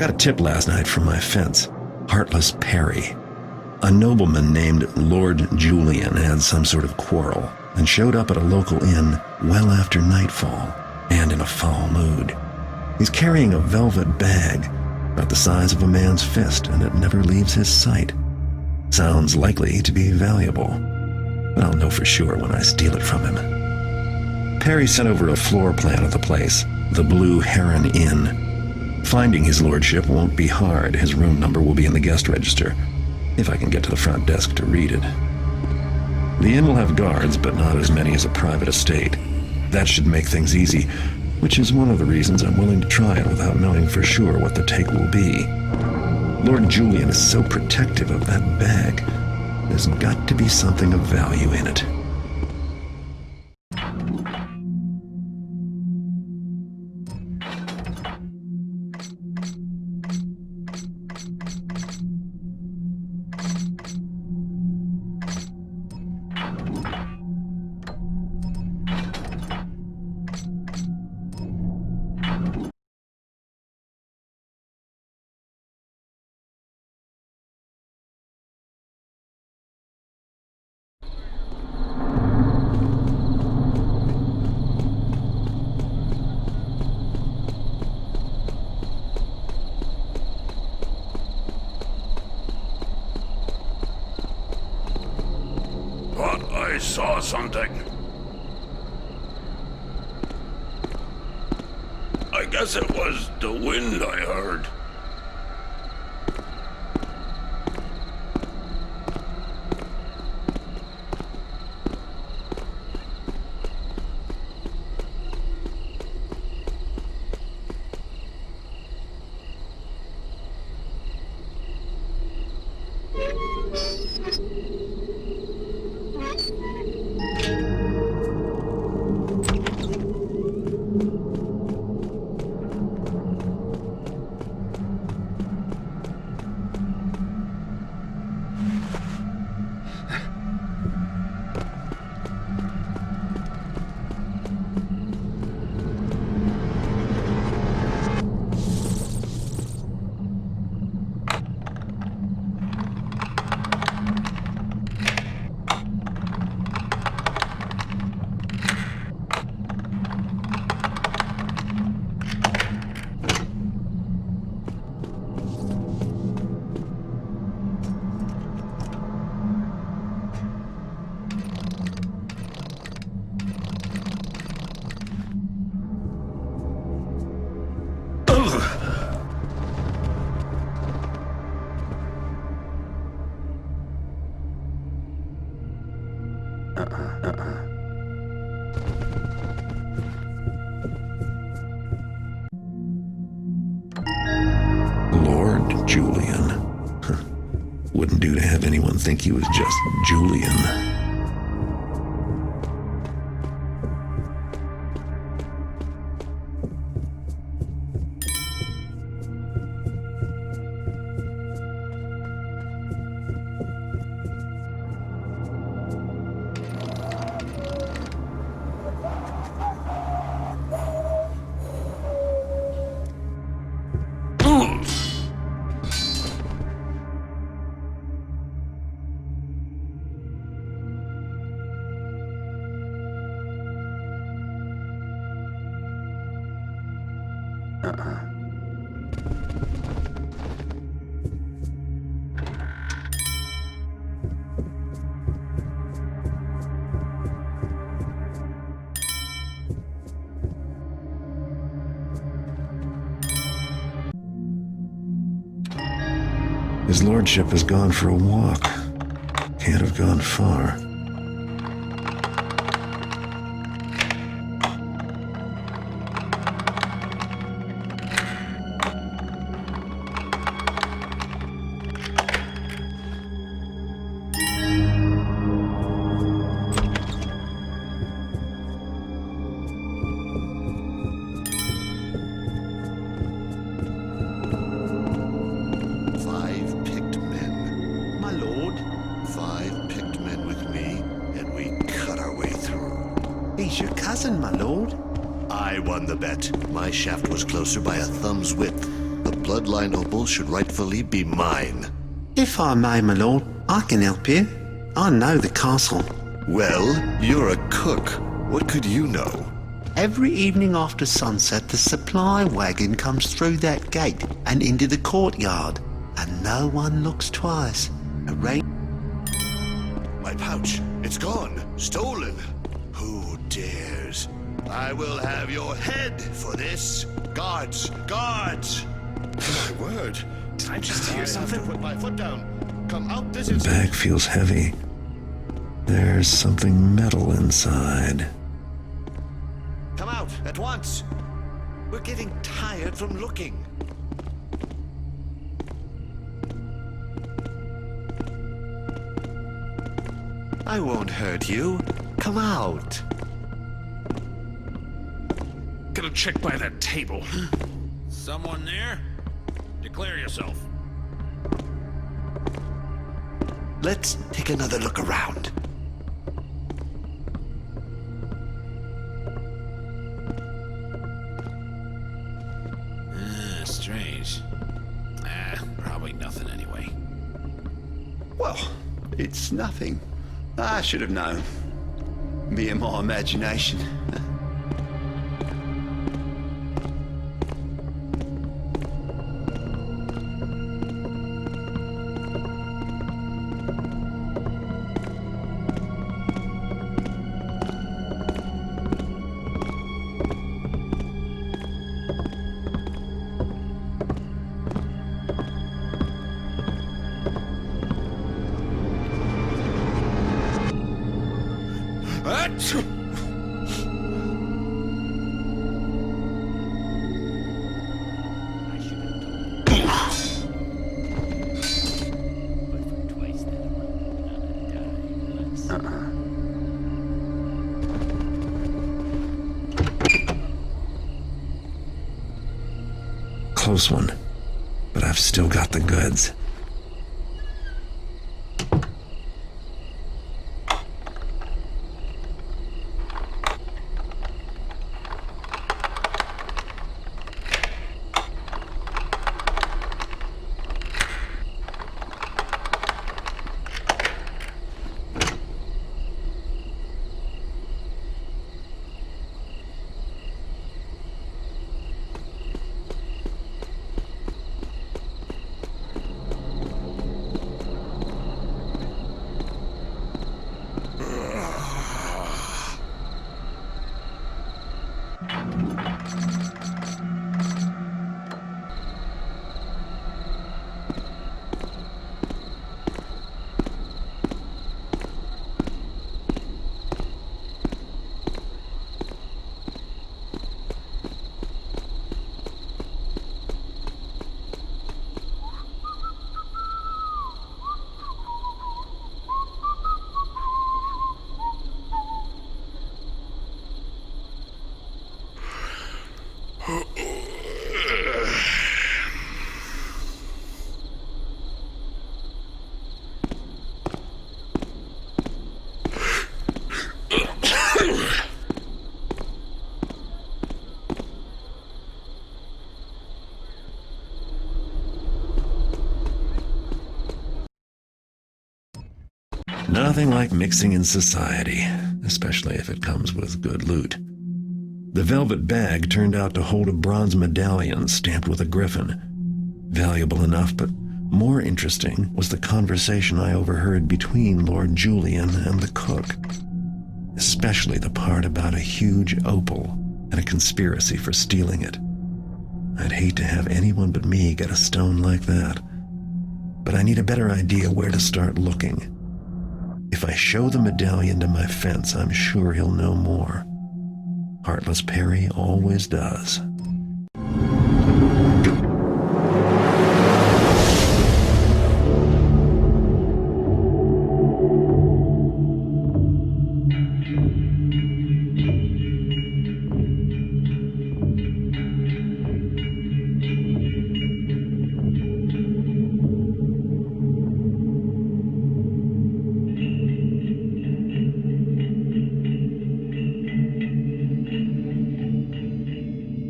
got a tip last night from my fence. Heartless Perry. A nobleman named Lord Julian had some sort of quarrel and showed up at a local inn well after nightfall and in a foul mood. He's carrying a velvet bag about the size of a man's fist, and it never leaves his sight. Sounds likely to be valuable, but I'll know for sure when I steal it from him. Perry sent over a floor plan of the place, the Blue Heron Inn. Finding his lordship won't be hard. His room number will be in the guest register, if I can get to the front desk to read it. The inn will have guards, but not as many as a private estate. That should make things easy, which is one of the reasons I'm willing to try it without knowing for sure what the take will be. Lord Julian is so protective of that bag. There's got to be something of value in it. I saw something. I guess it was the wind I heard. Lord Julian. Wouldn't do to have anyone think he was just Julian. His lordship has gone for a walk. Can't have gone far. My lord? I won the bet. My shaft was closer by a thumb's width. The bloodline opal should rightfully be mine. If I may, my lord, I can help you. I know the castle. Well, you're a cook. What could you know? Every evening after sunset, the supply wagon comes through that gate and into the courtyard, and no one looks twice. My pouch, it's gone. Stolen. Who dares? I will have your head for this. Guards! Guards! My word. Did I just hear something? I have to put my foot down. Come out this The instant. bag feels heavy. There's something metal inside. Come out at once. We're getting tired from looking. I won't hurt you. Come out. Gotta check by that table. Someone there? Declare yourself. Let's take another look around. Strange. Probably nothing anyway. Well, it's nothing. I should have known. Me and my imagination. Close one, but I've still got the goods. Nothing like mixing in society, especially if it comes with good loot. The velvet bag turned out to hold a bronze medallion stamped with a griffin. Valuable enough, but more interesting was the conversation I overheard between Lord Julian and the cook. Especially the part about a huge opal and a conspiracy for stealing it. I'd hate to have anyone but me get a stone like that. But I need a better idea where to start looking. If I show the medallion to my fence, I'm sure he'll know more. Heartless Perry always does.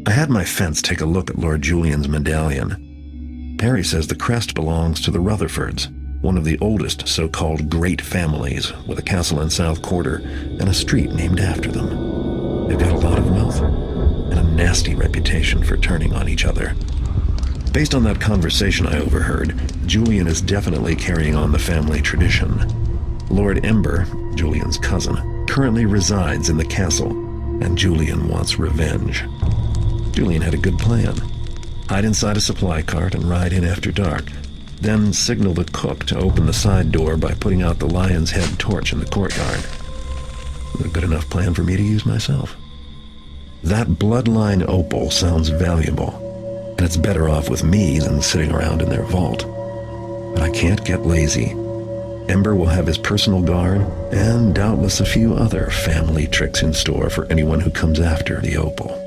I had my fence take a look at Lord Julian's medallion. Perry says the crest belongs to the Rutherfords, one of the oldest so-called great families, with a castle in South Quarter and a street named after them. They've got a lot of wealth and a nasty reputation for turning on each other. Based on that conversation I overheard, Julian is definitely carrying on the family tradition. Lord Ember, Julian's cousin, currently resides in the castle, and Julian wants revenge. Julian had a good plan. Hide inside a supply cart and ride in after dark, then signal the cook to open the side door by putting out the lion's head torch in the courtyard. A good enough plan for me to use myself. That bloodline opal sounds valuable, and it's better off with me than sitting around in their vault. But I can't get lazy. Ember will have his personal guard, and doubtless a few other family tricks in store for anyone who comes after the opal.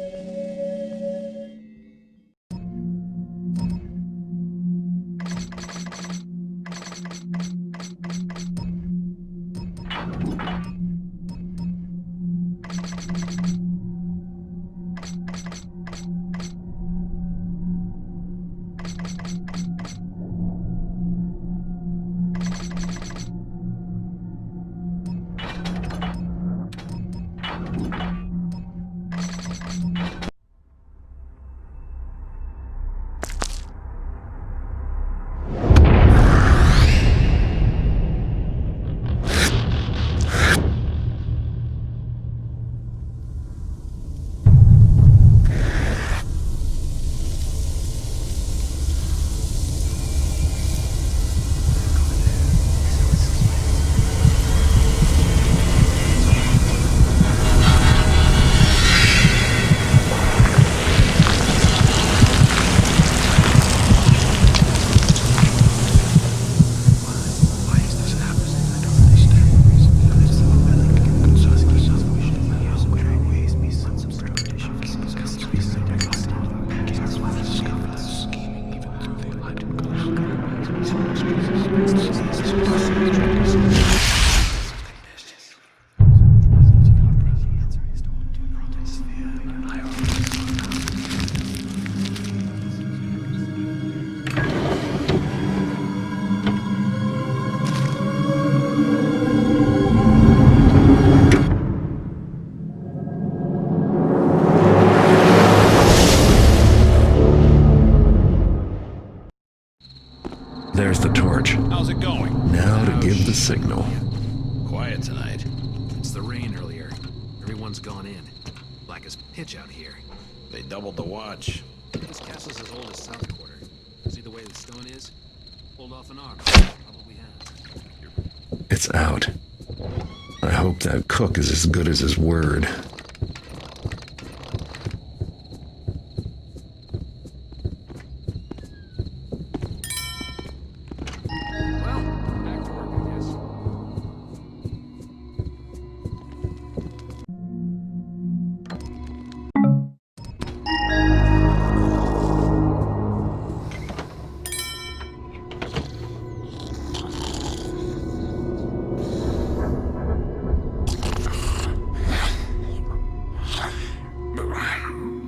There's the torch. How's it going? Now to give the signal. Quiet tonight. It's the rain earlier. Everyone's gone in. Black as pitch out here. They doubled the watch. This castle's as old as South Quarter. See the way the stone is? Pulled off an arm. Probably has. It's out. I hope that cook is as good as his word. Well, back to work, I guess.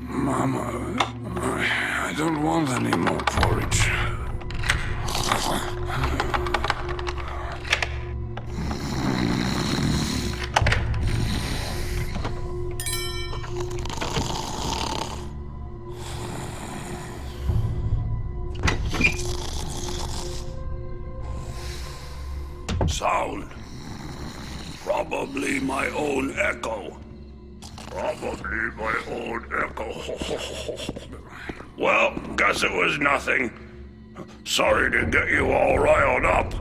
Mama, I don't want any more porridge. Sound. Probably my own echo. Probably my own echo. Well, guess it was nothing. Sorry to get you all riled up.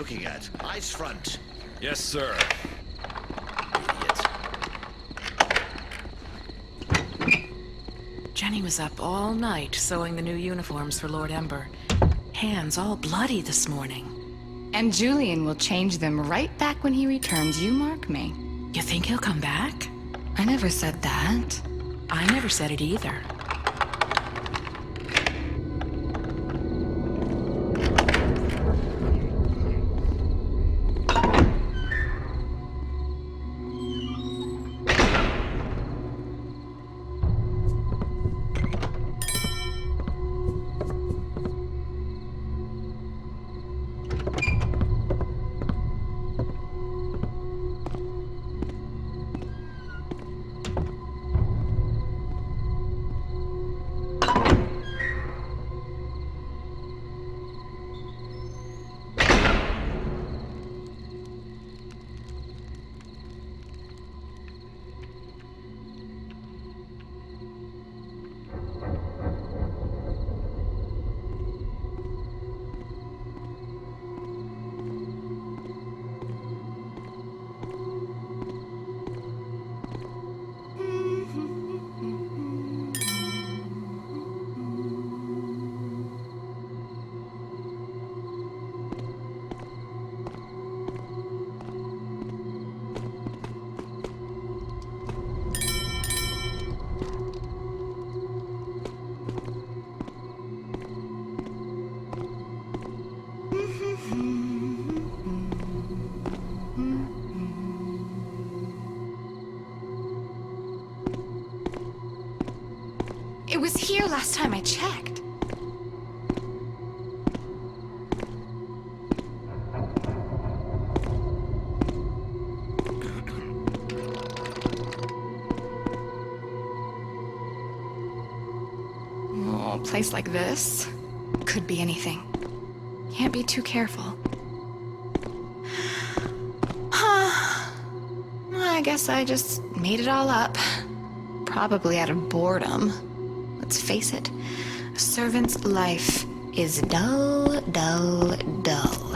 looking at? Eyes front. Yes, sir. Idiot. Jenny was up all night sewing the new uniforms for Lord Ember. Hands all bloody this morning. And Julian will change them right back when he returns, you mark me. You think he'll come back? I never said that. I never said it either. It was here last time I checked. Oh, a place like this could be anything. Can't be too careful. I guess I just made it all up. Probably out of boredom. Let's face it, a servant's life is dull, dull, dull.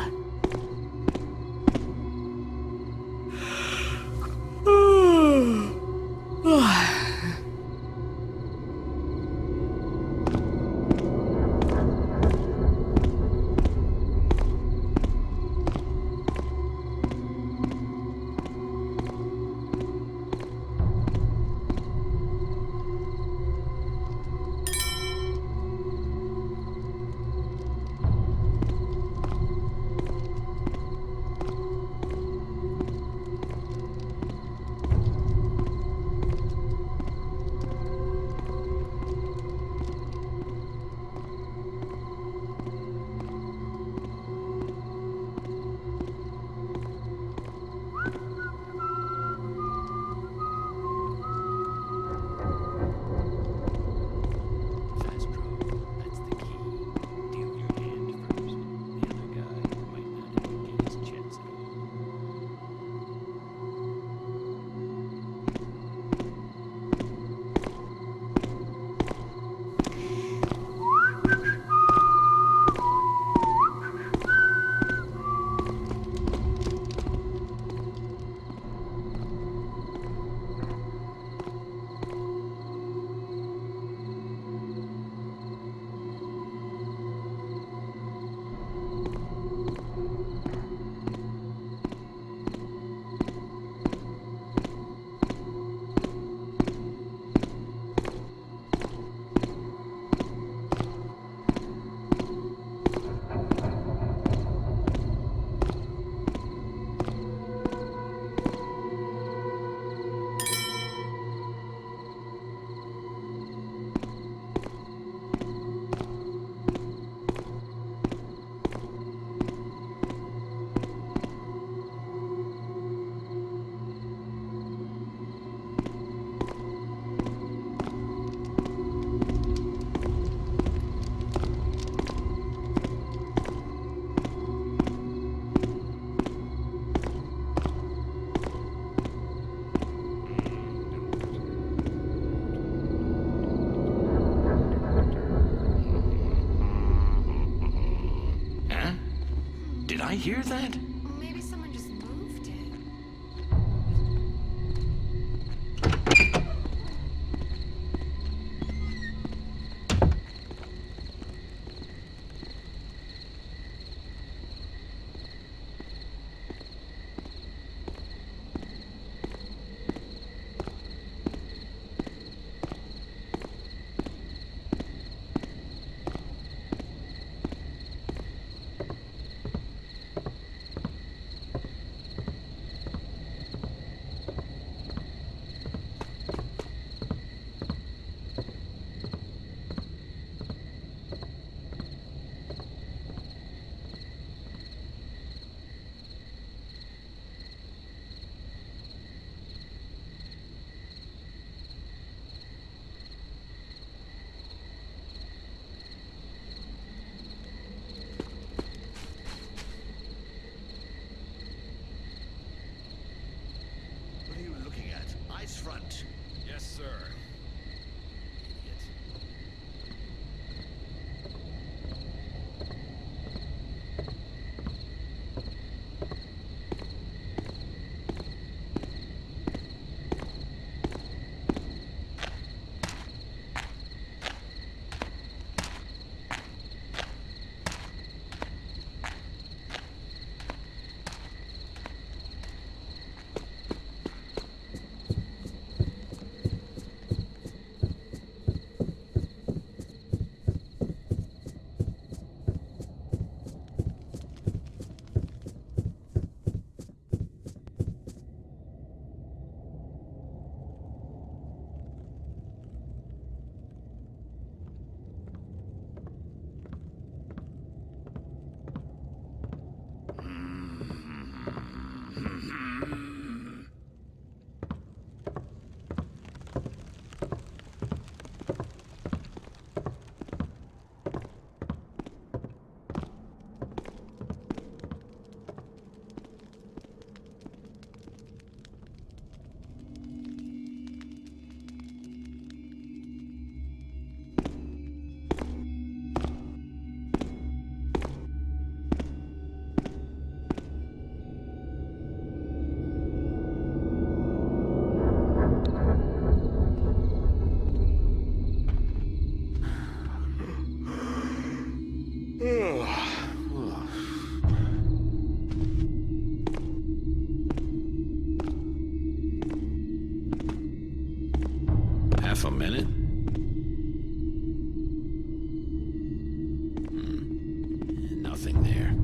Did I hear that? Maybe someone just moved it. What are you looking at? Ice front. Yes, sir. Idiot. Half a minute? Nothing there.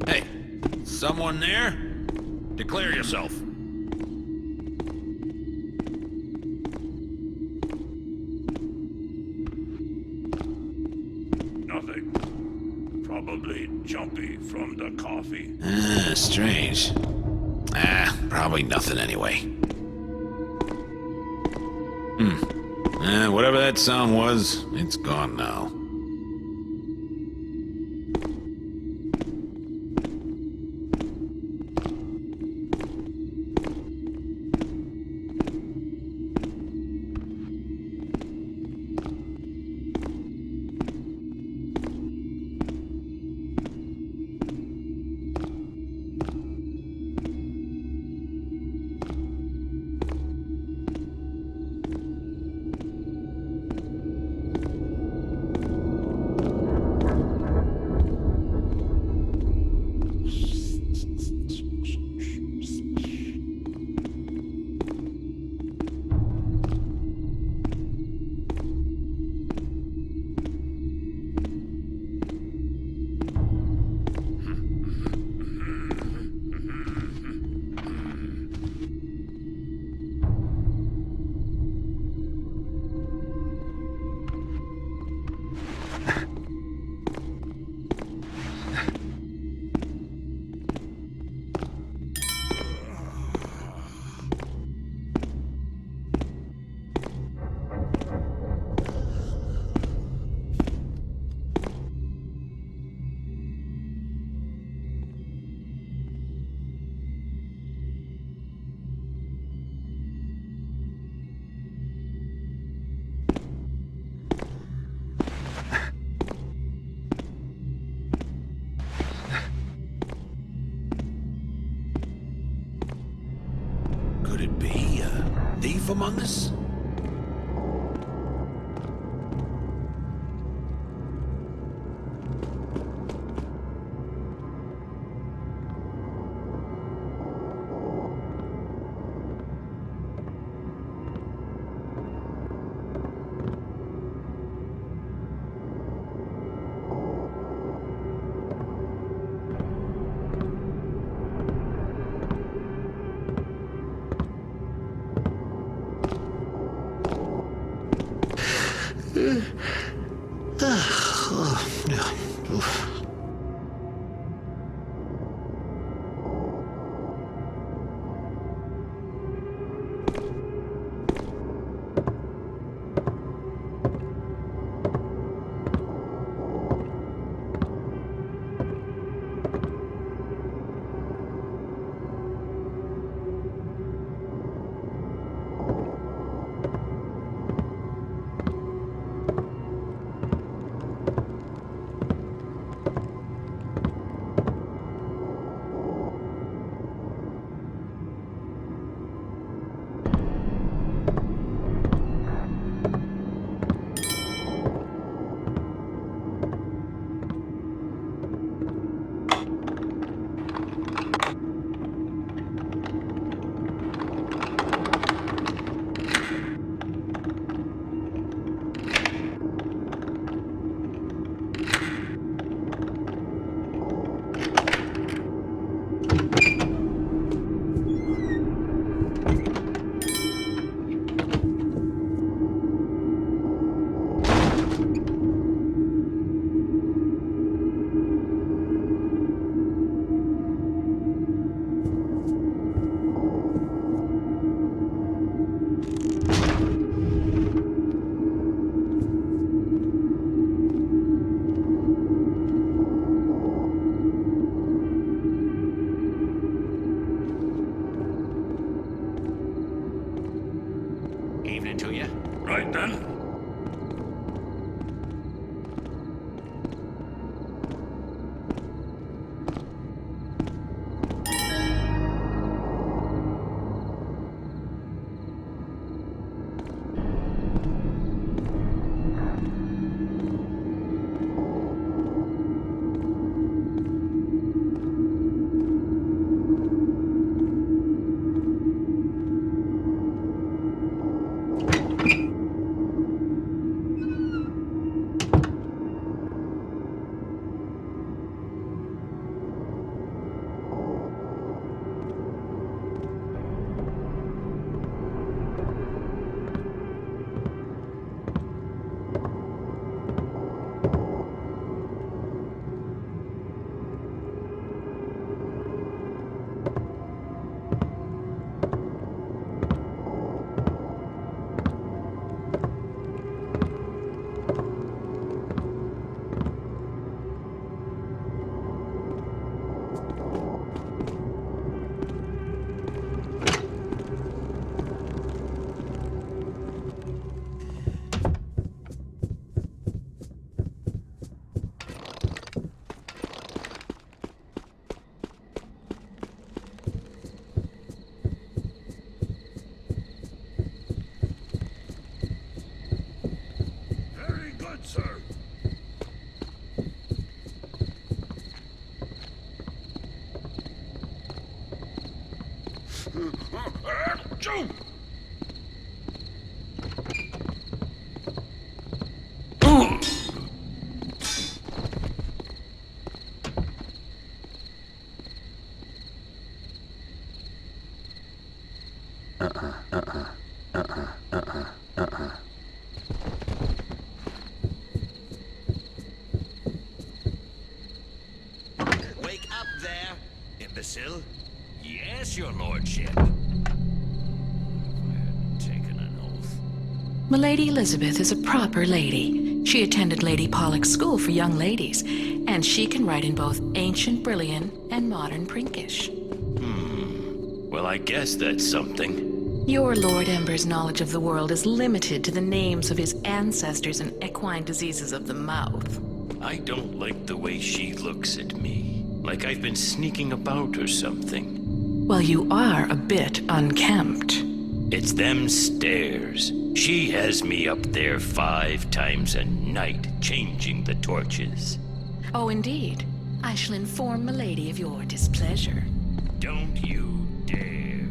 Hey, someone there? Declare yourself. Nothing. Probably jumpy from the coffee. Strange. Probably nothing anyway. Whatever that sound was, it's gone now. thief among us? Evening to you. Right then. Very good, sir. Joe! Wake up there, imbecile. Yes, your lordship. If I hadn't taken an oath. Milady Elizabeth is a proper lady. She attended Lady Pollock's school for young ladies, and she can write in both ancient Brillian and modern Prinkish. Well, I guess that's something. Your Lord Ember's knowledge of the world is limited to the names of his ancestors and equine diseases of the mouth. I don't like the way she looks at me. Like I've been sneaking about or something. Well, you are a bit unkempt. It's them stairs. She has me up there 5 times a night, changing the torches. Oh, indeed. I shall inform milady of your displeasure. Don't you dare.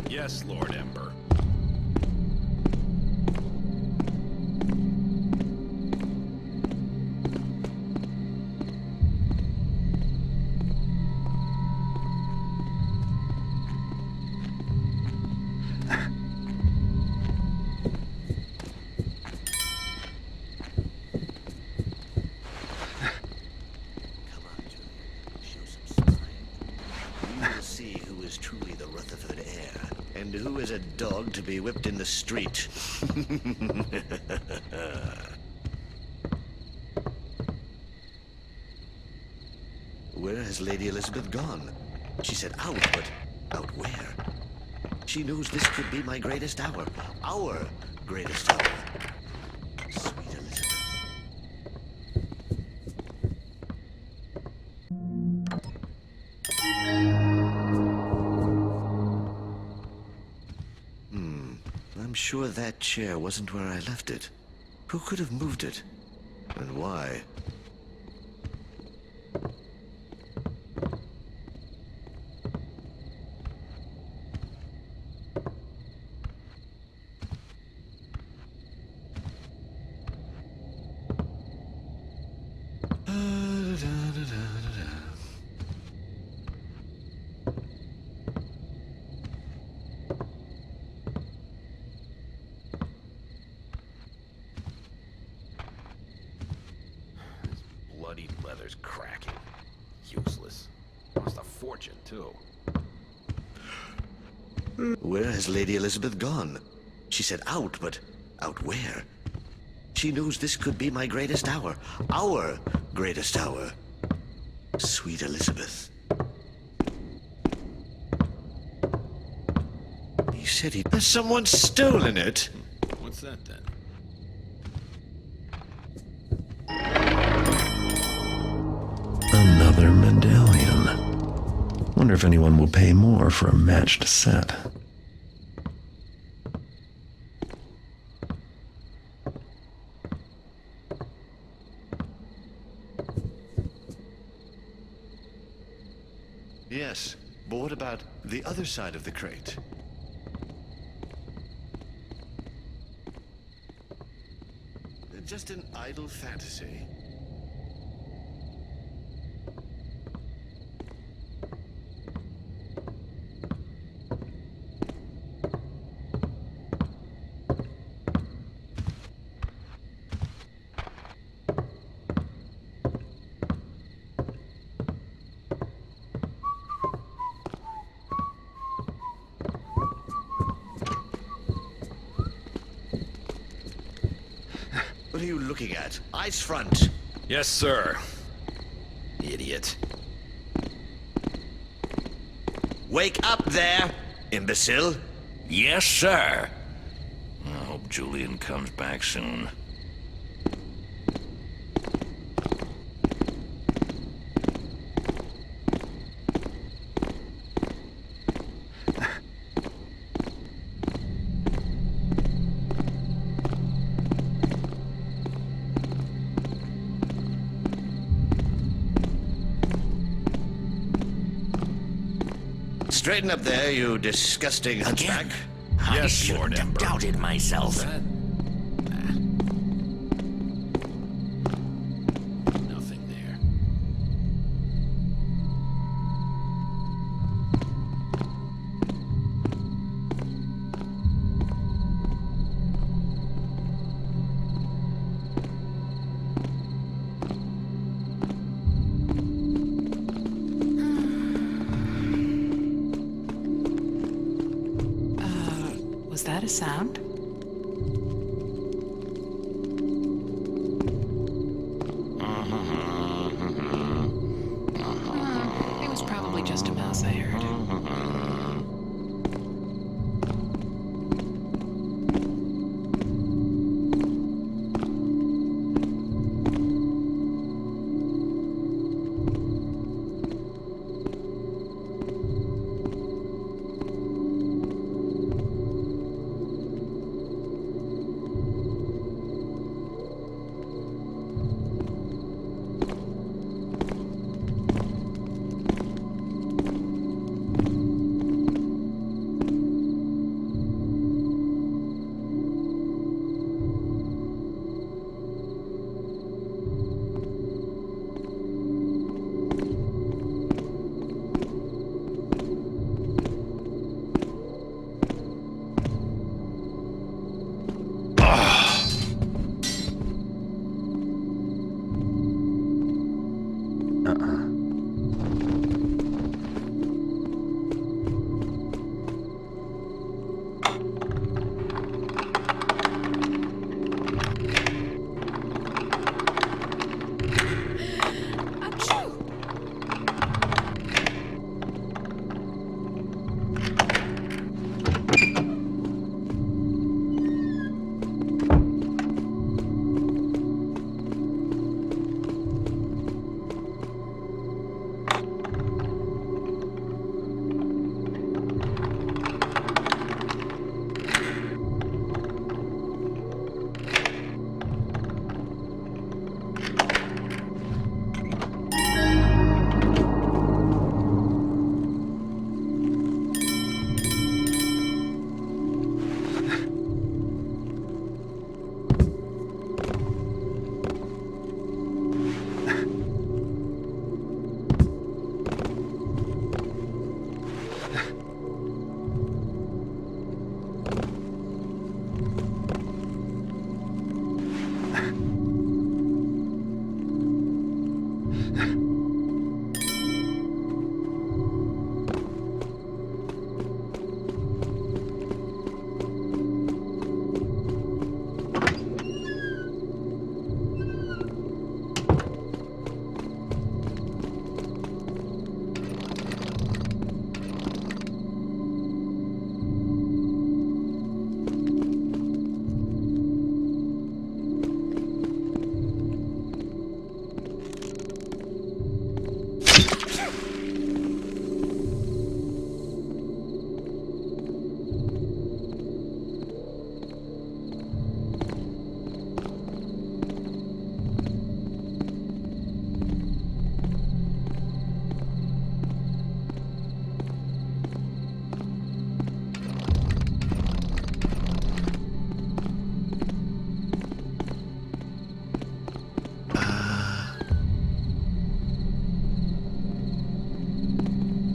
Yes, Lord Ember. Come on, Julian. Show some spine. We will see who is truly the Rutherford heir, and who is a dog to be whipped in the street. Where has Lady Elizabeth gone? She said out, but out where? She knows this could be my greatest hour. Our greatest hour. Sweet Elizabeth. I'm sure that chair wasn't where I left it. Who could have moved it? And why? Bloody leather's cracking. Useless. Cost a fortune, too. Where has Lady Elizabeth gone? She said out, but out where? She knows this could be my greatest hour. Our greatest hour. Sweet Elizabeth. He said he... Has someone stolen it? What's that, then? Another medallion. Wonder if anyone will pay more for a matched set. Yes, but what about the other side of the crate? Just an idle fantasy. What are you looking at? Eyes front. Yes, sir. Idiot. Wake up there, imbecile. Yes, sir. I hope Julian comes back soon. Straighten up there, you disgusting hunchback. Yes, Lord Ember. Doubted myself. That? Nothing there. Was that a sound? It was probably just a mouse I heard.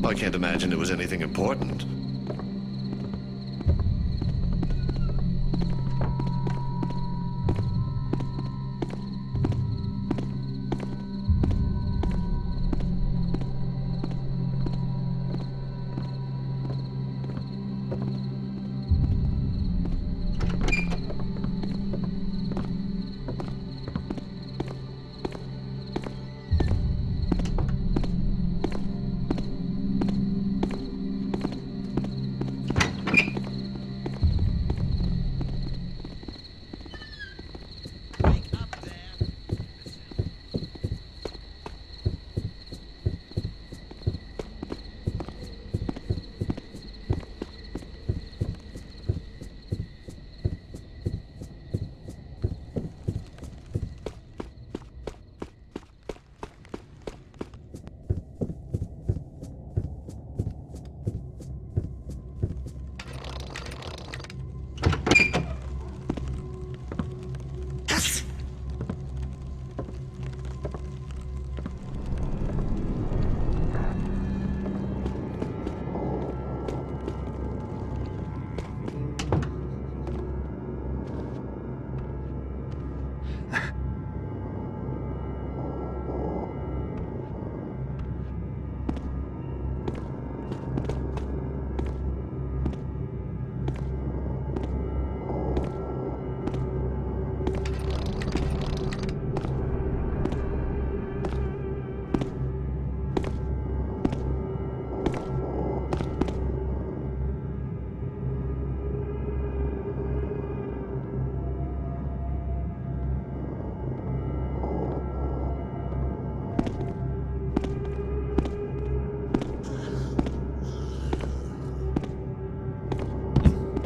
I can't imagine it was anything important.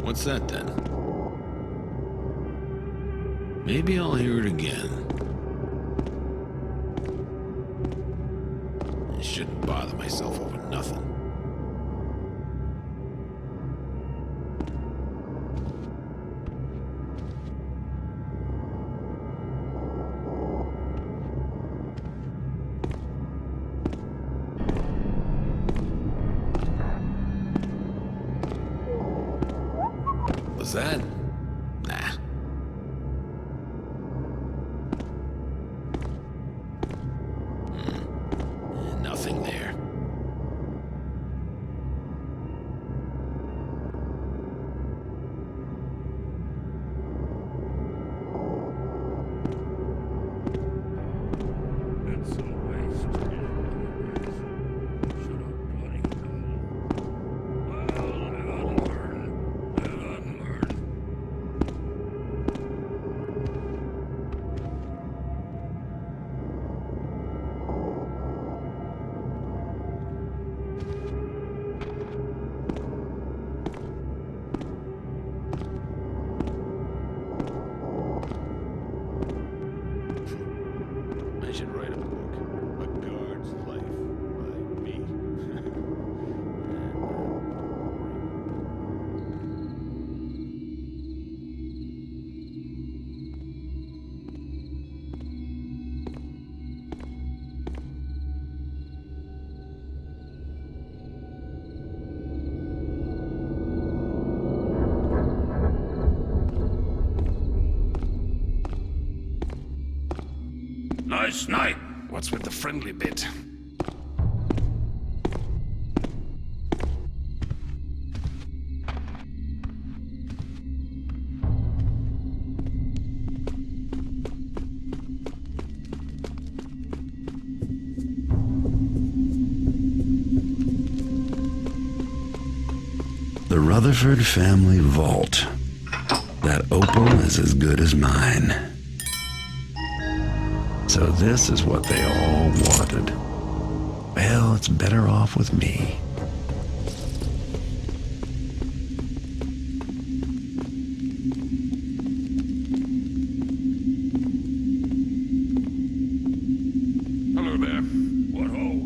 What's that then? Maybe I'll hear it again. I shouldn't bother myself over nothing. Was that? Nah. Nothing there. It's a waste. Should have bloody know. Well, live and learn. Live and learn. I should write a book. A Guard's Life by me. Nice night. What's with the friendly bit? The Rutherford family vault. That opal is as good as mine. So this is what they all wanted. Well, it's better off with me. Hello there. What ho?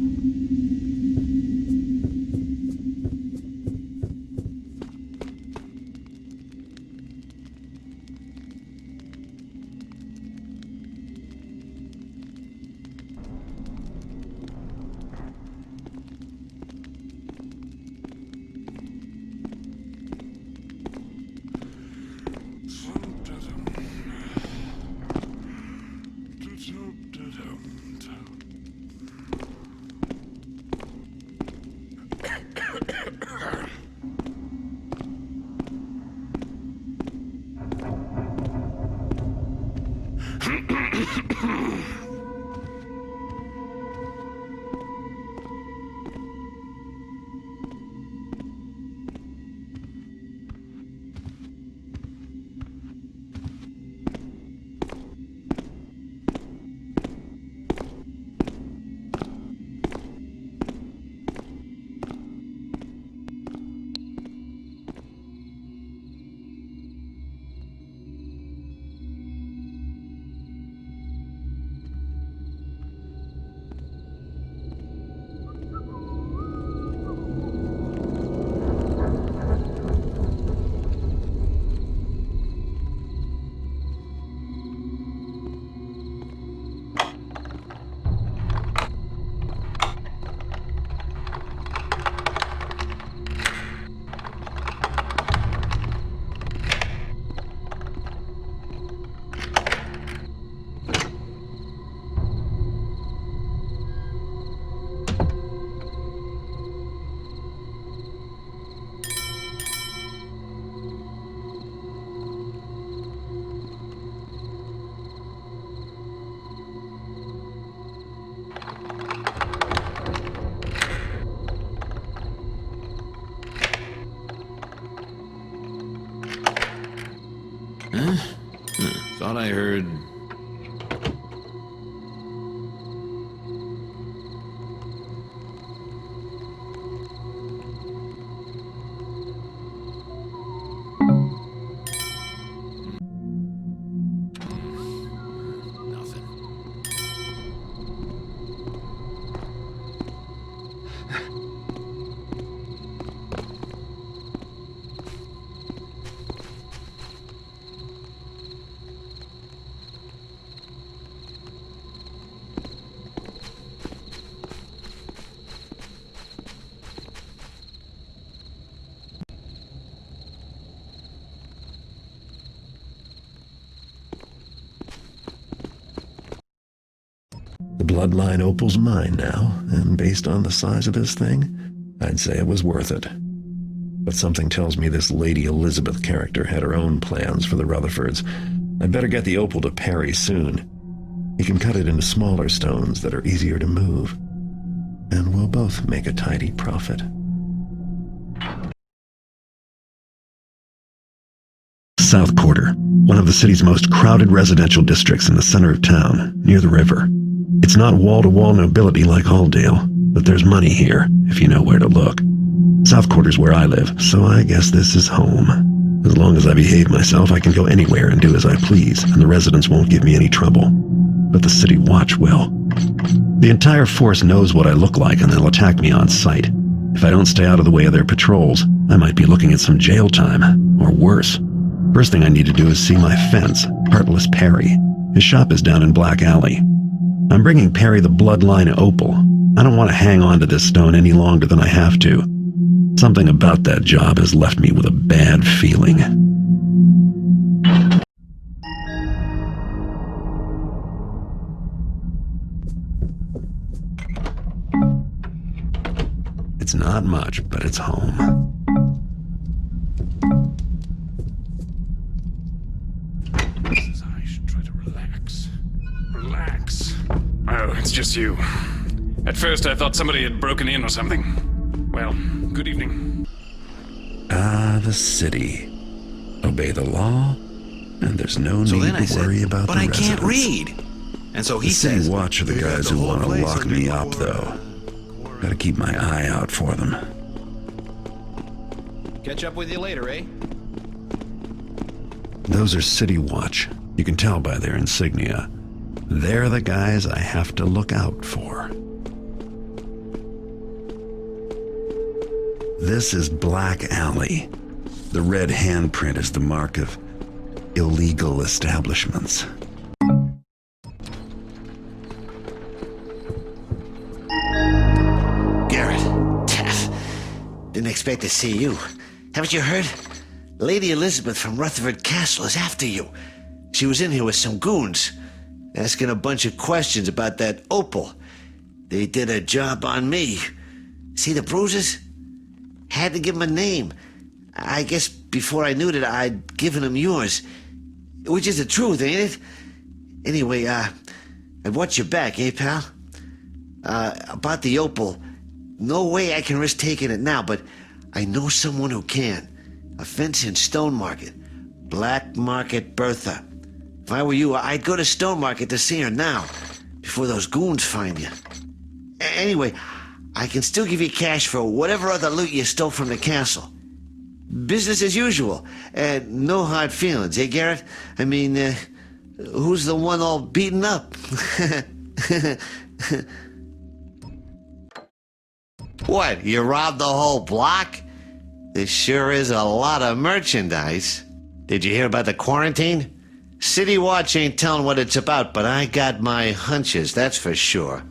Huh? Thought I heard... Nothing. The bloodline opal's mine now, and based on the size of this thing, I'd say it was worth it. But something tells me this Lady Elizabeth character had her own plans for the Rutherfords. I'd better get the opal to Perry soon. He can cut it into smaller stones that are easier to move. And we'll both make a tidy profit. South Quarter, one of the city's most crowded residential districts in the center of town, near the river. It's not wall-to-wall nobility like Halldale, but there's money here, if you know where to look. South Quarter's where I live, so I guess this is home. As long as I behave myself, I can go anywhere and do as I please, and the residents won't give me any trouble. But the City Watch will. The entire force knows what I look like, and they'll attack me on sight. If I don't stay out of the way of their patrols, I might be looking at some jail time, or worse. First thing I need to do is see my fence, Heartless Perry. His shop is down in Black Alley. I'm bringing Perry the bloodline opal. I don't want to hang on to this stone any longer than I have to. Something about that job has left me with a bad feeling. It's not much, but it's home. I should try to relax. Relax. Oh, it's just you. At first I thought somebody had broken in or something. Well, good evening. Ah, the city. Obey the law, and there's no need to worry about the residents. But I can't read. And so he The City says... Watch are the guys who want to lock me up, though. Gotta keep my eye out for them. Catch up with you later, eh? Those are City Watch. You can tell by their insignia. They're the guys I have to look out for. This is Black Alley. The red handprint is the mark of illegal establishments. Garrett. Didn't expect to see you. Haven't you heard? Lady Elizabeth from Rutherford Castle is after you. She was in here with some goons, asking a bunch of questions about that opal. They did a job on me. See the bruises? Had to give them a name. I guess before I knew that I'd given them yours. Which is the truth, ain't it? Anyway, I'd watch your back, eh, pal? About the opal, no way I can risk taking it now, but I know someone who can. A fence in Stone Market. Black Market Bertha. If I were you, I'd go to Stone Market to see her now, before those goons find you. Anyway, I can still give you cash for whatever other loot you stole from the castle. Business as usual, and no hard feelings, eh, Garrett? I mean, who's the one all beaten up? What, you robbed the whole block? There sure is a lot of merchandise. Did you hear about the quarantine? City Watch ain't telling what it's about, but I got my hunches, that's for sure.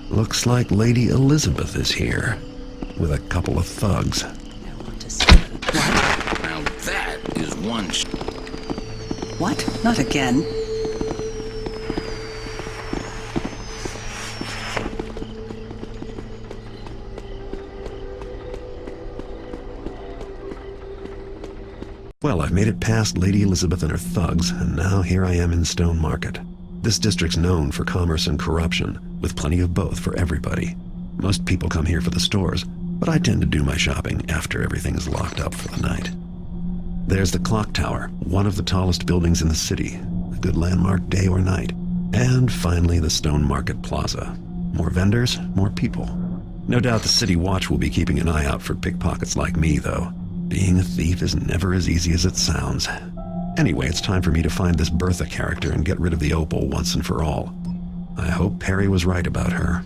Looks like Lady Elizabeth is here. with a couple of thugs. Now that is one What? Not again. Well, I've made it past Lady Elizabeth and her thugs, and now here I am in Stone Market. This district's known for commerce and corruption, with plenty of both for everybody. Most people come here for the stores, but I tend to do my shopping after everything's locked up for the night. There's the clock tower, one of the tallest buildings in the city, a good landmark day or night. And finally, the Stone Market Plaza. More vendors, more people. No doubt the city watch will be keeping an eye out for pickpockets like me, though. Being a thief is never as easy as it sounds. Anyway, it's time for me to find this Bertha character and get rid of the opal once and for all. I hope Perry was right about her.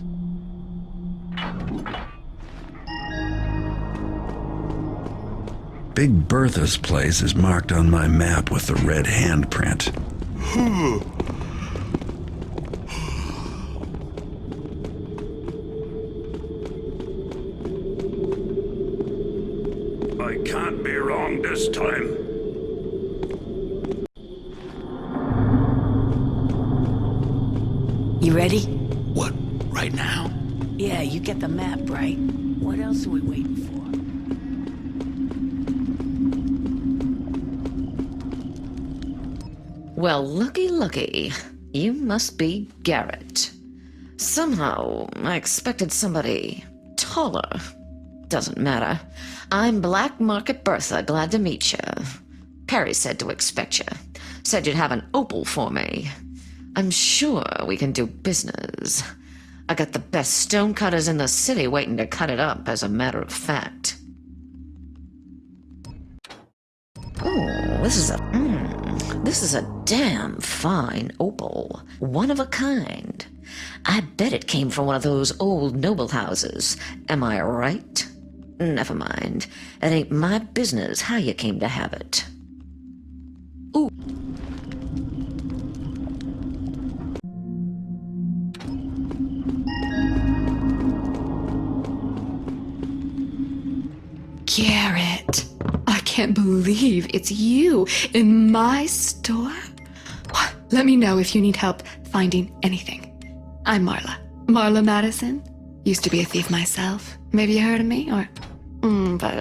Big Bertha's place is marked on my map with the red handprint. I can't be wrong this time. You ready? What, right now? Yeah, you get the map right. What else are we waiting for? Well, looky. You must be Garrett. Somehow, I expected somebody taller. Doesn't matter. I'm Black Market Bertha, glad to meet you. Perry said to expect you. Said you'd have an opal for me. I'm sure we can do business. I got the best stonecutters in the city waiting to cut it up, as a matter of fact. Oh, this is a damn fine opal. One of a kind. I bet it came from one of those old noble houses. Am I right? Never mind. It ain't my business how you came to have it. Ooh. Garrett, I can't believe it's you in my store. Let me know if you need help finding anything. I'm Marla. Marla Madison. Used to be a thief myself. Maybe you heard of me, or... but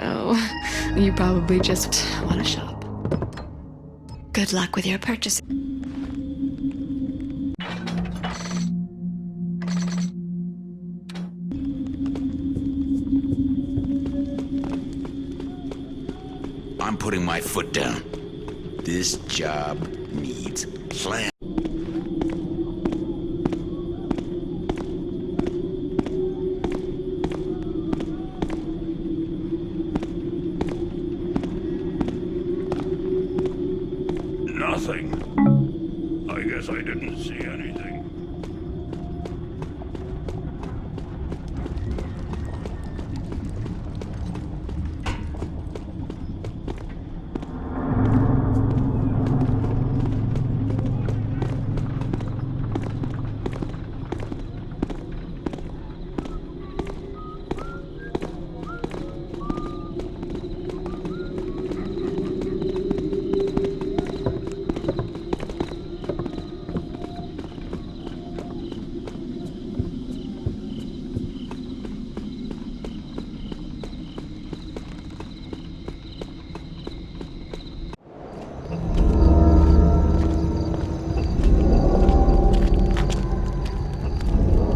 you probably just want to shop. Good luck with your purchase. I'm putting my foot down. This job needs plan. Nothing. I guess I didn't see anything.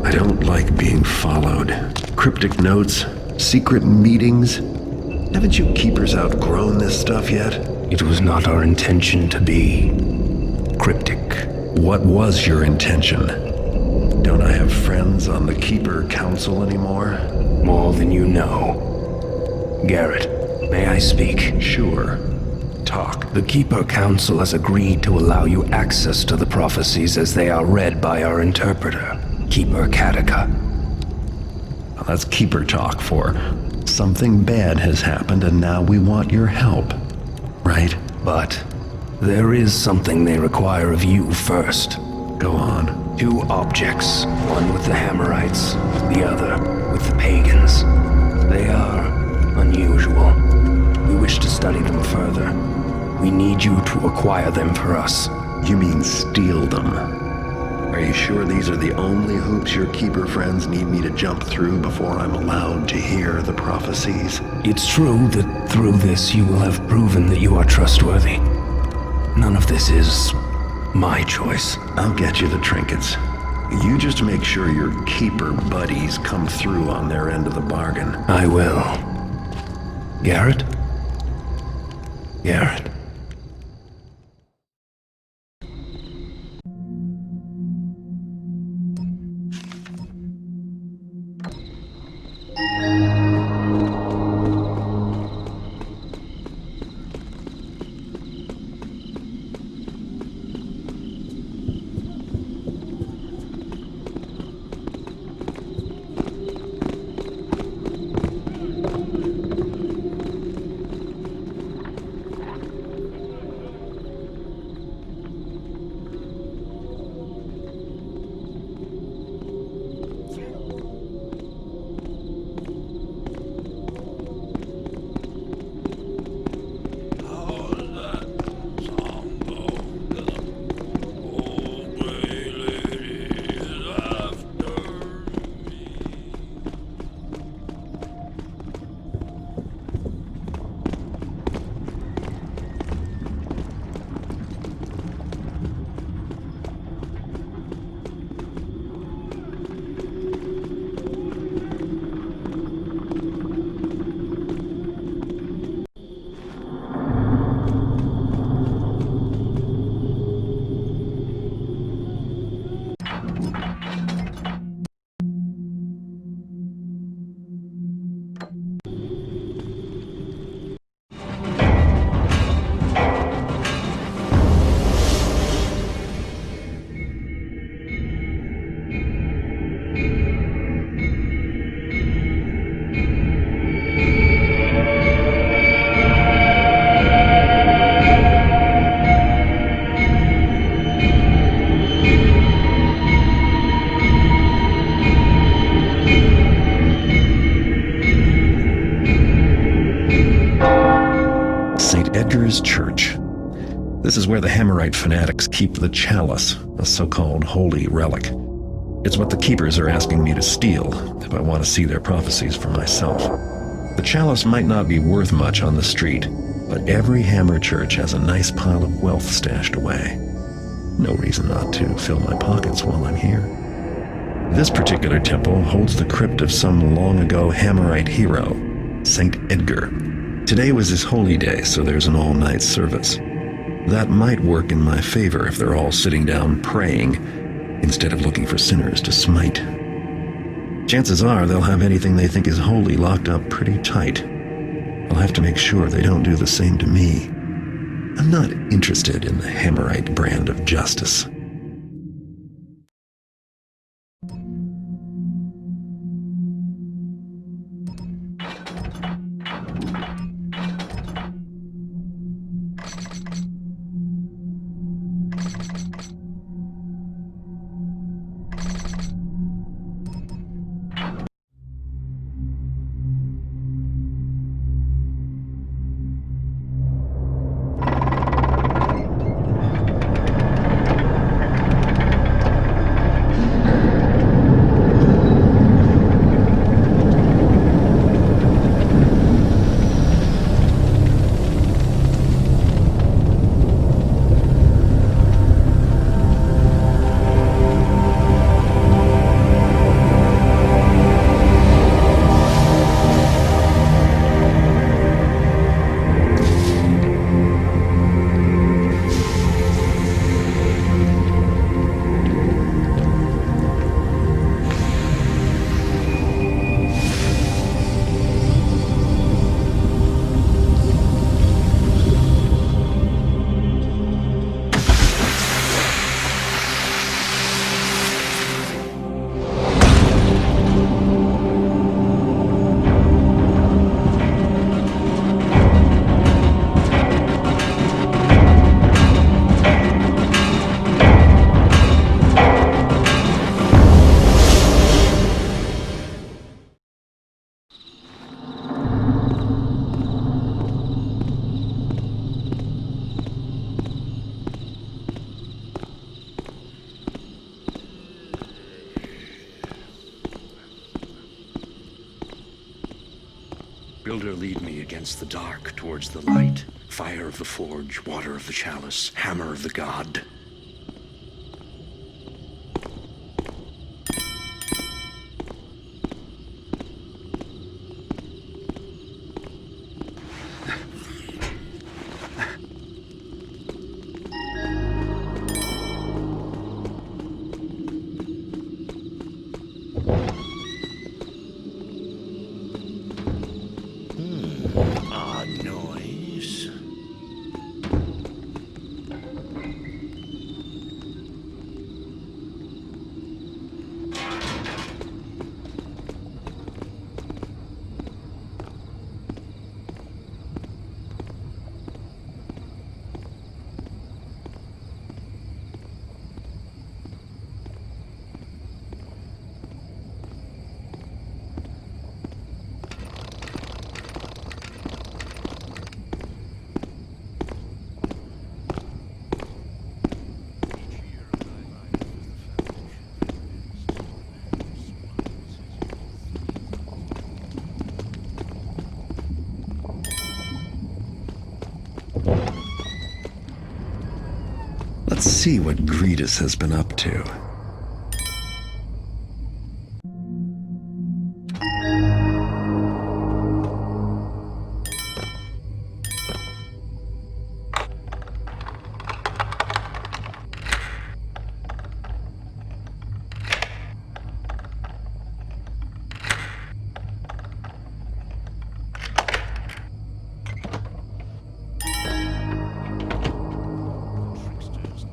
I don't like being followed. Cryptic notes, secret meetings. Haven't you keepers outgrown this stuff yet? It was not our intention to be cryptic. What was your intention? Don't I have friends on the Keeper Council anymore? More than you know. Garrett, may I speak? Sure. Talk. The Keeper Council has agreed to allow you access to the prophecies as they are read by our interpreter, Keeper Katika. Well, that's Keeper talk for something bad has happened and now we want your help. Right? But there is something they require of you first. Go on. 2 objects, one with the Hammerites, the other with the pagans. They are unusual. We wish to study them further. We need you to acquire them for us. You mean steal them? Are you sure these are the only hoops your keeper friends need me to jump through before I'm allowed to hear the prophecies? It's true that through this you will have proven that you are trustworthy. None of this is my choice. I'll get you the trinkets. You just make sure your keeper buddies come through on their end of the bargain. I will. Garrett? Garrett. Church. This is where the Hammerite fanatics keep the chalice, a so-called holy relic. It's what the keepers are asking me to steal if I want to see their prophecies for myself. The chalice might not be worth much on the street, but every Hammer church has a nice pile of wealth stashed away. No reason not to fill my pockets while I'm here. This particular temple holds the crypt of some long-ago Hammerite hero, Saint Edgar. Today was his holy day, so there's an all-night service. That might work in my favor if they're all sitting down praying, instead of looking for sinners to smite. Chances are they'll have anything they think is holy locked up pretty tight. I'll have to make sure they don't do the same to me. I'm not interested in the Hammerite brand of justice. Builder, lead me against the dark towards the light. Fire of the forge, water of the chalice, hammer of the god. Odd noise. Let's see what Gretus has been up to.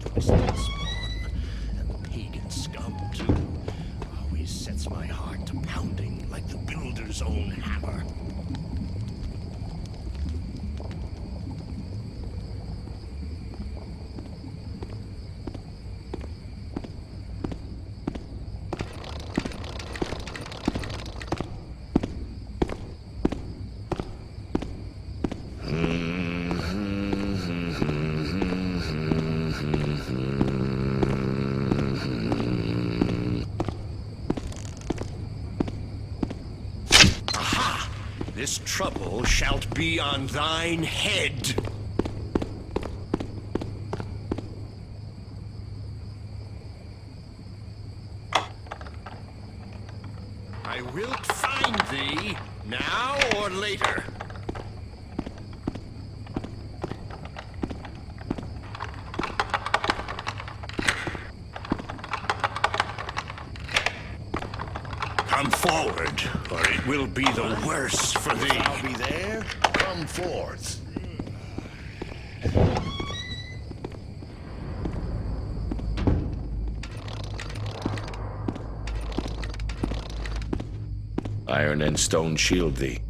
Twisted spawn, and pagan scum, too. Always sets my heart to pounding like the builder's own hammer. This trouble shalt be on thine head. I wilt find thee, now or later. Come forward, or it will be the worse for thee. I'll be there. Come forth. Iron and stone shield thee.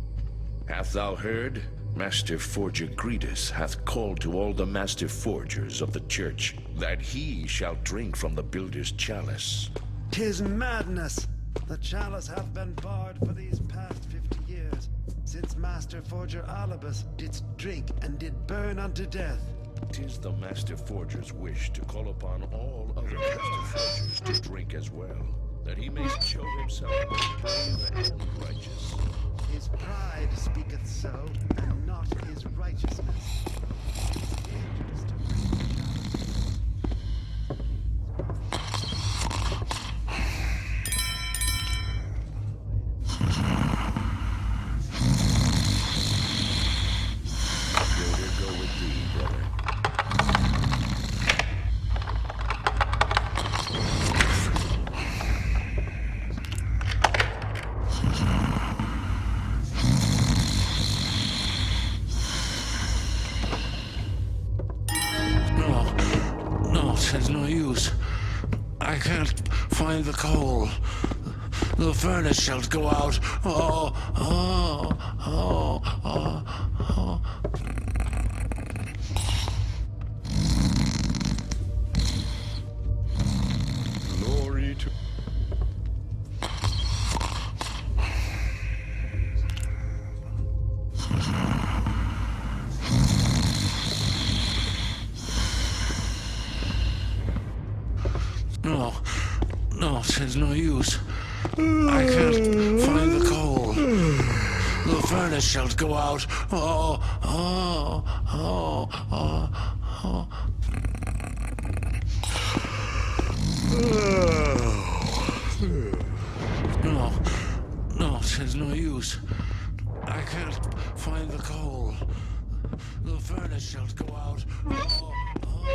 Hath thou heard? Master Forger Gretus hath called to all the Master Forgers of the Church, that he shall drink from the Builder's chalice. 'Tis madness! The chalice hath been barred for these past 50 years, since Master Forger Alibus didst drink and did burn unto death. 'Tis the Master Forger's wish to call upon all other Master Forgers to drink as well, that he may show himself both brave and righteous. His pride speaketh so, and not his righteousness. It's no use. I can't find the coal. The furnace shall go out. Glory to... No, it's no use. I can't find the coal. the furnace shall go out. Oh, oh, oh, oh, oh. No, no, there's no use. I can't find the coal. The furnace shall go out. Oh, oh.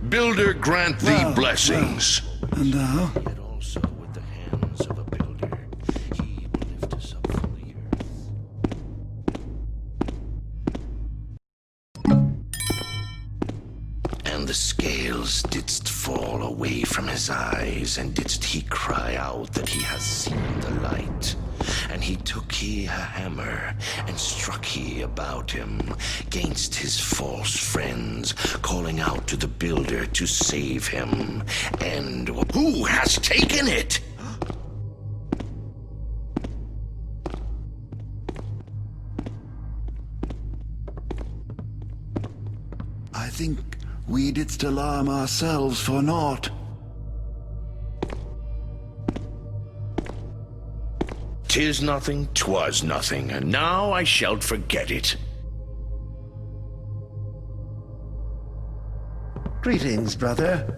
Builder grant thee blessings. And now? Yet also with the hands of a builder, he will lift us up from the earth. And the scales didst fall away from his eyes, and didst he cry out that he has seen the light. And he took he a hammer, and struck he about him, gainst his false friends, calling out to the builder to save him. And who has taken it? I think we didst alarm ourselves for naught. 'Tis nothing, 'twas nothing, and now I shalt forget it. Greetings, brother.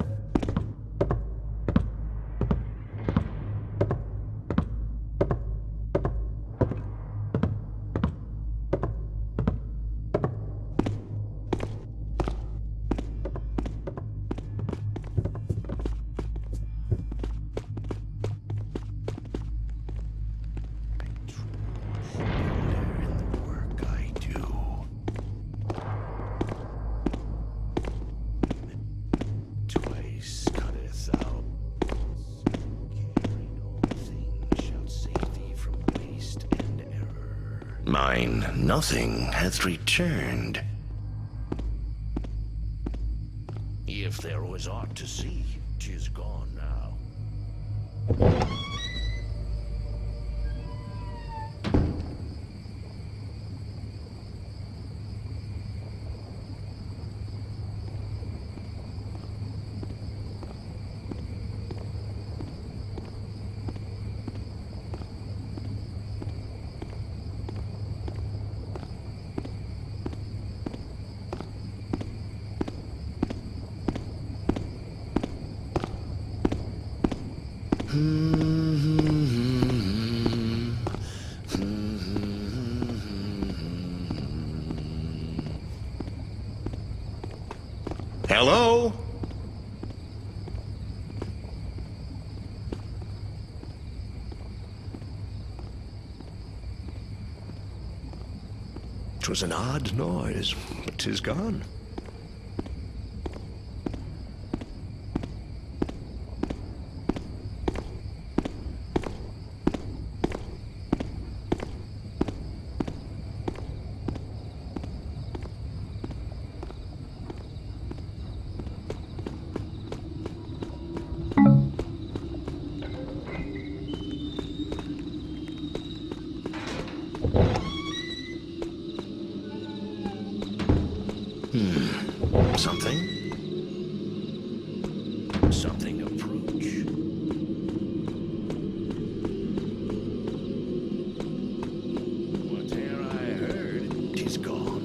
Mine nothing hath returned. If there was aught to see, 'tis gone now. Hello? "'Twas an odd noise, but 'tis gone. Something? Something approach. Whate'er I heard, 'tis gone.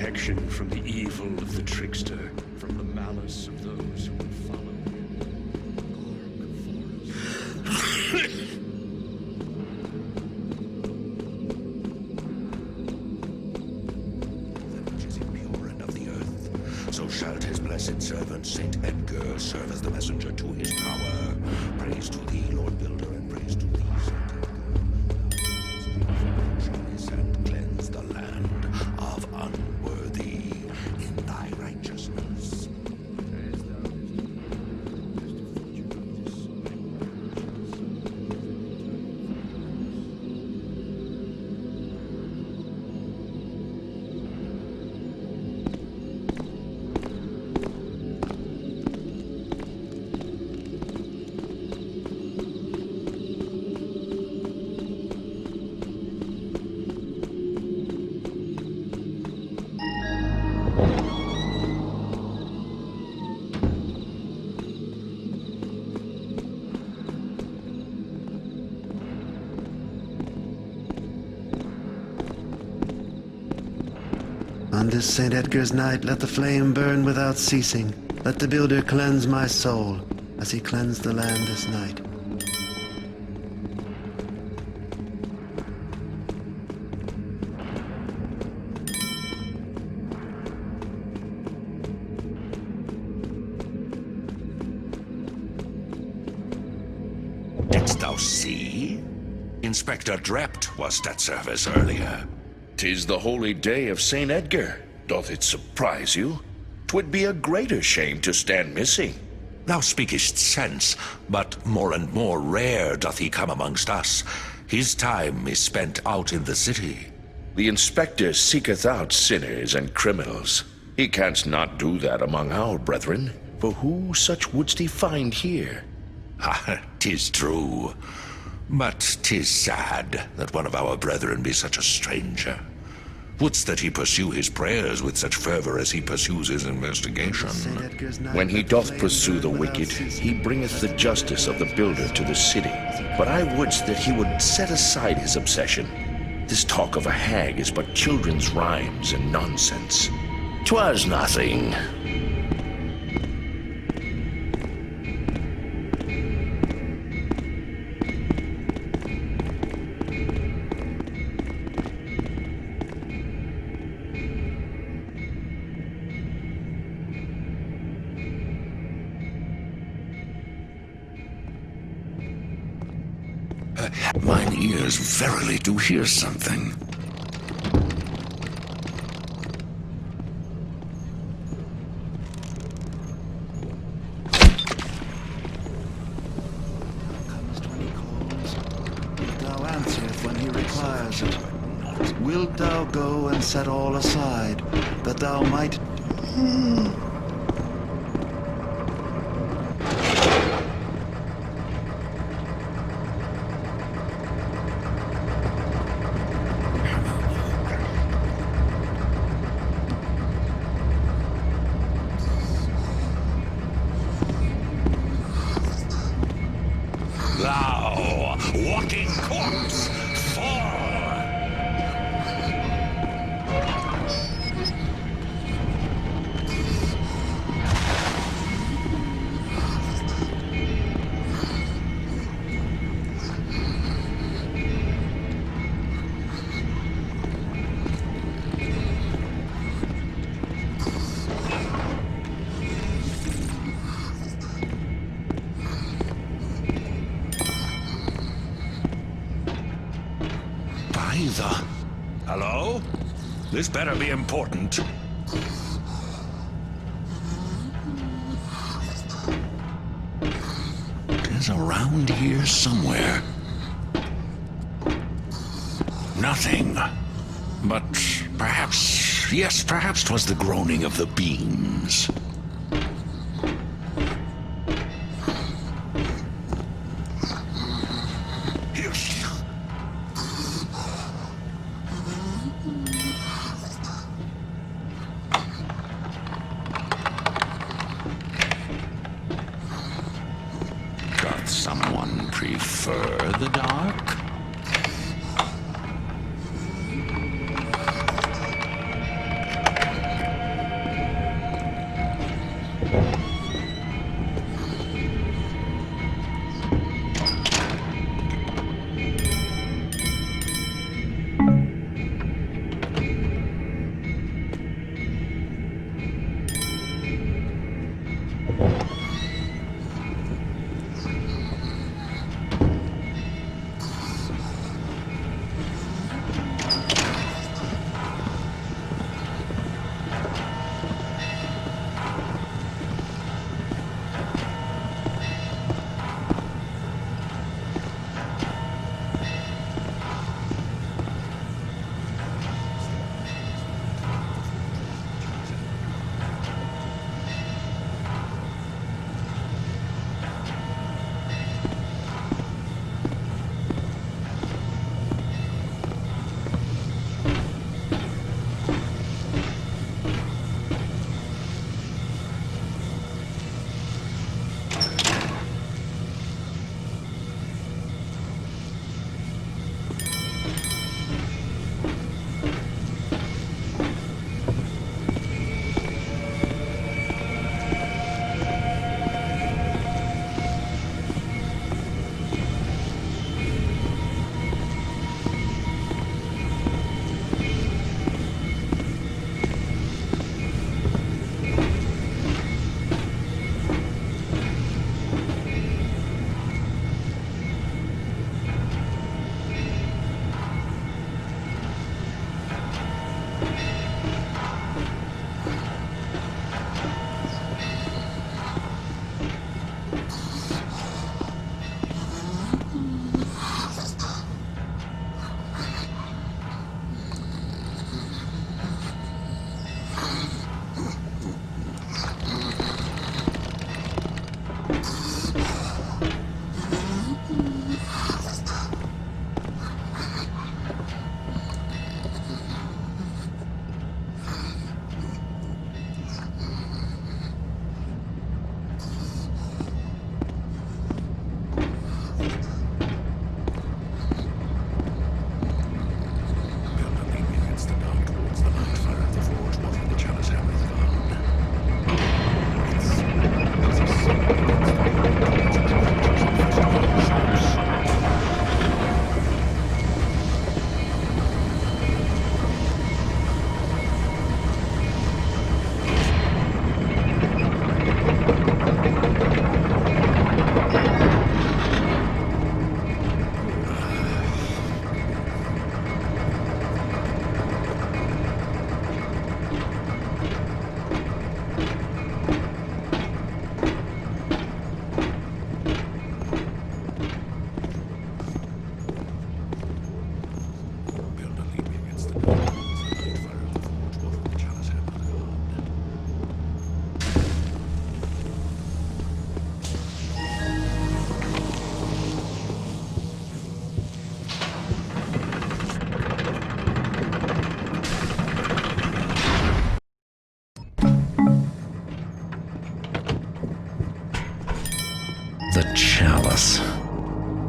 protection from the evil of the trickster, from the malice of those who would follow So shall his blessed servant Saint Edgar serve as the messenger to his power. Praise to thee, Lord Builder, and praise to thee, Saint Edgar. And cleanse the land of unworthy in thy righteousness. On this St. Edgar's night, let the flame burn without ceasing. Let the Builder cleanse my soul, as he cleansed the land this night. Didst thou see? Inspector Drept was at service earlier. 'Tis the holy day of St. Edgar. Doth it surprise you? 'Twould be a greater shame to stand missing. Thou speakest sense, but more and more rare doth he come amongst us. His time is spent out in the city. The inspector seeketh out sinners and criminals. He canst not do that among our brethren, for who such wouldst he find here? Ah, 'tis true. But 'tis sad that one of our brethren be such a stranger. Wouldst that he pursue his prayers with such fervor as he pursues his investigation? When he doth pursue the wicked, he bringeth the justice of the Builder to the city. But I wouldst that he would set aside his obsession. This talk of a hag is but children's rhymes and nonsense. 'Twas nothing. Mine ears verily do hear something. Thou answereth when he requires it. Wilt thou go and set all aside, that thou might... Thou, walking corpse, fall! Hello? This better be important. It is around here somewhere. Nothing. But perhaps, yes, perhaps 'twas the groaning of the beams. Doth someone prefer the dark? chalice.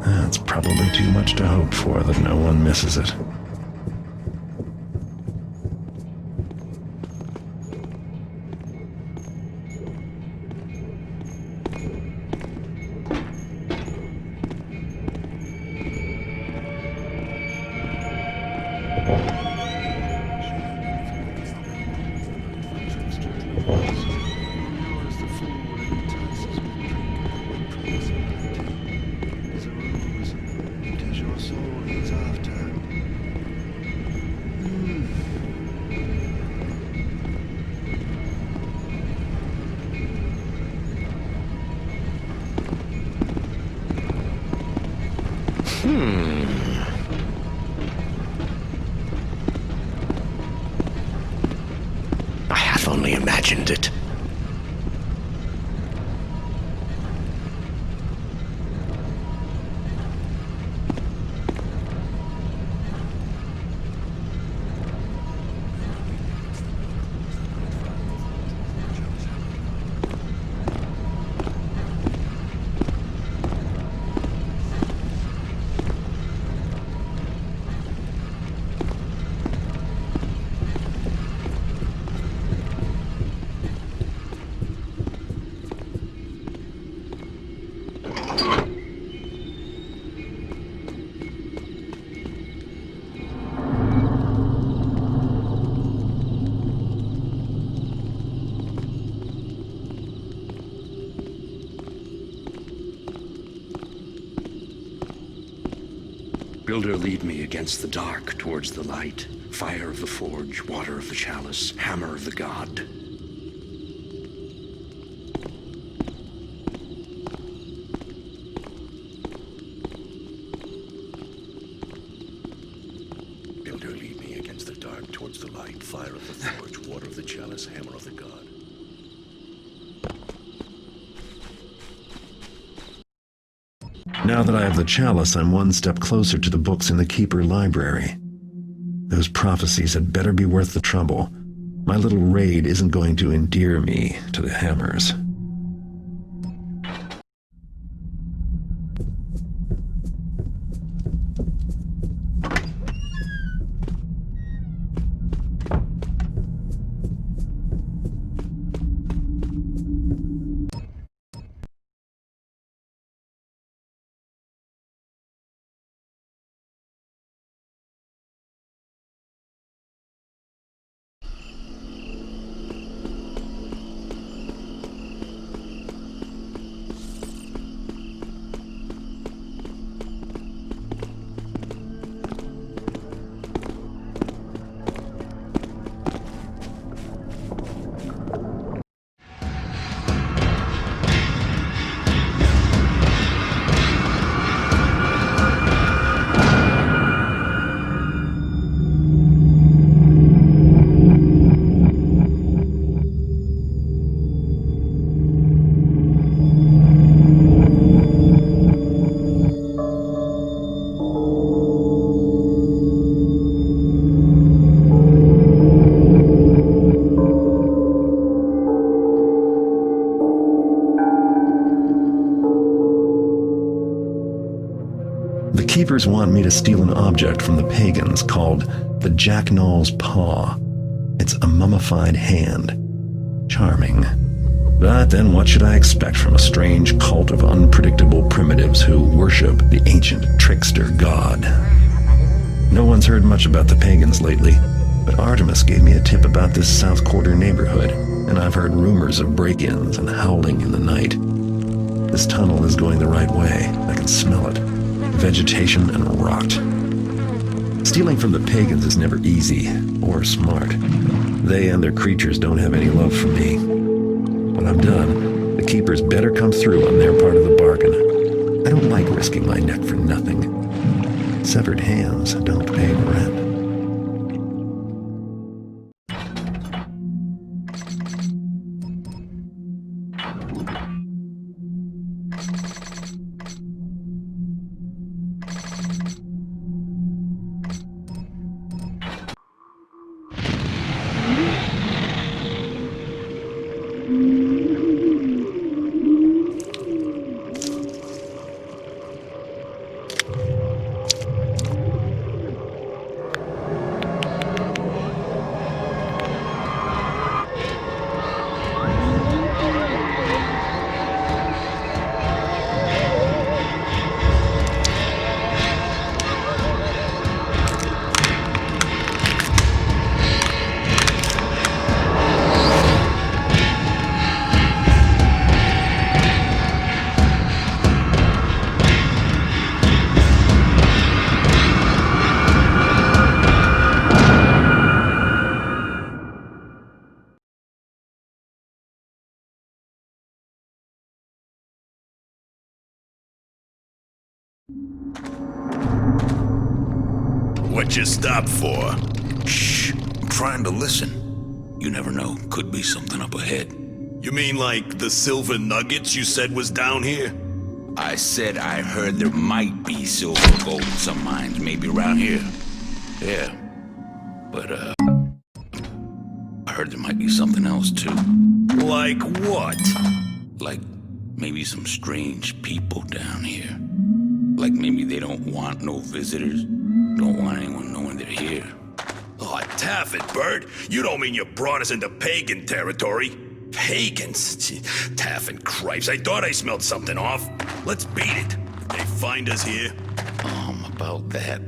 That's probably too much to hope for that no one misses it. I have only imagined it. Builder, lead me against the dark towards the light. Fire of the forge, water of the chalice, hammer of the god. Builder, lead me against the dark towards the light. Fire of the forge, water of the chalice, hammer of the god. Now that I have the chalice, I'm one step closer to the books in the Keeper library. Those prophecies had better be worth the trouble. My little raid isn't going to endear me to the Hammers. The Keepers want me to steal an object from the pagans called the Jacknall's Paw. It's a mummified hand. Charming. But then what should I expect from a strange cult of unpredictable primitives who worship the ancient trickster god? No one's heard much about the pagans lately, but Artemis gave me a tip about this South Quarter neighborhood, and I've heard rumors of break-ins and howling in the night. This tunnel is going the right way. I can smell it. Vegetation and rot. Stealing from the pagans is never easy or smart. They and their creatures don't have any love for me. When I'm done, the Keepers better come through on their part of the bargain. I don't like risking my neck for nothing. Severed hands don't pay rent. what you stopped for? Shh. I'm trying to listen. You never know. Could be something up ahead. You mean like the silver nuggets you said was down here? I said I heard there might be silver gold in some mines, maybe around here. Yeah. But, I heard there might be something else, too. Like what? Like maybe some strange people down here. Like maybe they don't want no visitors. Don't want anyone knowing they're here. Oh, Taffet, Bird, you don't mean you brought us into pagan territory? Pagans? Taffet Cripes, I thought I smelled something off. Let's beat it. If they find us here. About that,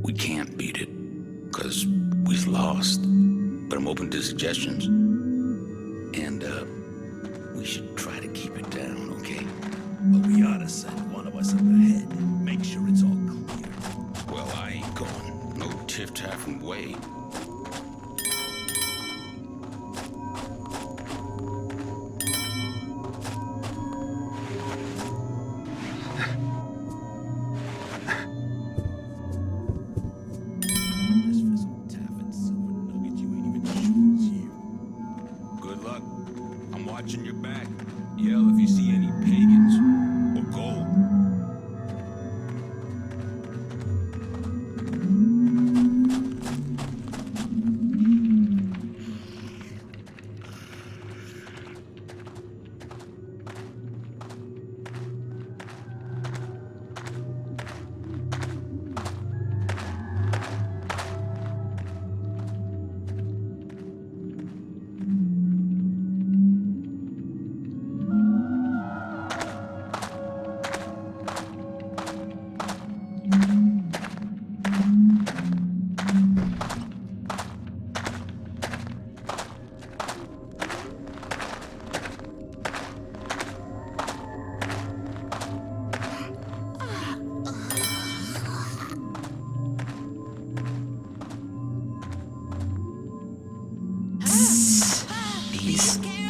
we can't beat it. 'Cause we's lost. But I'm open to suggestions. And, we should try to keep it down, okay? But we ought to send one of us up ahead. Make sure it's all clear. Well, I ain't going. No tiff-taffing way. Good luck. I'm watching your back. Yell if you see any pagans. Or gold.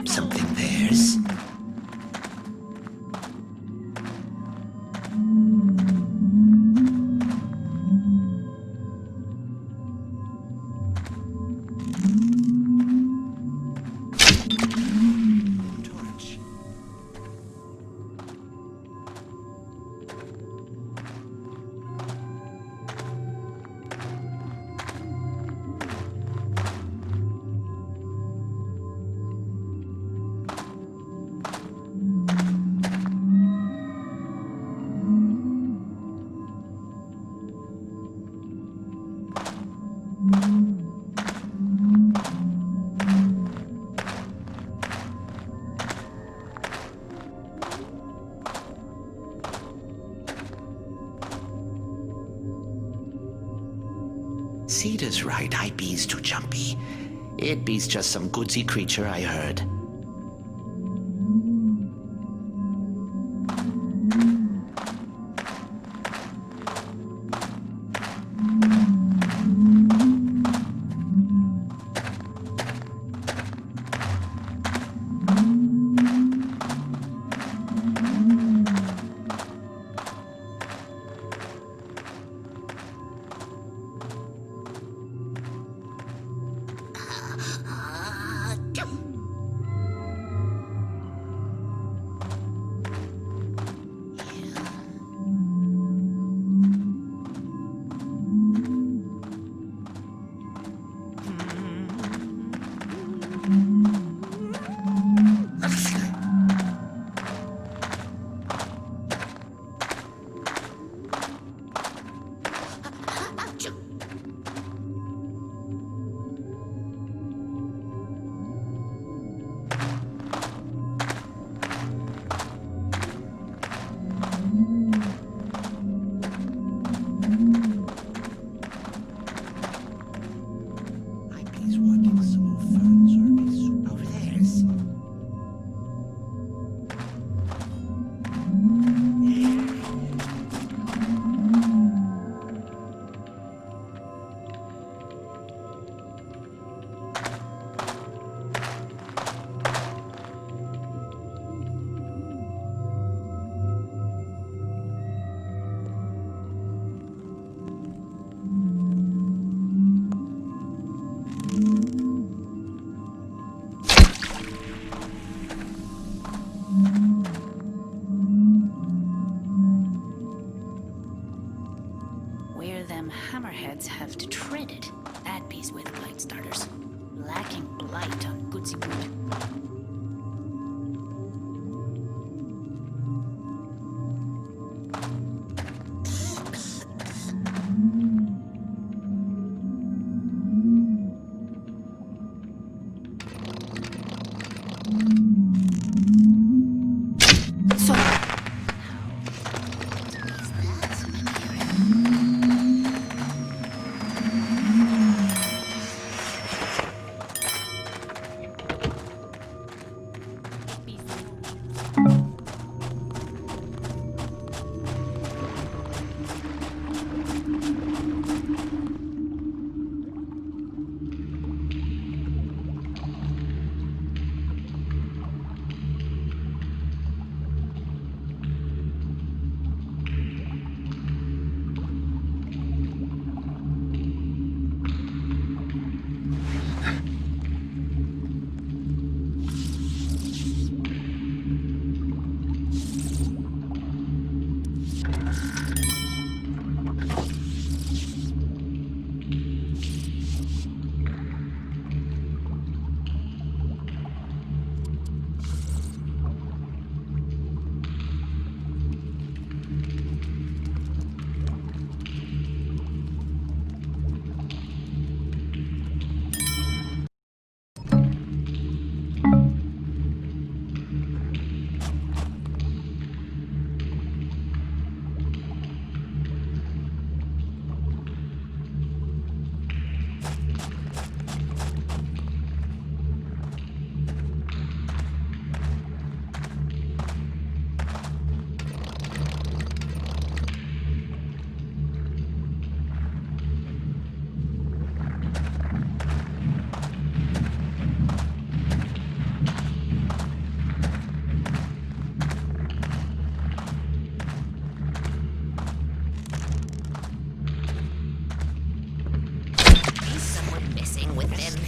Something there's. Cedar's right, I bees too jumpy. It be's just some goodsy creature I heard. That bees were the blight starters. Lacking blight on Goodsey Wood.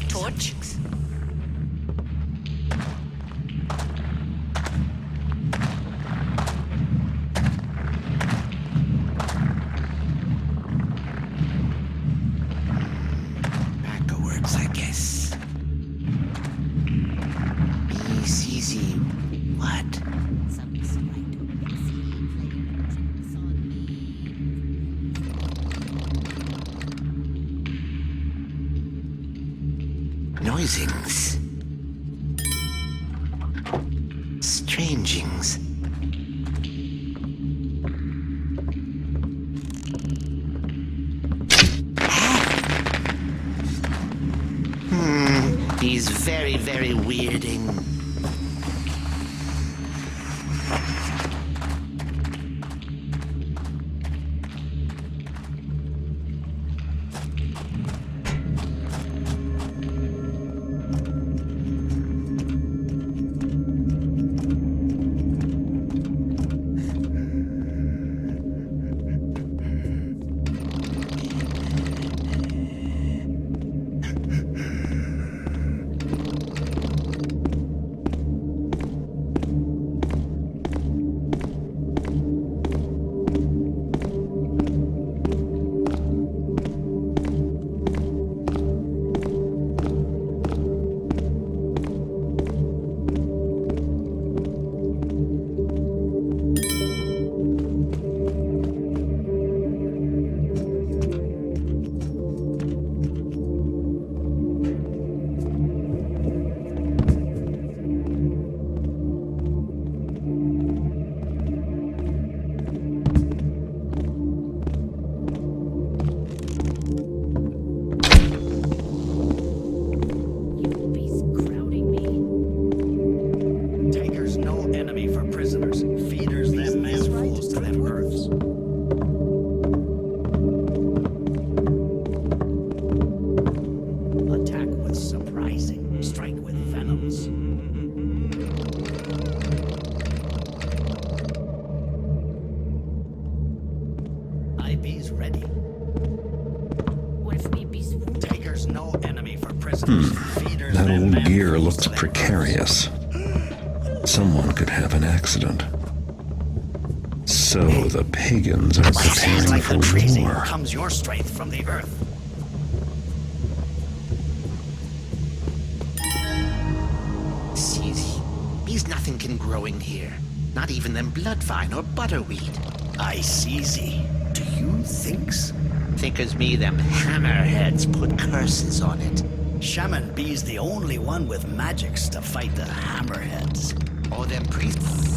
Torch? Backwards, I guess. Easy. What? Noisings. Strangings. He's very, very weirding. That old gear looks precarious. Someone could have an accident. So the pagans are preparing for war. Comes your strength from the earth. nothing growing here. Not even them bloodvine or butterweed. Ice easy. Do you thinks? Think as me them hammerheads put curses on it. Shaman B's the only one with magics to fight the hammerheads. Or them priests.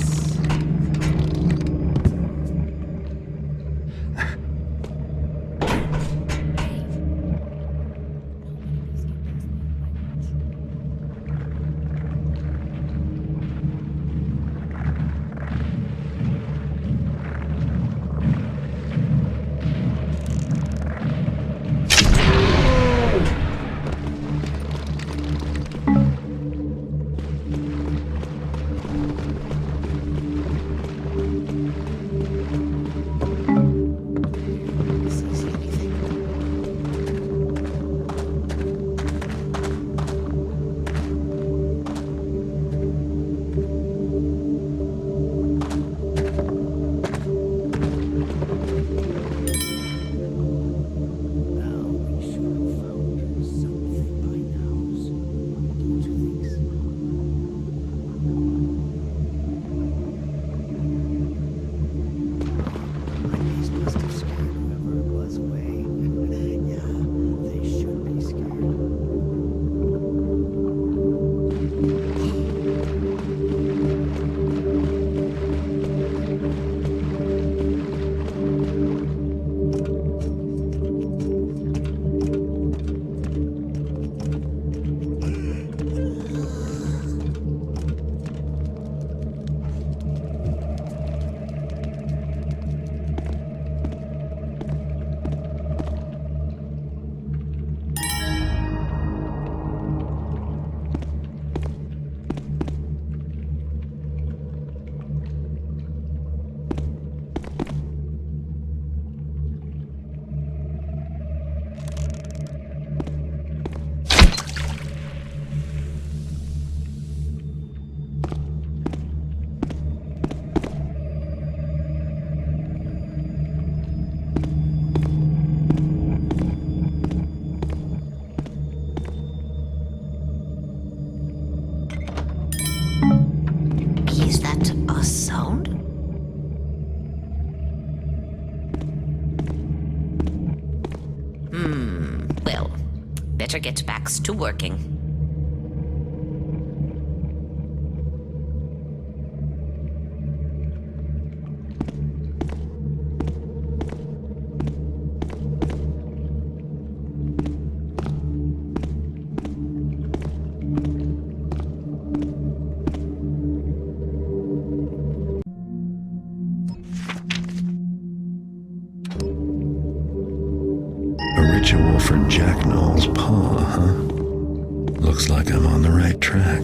Is that a sound? Well, better get back to working. Ritual for Jack Knoll's paw, huh? Looks like I'm on the right track.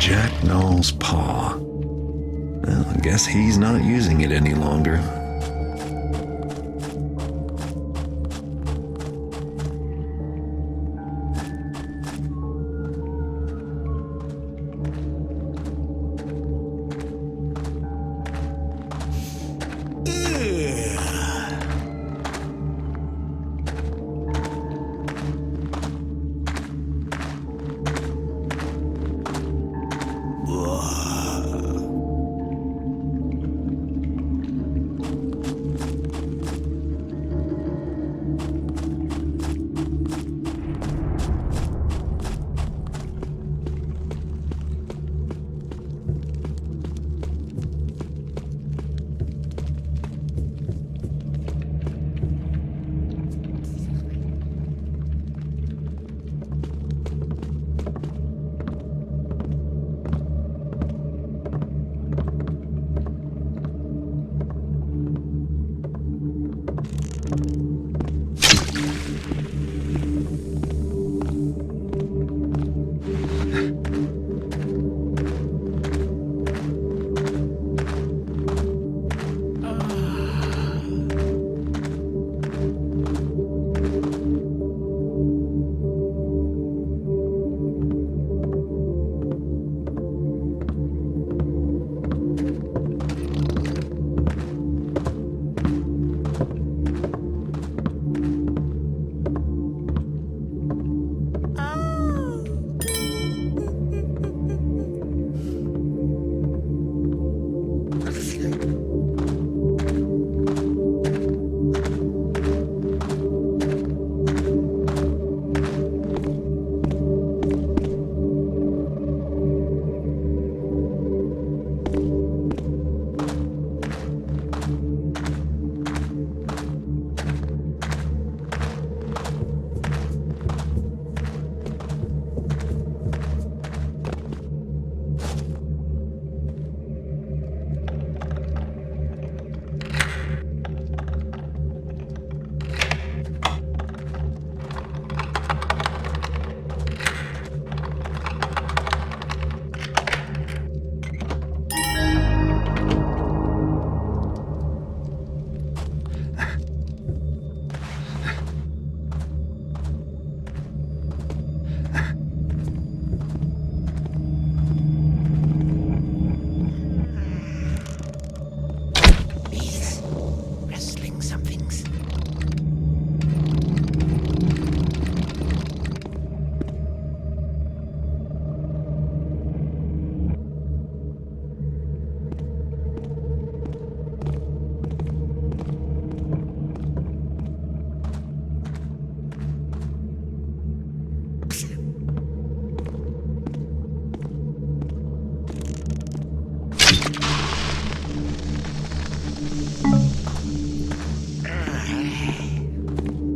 Jack Knoll's paw. Well, I guess he's not using it any longer.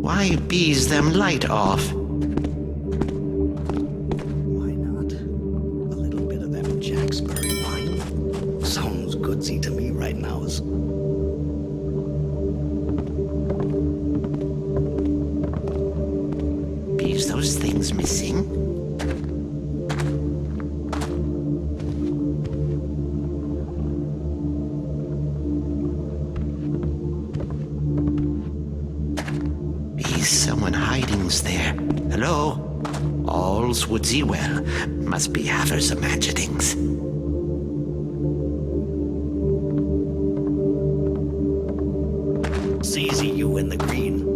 Why bees them light off? Why not? A little bit of them Jacksbury wine. Sounds goodsy to me right now. Bees those things missing? Someone hiding's there. Hello? All's woodsy well. Must be havers imaginings. Easy, you in the green.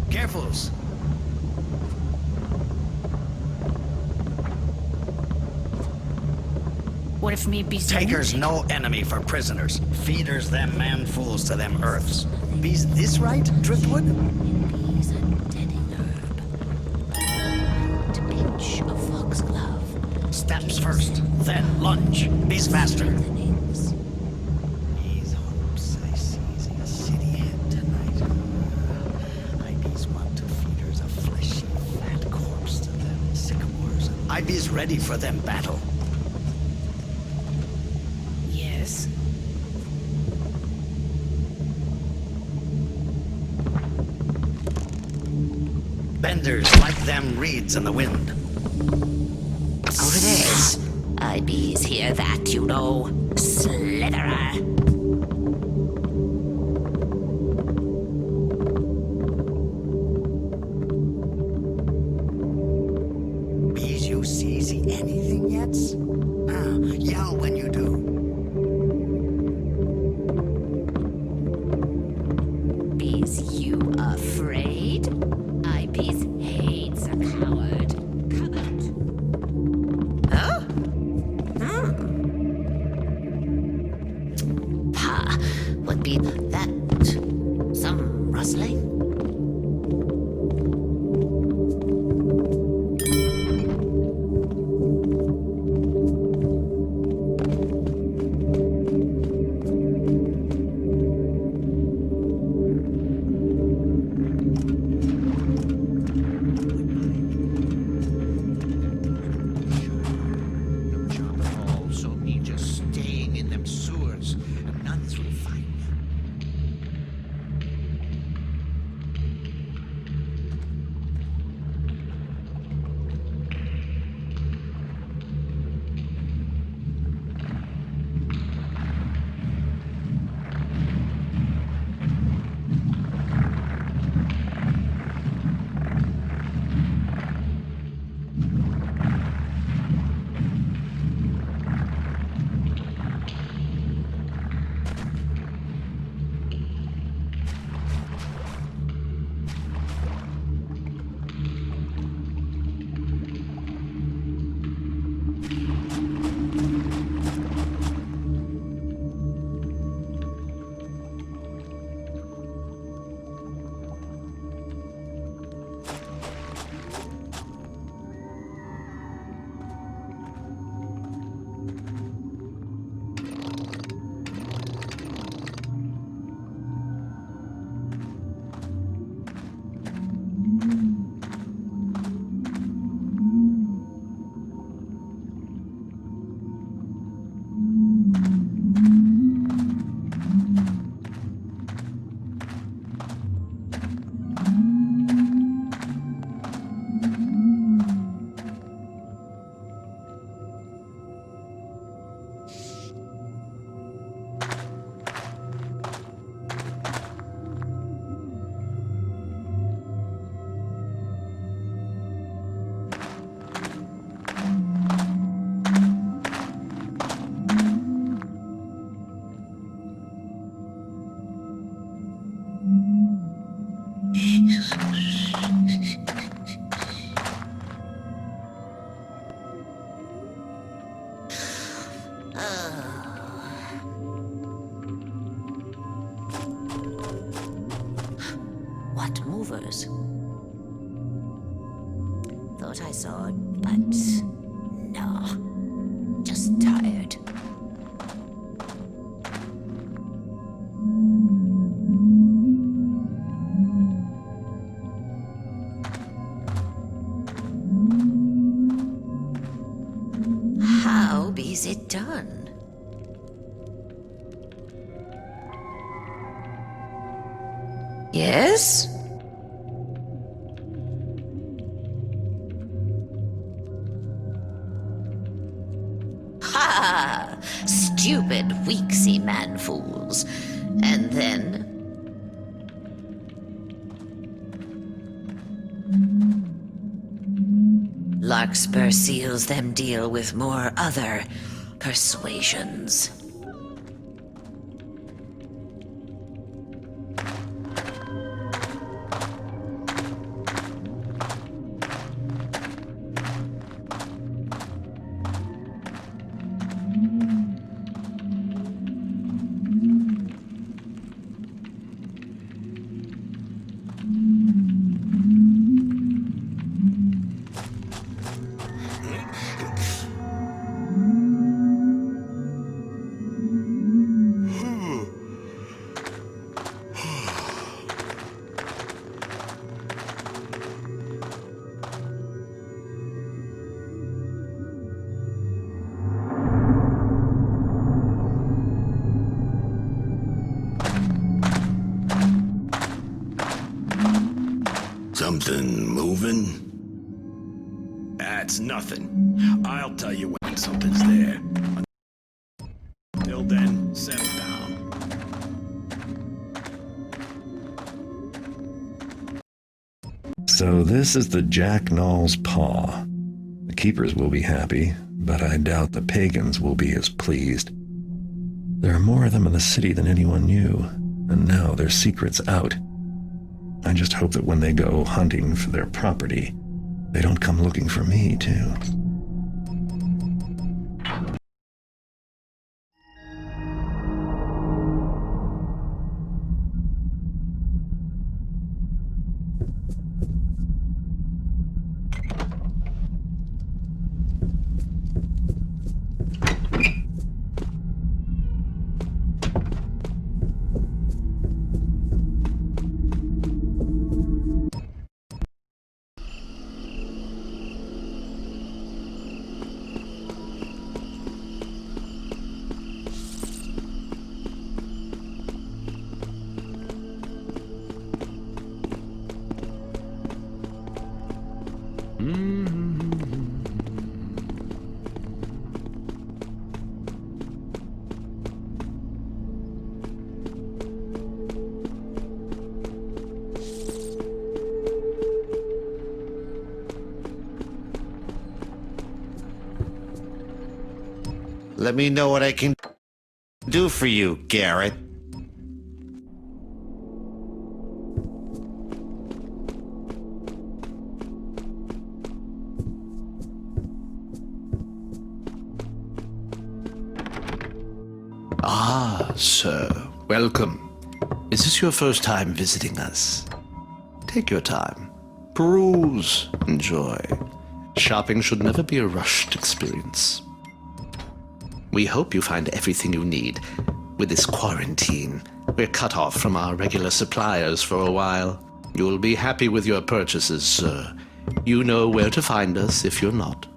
Carefuls. What if me be Takers no enemy for prisoners. Feeders them man fools to them earths. Be's this right, Driftwood? poison-deadening herb. To pinch a foxglove. Steps first, then lunge. Bees faster. These hopes I seize a city head tonight. IB's want to feeders a fleshy, fat corpse to them sycamores. IB's ready for them battle. Yes. Benders like them reeds in the wind. Over there. IBs hear that, you know. Slitherer. Bees, you see anything yet? Yell when you do. Bees, you afraid? IBs hates a coward. Come out. Huh? Pa, what be that? Some rustling? So me just staying in them sewers and none through find. What movers? Thought I saw it, but no. Just tired. How is it done? Yes? Ha! Stupid, weaksy man fools. And then... Larkspur seals them deal with more other persuasions. Something moving? That's nothing. I'll tell you when something's there. Until then, settle down. So this is the Jack Nall's paw. The keepers will be happy, but I doubt the pagans will be as pleased. There are more of them in the city than anyone knew, and now their secret's out. I just hope that when they go hunting for their property, they don't come looking for me, too. Let me know what I can do for you, Garrett. Ah, sir. Welcome. Is this your first time visiting us? Take your time. Peruse. Enjoy. Shopping should never be a rushed experience. We hope you find everything you need. With this quarantine, we're cut off from our regular suppliers for a while. You'll be happy with your purchases, sir. You know where to find us if you're not.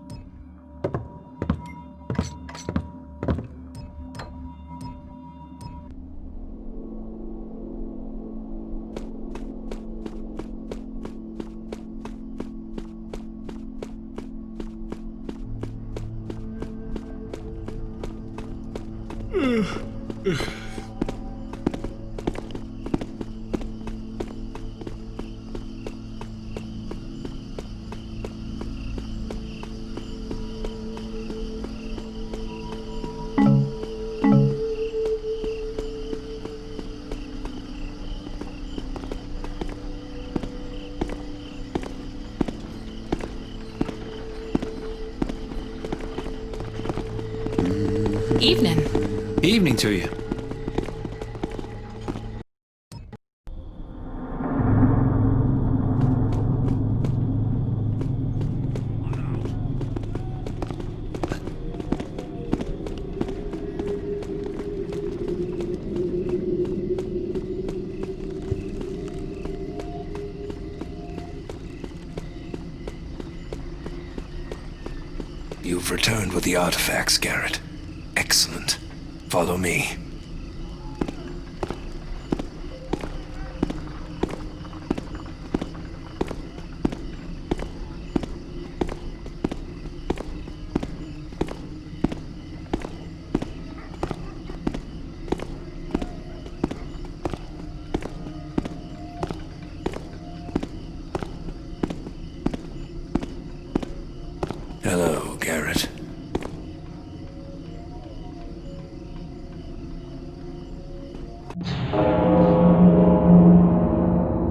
Evening. Evening to you. You've returned with the artifacts, Garrett. Excellent. Follow me. Hello, Garrett.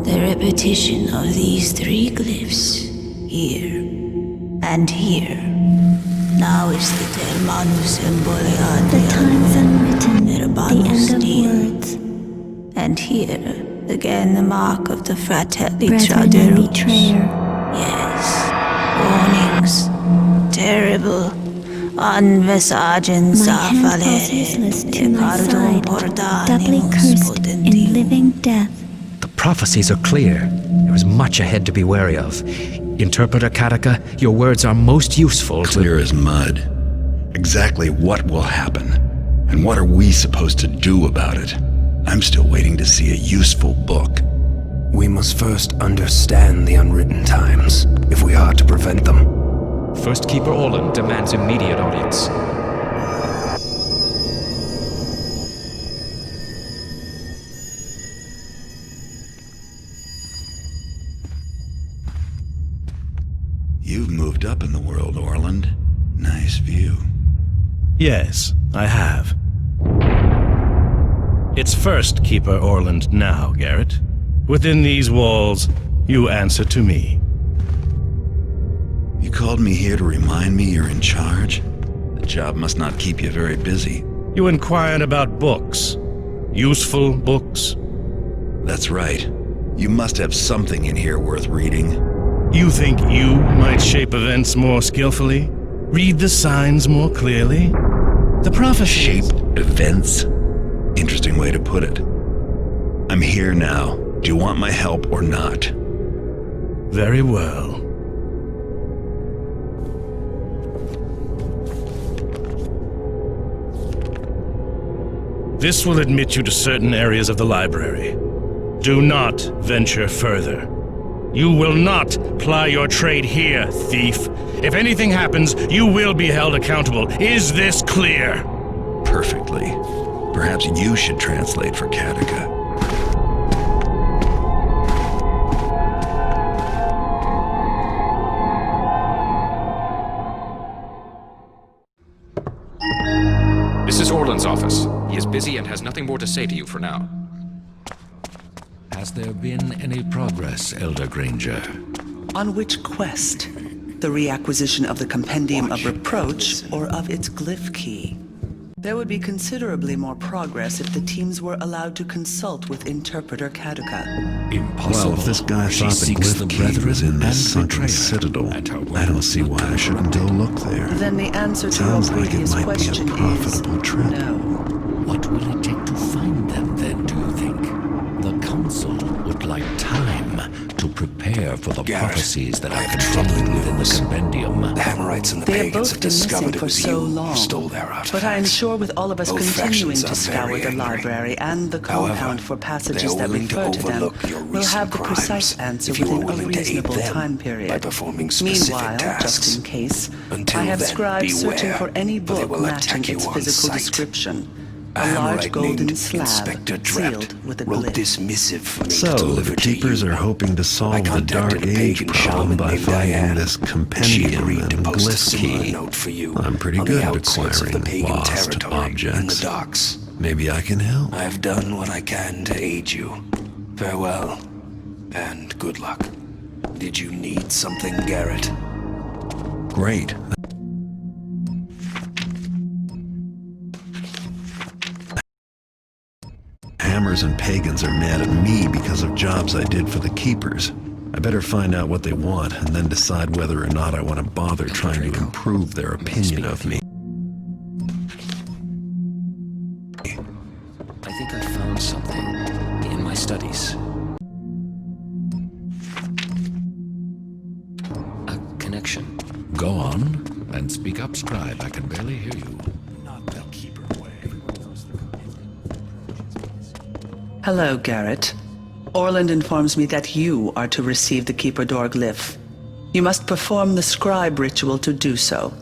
The repetition of these three glyphs, here and here. Now is the Termanus Embolian. The time's unwritten, the end of steel. words. And here, again the mark of the Fratelli Brethren and Traderus. betrayer. Yes, warnings, terrible, unvesagen My hand falls useless to my side, doubly cursed in living death. The prophecies are clear. There is much ahead to be wary of. Interpreter Kataka, your words are most useful to— Clear as mud. Exactly what will happen, and what are we supposed to do about it? I'm still waiting to see a useful book. We must first understand the unwritten times, if we are to prevent them. First Keeper Orland demands immediate audience. You've moved up in the world, Orland. Nice view. Yes, I have. It's First Keeper Orland now, Garrett. Within these walls, you answer to me. You called me here to remind me you're in charge? The job must not keep you very busy. You inquired about books. Useful books. That's right. You must have something in here worth reading. You think you might shape events more skillfully? Read the signs more clearly? The prophecies. Shape events? Interesting way to put it. I'm here now. Do you want my help or not? Very well. This will admit you to certain areas of the library. Do not venture further. You will not ply your trade here, thief. If anything happens, you will be held accountable. Is this clear? Perfectly. Perhaps you should translate for Kataka. This is Orland's office. He is busy and has nothing more to say to you for now. Has there been any progress, Elder Granger? On which quest? The reacquisition of the Compendium of Reproach or of its glyph key? There would be considerably more progress if the teams were allowed to consult with Interpreter Kataka. Impossible. Well, if this guy thought the glyph key was in this sunken citadel, I don't see why I shouldn't go look there. Then the answer to Sounds your like it previous might be a question profitable is trip. no. What will it take to find them then, do you think? The Council would like time to prepare for the prophecies that are contained within the Compendium. The Hammerites and the They have pagans both have been missing discovered it for was so you long. who stole their artifacts. But I am sure with all of us Both continuing factions to are scour very the angry. library and the However, compound for they passages are that willing to refer to them, overlook your we'll have the recent precise crimes answer if you are within a willing to aid reasonable them time by period. performing specific Meanwhile, tasks. just in case, Until I have then, scribes searching beware, for any for they book will matching attack you its on physical sight. description. A A large Hammerite golden named slab Inspector Drept sealed with a wrote glyph. this missive for me to So, deliver the to Keepers you. are hoping to I solve the contacted Dark a Age pagan problem shaman by named finding Diane. this She compendium agreed and to post a glyph similar key. note for you I'm pretty on good the at outskirts of the acquiring pagan lost territory objects. in the docks. Maybe I can help. I have done what I can to aid you. Farewell, and good luck. Did you need something, Garrett? Great. Hammers and pagans are mad at me because of jobs I did for the Keepers. I better find out what they want and then decide whether or not I want to bother trying to improve their opinion of me. I think I found something in my studies. A connection. Go on, and speak up, scribe. I can barely hear you. Hello, Garrett. Orland informs me that you are to receive the Keeper Door glyph. You must perform the scribe ritual to do so.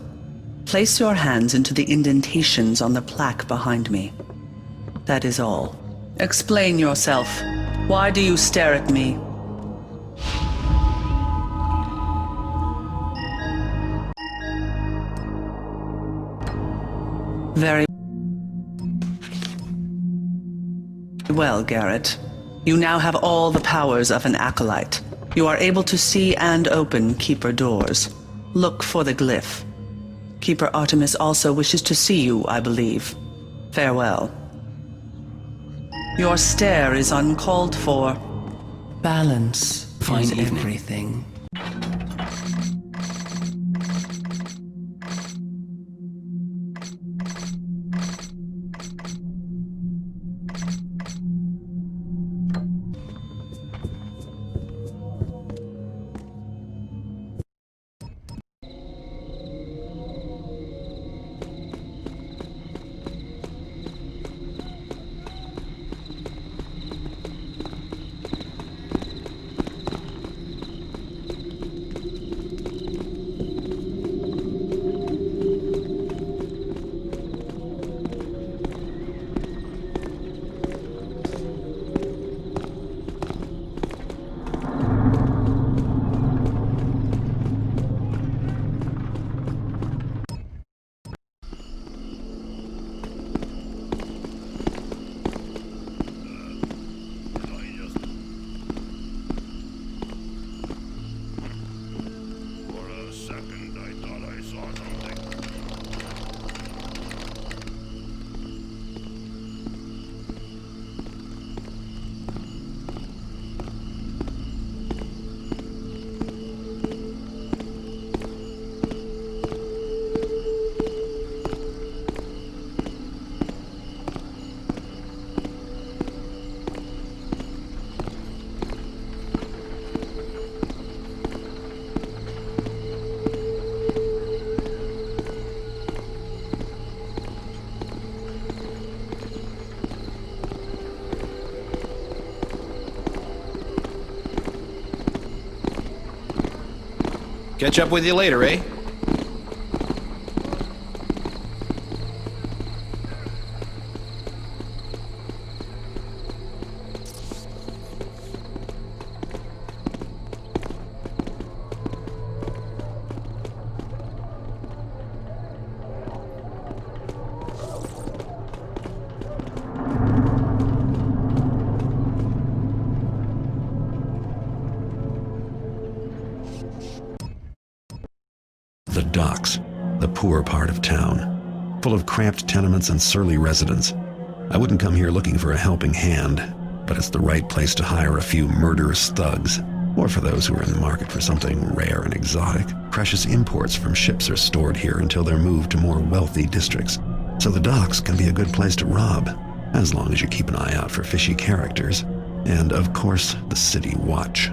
Place your hands into the indentations on the plaque behind me. That is all. Explain yourself. Why do you stare at me? Very well, Garrett. You now have all the powers of an acolyte. You are able to see and open Keeper doors. Look for the glyph. Keeper Artemis also wishes to see you, I believe. Farewell. Your stare is uncalled for. Balance is everything. Catch up with you later, eh? The docks, the poor part of town, full of cramped tenements and surly residents. I wouldn't come here looking for a helping hand, but it's the right place to hire a few murderous thugs, or for those who are in the market for something rare and exotic. Precious imports from ships are stored here until they're moved to more wealthy districts, so the docks can be a good place to rob, as long as you keep an eye out for fishy characters, and of course, the city watch.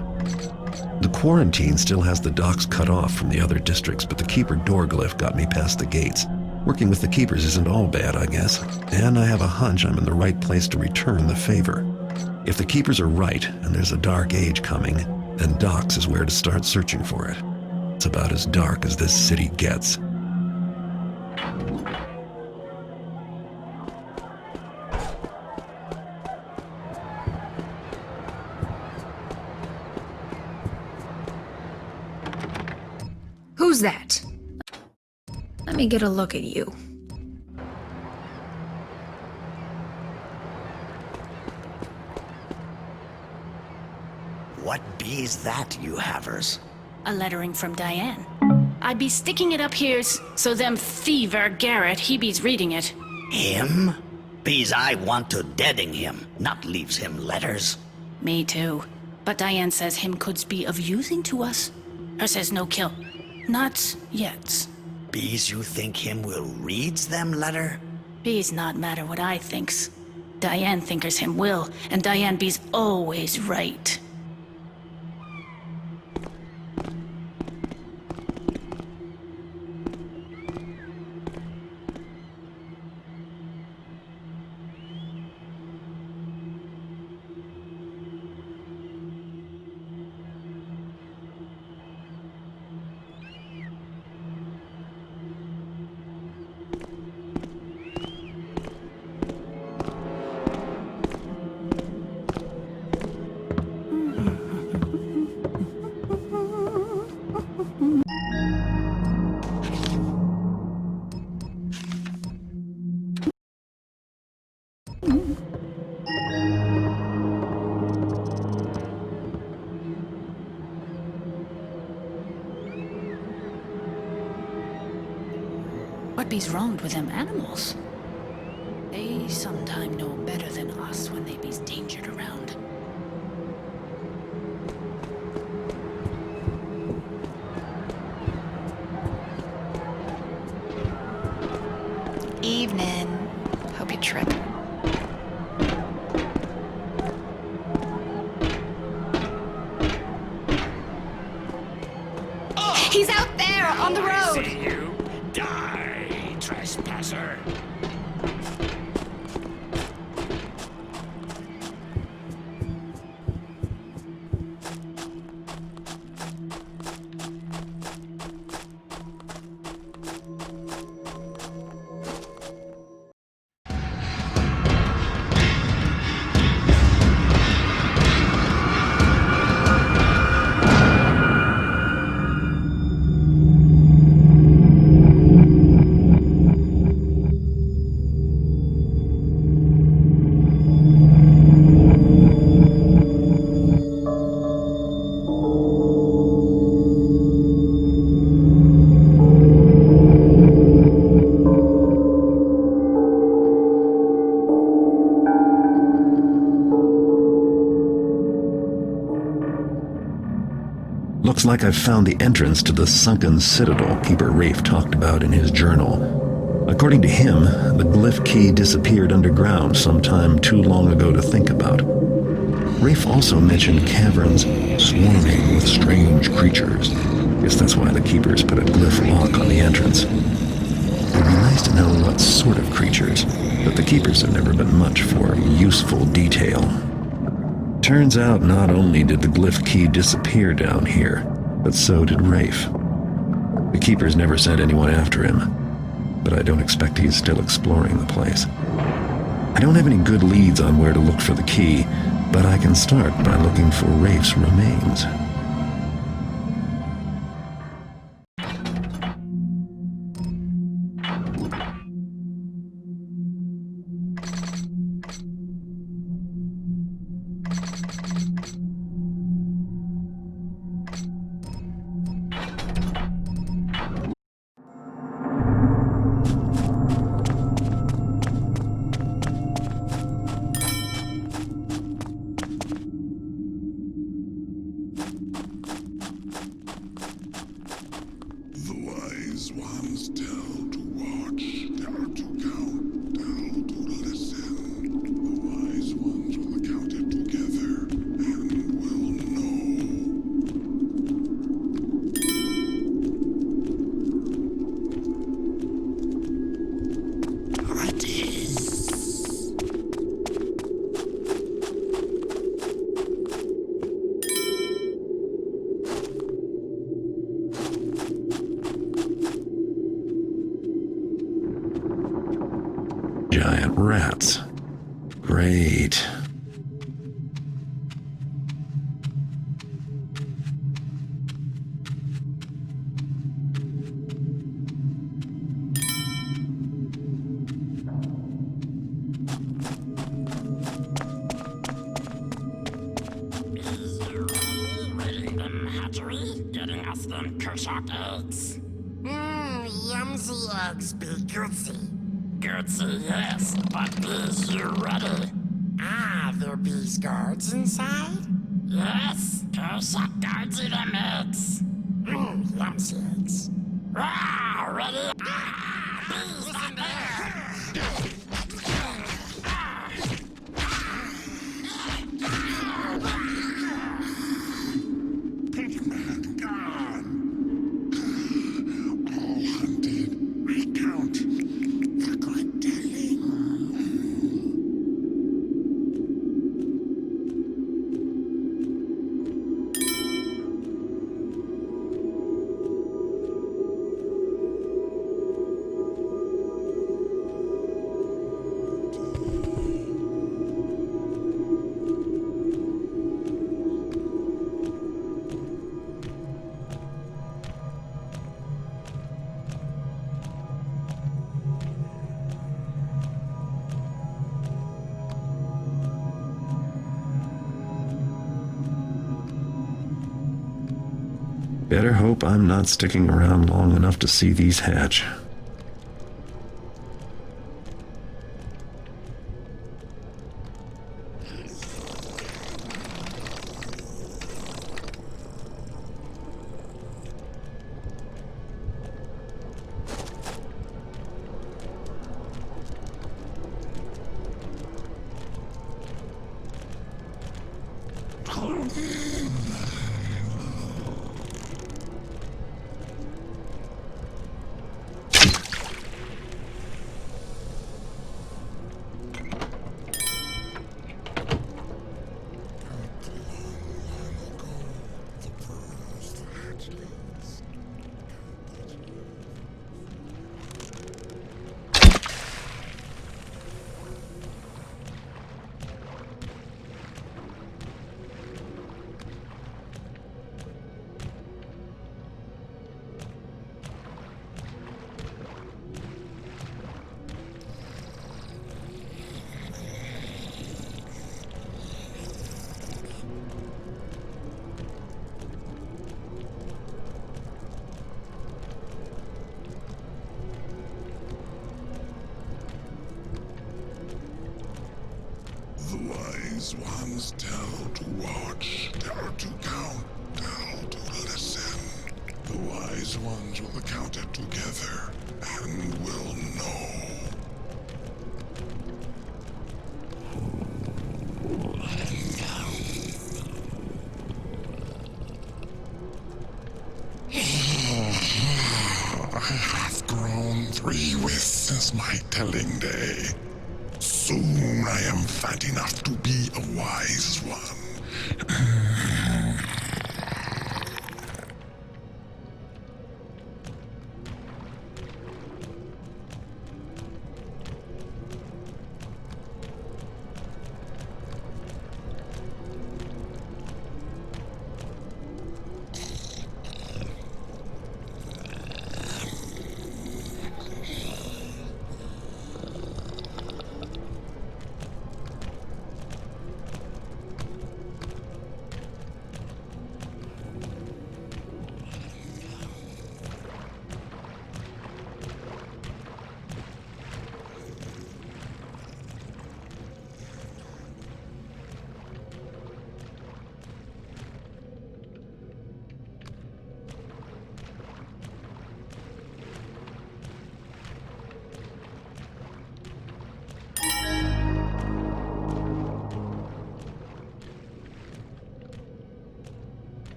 The quarantine still has the docks cut off from the other districts, but the keeper door glyph got me past the gates. Working with the keepers isn't all bad, I guess, and I have a hunch I'm in the right place to return the favor. If the keepers are right, and there's a dark age coming, then docks is where to start searching for it. It's about as dark as this city gets. Who's that? Let me get a look at you. What be's that, you havers? A lettering from Diane. I be sticking it up here so them thiever Garrett, he be's reading it. Him? Be's I want to deading him, not leaves him letters. Me too. But Diane says him could's be of using to us. Her says no kill. Not yet. Bees you think him will reads them letter? Bees not matter what I thinks. Diane thinkers him will, and Diane be's always right. What be's wrong with them animals? They sometime know better than us when they be's dangered around. Evening. Hope you trip. He's out there on the road! I see you. Die, trespasser. Looks like I've found the entrance to the sunken citadel Keeper Rafe talked about in his journal. According to him, the glyph key disappeared underground sometime too long ago to think about. Rafe also mentioned caverns swarming with strange creatures. Guess that's why the Keepers put a glyph lock on the entrance. It'd be nice to know what sort of creatures, but the Keepers have never been much for useful detail. Turns out not only did the glyph key disappear down here, but so did Rafe. The keeper's never sent anyone after him, but I don't expect he's still exploring the place. I don't have any good leads on where to look for the key, but I can start by looking for Rafe's remains. Giant rats. Great. Getting us them Kershak eggs. Yumsy eggs be goodsy. Goodsy, yes, but bees you ready? Ah, there bees guards inside? Yes, Kershak guards eat them eggs. Yumsy eggs. Ah, ready? Ah, bees in there! Better hope I'm not sticking around long enough to see these hatch. Wise ones tell to watch, tell to count, tell to listen. The wise ones will count it together and will know. I have grown 3 withs since my telling day. Soon I am fat enough to be a wise one.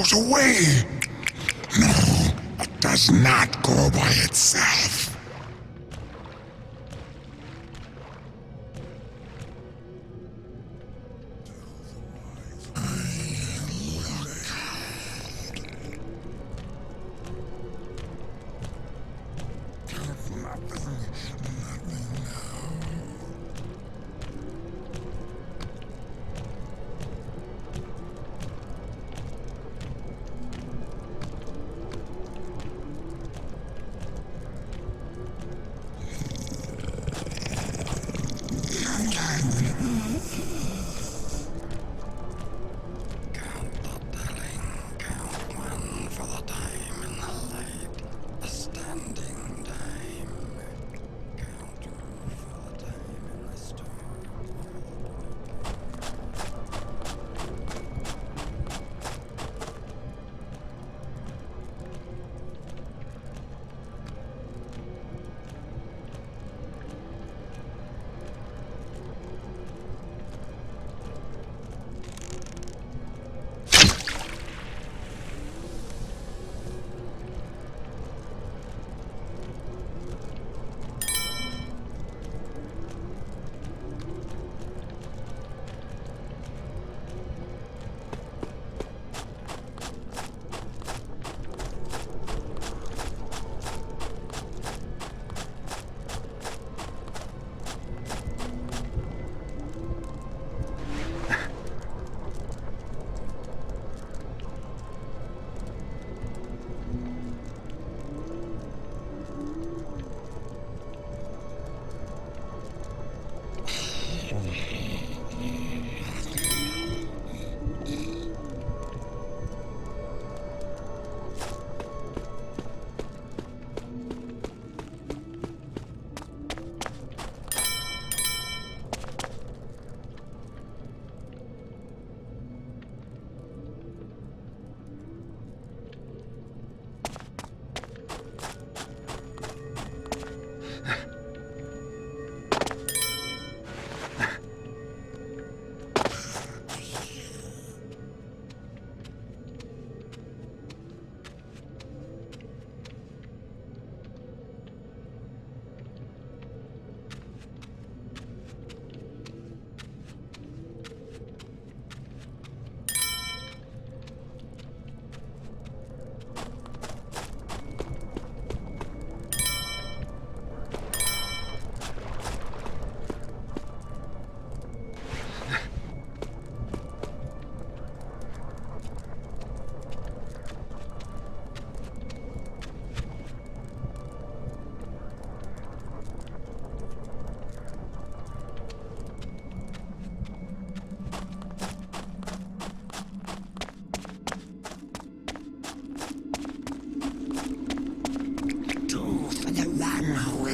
goes away. No, it does not go by itself.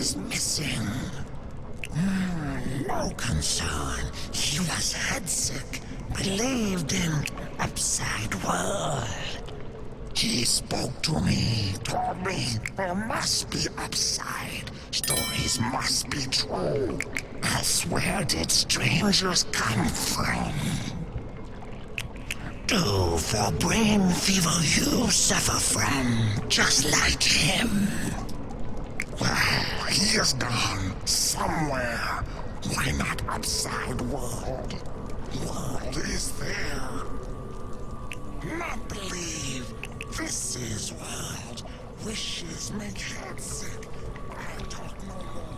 is missing. No concern. He was headsick. Believed in upside world. He spoke to me, told me there must be upside. Stories must be true. Else where did strangers come from? Do for brain fever you suffer from, just like him. Well, he is gone somewhere. Why not upside world? World is there. Not believe. This is world. Wishes make head sick. I talk no more.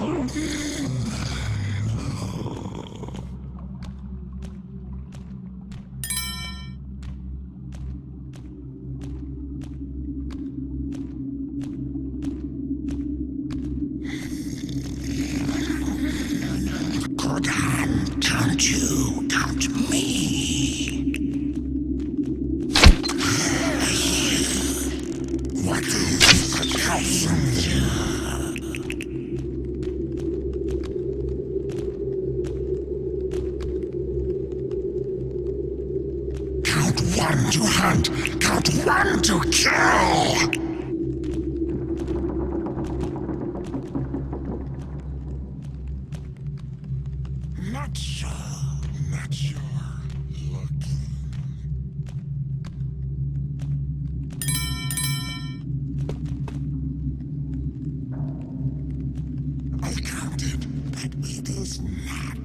Good hand, count you, count me. What is the count? Count one to hunt, count one to kill. Not sure, not sure. Looking. I counted, but it is not.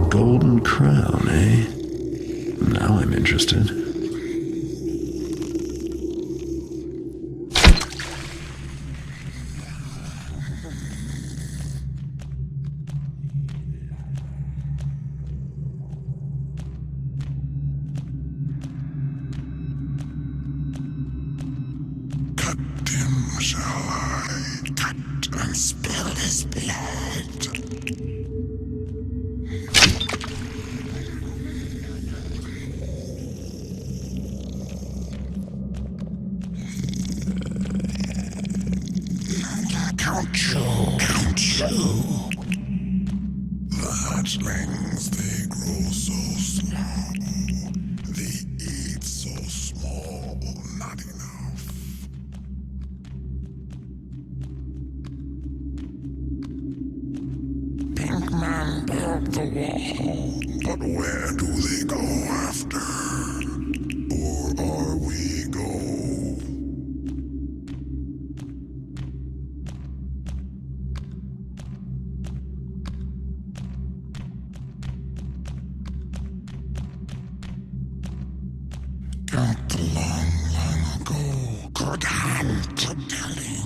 Golden crown, eh? Now I'm interested. Cut him, shall I? Cut and spill his blood. Count you. The hatchlings, they grow so slow. They eat so small, not enough. Pink man built the wall, but where do they go after? Or are we go? Not long ago, good hand to telling.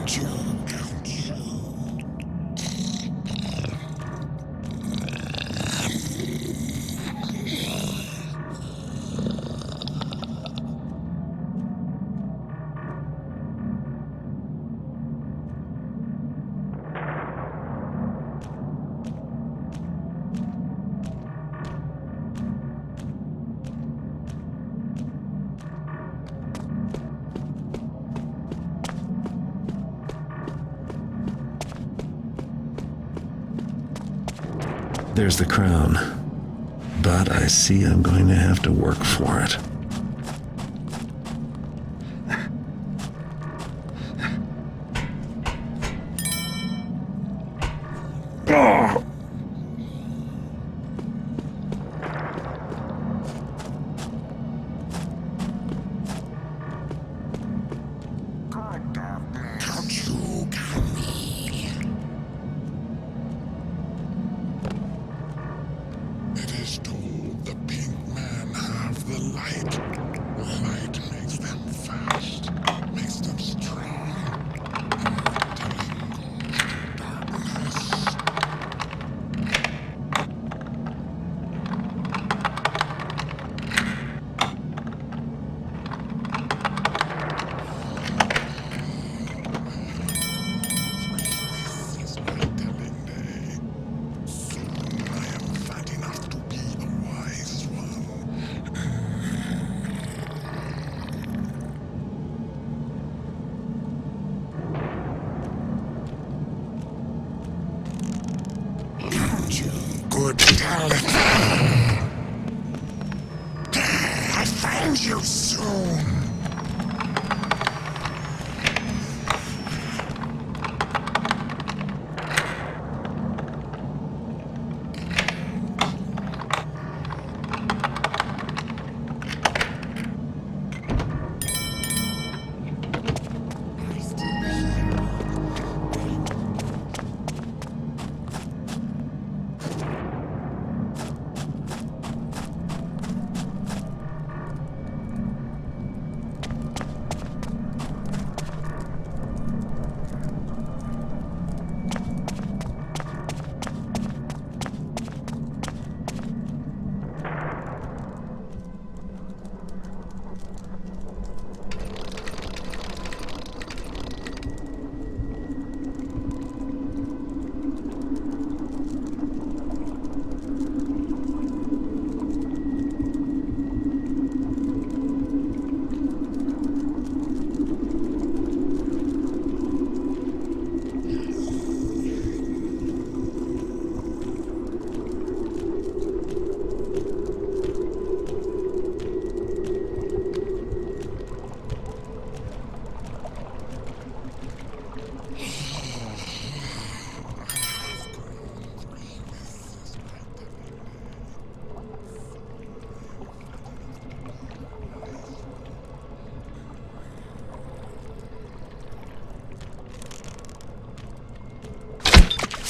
Count you. There's the crown. But I see I'm going to have to work for it. Good Garrett. I'll find you soon.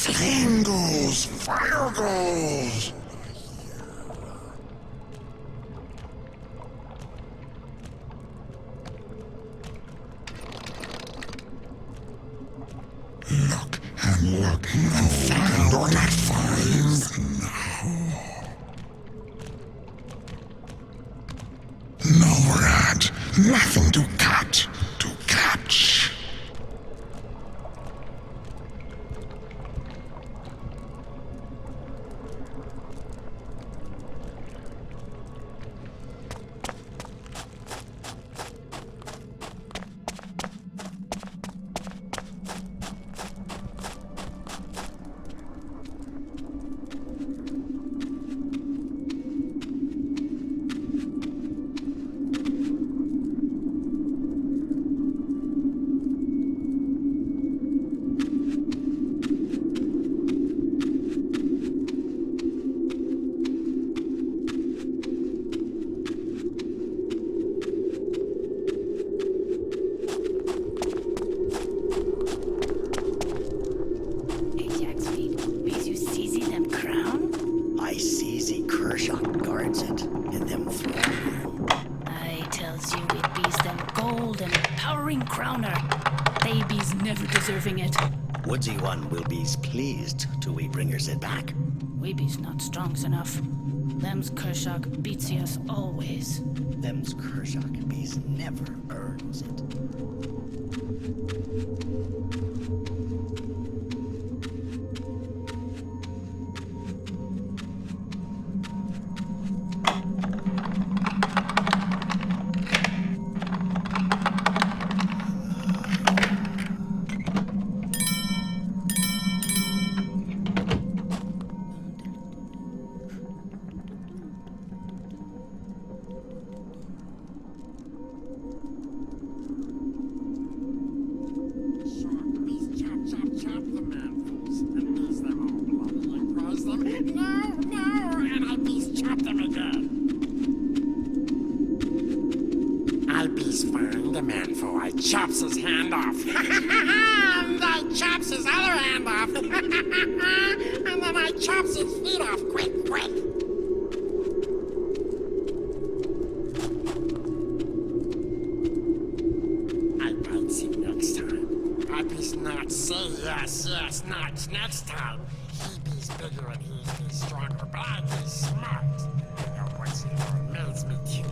Flame goes, fire goes. Look and look and find or not find. No rat, nothing to cut, to catch. I tells you it bees them gold and powering crowner. They be's never deserving it. Woodsy one will be's pleased till we bring her set back. We be's not strongs enough. Them's Kershak beats us always. Them's Kershak be's never earns it. Chops his hand off. And I chops his other hand off. And then I chops his feet off. Quick, quick. I bites him next time. I be's not say yes, yes, not next time. He be's bigger and he's be stronger, but I be smart. You know what's he amaze me too.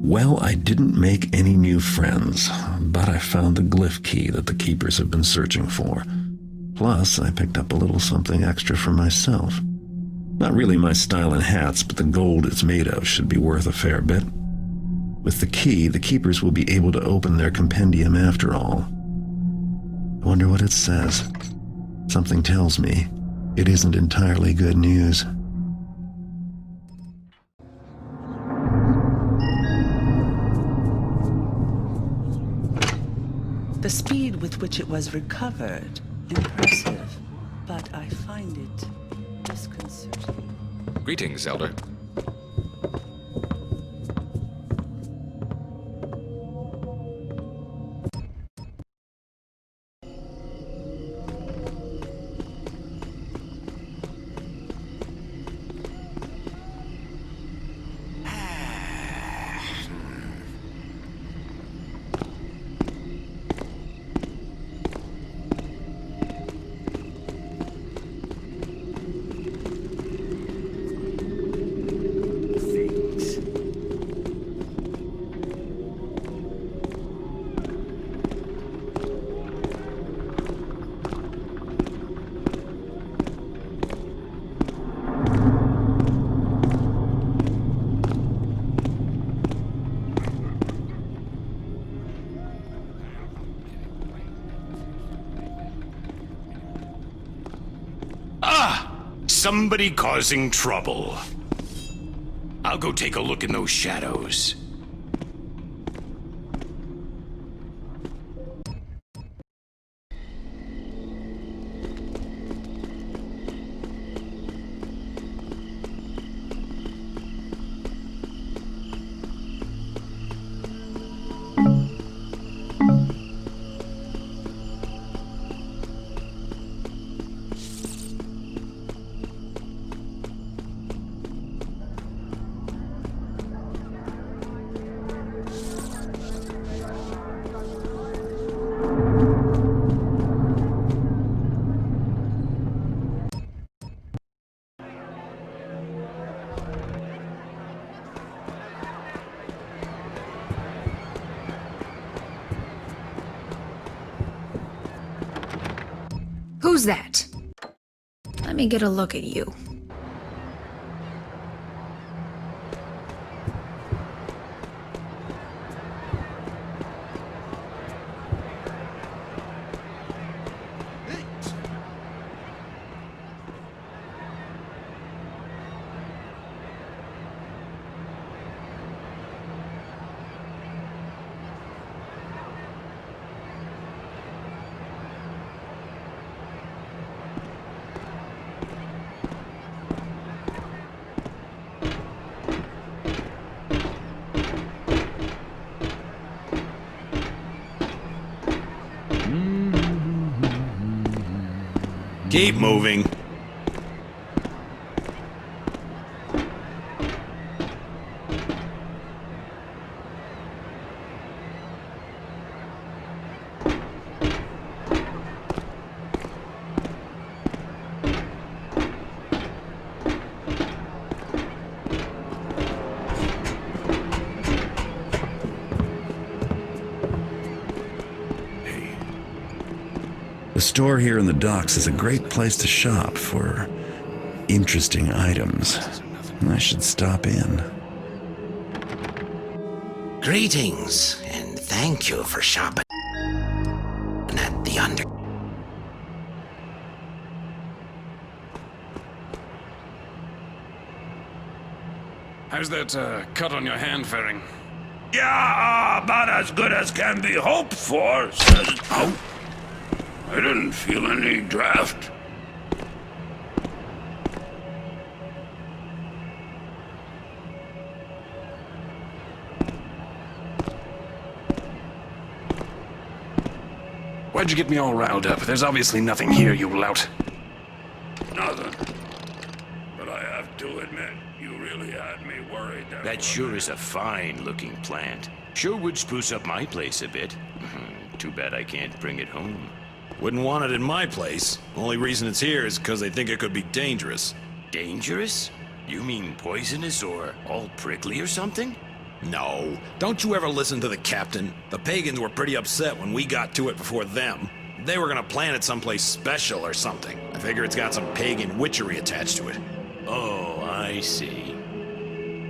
Well, I didn't make any new friends, but I found the glyph key that the keepers have been searching for. Plus, I picked up a little something extra for myself. Not really my style in hats, but the gold it's made of should be worth a fair bit. With the key, the keepers will be able to open their compendium after all. I wonder what it says. Something tells me it isn't entirely good news. The speed with which it was recovered, impressive, but I find it disconcerting. Greetings, Elder. somebody causing trouble. I'll go take a look in those shadows. Who's that? Let me get a look at you. Keep moving. The store here in the docks is a great place to shop for interesting items. I should stop in. Greetings, and thank you for shopping at the under... How's that cut on your hand faring? Yeah, about as good as can be hoped for, says... Oh, I didn't feel any draft. Why'd you get me all riled up? There's obviously nothing here, you lout. Nothing. But I have to admit, you really had me worried there. That sure is a fine-looking plant. Sure would spruce up my place a bit. Too bad I can't bring it home. Wouldn't want it in my place. Only reason it's here is because they think it could be dangerous. Dangerous? You mean poisonous or all prickly or something? No. Don't you ever listen to the captain? The pagans were pretty upset when we got to it before them. They were gonna plant it someplace special or something. I figure it's got some pagan witchery attached to it. Oh, I see.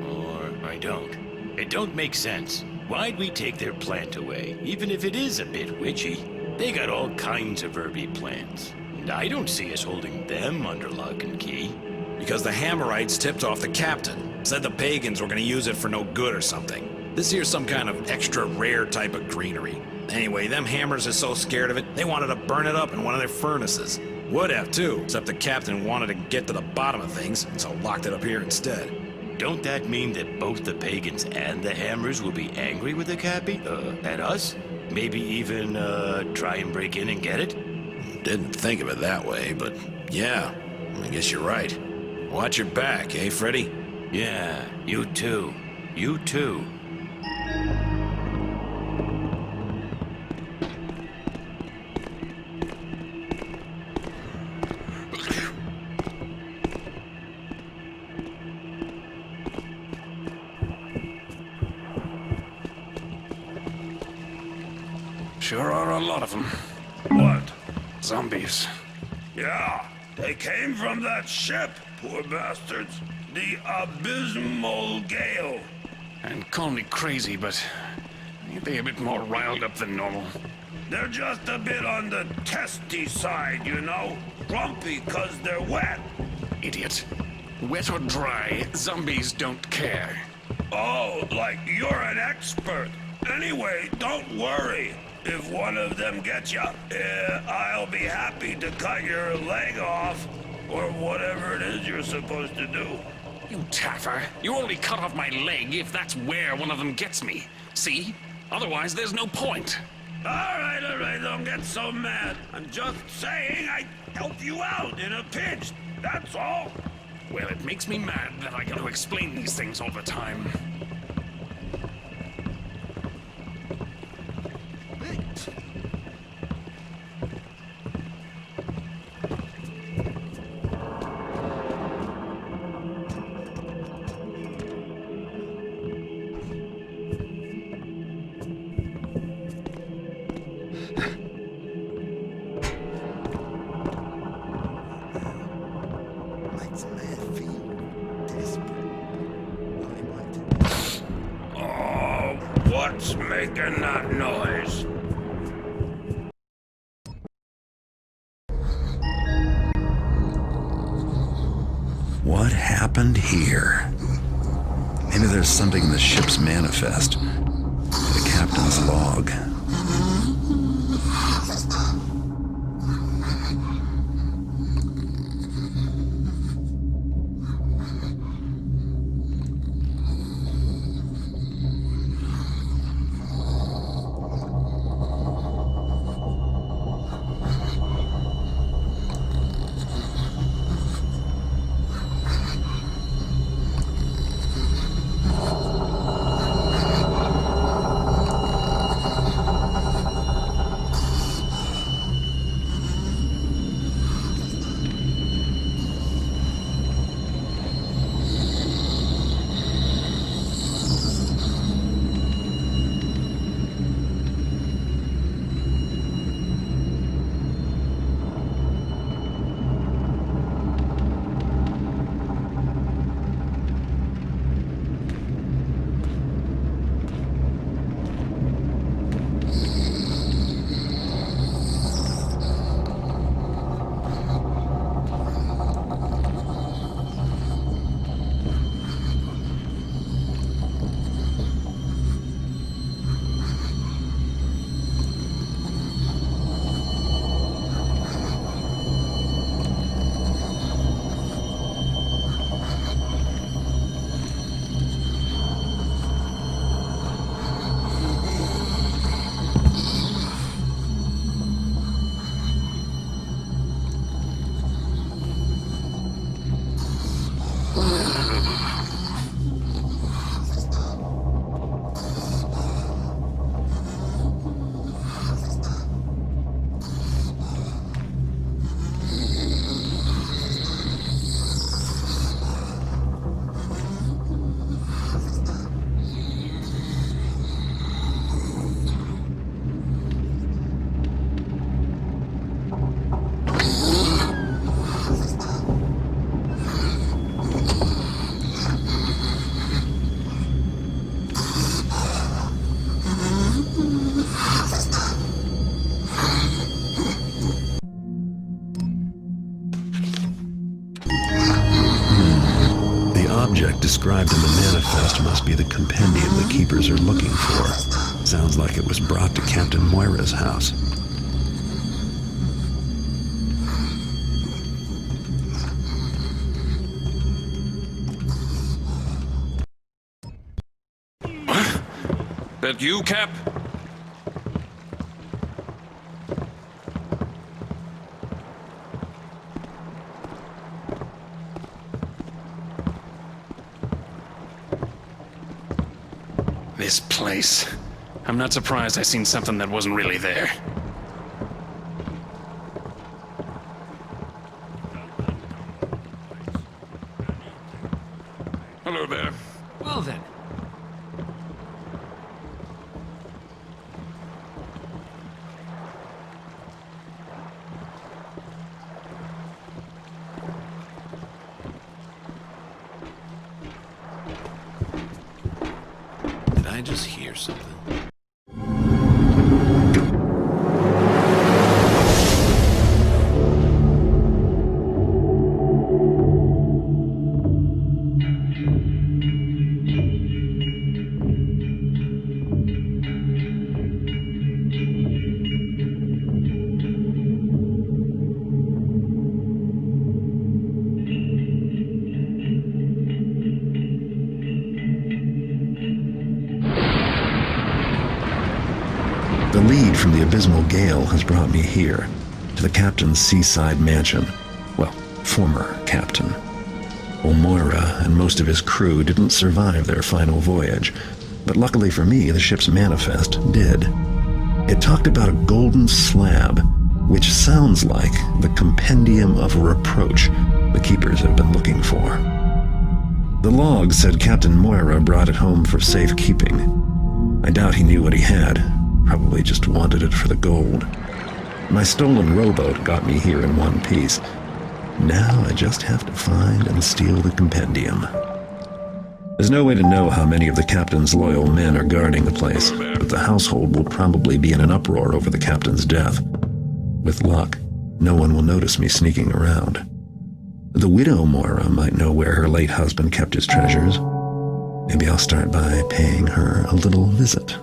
Or I don't. It don't make sense. Why'd we take their plant away, even if it is a bit witchy? They got all kinds of herby plants, and I don't see us holding them under lock and key. Because the Hammerites tipped off the captain. Said the pagans were gonna use it for no good or something. This here's some kind of extra rare type of greenery. Anyway, them hammers are so scared of it, they wanted to burn it up in one of their furnaces. Would have too, except the captain wanted to get to the bottom of things, and so locked it up here instead. Don't that mean that both the pagans and the hammers will be angry with the Cappy? At us? Maybe even, try and break in and get it? Didn't think of it that way, but yeah, I guess you're right. Watch your back, eh, Freddy? Yeah, you too. You too. Sure are a lot of them. What? Zombies. Yeah, they came from that ship, poor bastards. The Abysmal Gale. And call me crazy, but ain't they a bit more riled up than normal? They're just a bit on the testy side, you know? Grumpy 'cause they're wet. idiot. Wet or dry, zombies don't care. Oh, like you're an expert. Anyway, don't worry. If one of them gets you, I'll be happy to cut your leg off, or whatever it is you're supposed to do. You taffer. You only cut off my leg if that's where one of them gets me. See? Otherwise, there's no point. All right, don't get so mad. I'm just saying I'd help you out in a pinch, that's all. Well, it makes me mad that I got to explain these things all the time. Oh, what's making that noise? What happened here? Maybe there's something in the ship's manifest. The captain's log. object described in the manifest must be the compendium the keepers are looking for. Sounds like it was brought to Captain Moira's house. That you, Cap? This place. I'm not surprised I seen something that wasn't really there. Hello there. Well then. Did I just hear something? lead from the abysmal gale has brought me here, to the captain's seaside mansion. Well, former captain. Old Moira and most of his crew didn't survive their final voyage, but luckily for me, the ship's manifest did. It talked about a golden slab, which sounds like the compendium of reproach the keepers have been looking for. The log said Captain Moira brought it home for safekeeping. I doubt he knew what he had, probably just wanted it for the gold. My stolen rowboat got me here in one piece. Now I just have to find and steal the compendium. There's no way to know how many of the captain's loyal men are guarding the place, but the household will probably be in an uproar over the captain's death. With luck, no one will notice me sneaking around. The widow Moira might know where her late husband kept his treasures. Maybe I'll start by paying her a little visit.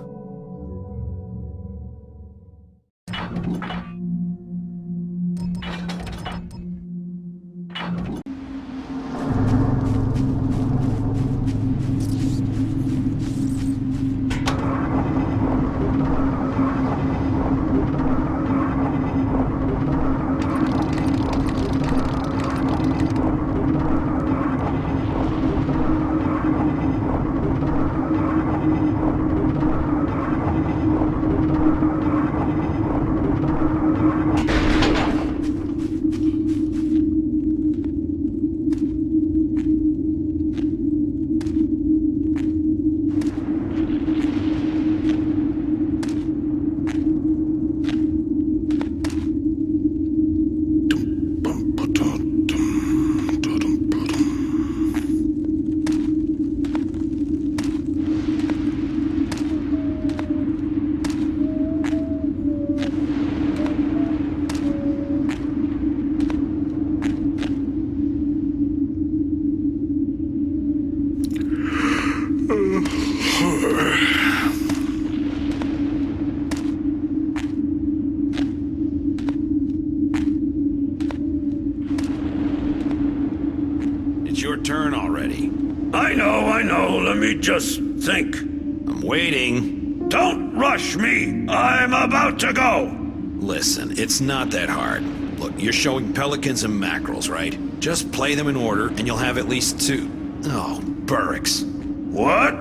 It's your turn already. I know. Let me just think. I'm waiting. Don't rush me. I'm about to go. Listen, it's not that hard. Look, you're showing pelicans and mackerels, right? Just play them in order and you'll have at least 2. Oh, Burricks. What?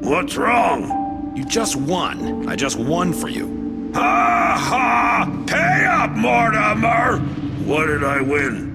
What's wrong? You just won. I just won for you. Ha ha! Pay up, Mortimer! What did I win?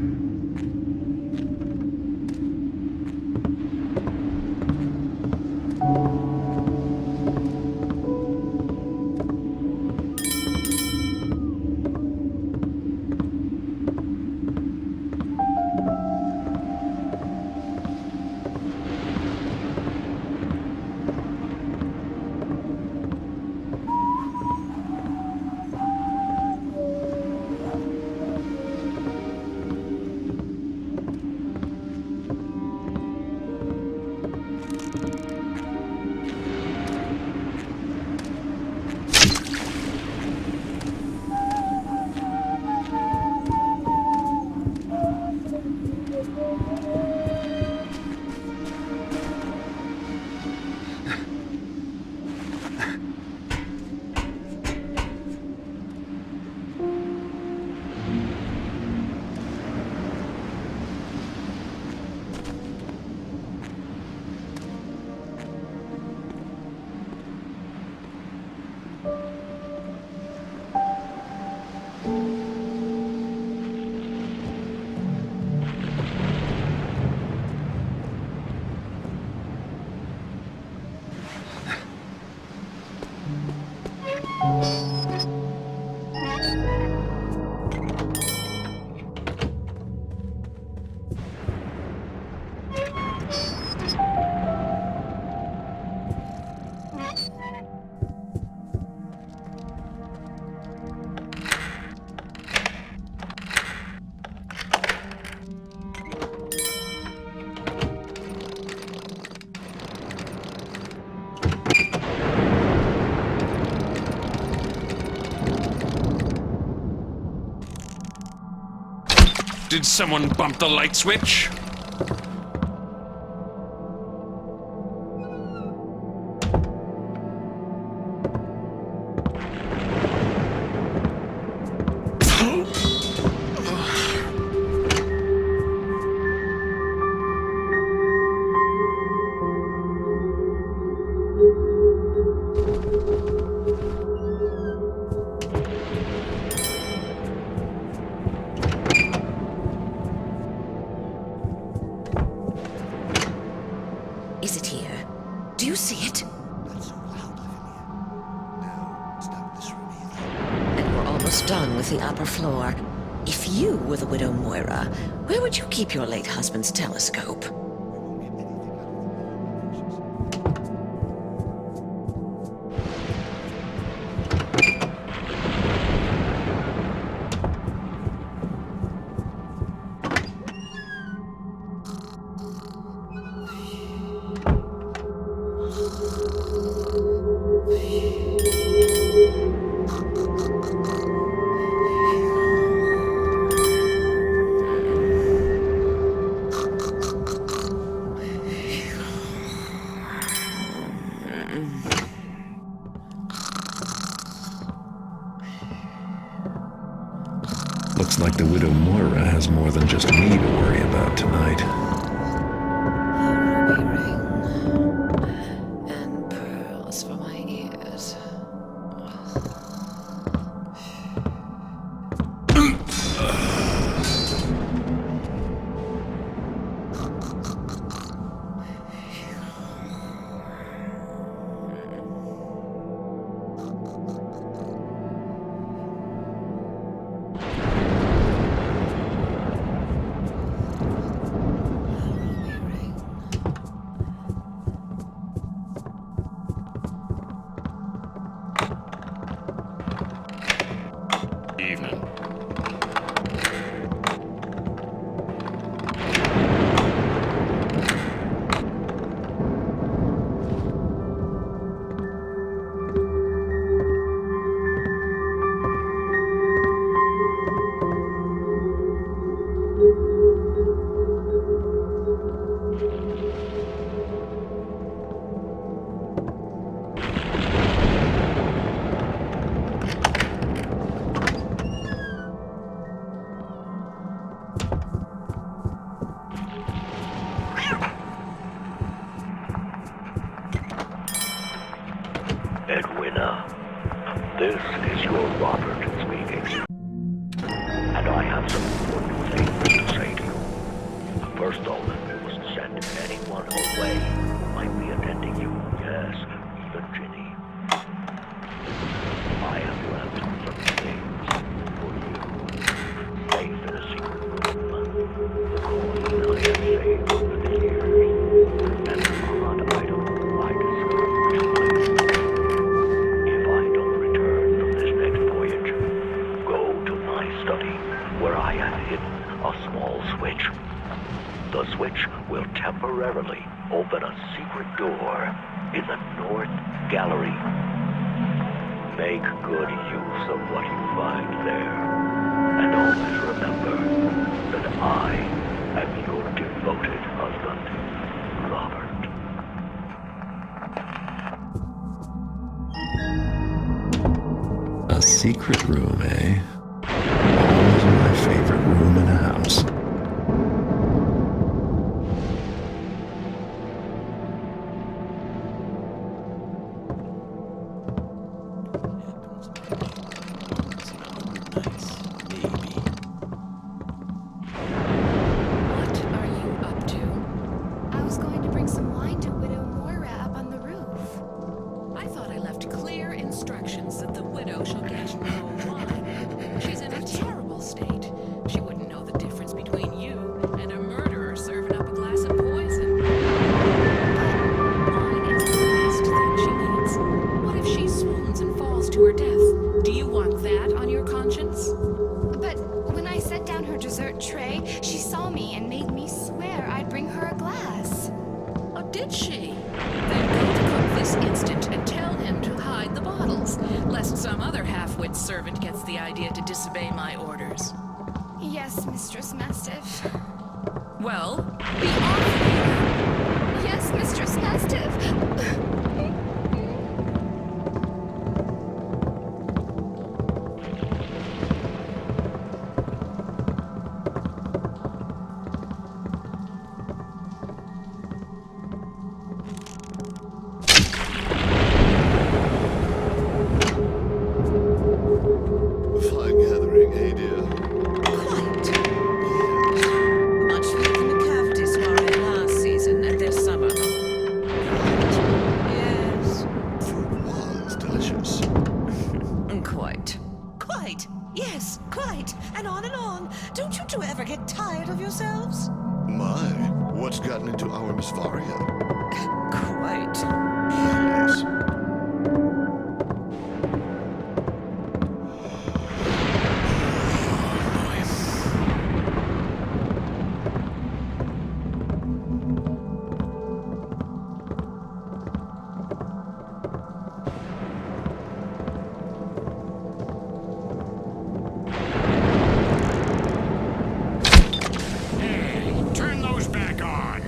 Did someone bump the light switch? Is it here? Do you see it? Not so loud, Lavinia. No, it's not this room either. And we're almost done with the upper floor. If you were the widow Moira, where would you keep your late husband's telescope? Looks like the widow Moira has more than just me to worry about tonight. A ruby ring. And pearls for my ears. Evening. Edwina, this is your Robert speaking. And I have some important things to say to you. First though, you must send anyone away who might be attending you. Yes, even Ginny. I have left some things for you. Safe in a secret room. The coin I have saved over the years. And an odd item I discovered recently. If I don't return from this next voyage, go to my study, where I have hidden a small switch. The switch will temporarily open a secret door in the North Gallery. Make good use of what you find there, and always remember that I am your devoted husband, Robert. A secret room, eh? Always my favorite room in a house. What are you up to? I was going to bring some wine to Widow Moira up on the roof. I thought I left clear instructions that the widow shall get no wine. She's in a terrible state. She wouldn't know the difference between you and a murderer serving up a glass of poison. Wine is the last thing she needs. What if she swoons and falls to her death? Do you want that on your conscience? But when I set down her dessert tray, she saw me and made me swear I'd bring her a glass. Oh, did she? Then go to cook this instant and tell him to hide the bottles, lest some other half-wit servant gets the idea to disobey my orders. Yes, Mistress Mastiff. Well, be off here. Yes, Mistress Mastiff. Fine gathering, eh, dear? Quite. Much like in the cavity soiree last gotten into our Miss Varia? Quite. Yes. Turn those back on!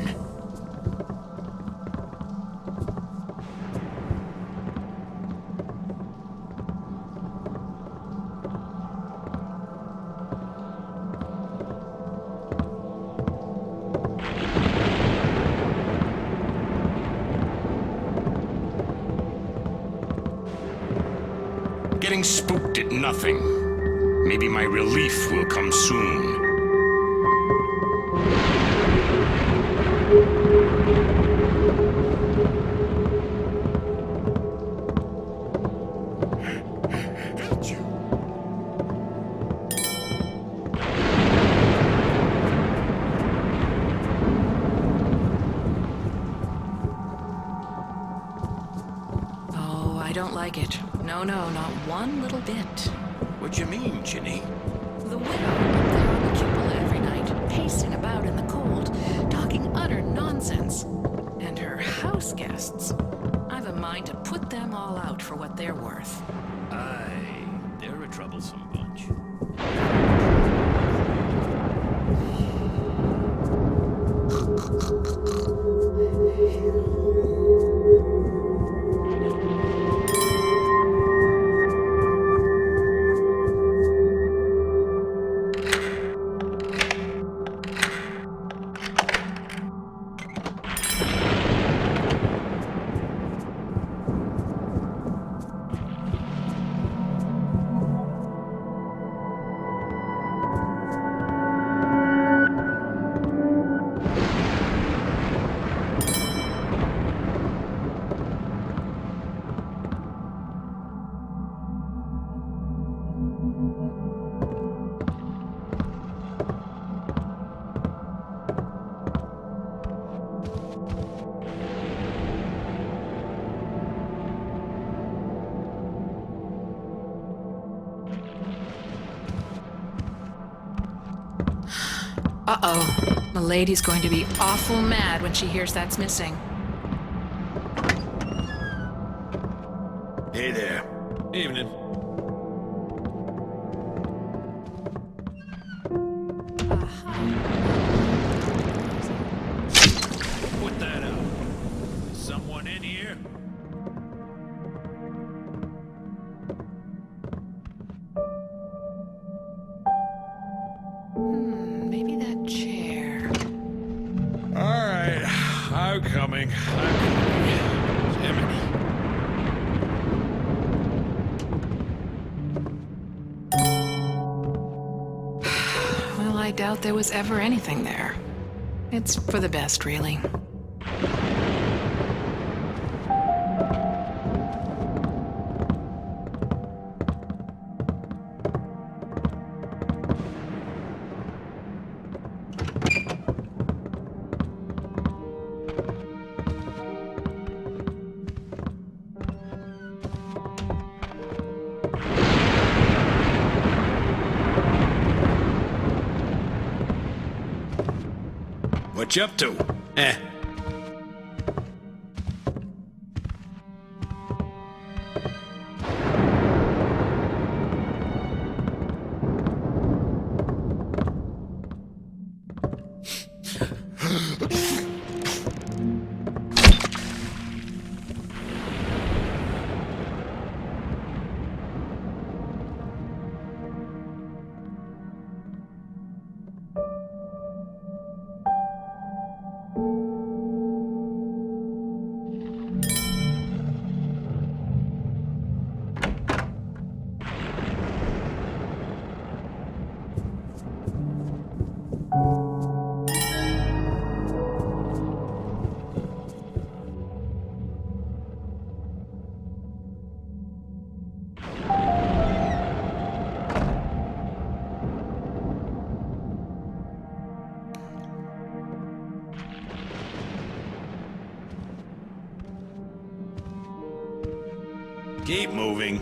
Getting spooked at nothing. Maybe my relief will come soon. Oh, I don't like it. No, not one little bit. What you mean, Ginny? The widow up there on the cupola every night, pacing about in the cold, talking utter nonsense. And her house guests. I've a mind to put them all out for what they're worth. Aye, they're a troublesome bunch. Uh-oh. The lady's going to be awful mad when she hears that's missing. Hey there. Evening. Put that out. Is someone in here? Maybe that chair. All right, I'm coming. Jiminy. Well, I doubt there was ever anything there. It's for the best, really. What you up to? Keep moving.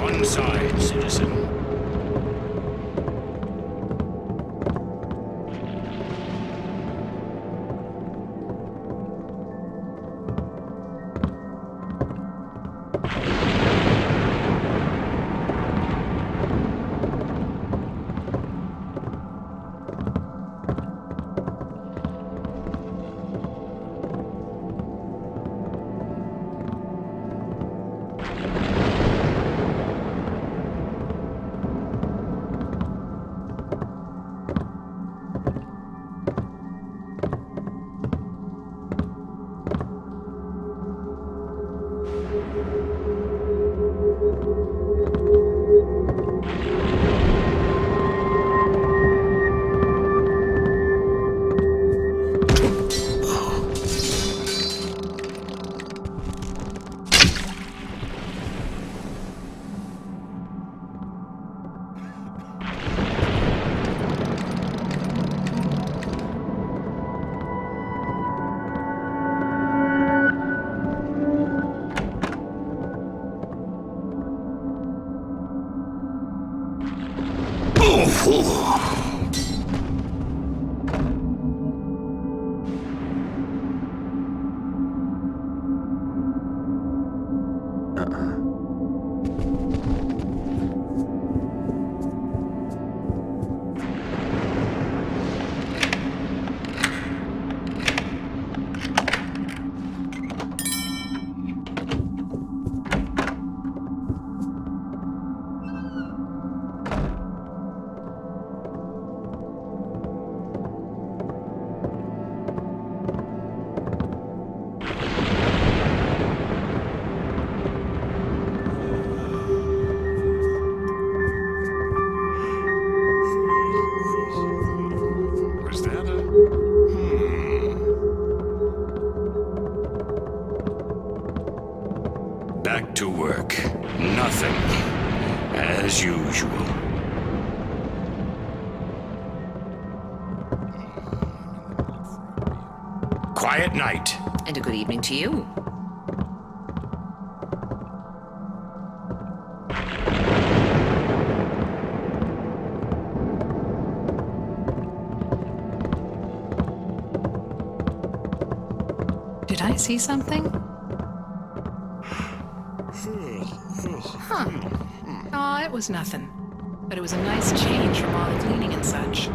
One side, citizen. Was that a... Back to work. Nothing. As usual. Quiet night. And a good evening to you. Did I see something? Huh. Aw, it was nothing. But it was a nice change from all the cleaning and such.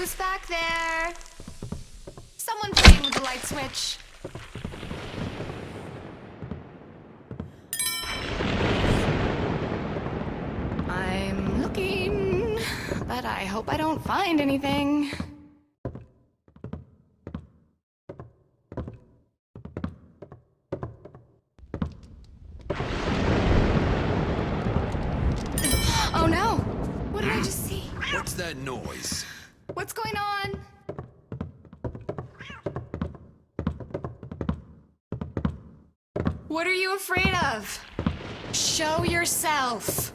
Who's back there? Someone playing with the light switch. I'm looking, but I hope I don't find anything. Oh no! What did I just see? What's that noise? What's going on? What are you afraid of? Show yourself.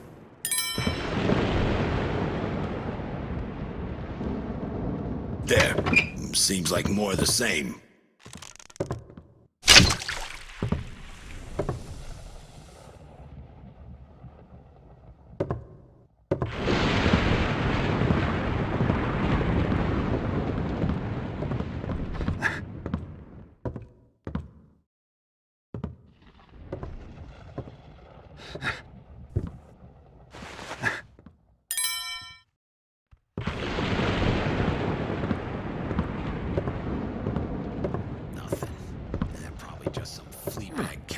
There. Seems like more of the same.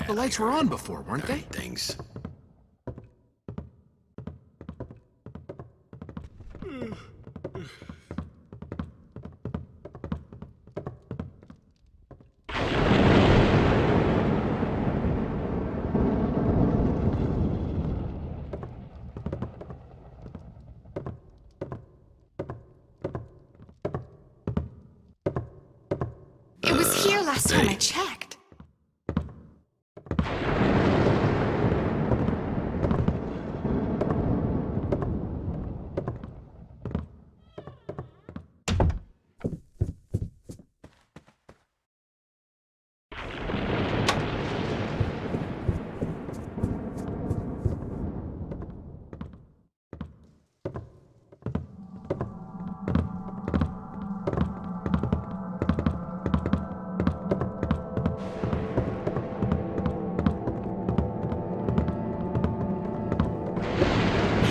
The lights were on before, weren't they? Things. It was here last time I checked.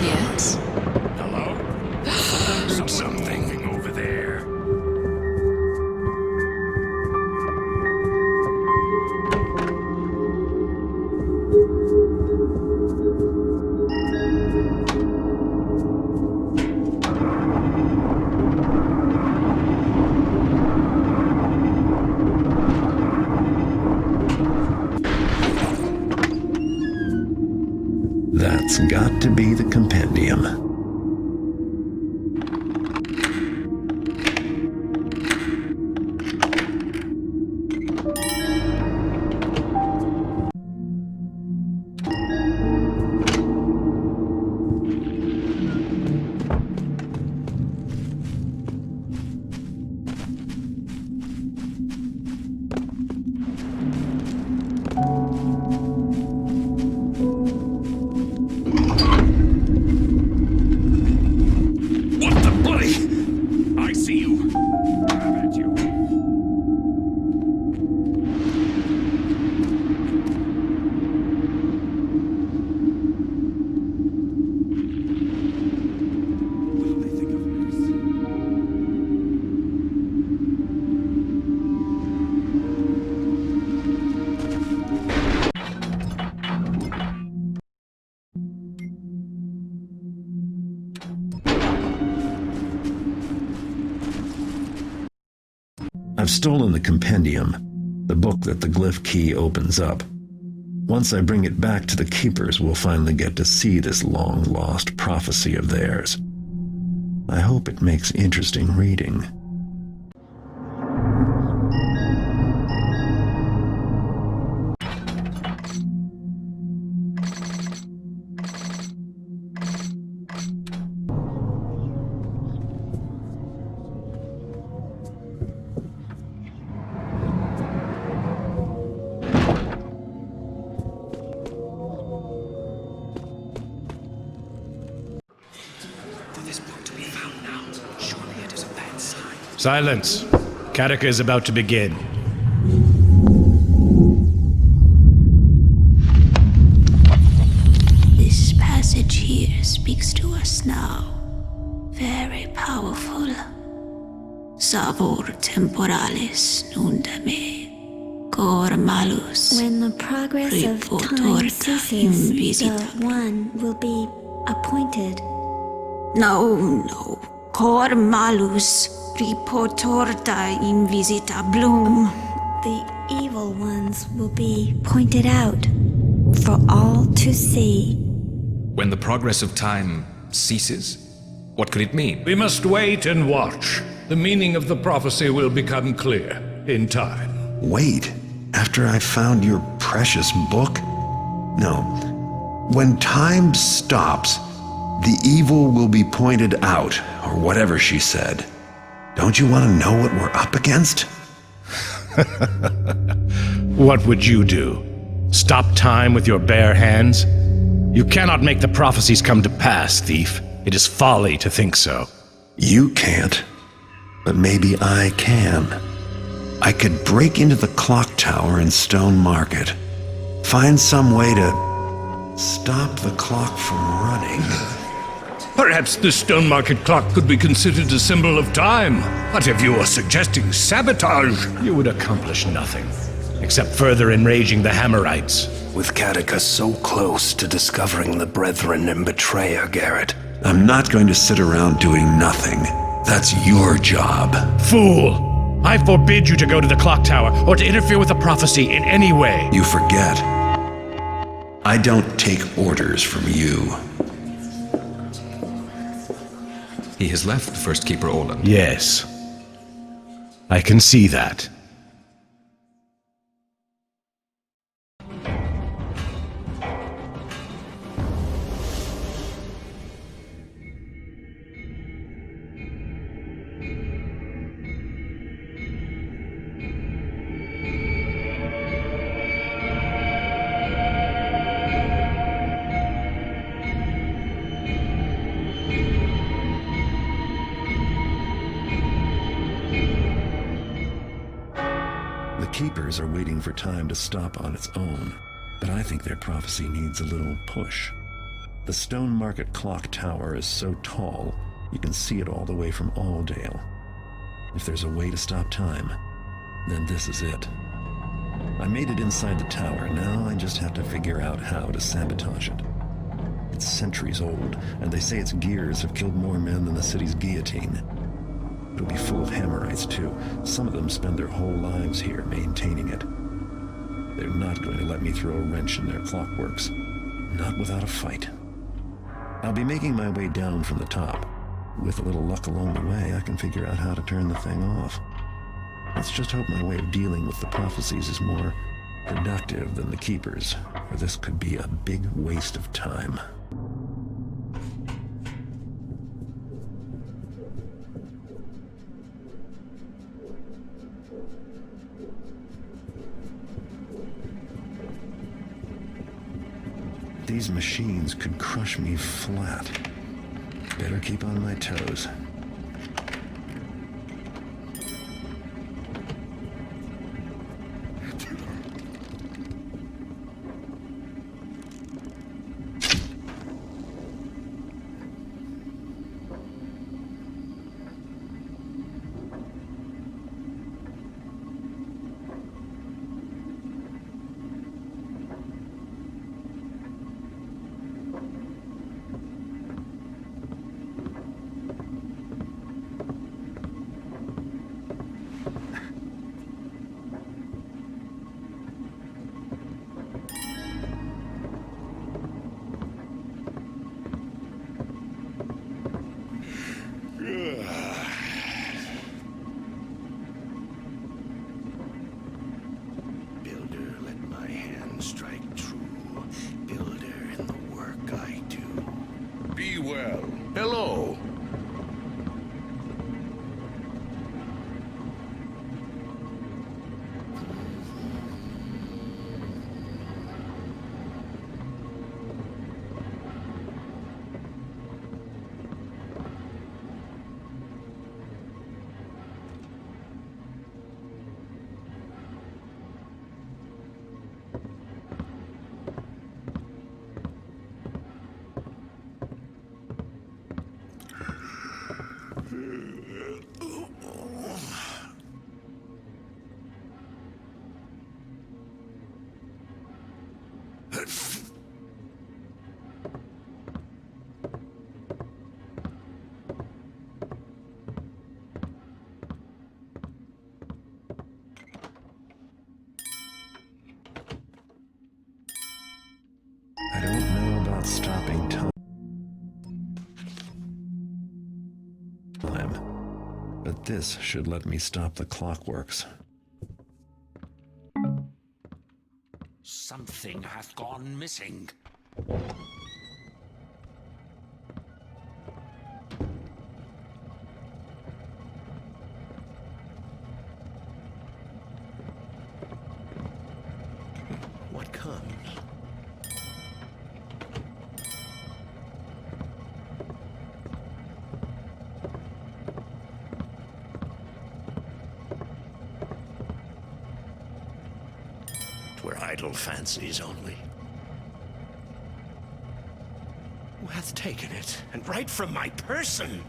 Yes? Hello? I heard something over there. That's got to be the compendium. I've stolen the compendium, the book that the glyph key opens up. Once I bring it back to the Keepers, we'll finally get to see this long-lost prophecy of theirs. I hope it makes interesting reading. Silence. Kataka is about to begin. This passage here speaks to us now. Very powerful. Savor temporalis nundame, cor malus. When the progress of time ceases, the one will be appointed. No, cor malus, reportorta invisita bloom. The evil ones will be pointed out for all to see. When the progress of time ceases? What could it mean? We must wait and watch. The meaning of the prophecy will become clear in time. Wait, after I found your precious book? No. When time stops, the evil will be pointed out, or whatever she said. Don't you want to know what we're up against? What would you do? Stop time with your bare hands? You cannot make the prophecies come to pass, thief. It is folly to think so. You can't, but maybe I can. I could break into the clock tower in Stone Market, find some way to stop the clock from running. Perhaps the Stone Market clock could be considered a symbol of time. But if you are suggesting sabotage, you would accomplish nothing, except further enraging the Hammerites. With Katika so close to discovering the Brethren and betrayer, Garrett. I'm not going to sit around doing nothing. That's your job. Fool! I forbid you to go to the clock tower or to interfere with the prophecy in any way. You forget. I don't take orders from you. He has left, First Keeper Olin. Yes. I can see that. Keepers are waiting for time to stop on its own, but I think their prophecy needs a little push. The Stone Market clock tower is so tall, you can see it all the way from Alldale. If there's a way to stop time, then this is it. I made it inside the tower, now I just have to figure out how to sabotage it. It's centuries old, and they say its gears have killed more men than the city's guillotine. It'll be full of Hammerites, too. Some of them spend their whole lives here maintaining it. They're not going to let me throw a wrench in their clockworks. Not without a fight. I'll be making my way down from the top. With a little luck along the way, I can figure out how to turn the thing off. Let's just hope my way of dealing with the prophecies is more productive than the Keepers, or this could be a big waste of time. These machines could crush me flat. Better keep on my toes. time. But this should let me stop the clockworks. Something hath gone missing. What comes? Twere idle fancies only. Who hath taken it, and right from my person?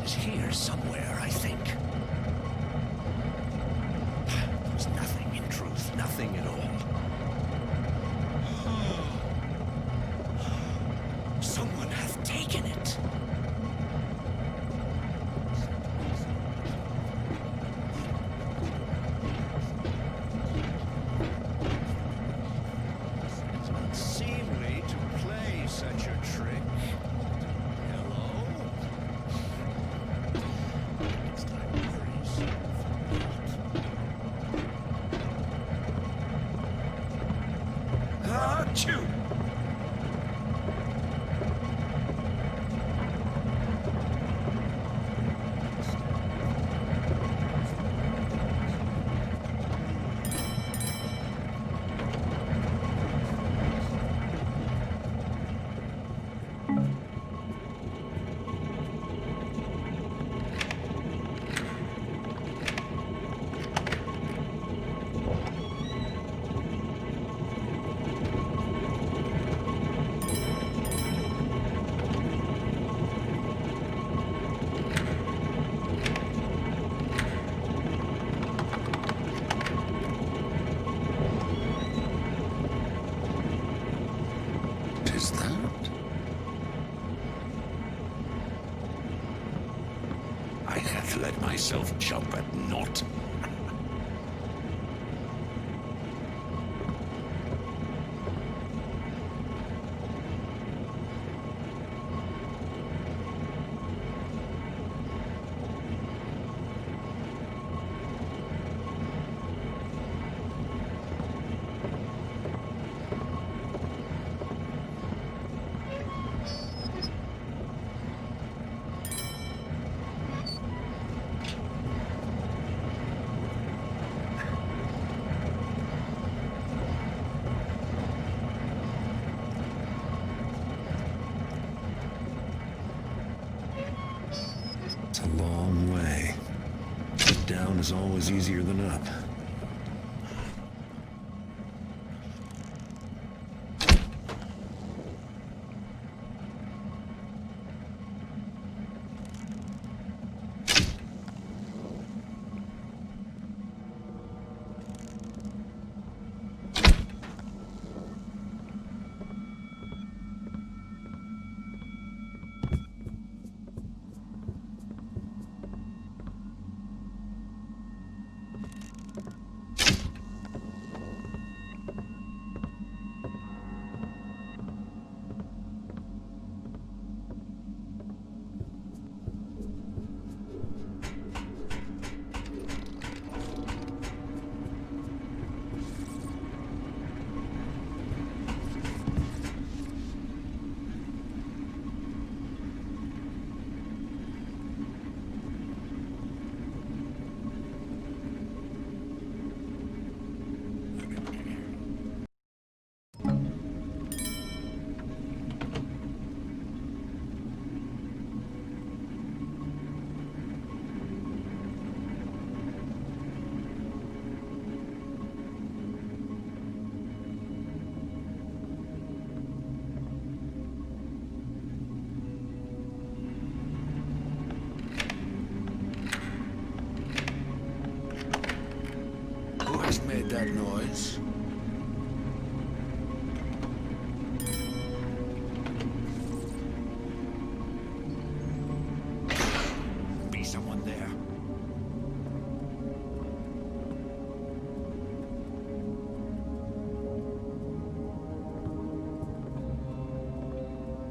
Here somewhere, I think. There was nothing in truth, nothing at all. Someone hath taken it. It's unseemly to play such a trick. Let myself jump at naught. It's a long way. Down is always easier than up. that noise? Be someone there.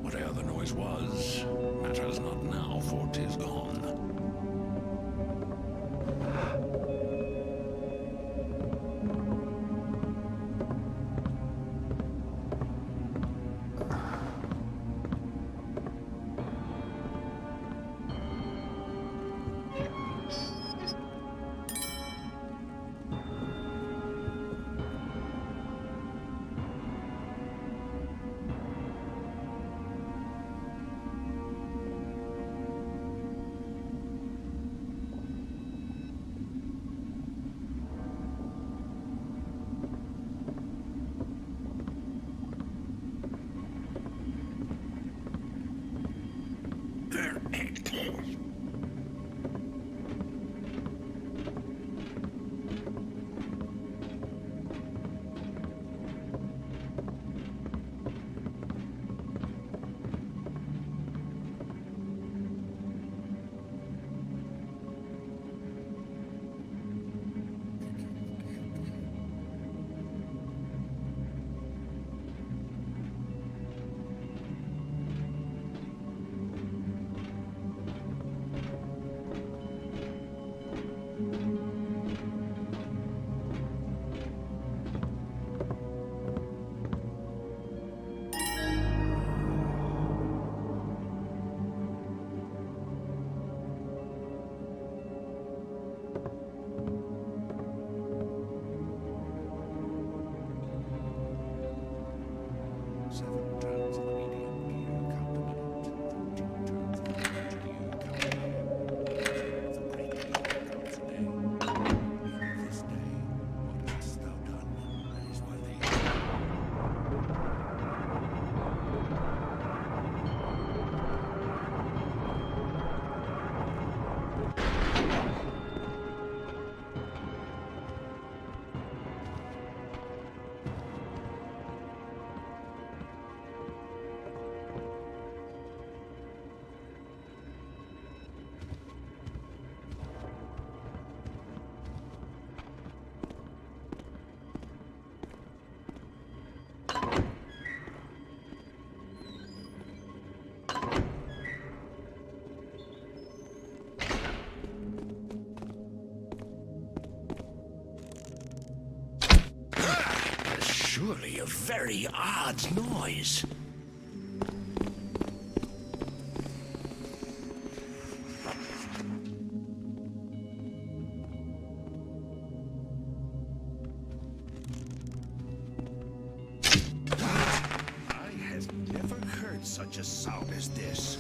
Whatever the noise was, matters not now, for 'tis gone. Surely a very odd noise. I have never heard such a sound as this.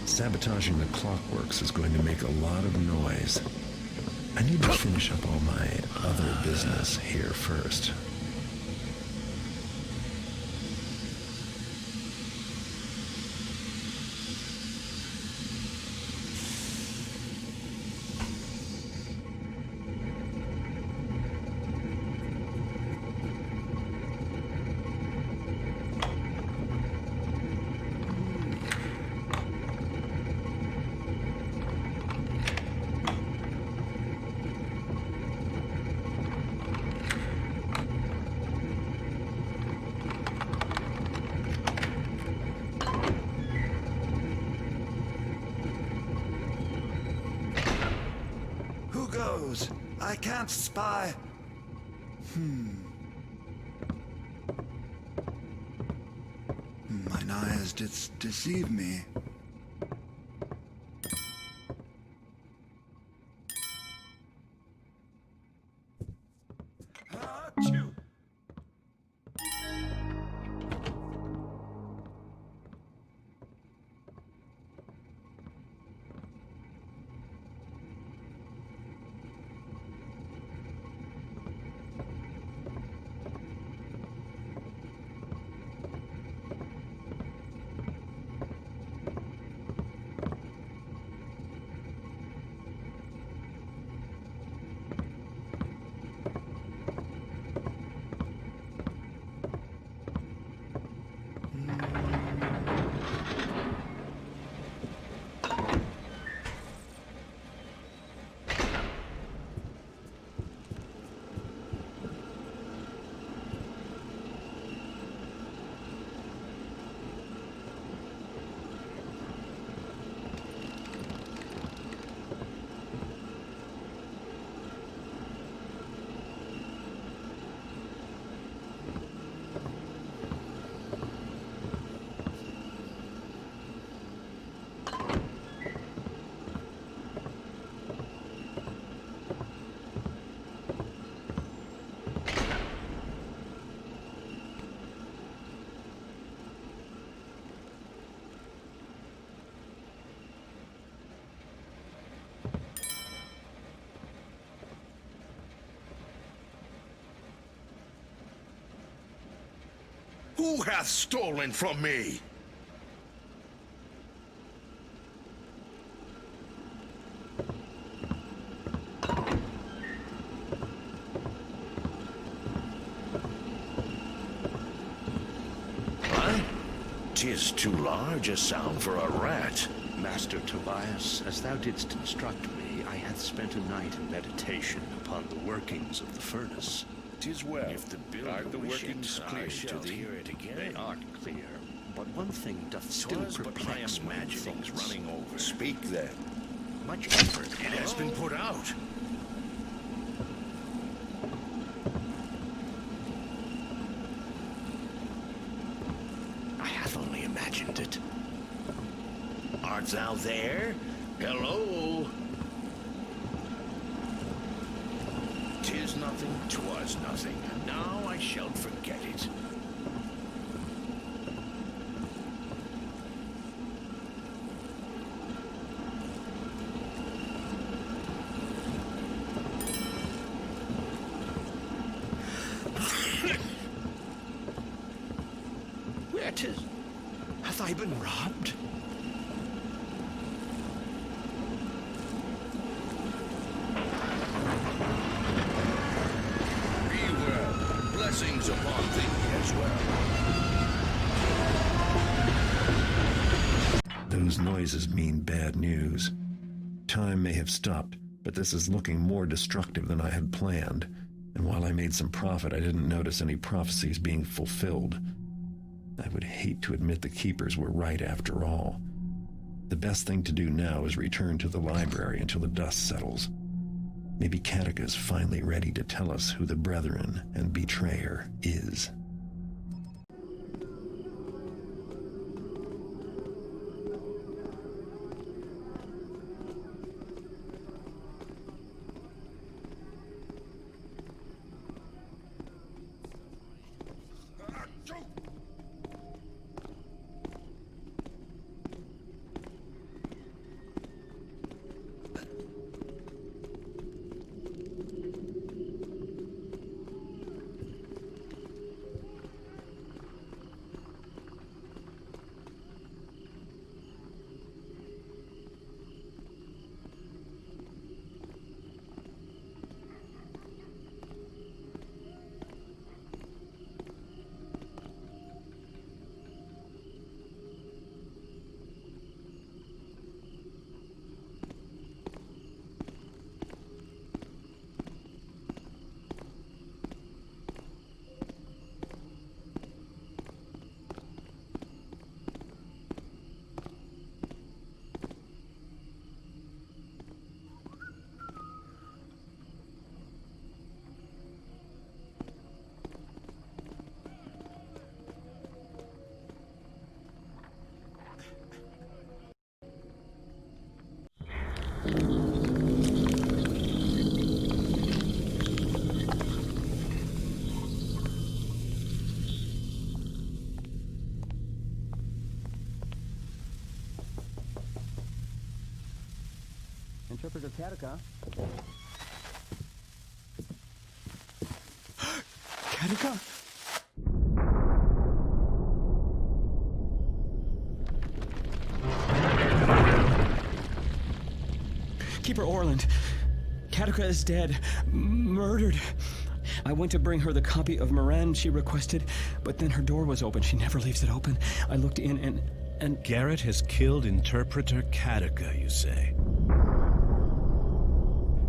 Sabotaging the clockworks is going to make a lot of noise. I need to finish up all my other business here first. I can't spy. Mine eyes did deceive me. Who hath stolen from me? "'Tis too large a sound for a rat." Master Tobias, as thou didst instruct me, I had spent a night in meditation upon the workings of the furnace. 'Tis well. If the Are the wishes workings clear I to shall thee? hear it again. They are clear, but one thing doth still 'Twas but I perplex am my imagining thoughts. running over. Speak then. Much effort It has been put out. I have only imagined it. Art thou there? Hello? 'Tis nothing, 'twas nothing, and now I shall forget it. Where 'tis? Hath I been robbed? Be well. Blessings upon thee as well. Those noises mean bad news. Time may have stopped, but this is looking more destructive than I had planned. And while I made some profit, I didn't notice any prophecies being fulfilled. I would hate to admit the keepers were right after all. The best thing to do now is return to the library until the dust settles. Maybe Katika's finally ready to tell us who the Brethren and betrayer is. Interpreter Katika. Katika? Keeper Orland, Katika is dead. Murdered. I went to bring her the copy of Moran she requested, but then her door was open. She never leaves it open. I looked in and... Garrett has killed Interpreter Katika, you say?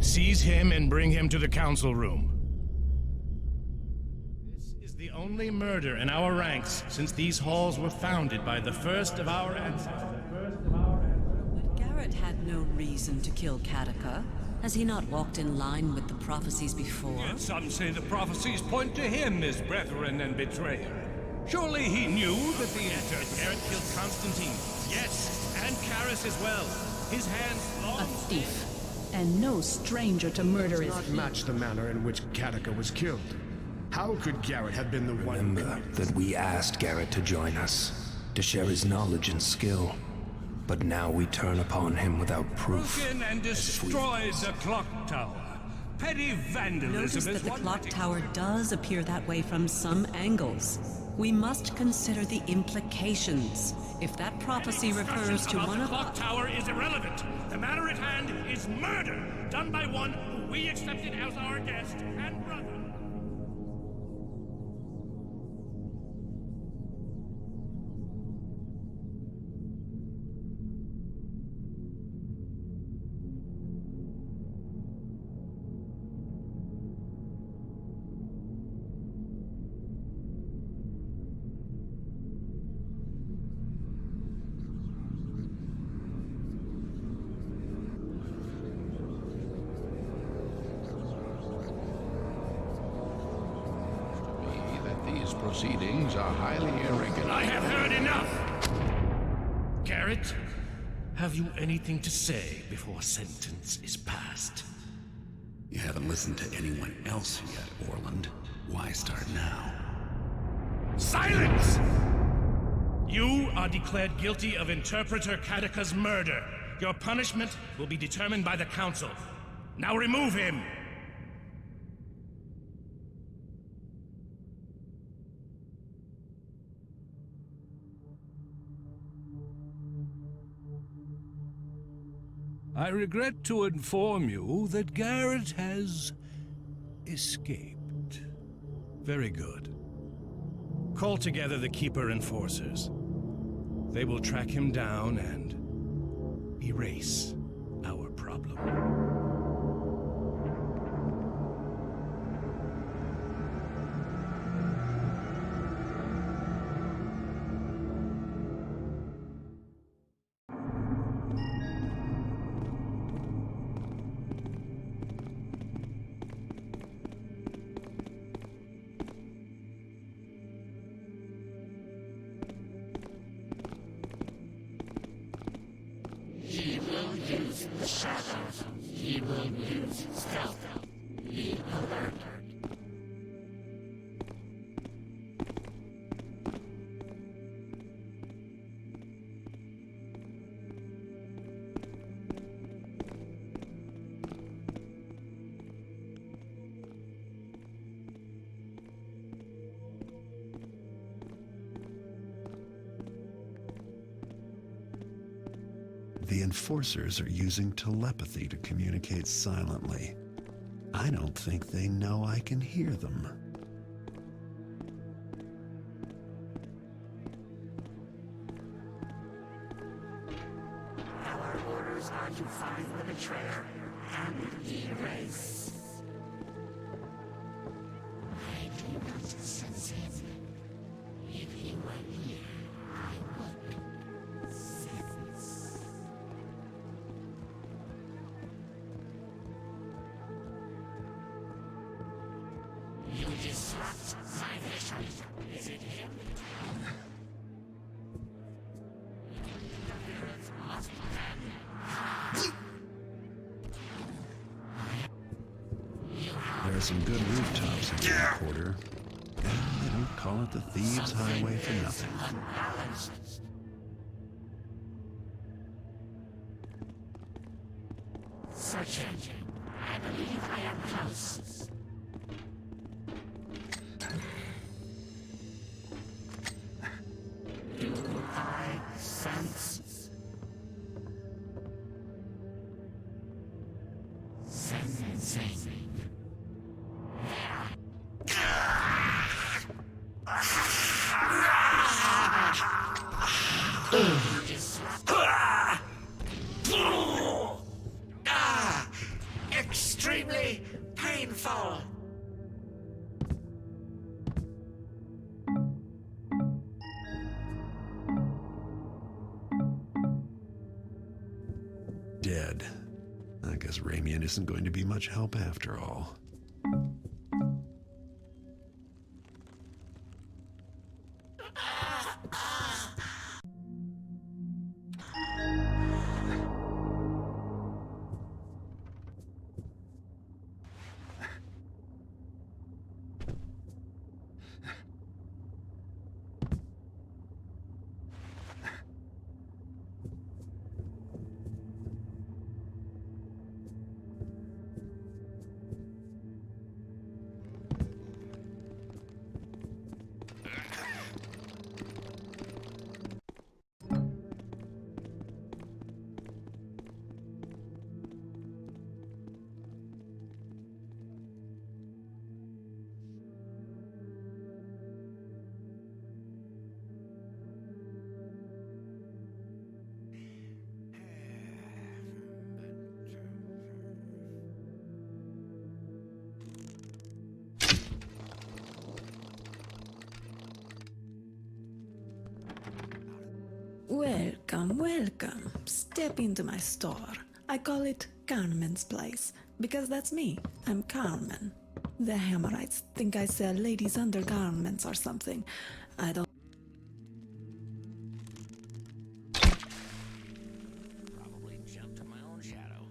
Seize him and bring him to the council room. This is the only murder in our ranks since these halls were founded by the first of our ancestors. But Garrett had no reason to kill Katika. Has he not walked in line with the prophecies before? Yet some say the prophecies point to him as brethren and betrayer. Surely he knew that the Garrett killed Constantine. Yes, and Karis as well. His hands long... A thief. And no stranger to murder is not match the manner in which Katika was killed. How could Garrett have been the one? Remember that we asked Garrett to join us, to share his knowledge and skill. But now we turn upon him without proof. Broken and destroys a clock tower. petty vandalism Notice is that the one clock thing. tower does appear that way from some angles. We must consider the implications. If that prophecy refers to about one the of clock tower is irrelevant. The matter at hand is murder, done by one who we accepted as our guest and brother. These proceedings are highly irregular. I have heard enough! Garrett, have you anything to say before sentence is passed? You haven't listened to anyone else yet, Orland. Why start now? Silence! You are declared guilty of Interpreter Katika's murder. Your punishment will be determined by the Council. Now remove him! I regret to inform you that Garrett has escaped. Very good. Call together the Keeper Enforcers. They will track him down and erase our problem. He will use the shadows. He will use stealth. Be alert. The Enforcers are using telepathy to communicate silently. I don't think they know I can hear them. Our orders are to find the betrayer and erase. I do not sense him. If he were here, I would sense. You disrupt my vision. Is it him? There are some good rooftops in the quarter. And they don't call it the Thieves' Highway for nothing. Searching. I believe I am close. Do I sense? Sensing. Extremely painful. Dead. I guess Ramian isn't going to be much help after all. Welcome, welcome. Step into my store. I call it Carmen's Place, because that's me. I'm Carmen. The Hammerites think I sell ladies' undergarments or something. I don't. Probably jumped to my own shadow.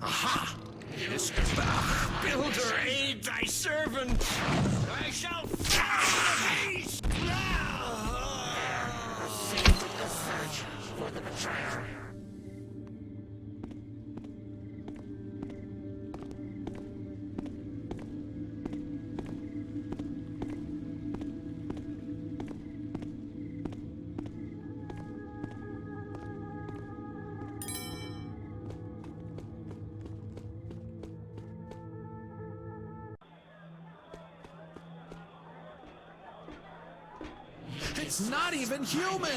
Aha! Builder, aid thy servant! I shall face! Save the search for the betrayer. It's not even human!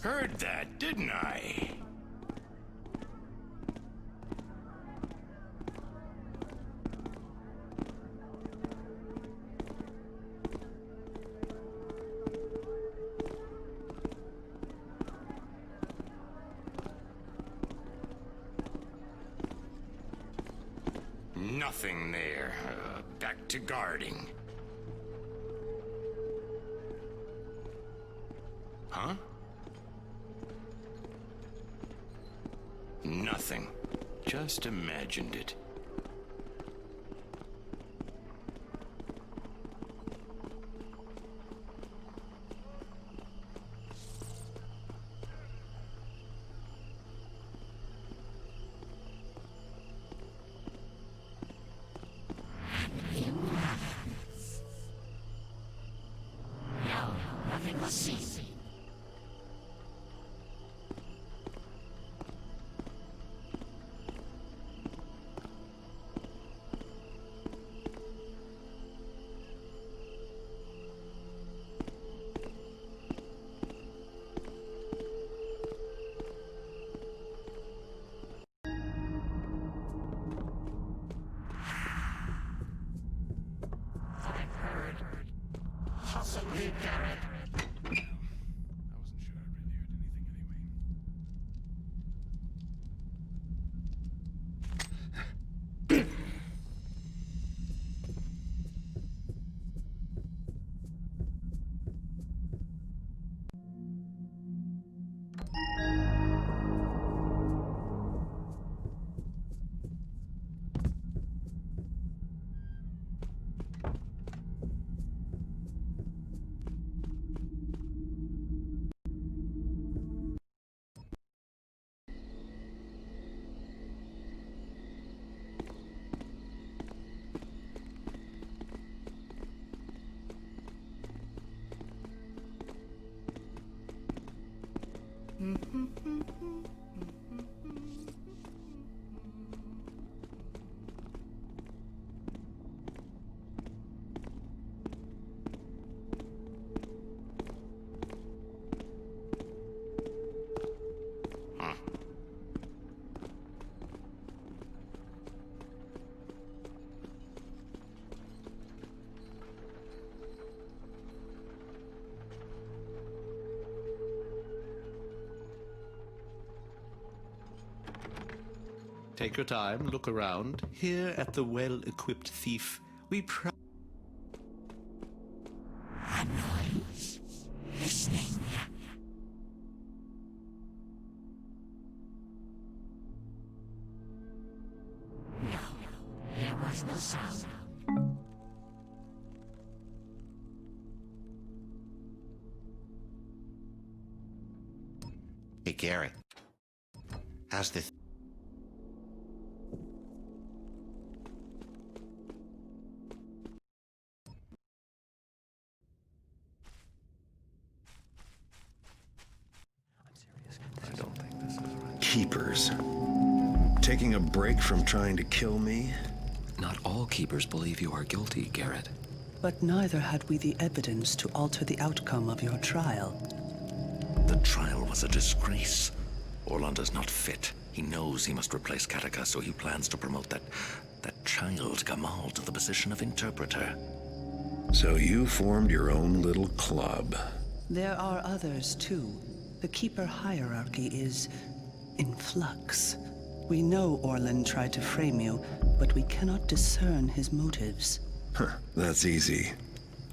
Heard that, didn't I? Nothing there. Back to guarding. Huh? Nothing. Just imagined it. No, nothing was seen. Possibly Garrett. Take your time, look around. Here at the well-equipped thief, we Noise. Listening. No, there was no sound. Hey, Garrett. How's the... I don't think this is right. Keepers. Taking a break from trying to kill me? Not all keepers believe you are guilty, Garrett. But neither had we the evidence to alter the outcome of your trial. The trial was a disgrace. Orlando is not fit. He knows he must replace Kataka, so he plans to promote that child Gamal to the position of interpreter. So you formed your own little club. There are others, too. The Keeper hierarchy is in flux. We know Orland tried to frame you, but we cannot discern his motives. That's easy.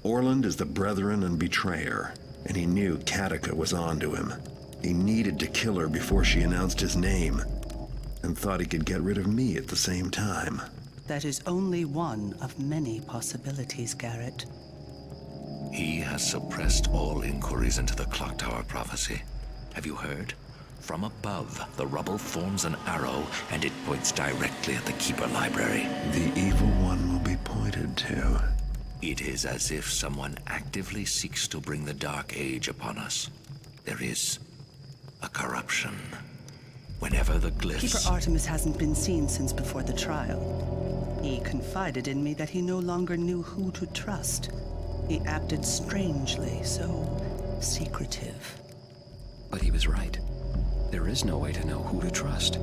Orland is the brethren and betrayer, and he knew Kataka was onto him. He needed to kill her before she announced his name, and thought he could get rid of me at the same time. That is only one of many possibilities, Garrett. He has suppressed all inquiries into the Clock Tower prophecy. Have you heard? From above, the rubble forms an arrow, and it points directly at the Keeper Library. The evil one will be pointed to. It is as if someone actively seeks to bring the Dark Age upon us. There is a corruption. Whenever the glyphs... Keeper Artemis hasn't been seen since before the trial. He confided in me that he no longer knew who to trust. He acted strangely, so secretive. But he was right. There is no way to know who to trust.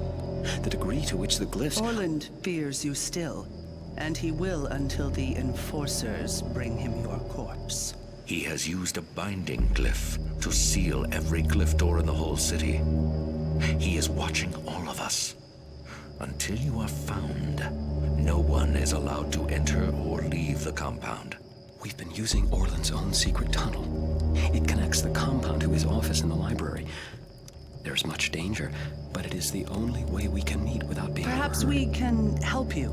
The degree to which the glyphs... Orland fears you still, and he will until the enforcers bring him your corpse. He has used a binding glyph to seal every glyph door in the whole city. He is watching all of us. Until you are found, no one is allowed to enter or leave the compound. We've been using Orland's own secret tunnel. It connects the compound to his office in the library. There's much danger, but it is the only way we can meet without being Perhaps heard. we can help you.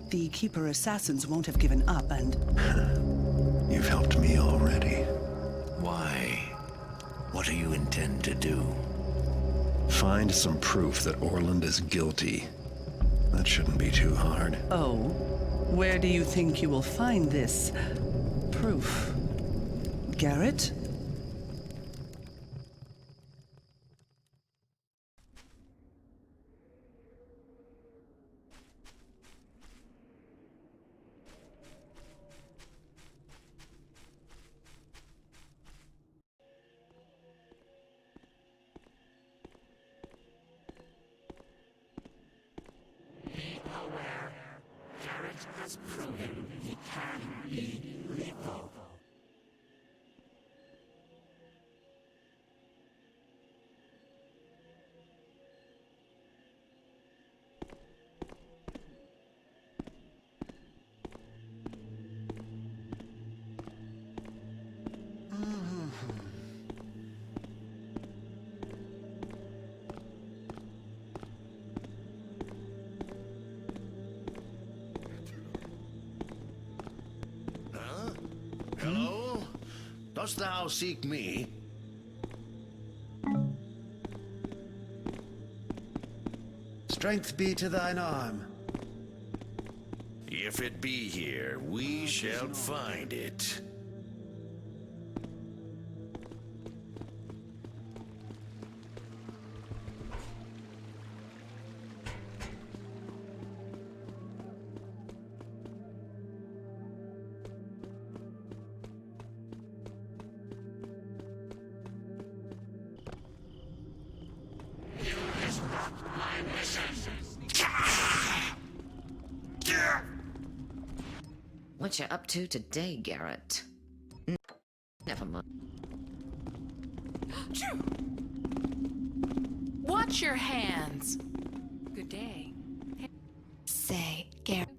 The Keeper assassins won't have given up, and... You've helped me already. Why? What do you intend to do? Find some proof that Orland is guilty. That shouldn't be too hard. Oh, where do you think you will find this proof? Garrett? Be aware. Garrett has proven he can be lethal. Hello? Dost thou seek me? Strength be to thine arm. If it be here, we shall find it. What you up to today, Garrett? Never mind. Watch your hands. Good day. Say, Garrett.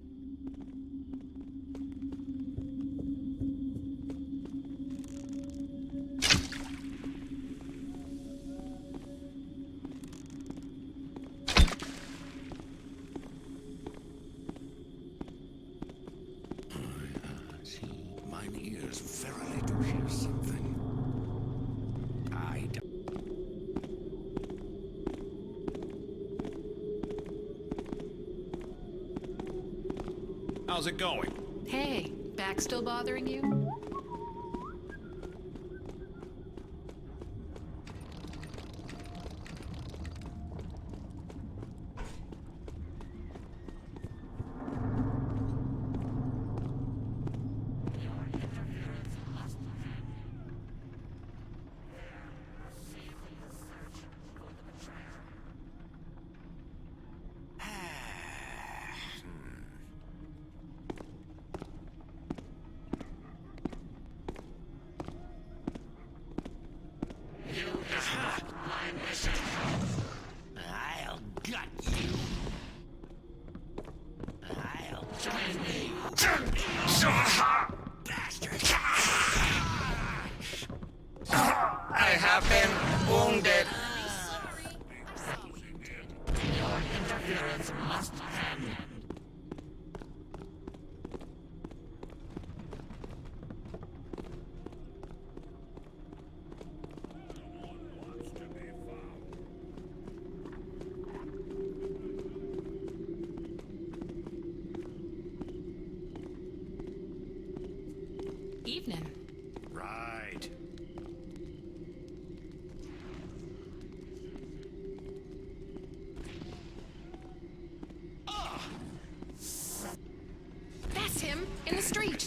Mine ears verily do hear something. How's it going? Hey, back still bothering you? I'll gut you. I'll join me. Bastard. I have been wounded. Your interference must end. Evening. Right. That's him, in the street.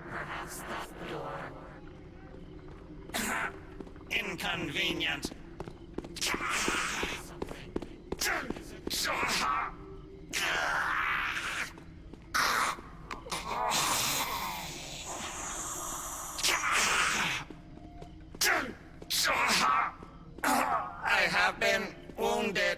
Perhaps that's the door. Inconvenient. I have been wounded.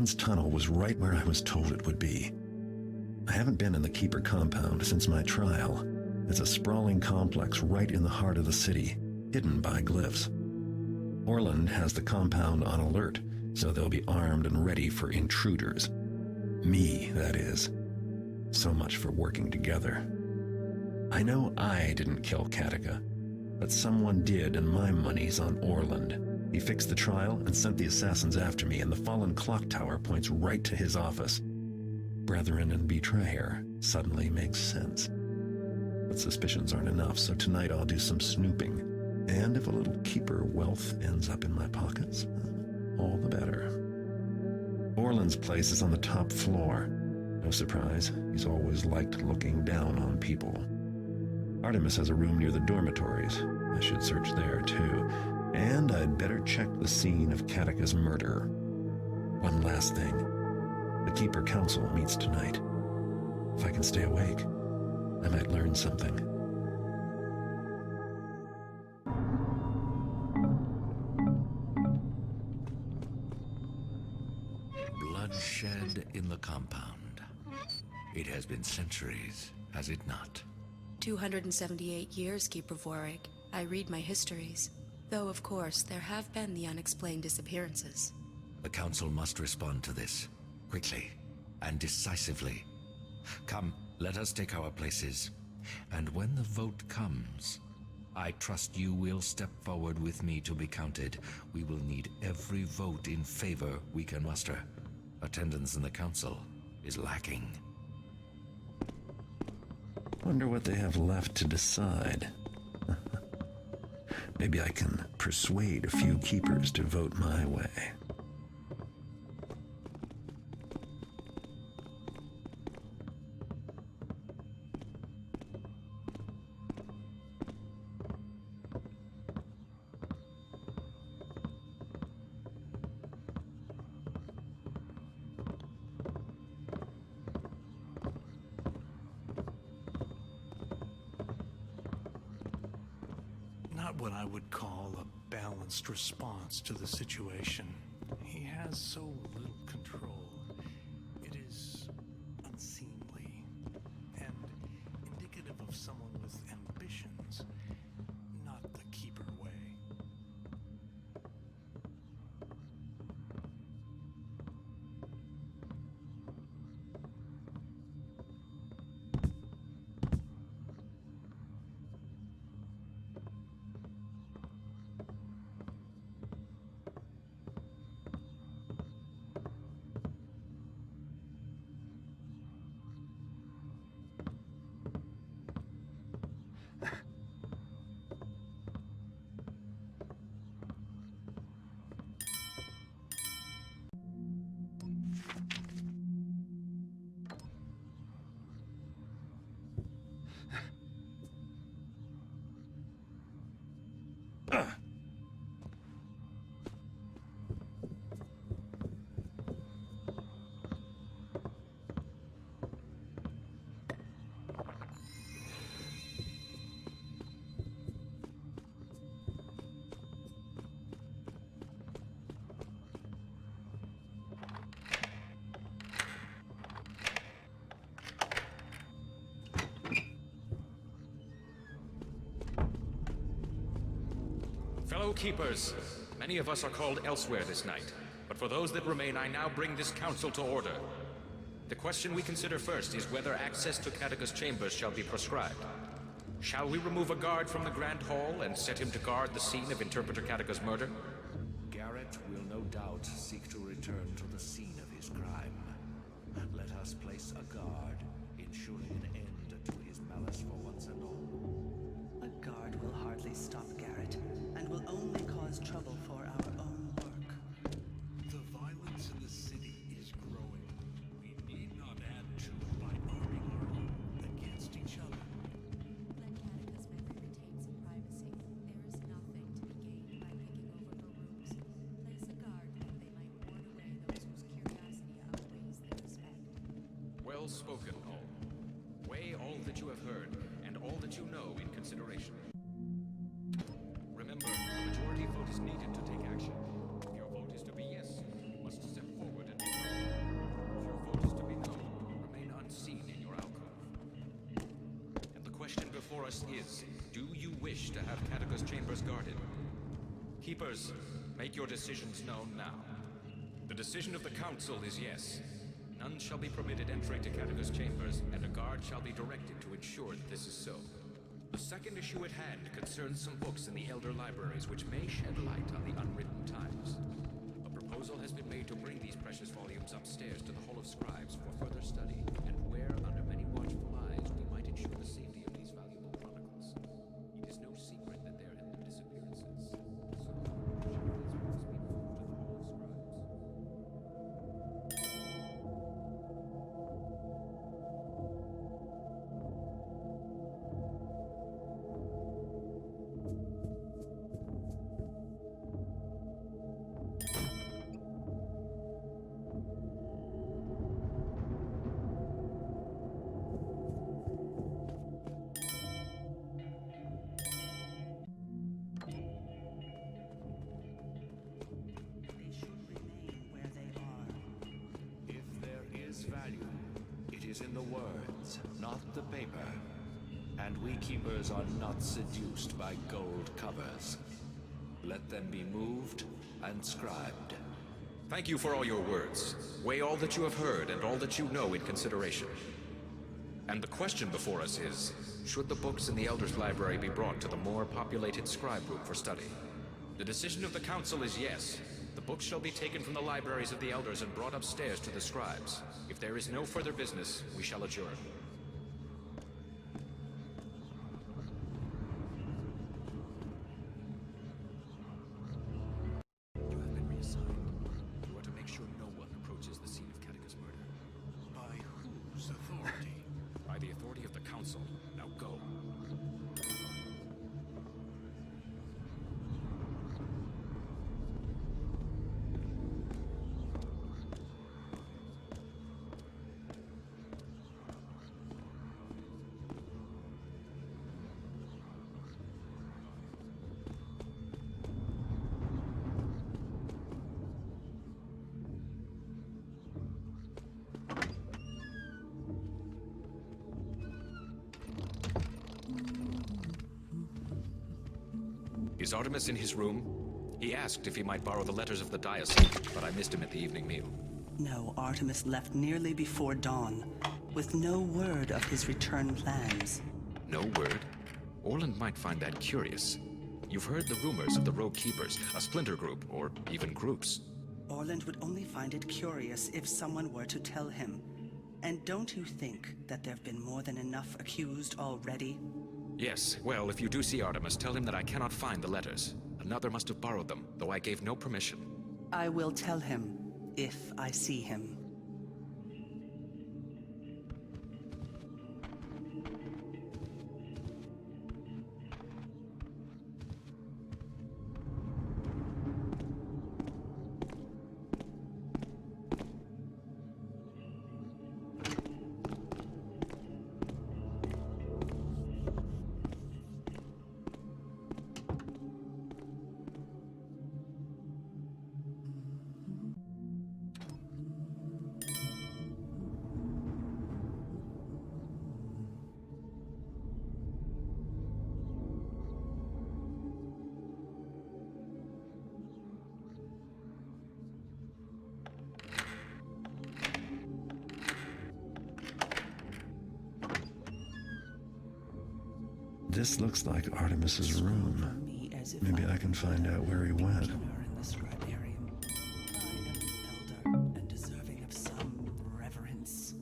Orland's tunnel was right where I was told it would be. I haven't been in the Keeper compound since my trial. It's a sprawling complex right in the heart of the city, hidden by glyphs. Orland has the compound on alert, so they'll be armed and ready for intruders. Me, that is. So much for working together. I know I didn't kill Katika, but someone did, and my money's on Orland. He fixed the trial and sent the assassins after me, and the fallen clock tower points right to his office. Brethren and betrayer suddenly makes sense. But suspicions aren't enough, so tonight I'll do some snooping. And if a little Keeper wealth ends up in my pockets, all the better. Orland's place is on the top floor. No surprise, he's always liked looking down on people. Artemis has a room near the dormitories. I should search there, too. And I'd better check the scene of Katika's murder. One last thing. The Keeper Council meets tonight. If I can stay awake, I might learn something. Bloodshed in the compound. It has been centuries, has it not? 278 years, Keeper Vorik. I read my histories. Though, of course, there have been the unexplained disappearances. The Council must respond to this, quickly and decisively. Come, let us take our places. And when the vote comes, I trust you will step forward with me to be counted. We will need every vote in favor we can muster. Attendance in the Council is lacking. Wonder what they have left to decide. Maybe I can persuade a few Keepers to vote my way. Not what I would call a balanced response to the situation. He has so little control. It is unseemly and indicative of someone with ambitions, not the Keeper way. Fellow Keepers, many of us are called elsewhere this night, but for those that remain, I now bring this council to order. The question we consider first is whether access to Katika's chambers shall be prescribed. Shall we remove a guard from the Grand Hall and set him to guard the scene of Interpreter Katika's murder? Garrett will no doubt seek to return to the scene of his crime. Let us place a guard, ensuring an end to his malice for once and all. A guard will hardly stop Garrett, and will only cause trouble for our own work. The violence in the city is growing. We need not add to it by arming our own against each other. Let Katika's memory retain some privacy. There is nothing to be gained by picking over her rooms. Place a guard that they might ward away those whose curiosity outweighs their respect. Well spoken, all. Weigh all that you have heard, and all that you know in consideration. Remember, a majority vote is needed to take action. If your vote is to be yes, you must step forward and be heard. question before us is, do you wish to have Catacus chambers guarded? Keepers, make your decisions known now. The decision of the Council is yes. None shall be permitted entering to Catacus chambers, and a guard shall be directed to ensure that this is so. The second issue at hand concerns some books in the Elder Libraries which may shed light on the unwritten times. A proposal has been made to bring these precious volumes upstairs to the Hall of Scribes for further study, and where, under many watchful eyes, we might ensure the safety of these valuable chronicles. It is no secret that there have been disappearances. So, shall these books be moved to the Hall of Scribes? They should remain where they are. If there is value, it is in the words, not the paper. And we keepers are not seduced by gold covers. Let them be moved and scribed. Thank you for all your words. Weigh all that you have heard and all that you know in consideration. And the question before us is, should the books in the Elder's Library be brought to the more populated scribe room for study? The decision of the Council is yes. The books shall be taken from the libraries of the Elders and brought upstairs to the scribes. If there is no further business, we shall adjourn. You have been reassigned. You are to make sure no one approaches the scene of Catacus murder. By whose authority? By the authority of the Council. Now go. Is Artemis in his room? He asked if he might borrow the letters of the diocese, but I missed him at the evening meal. No, Artemis left nearly before dawn, with no word of his return plans. No word? Orland might find that curious. You've heard the rumors of the Rogue Keepers, a splinter group, or even groups. Orland would only find it curious if someone were to tell him. And don't you think that there have been more than enough accused already? Yes, well, if you do see Artemis, tell him that I cannot find the letters. Another must have borrowed them, though I gave no permission. I will tell him, if I see him. This looks like Artemis's room. Maybe I can find out where he went. In the scribarium. I am an elder and deserving of some reverence.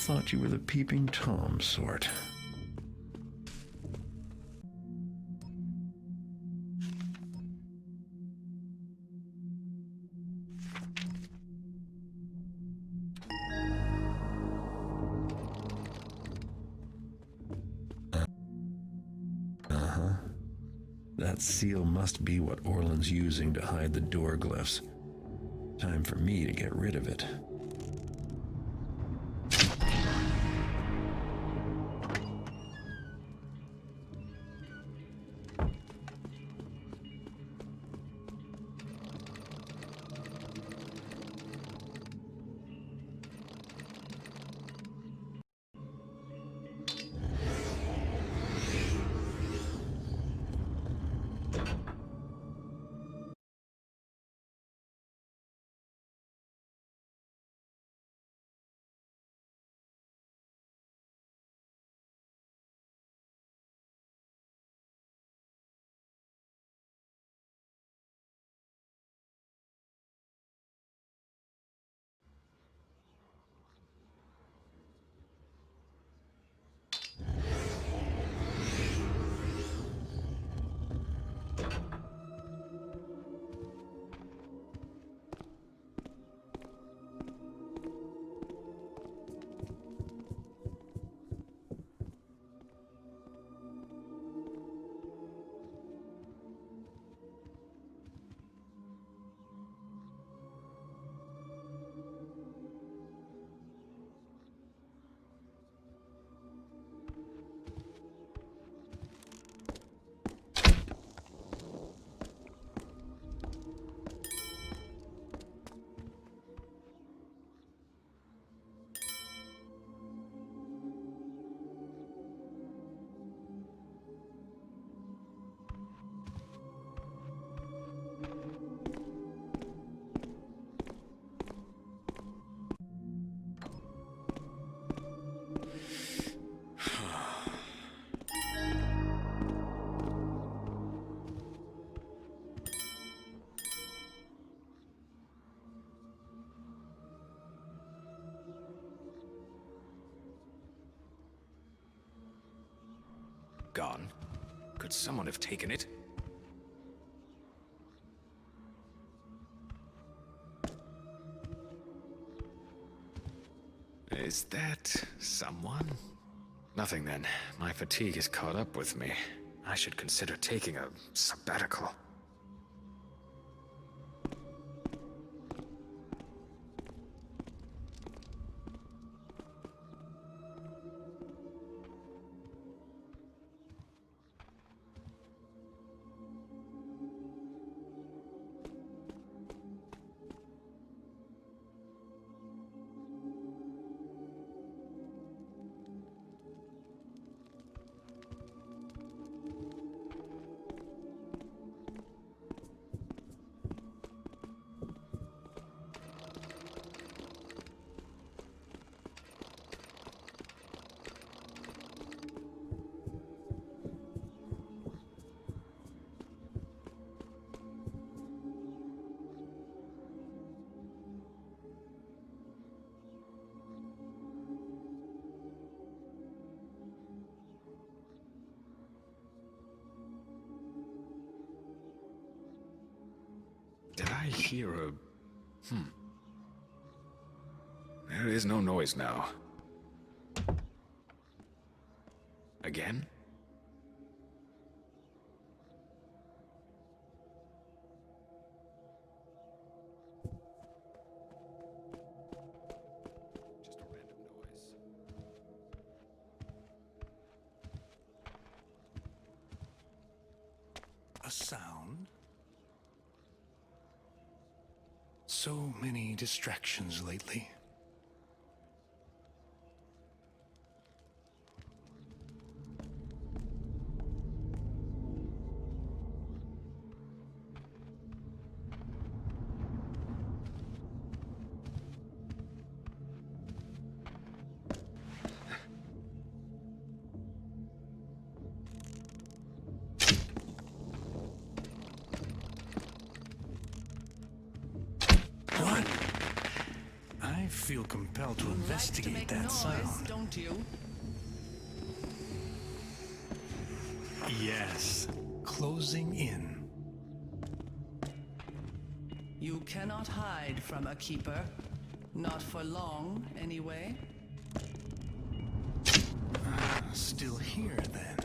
thought you were the peeping Tom sort. That seal must be what Orland's using to hide the door glyphs. Time for me to get rid of it. Gone? Could someone have taken it? Is that someone? Nothing then. My fatigue has caught up with me. I should consider taking a sabbatical. Did I hear a... There is no noise now. Again? Just a random noise. A sound? So many distractions lately. feel compelled to investigate that sound. Don't you? Yes, closing in. You cannot hide from a keeper. Not for long, anyway. Still here, then.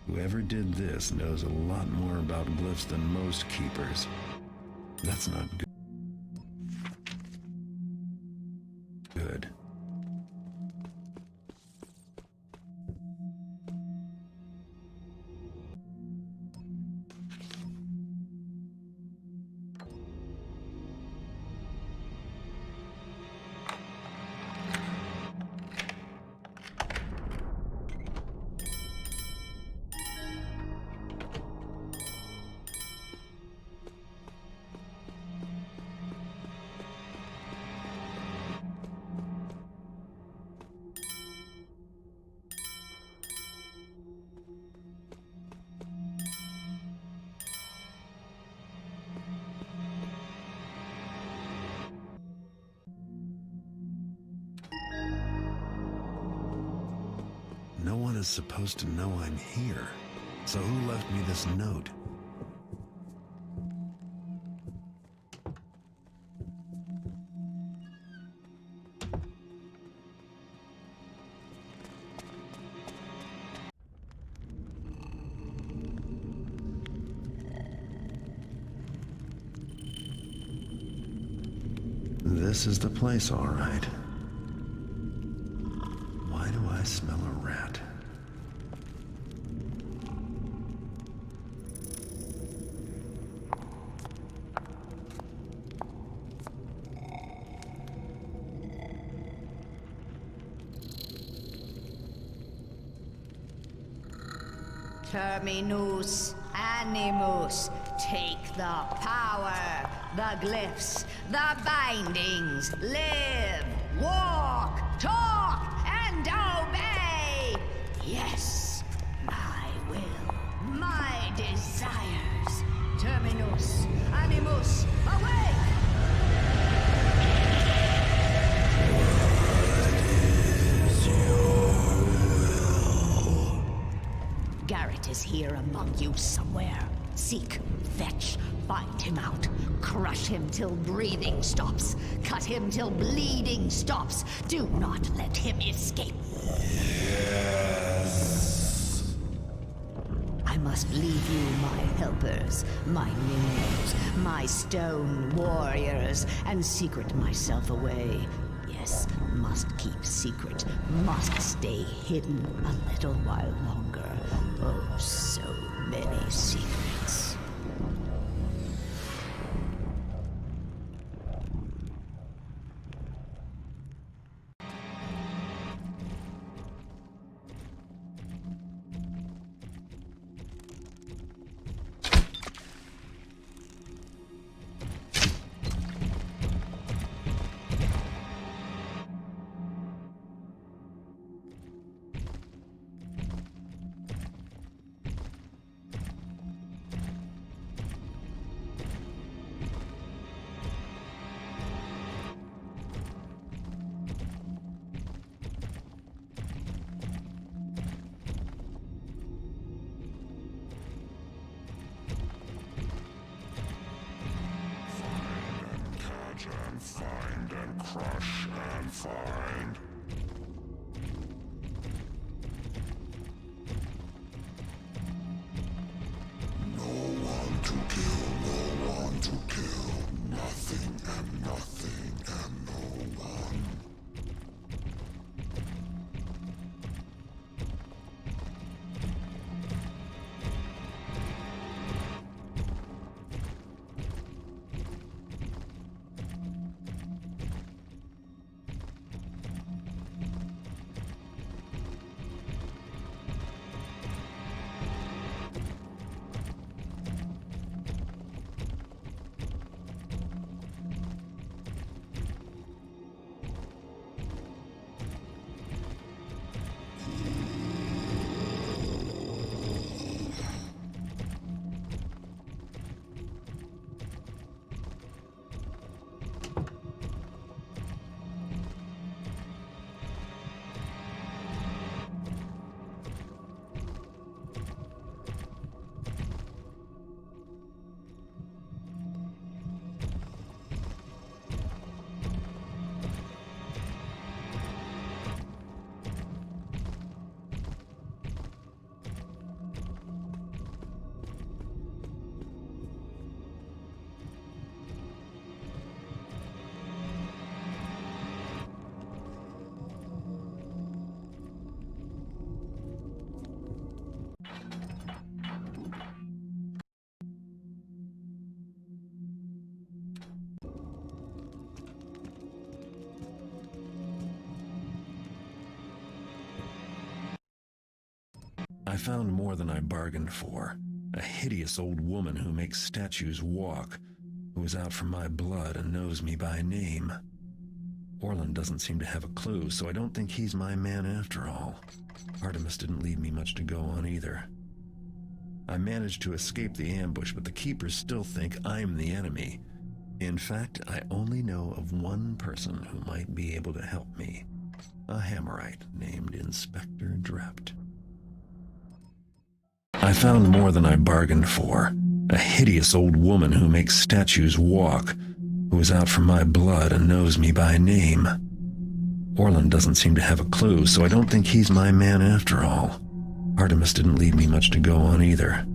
Whoever did this knows a lot more about glyphs than most keepers. That's not good. Good. No one is supposed to know I'm here. So who left me this note? This is the place, all right. Why do I smell a rat? Terminus animus, take the power, the glyphs, the bindings, live, walk, talk, and obey. Yes, my will, my desires. Terminus animus, awake! Garrett is here among you somewhere. Seek, fetch, find him out. Crush him till breathing stops. Cut him till bleeding stops. Do not let him escape. Yes. I must leave you my helpers, my minions, my stone warriors, and secret myself away. Yes, must keep secret, must stay hidden a little while longer. Oh, so many secrets. find and crush and find. No one to kill, no one to kill. Nothing and nothing and no one. I found more than I bargained for. A hideous old woman who makes statues walk, who is out for my blood and knows me by name. Orland doesn't seem to have a clue, so I don't think he's my man after all. Artemis didn't leave me much to go on either. I managed to escape the ambush, but the Keepers still think I'm the enemy. In fact, I only know of one person who might be able to help me. A Hammerite named Inspector Drept. I found more than I bargained for. A hideous old woman who makes statues walk, who is out for my blood and knows me by name. Orland doesn't seem to have a clue, so I don't think he's my man after all. Artemis didn't leave me much to go on either.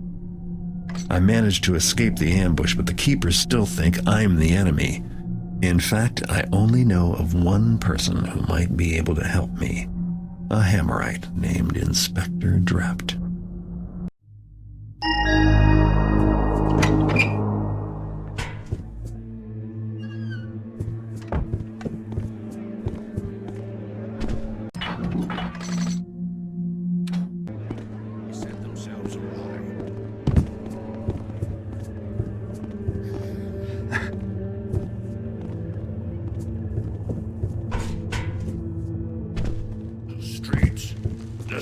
I managed to escape the ambush, but the Keepers still think I'm the enemy. In fact, I only know of one person who might be able to help me. A Hammerite named Inspector Drept.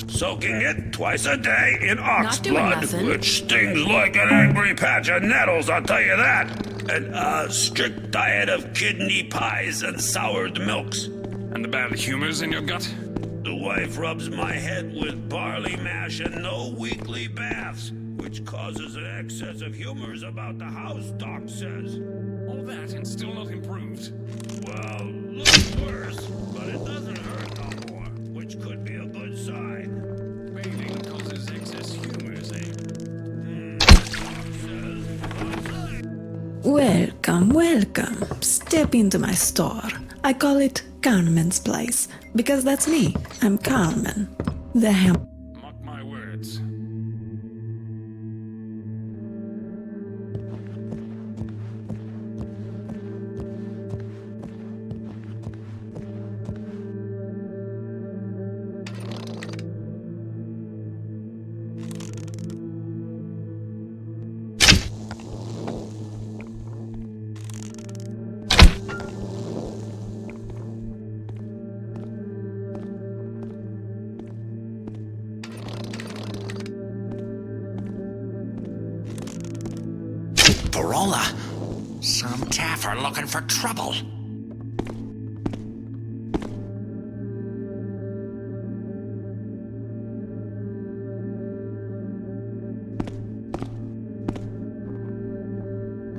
Soaking it twice a day in ox Not doing blood, nothing. which stings like an angry patch of nettles, I'll tell you that. And a strict diet of kidney pies and soured milks. And the bad humors in your gut? The wife rubs my head with barley mash and no weekly baths, which causes an excess of humors about the house, Doc says. All that and still not improved. Well, looks worse, but it doesn't hurt no more, which could be a good sign. Bathing causes excess humors, eh? Welcome, welcome. Step into my store. I call it Carmen's Place, because that's me. I'm Carmen. The Mark my words. Barola! Some taffer looking for trouble.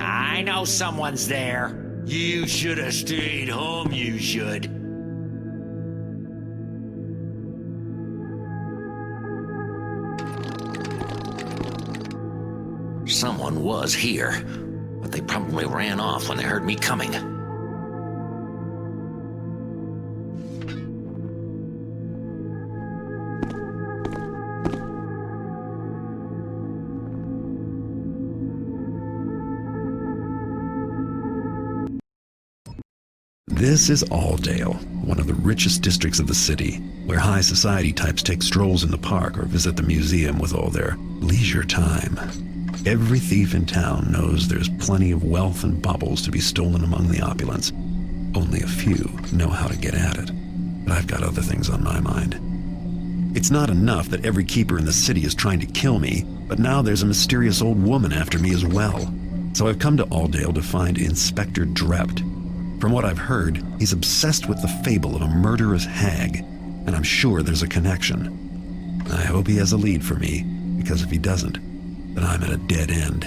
I know someone's there. You should have stayed home, you should. Someone was here, but they probably ran off when they heard me coming. This is Alldale, one of the richest districts of the city, where high society types take strolls in the park or visit the museum with all their leisure time. Every thief in town knows there's plenty of wealth and baubles to be stolen among the opulence. Only a few know how to get at it. But I've got other things on my mind. It's not enough that every keeper in the city is trying to kill me, but now there's a mysterious old woman after me as well. So I've come to Alldale to find Inspector Drept. From what I've heard, he's obsessed with the fable of a murderous hag, and I'm sure there's a connection. I hope he has a lead for me, because if he doesn't, then I'm at a dead end.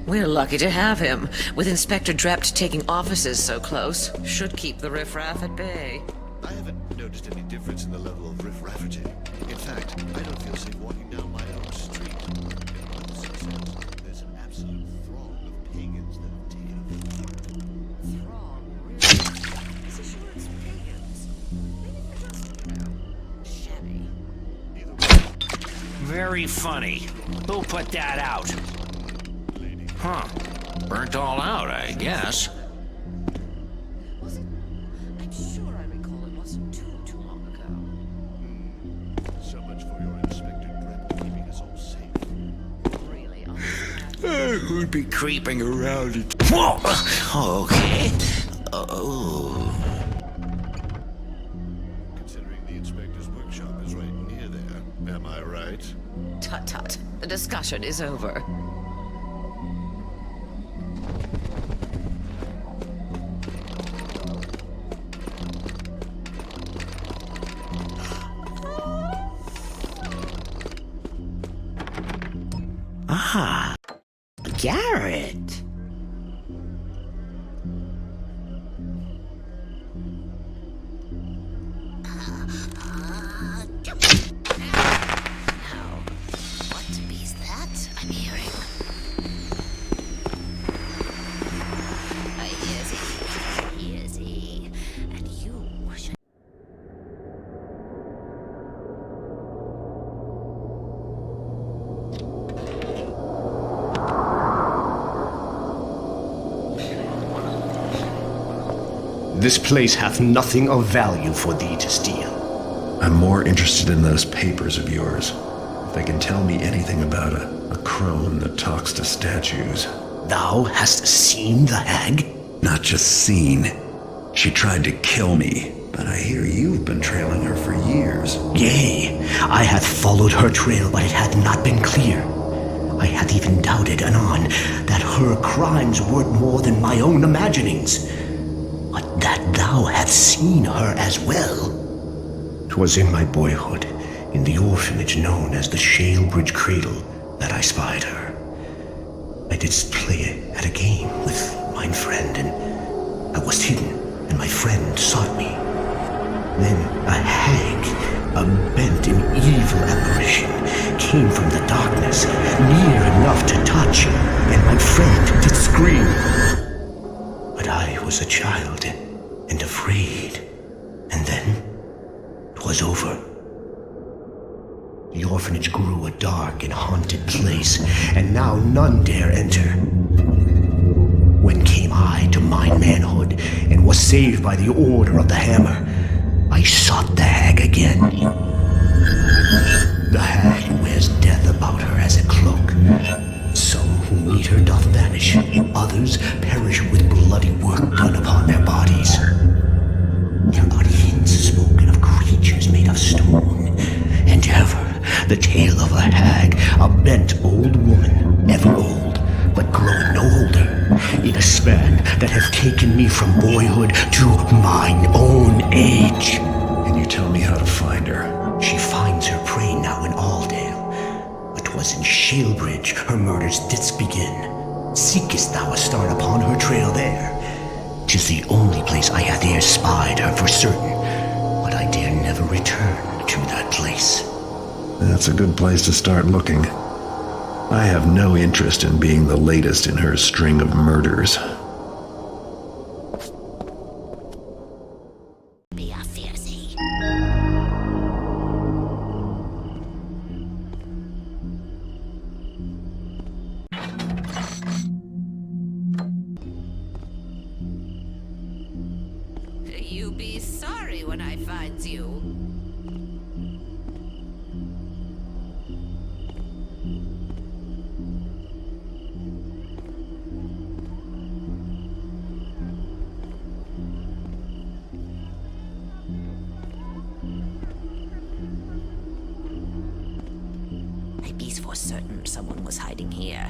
We're lucky to have him. With Inspector Drept taking offices so close, should keep the riffraff at bay. I haven't noticed any difference in the level of riffraffity. In fact, I don't feel safe walking down my own street. In one sense, there's an absolute throng of pagans that have taken over. Throng? Really? Is he sure it's pagans? Maybe they're just, shabby. Very funny. Who put that out? Huh. Burnt all out, I guess. I'm sure I recall it wasn't too long ago. So much for your Inspector Drept keeping us all safe. Really? Who'd be creeping around it? Whoa! Okay. Oh. Considering the Inspector's workshop is right near there, am I right? Tut-tut. The discussion is over. Ah, Garrett. What beast that I'm hearing? Here's he. And you should... This place hath nothing of value for thee to steal. I'm more interested in those papers of yours. If they can tell me anything about a crone that talks to statues. Thou hast seen the hag? Not just seen. She tried to kill me, but I hear you've been trailing her for years. Yea, I hath followed her trail, but it hath not been clear. I hath even doubted anon that her crimes weren't more than my own imaginings. But that thou hadst seen her as well. 'Twas in my boyhood, in the orphanage known as the Shalebridge Cradle, that I spied her. I didst play at a game with mine friend, and I was hidden, and my friend sought me. Then a hag, a bent and evil apparition, came from the darkness, near enough to touch, and my friend did scream. But I was a child, and afraid, and then 'twas over. The orphanage grew a dark and haunted place, and now none dare enter. When came I to mine manhood, and was saved by the order of the hammer, I sought the hag again. The hag wears death about her as a cloak. Some who meet her doth vanish, others perish with bloody work done upon their bodies. There are hints spoken of creatures made of stone, and ever the tale of a hag, a bent old woman, ever old, but growing no older, in a span that hath taken me from boyhood to mine own age. Can you tell me how to find her? She finds her prey now in Alldale, but 'twas in Shalebridge refuge, her murders didst begin. Seekest thou a start upon her trail there? 'Tis the only place I hath ere spied her for certain, but I dare never return to that place. That's a good place to start looking. I have no interest in being the latest in her string of murders. Be a fiercey. You be sorry when I find you. I be's for certain someone was hiding here.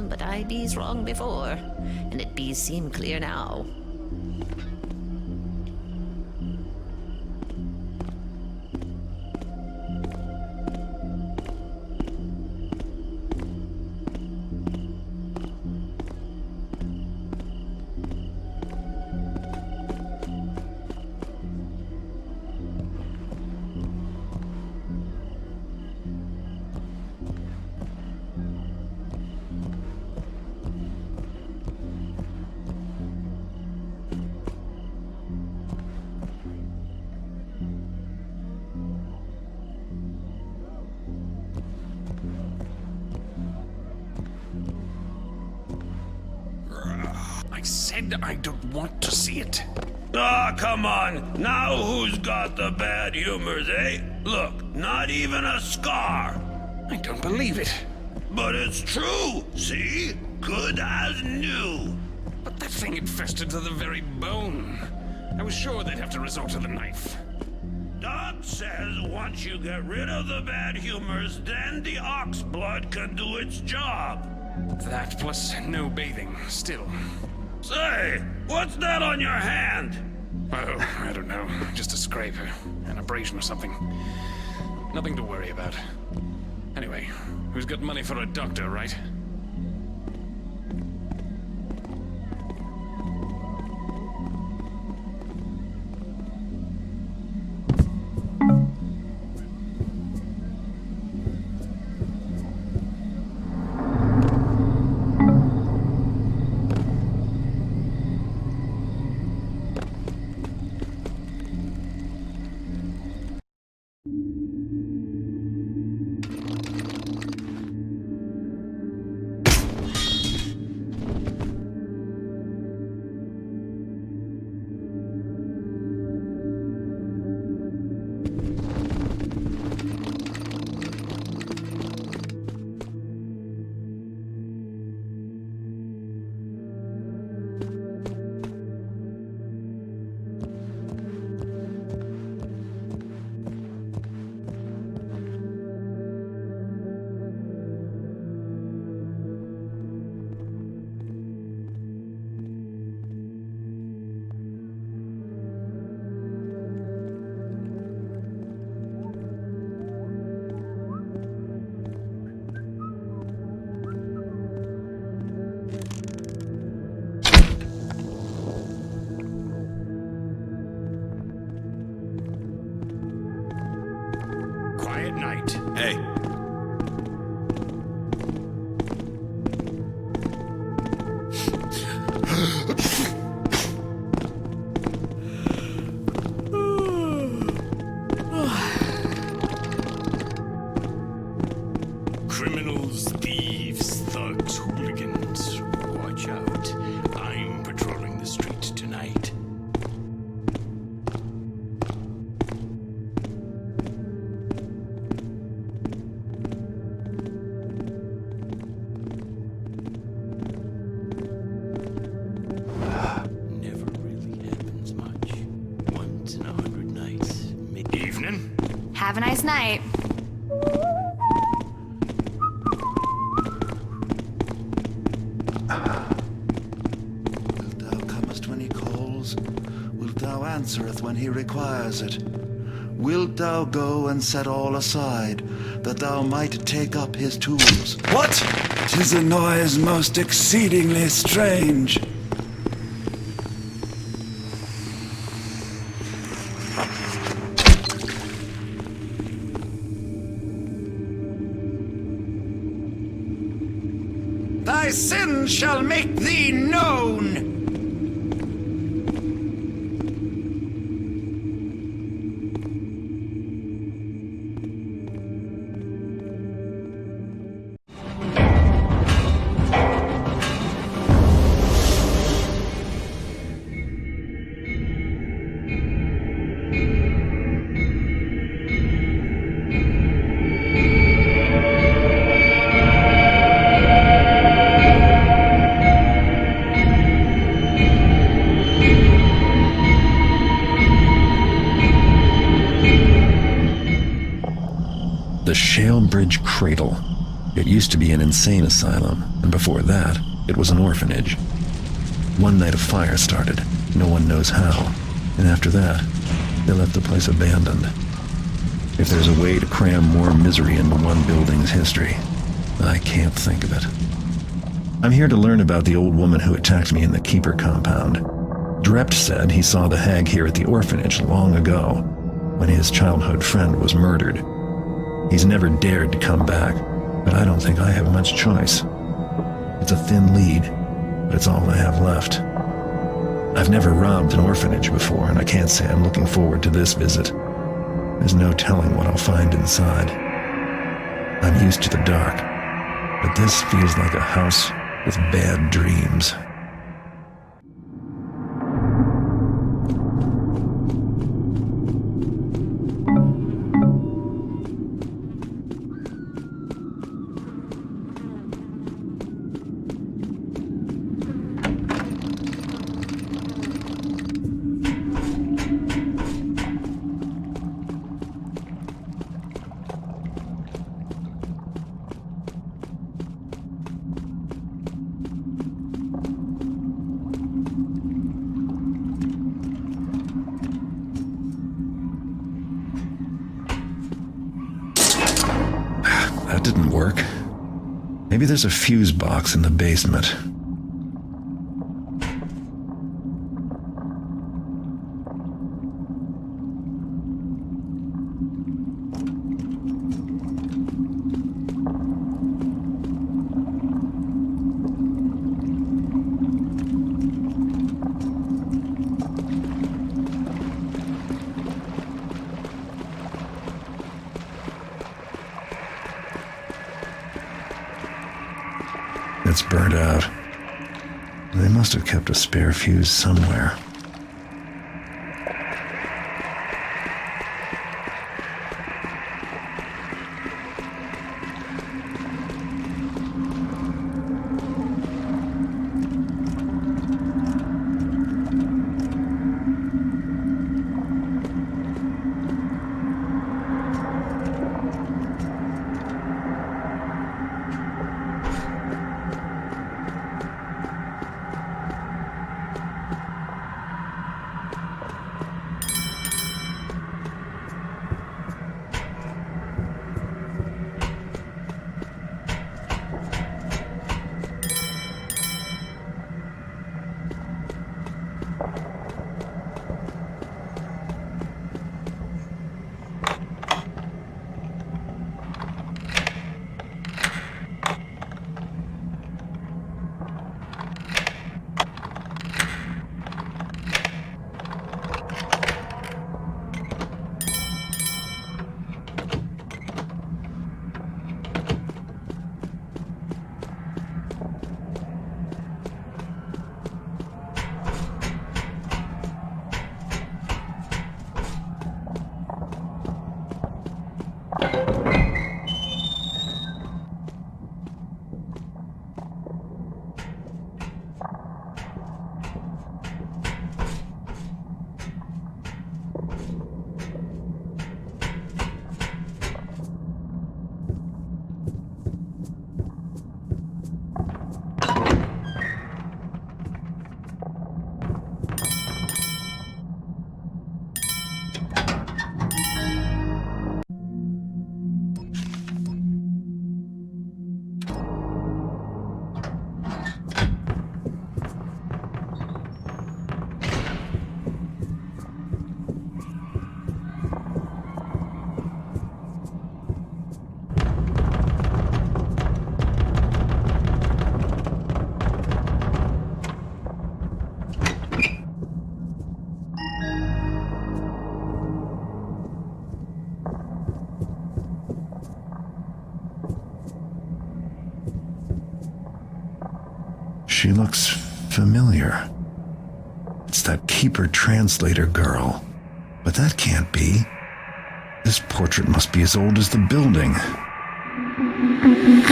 But I be's wrong before, and it be's seem clear now. I said I don't want to see it. Ah, come on. Now who's got the bad humors, eh? Look, not even a scar. I don't believe it. But it's true, see? Good as new. But that thing had festered to the very bone. I was sure they'd have to resort to the knife. Doc says once you get rid of the bad humors, then the ox blood can do its job. That plus no bathing, still. Say, what's that on your hand? Oh, I don't know. Just a scrape, an abrasion or something. Nothing to worry about. Anyway, who's got money for a doctor, right? Quiet night. Hey. Criminals, thieves, thugs, hooligans. Watch out. I'm patrolling the streets tonight. Never really happens much. Once in 100 nights. Evening. Have a nice night. Wilt thou comest when he calls? Wilt thou answereth when he requires it? Wilt thou go and set all aside, that thou might take up his tools? What? 'Tis a noise most exceedingly strange. Thy sin shall make thee known! The Shale Bridge Cradle. It used to be an insane asylum, and before that, it was an orphanage. One night a fire started, no one knows how, and after that, they left the place abandoned. If there's a way to cram more misery into one building's history, I can't think of it. I'm here to learn about the old woman who attacked me in the Keeper compound. Drept said he saw the hag here at the orphanage long ago, when his childhood friend was murdered. He's never dared to come back, but I don't think I have much choice. It's a thin lead, but it's all I have left. I've never robbed an orphanage before, and I can't say I'm looking forward to this visit. There's no telling what I'll find inside. I'm used to the dark, but this feels like a house with bad dreams. That didn't work. Maybe there's a fuse box in the basement. It's burnt out. They must have kept a spare fuse somewhere. looks familiar. It's that keeper translator girl. But that can't be. This portrait must be as old as the building.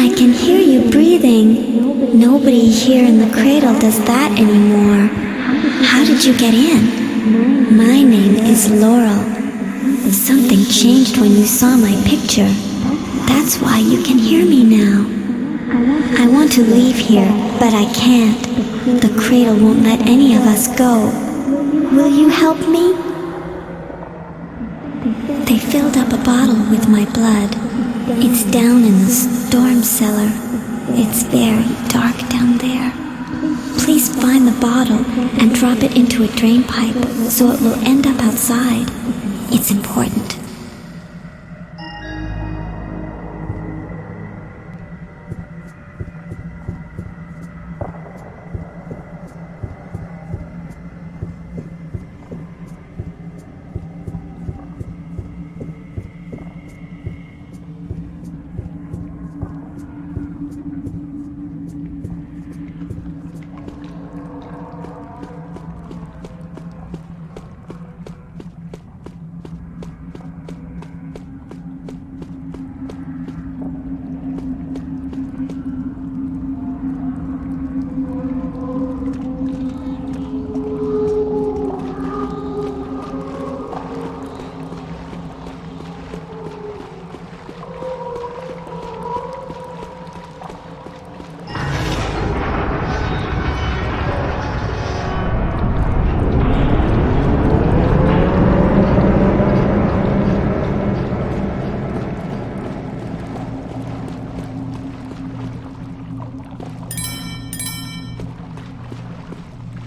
I can hear you breathing. Nobody here in the cradle does that anymore. How did you get in? My name is Laurel. Something changed when you saw my picture. That's why you can hear me now. I want to leave here, but I can't. The cradle won't let any of us go. Will you help me? They filled up a bottle with my blood. It's down in the storm cellar. It's very dark down there. Please find the bottle and drop it into a drain pipe so it will end up outside. It's important.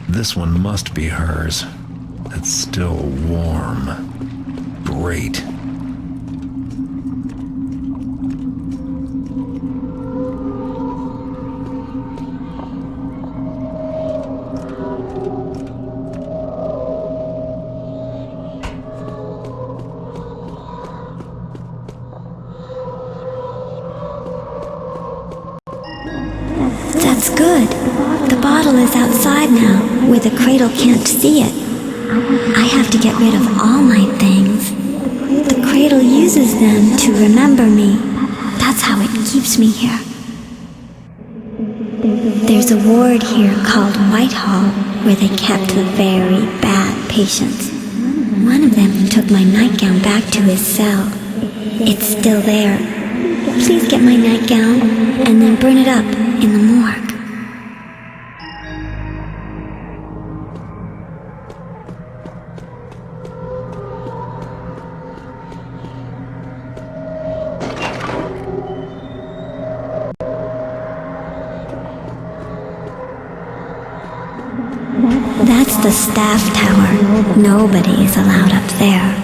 This one must be hers. It's still warm. Great. That's good. The bottle is outside now, where the cradle can't see it. I have to get rid of all my things. The cradle uses them to remember me. That's how it keeps me here. There's a ward here called Whitehall, where they kept the very bad patients. One of them took my nightgown back to his cell. It's still there. Please get my nightgown and then burn it up in the morgue. That's the staff tower. Nobody is allowed up there.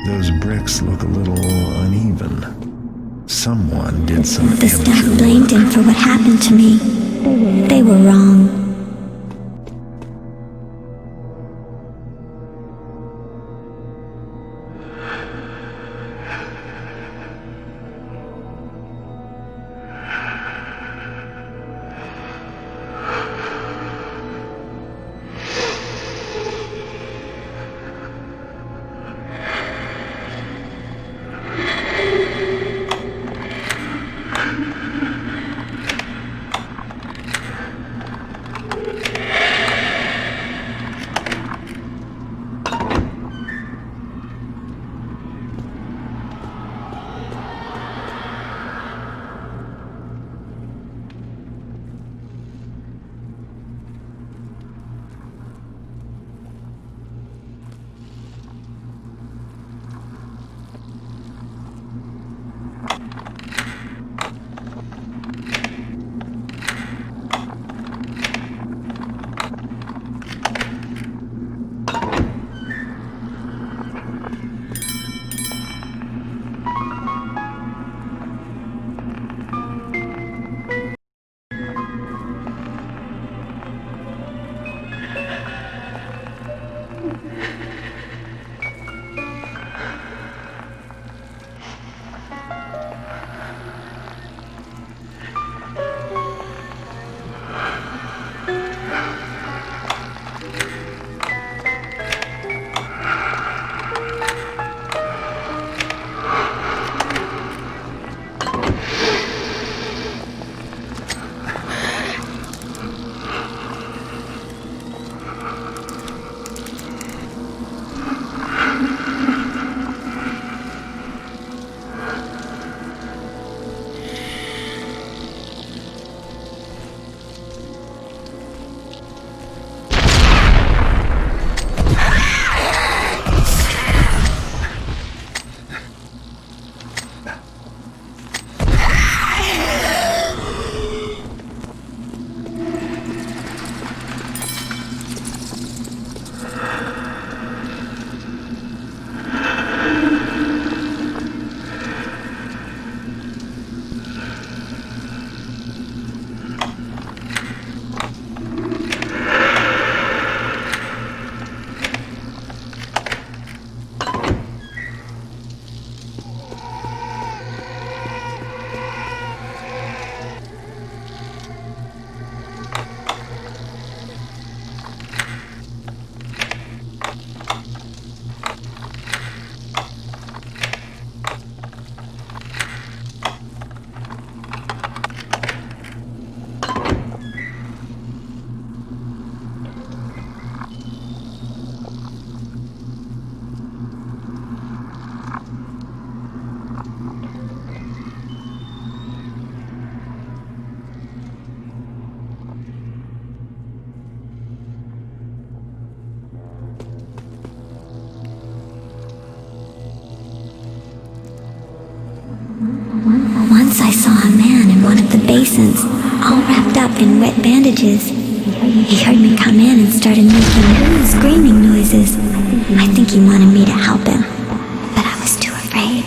Those bricks look a little uneven. Someone did some The amateur staff blamed him for what happened to me. They were wrong. basins, all wrapped up in wet bandages. He heard me come in and started making screaming noises. I think he wanted me to help him, but I was too afraid.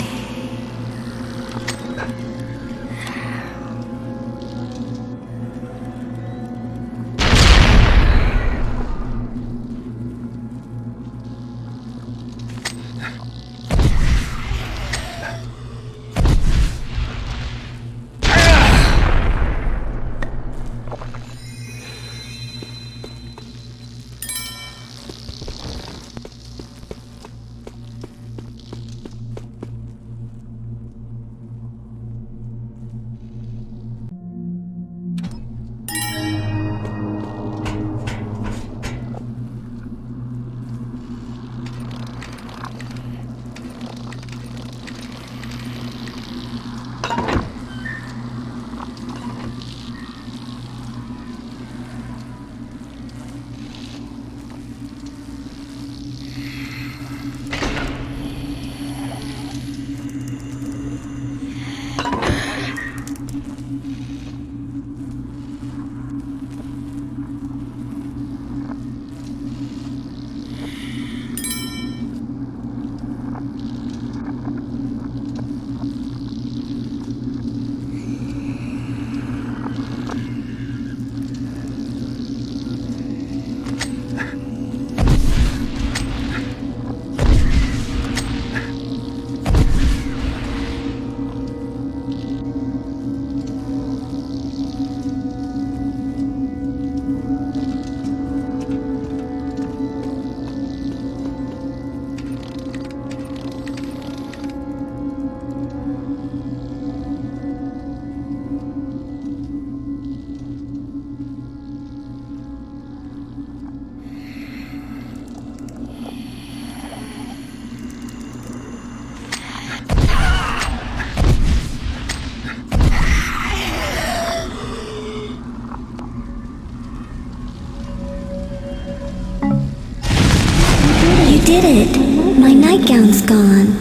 Did it! My nightgown's gone.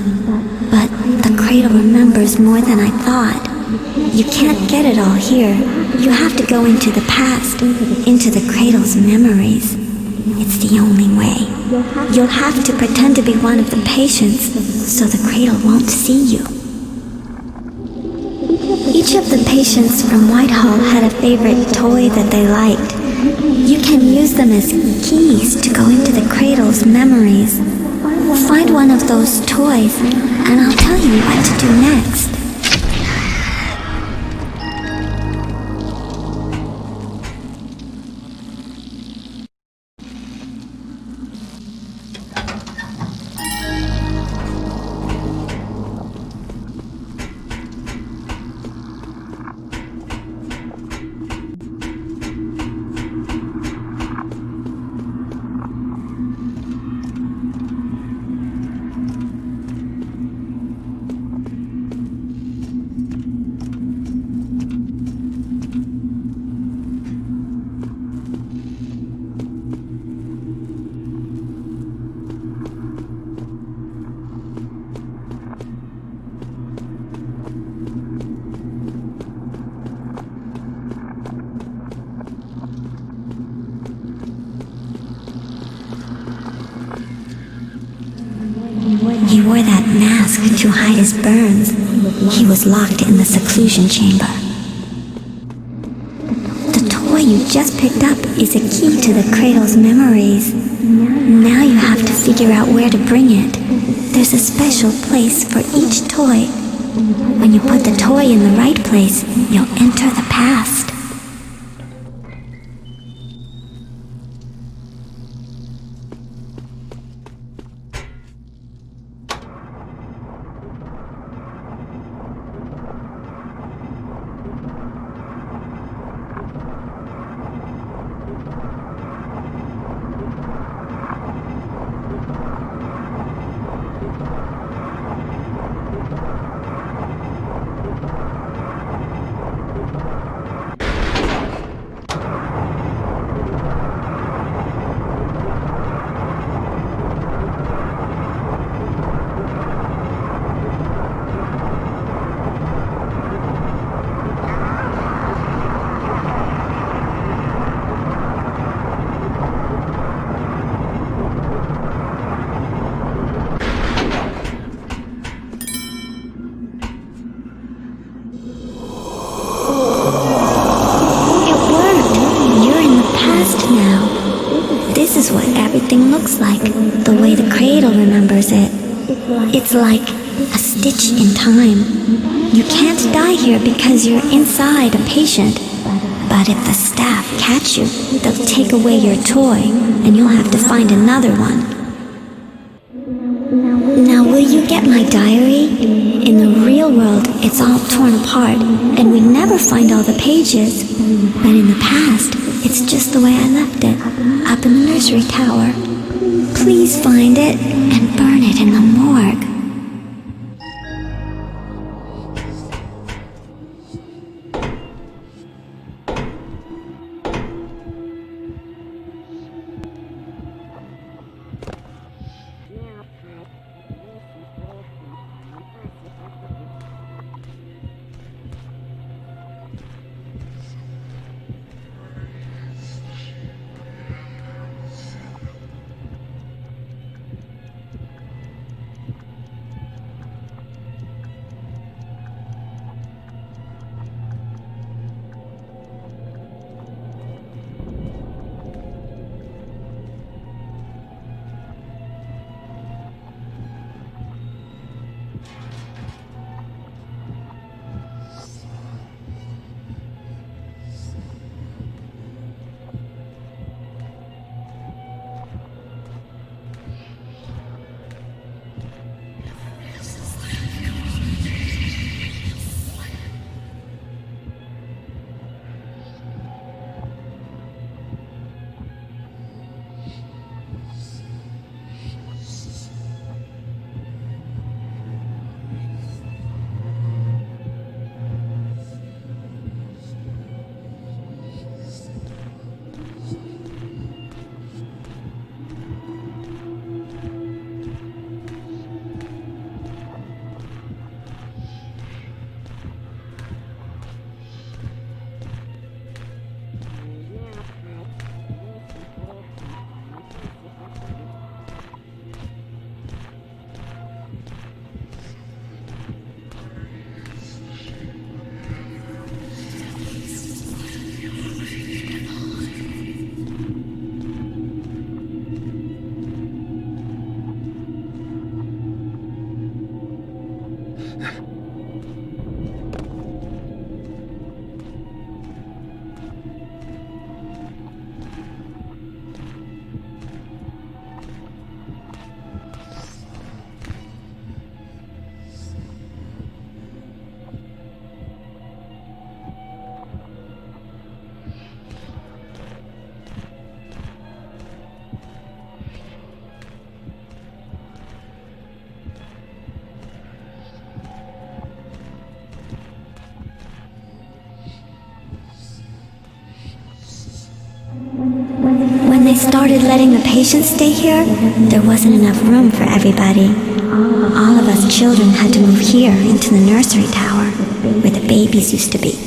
But the cradle remembers more than I thought. You can't get it all here. You have to go into the past, into the cradle's memories. It's the only way. You'll have to pretend to be one of the patients, so the cradle won't see you. Each of the patients from Whitehall had a favorite toy that they liked. You can use them as keys to go into the cradle's memories. Find one of those toys, and I'll tell you what to do next. He wore that mask to hide his burns. He was locked in the seclusion chamber. The toy you just picked up is a key to the cradle's memories. Now you have to figure out where to bring it. There's a special place for each toy. When you put the toy in the right place, you'll enter the past. this is what everything looks like, the way the cradle remembers it. It's like a stitch in time. You can't die here because you're inside a patient. But if the staff catch you, they'll take away your toy, and you'll have to find another one. Now, will you get my diary? In the real world, it's all torn apart, and we never find all the pages. But in the past, it's just the way I left it, up in the nursery tower. Please find it and burn it in the morgue. When they started letting the patients stay here, there wasn't enough room for everybody. All of us children had to move here into the nursery tower, where the babies used to be.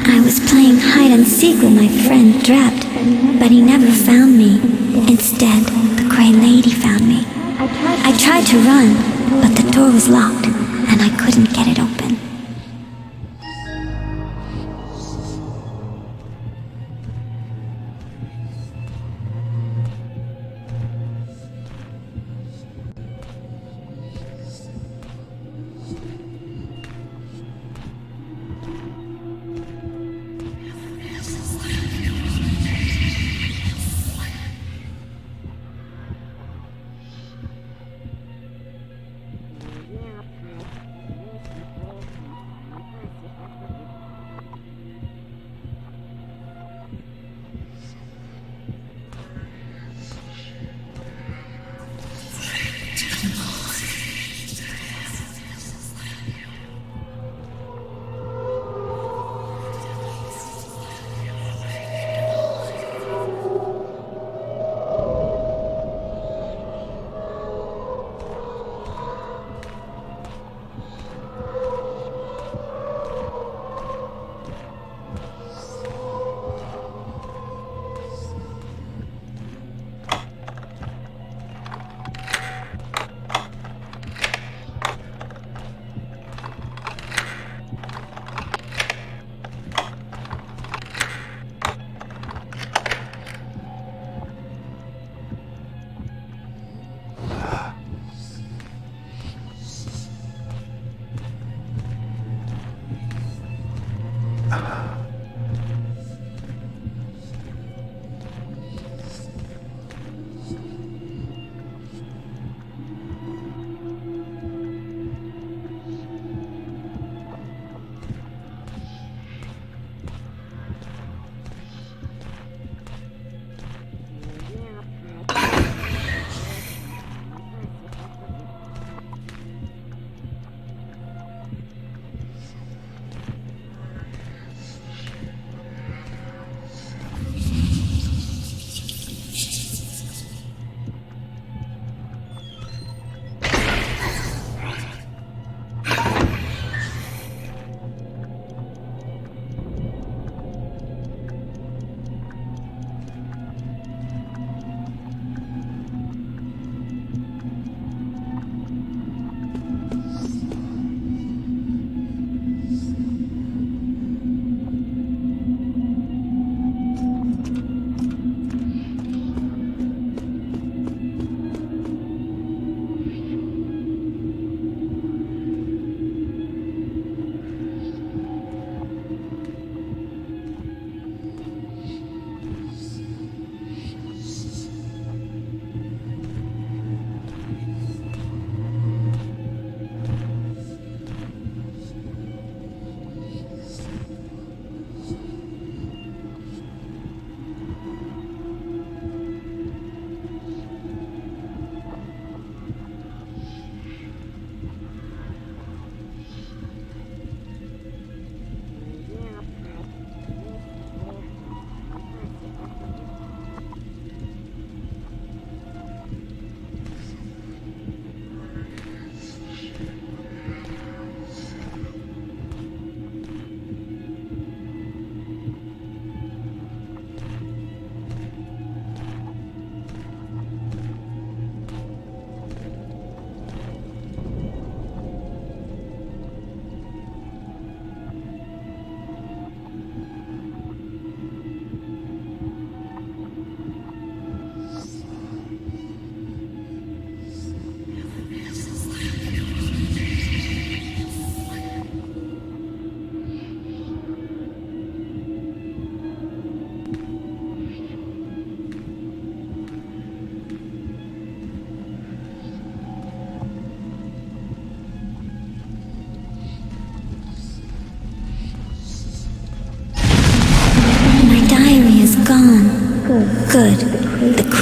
I was playing hide and seek with my friend Drept, but he never found me. Instead, the Grey Lady found me. I tried to run, but the door was locked, and I couldn't get it open.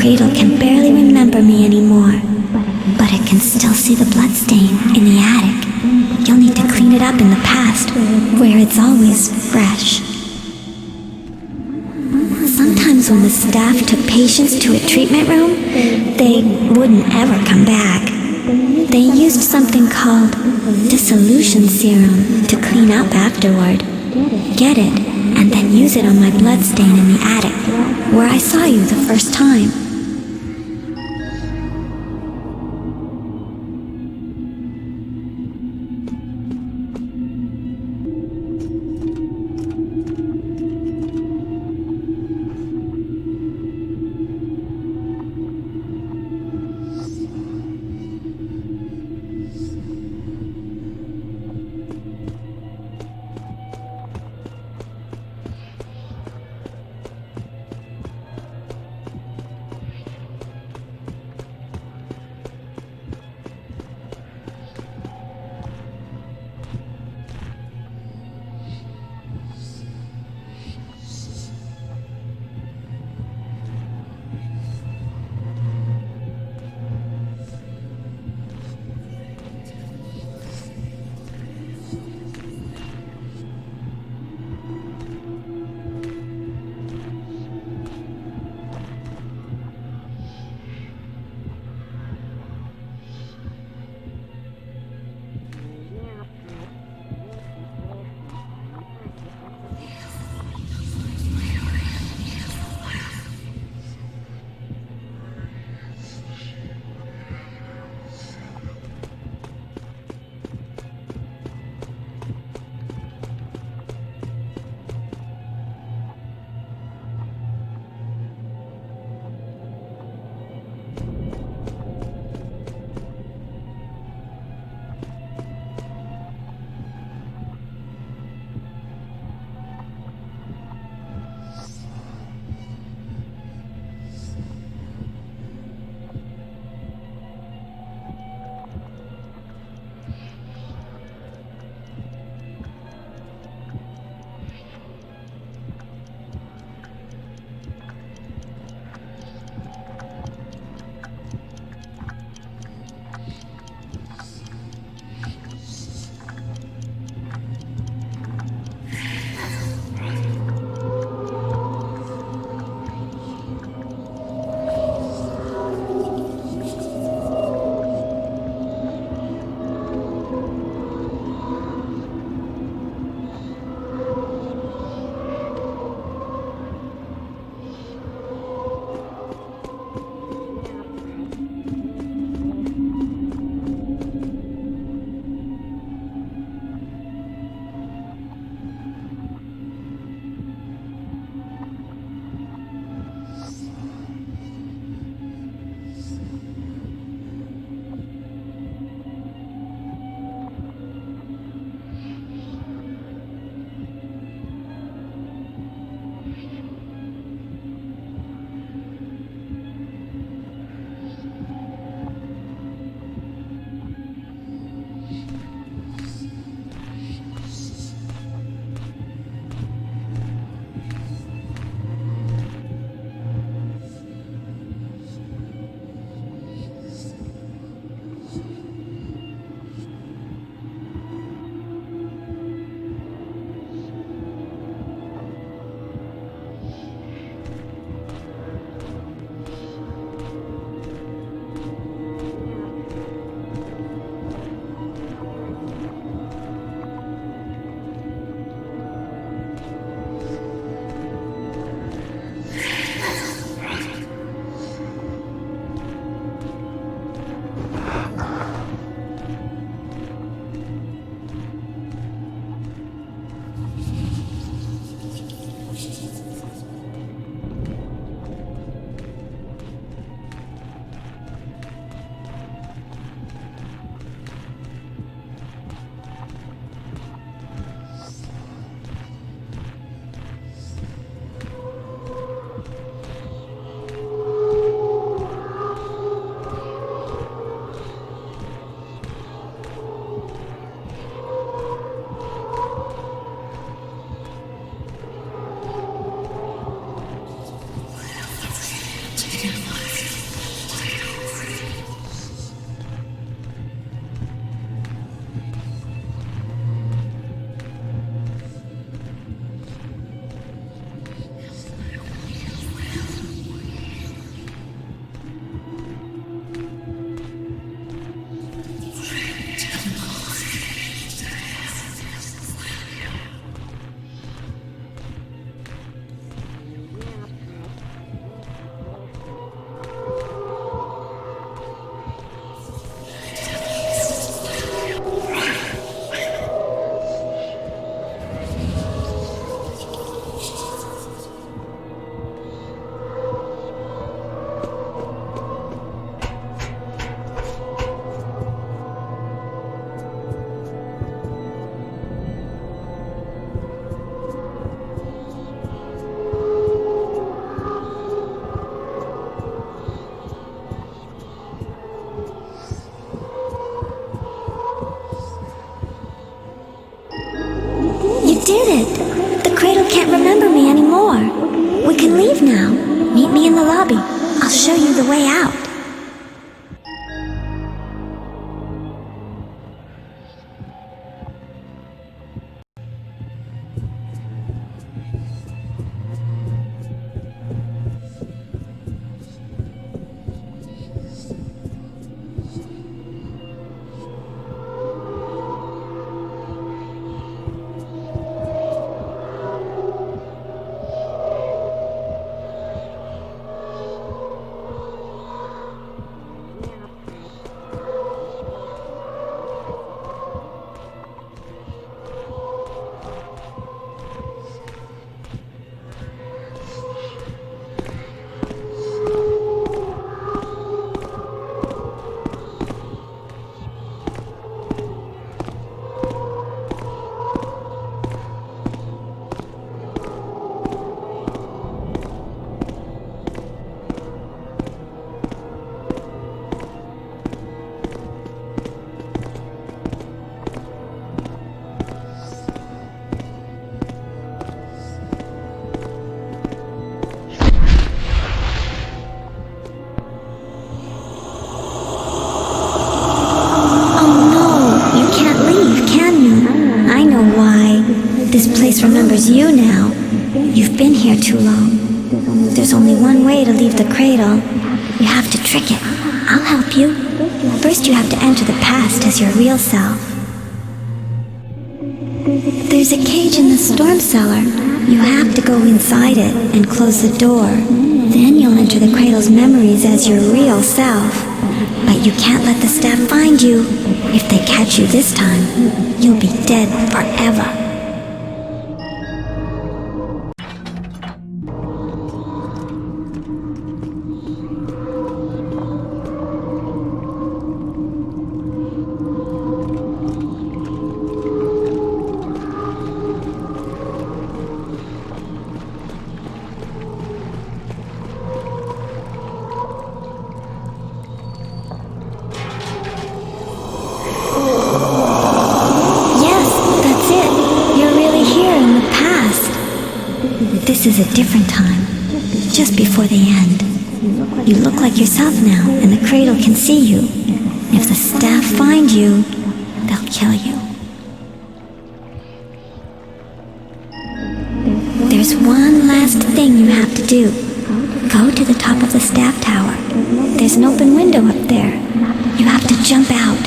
cradle can barely remember me anymore, but it can still see the bloodstain in the attic. You'll need to clean it up in the past, where it's always fresh. Sometimes when the staff took patients to a treatment room, they wouldn't ever come back. They used something called dissolution serum to clean up afterward. Get it, and then use it on my bloodstain in the attic, where I saw you the first time. me in the lobby. I'll show you the way out. This place remembers you now. You've been here too long. There's only one way to leave the cradle. You have to trick it. I'll help you. First you have to enter the past as your real self. There's a cage in the storm cellar. You have to go inside it and close the door. Then you'll enter the cradle's memories as your real self. But you can't let the staff find you. If they catch you this time, you'll be dead forever. This is a different time, just before the end. You look like yourself now, and the cradle can see you. If the staff find you, they'll kill you. There's one last thing you have to do. Go to the top of the staff tower. There's an open window up there. You have to jump out.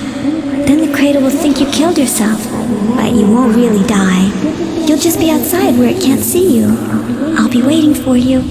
Then the cradle will think you killed yourself, but you won't really die. You'll just be outside where it can't see you. I'll be waiting for you.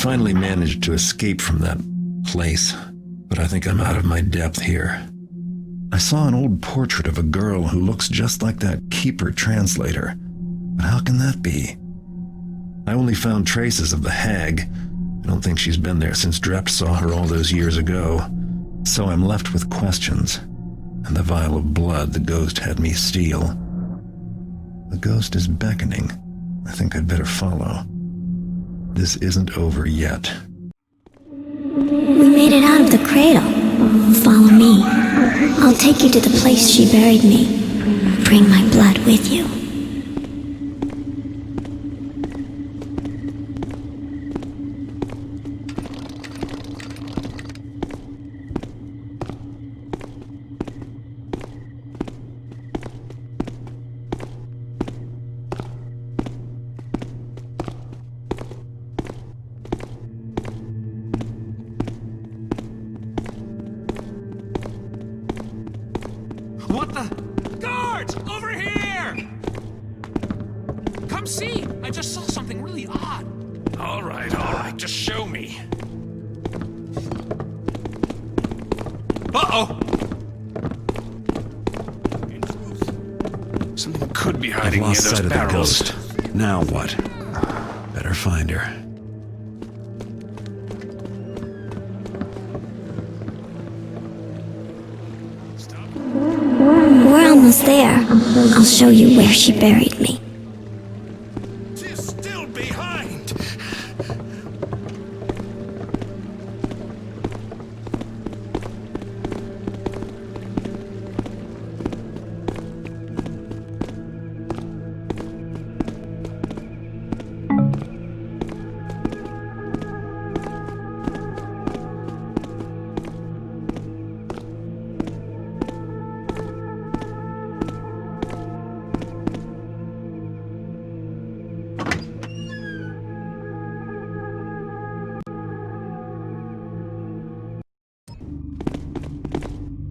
finally managed to escape from that place, but I think I'm out of my depth here. I saw an old portrait of a girl who looks just like that keeper translator, but how can that be? I only found traces of the hag. I don't think she's been there since Drept saw her all those years ago, so I'm left with questions, and the vial of blood the ghost had me steal. The ghost is beckoning. I think I'd better follow. This isn't over yet. We made it out of the cradle. Follow me. I'll take you to the place she buried me. Bring my blood with you. What the? Guards! Over here! Come see! I just saw something really odd. All right, just show me. Uh-oh! Something could be I've hiding near lost those sight of the barrels. ghost. Now what? Better find her. We're almost there. I'll show you where she buried me. She's still behind.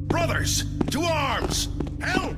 Brothers, to arms! Help!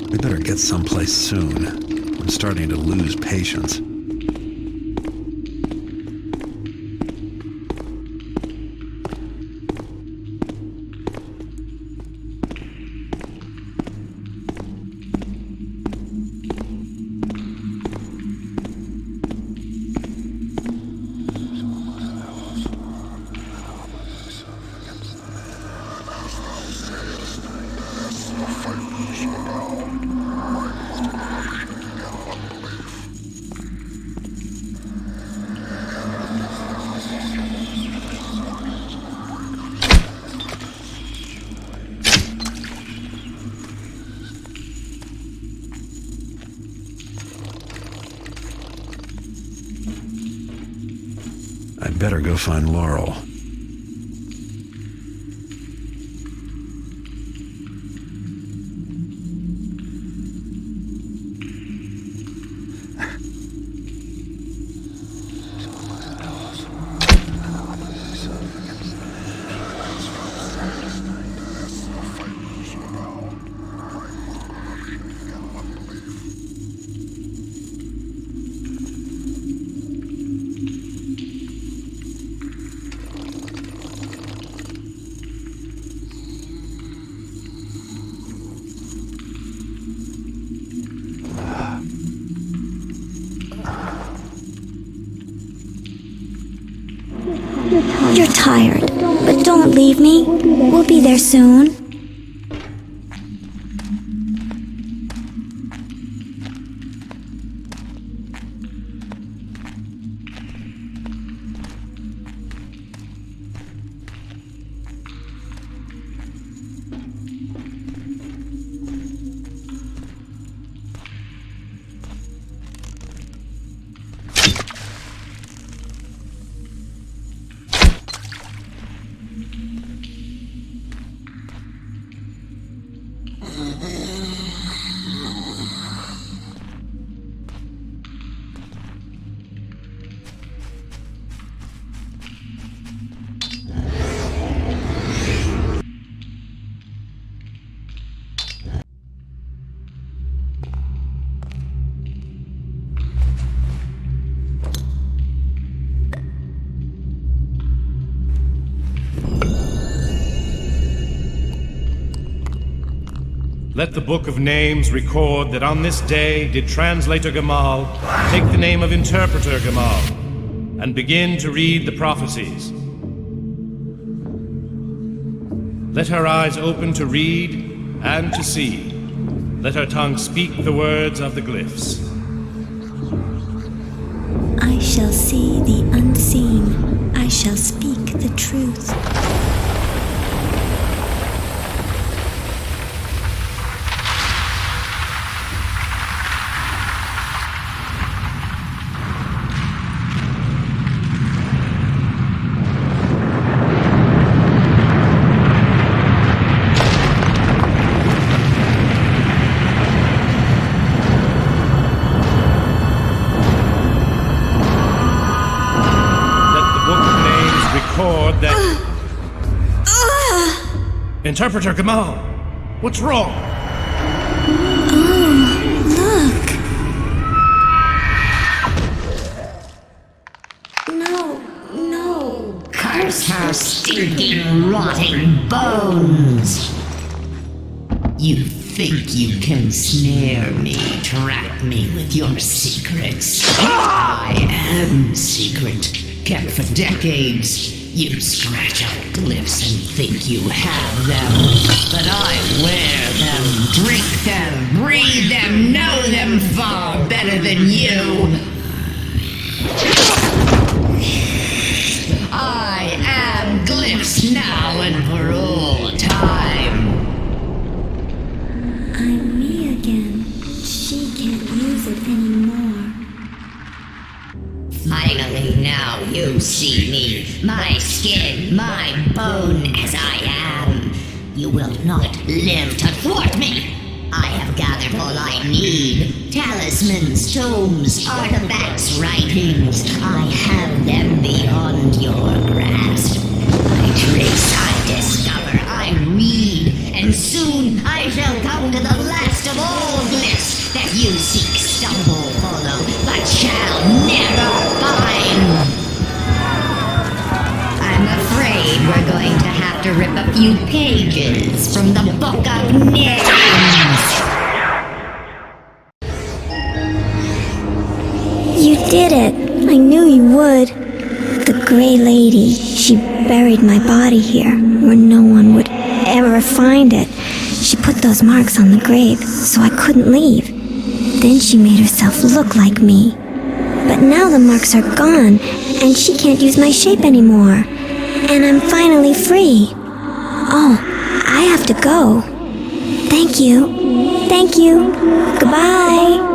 We better get someplace soon. I'm starting to lose patience. I'd better go find Laurel. You're tired, but don't leave me. We'll be there soon. Let the Book of Names record that on this day did Translator Gamal take the name of Interpreter Gamal and begin to read the prophecies. Let her eyes open to read and to see. Let her tongue speak the words of the glyphs. I shall see the unseen. I shall speak the truth. Interpreter Gamal, what's wrong? Oh, look. No. Curse her stinking, rotting bones! You think you can snare me, trap me with your secrets? I am secret, kept for decades. You scratch out glyphs and think you have them, but I wear them, drink them, breathe them, know them far better than you. I am glyphs now and for all time. I'm me again. She can't use it anymore. Finally, now you see me, my skin, my bone as I am. You will not live to thwart me. I have gathered all I need. Talismans, tomes, artifacts, writings. I have them beyond your grasp. I trace, I discover, I read, and soon I shall come to the last of all glyphs that you seek, stumble, follow, but shall never find. I'm afraid we're going to have to rip a few pages from the Book of Names. You did it. I knew you would. The Grey Lady, she buried my body here, where no one would ever find it. She put those marks on the grave, so I couldn't leave. Then she made herself look like me. But now the marks are gone, and she can't use my shape anymore. And I'm finally free. Oh, I have to go. Thank you. Thank you. Goodbye.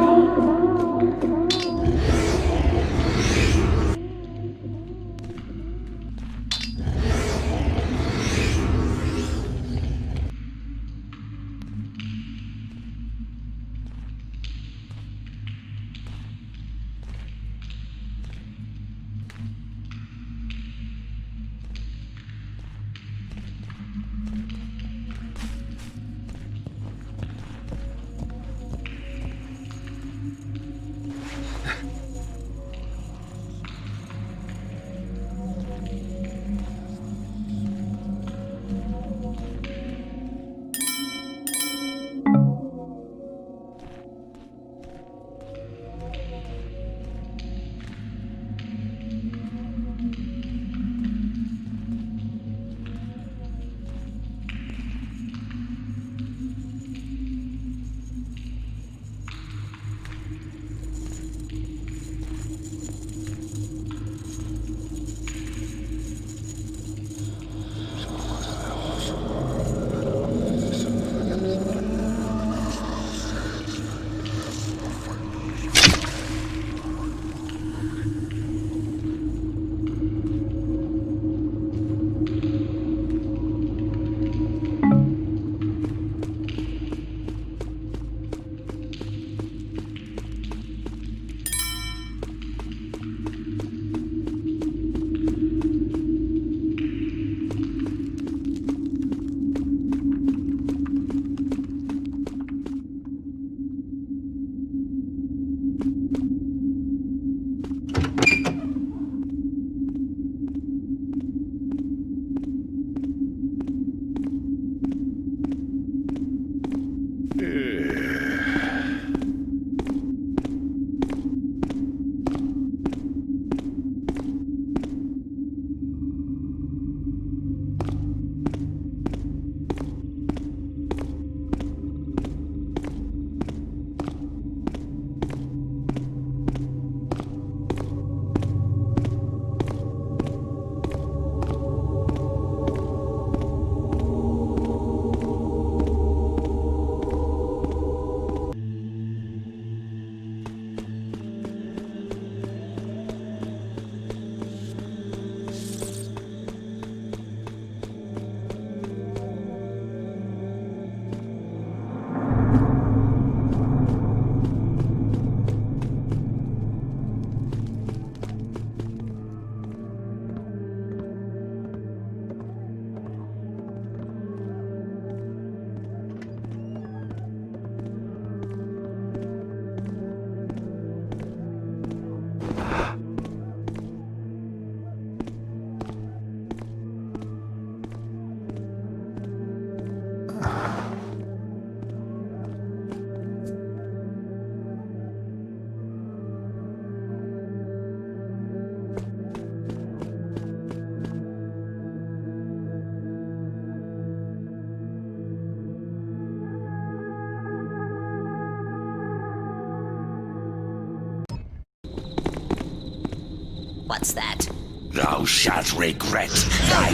What's that? Thou shalt regret thy...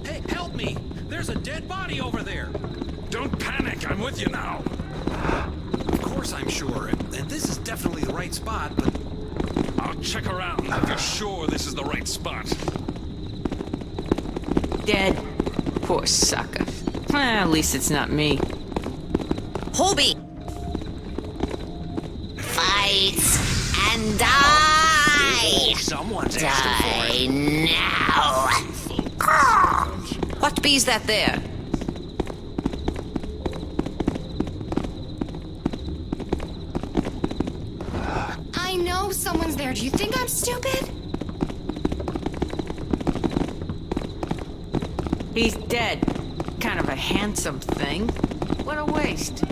Hey, help me! There's a dead body over there! Don't panic, I'm with you now. Of course I'm sure, and this is definitely the right spot, but... I'll check around if you're sure this is the right spot. Dead. Poor sucker. Well, at least it's not me. Hobie! Fight and die! Someone's Die now! What be's that there? I know someone's there. Do you think I'm stupid? He's dead. Kind of a handsome thing. What a waste.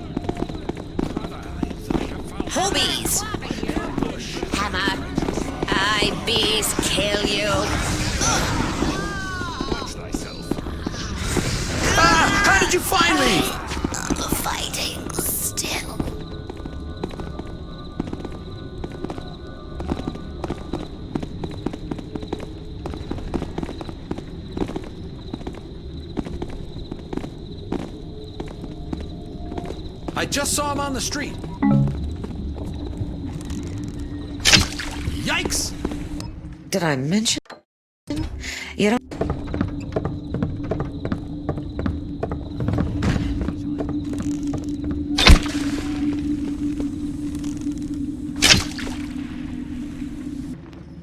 Hobies! Hammer! I bees kill you! How did you find me? Fighting still. I just saw him on the street. Yikes! Did I mention? You don't...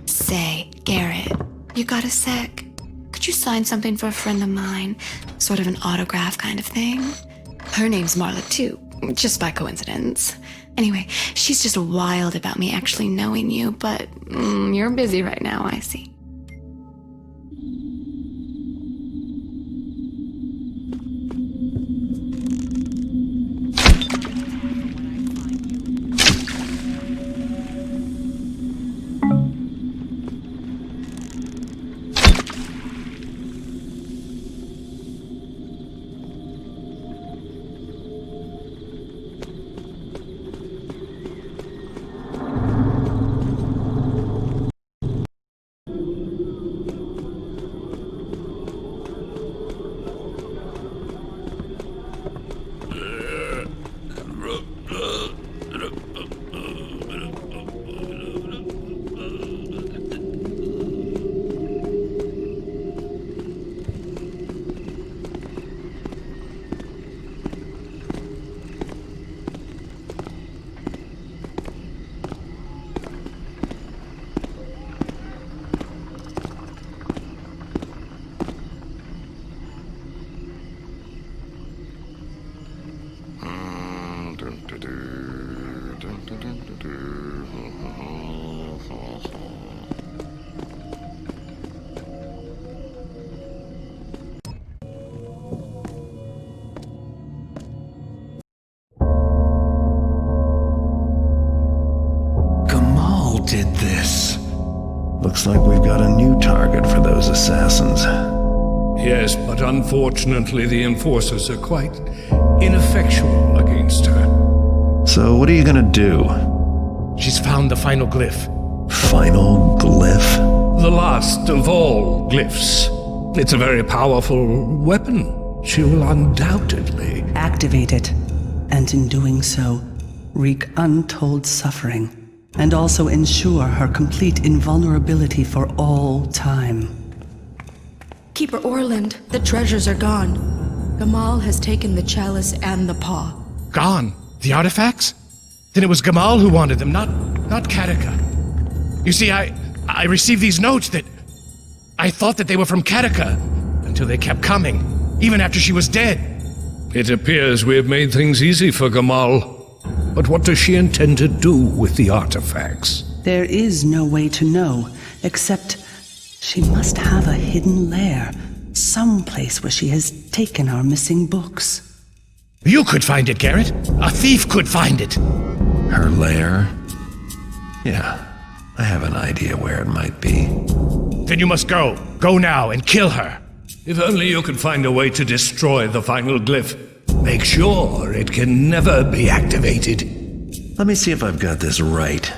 Say, Garrett, you got a sec? Could you sign something for a friend of mine? Sort of an autograph kind of thing? Her name's Marla, too, just by coincidence. Anyway, she's just wild about me actually knowing you, but you're busy right now, I see. Did this. Looks like we've got a new target for those assassins. Yes, but unfortunately the enforcers are quite ineffectual against her. So what are you gonna do? She's found the final glyph. Final glyph? The last of all glyphs. It's a very powerful weapon. She will undoubtedly activate it, and in doing so, wreak untold suffering, and also ensure her complete invulnerability for all time. Keeper Orland, the treasures are gone. Gamal has taken the chalice and the paw. Gone? The artifacts? Then it was Gamal who wanted them, not Kataka. You see, I received these notes that... I thought that they were from Kataka, until they kept coming, even after she was dead. It appears we have made things easy for Gamal. But what does she intend to do with the artifacts? There is no way to know, except she must have a hidden lair, someplace where she has taken our missing books. You could find it, Garrett. A thief could find it. Her lair? Yeah, I have an idea where it might be. Then you must go. Go now and kill her. If only you could find a way to destroy the final glyph. Make sure it can never be activated. Let me see if I've got this right.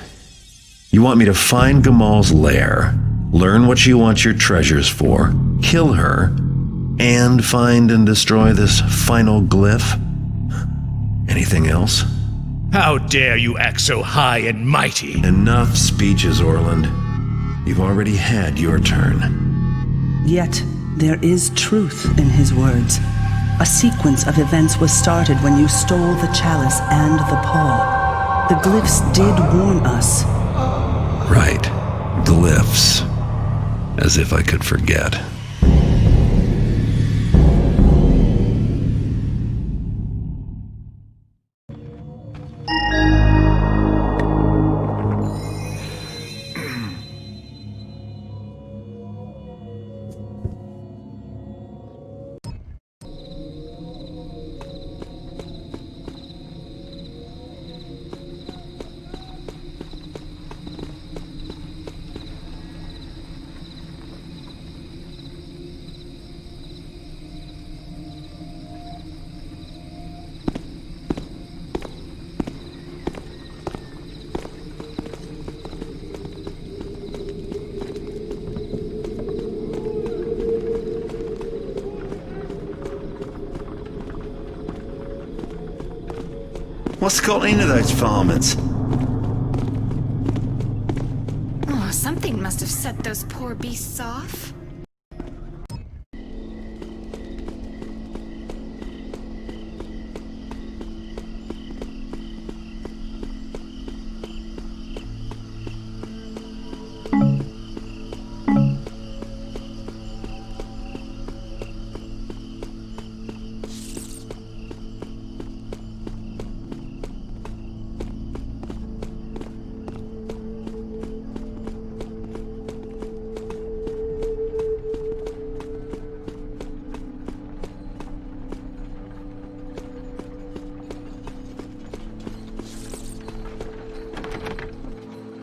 You want me to find Gamal's lair, learn what she wants your treasures for, kill her, and find and destroy this final glyph? Anything else? How dare you act so high and mighty? Enough speeches, Orland. You've already had your turn. Yet, there is truth in his words. A sequence of events was started when you stole the chalice and the paw. The glyphs did warn us. Right. Glyphs. As if I could forget. What's got into those varmints? Oh, something must have set those poor beasts off.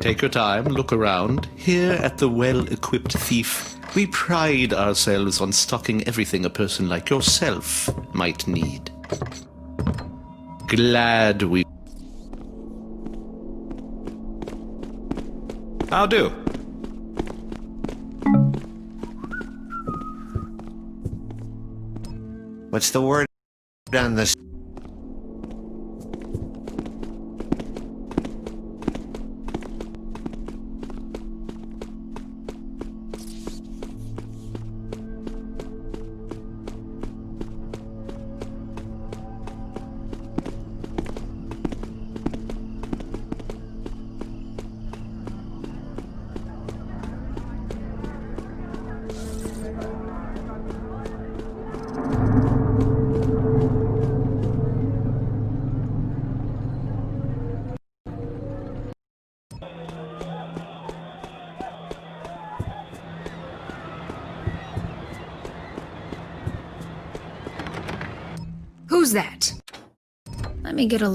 Take your time, look around. Here at the Well-Equipped Thief, we pride ourselves on stocking everything a person like yourself might need. Glad we... How do? What's the word on this? Who's that? Let me get a...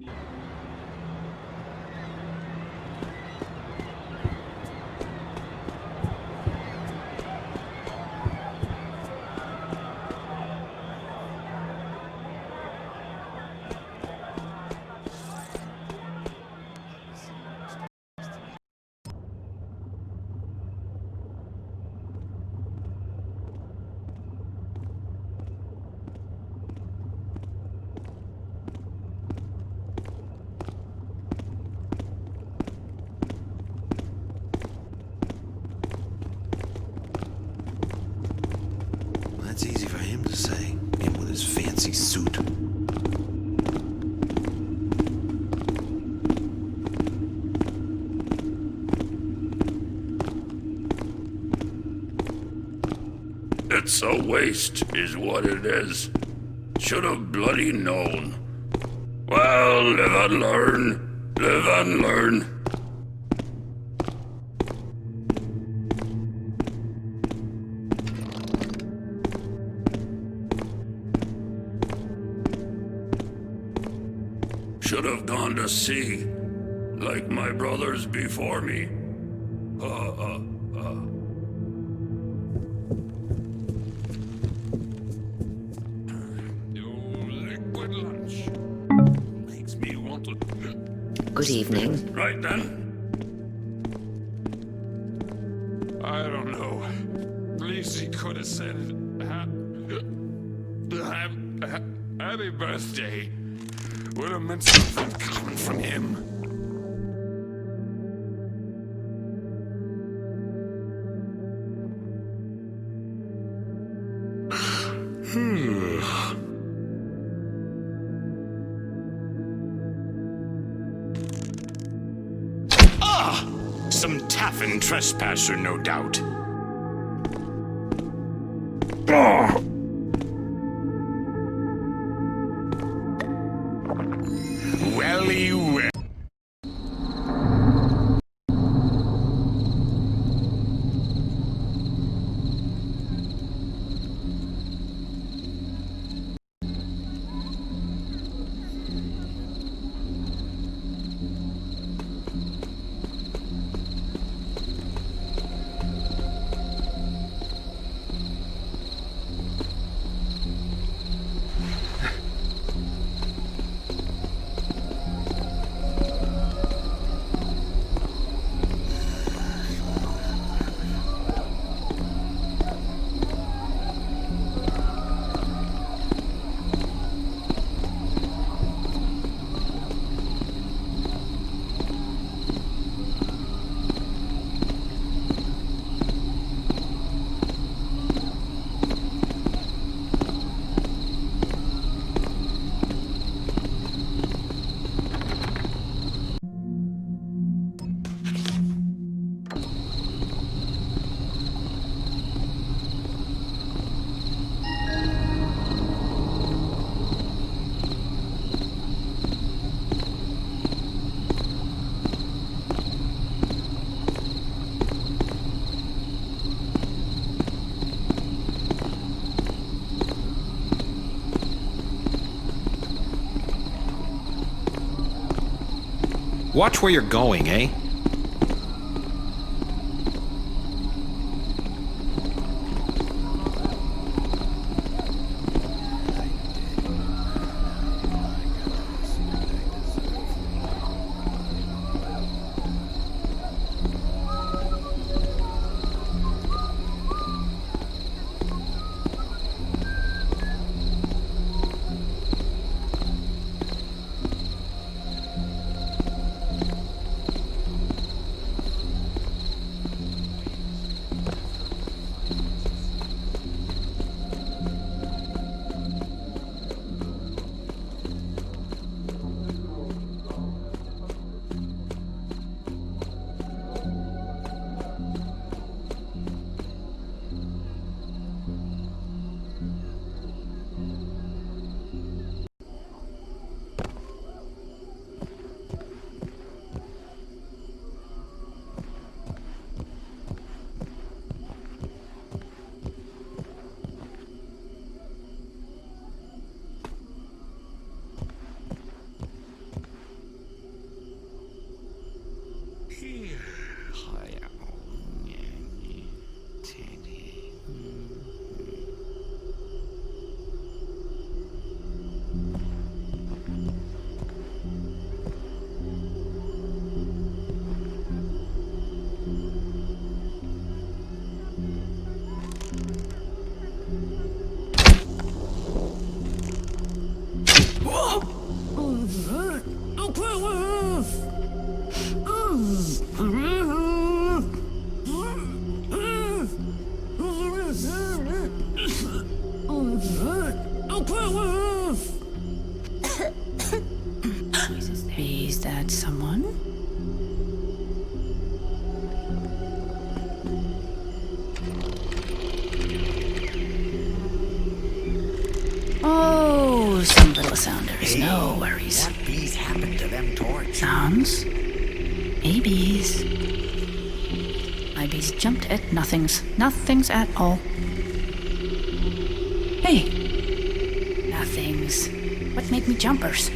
That's easy for him to say, him with his fancy suit. It's a waste, is what it is. Should have bloody known. Well, live and learn. Live and learn. Should have gone to sea. like my brothers before me. Liquid lunch makes me want to. Good evening. Right then. I don't know. At least he could have said happy birthday. Would have meant something coming from him. Some taffin trespasser, no doubt. Welly well. Watch where you're going, eh? Is that someone? Oh, some little sounders. Hey, No worries. What bees happened to them torch? Sounds? Babies. My bees jumped at nothings. Nothings at all. Hey. Nothings. What made me jumpers?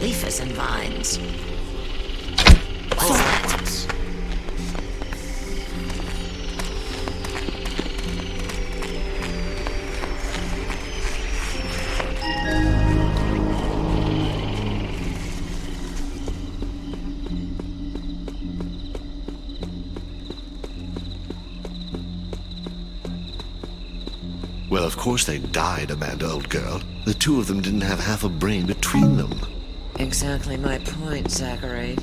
leafers and vines. What's that? Well, of course they died, Amanda, old girl. The two of them didn't have half a brain between them. Exactly my point, Zachary.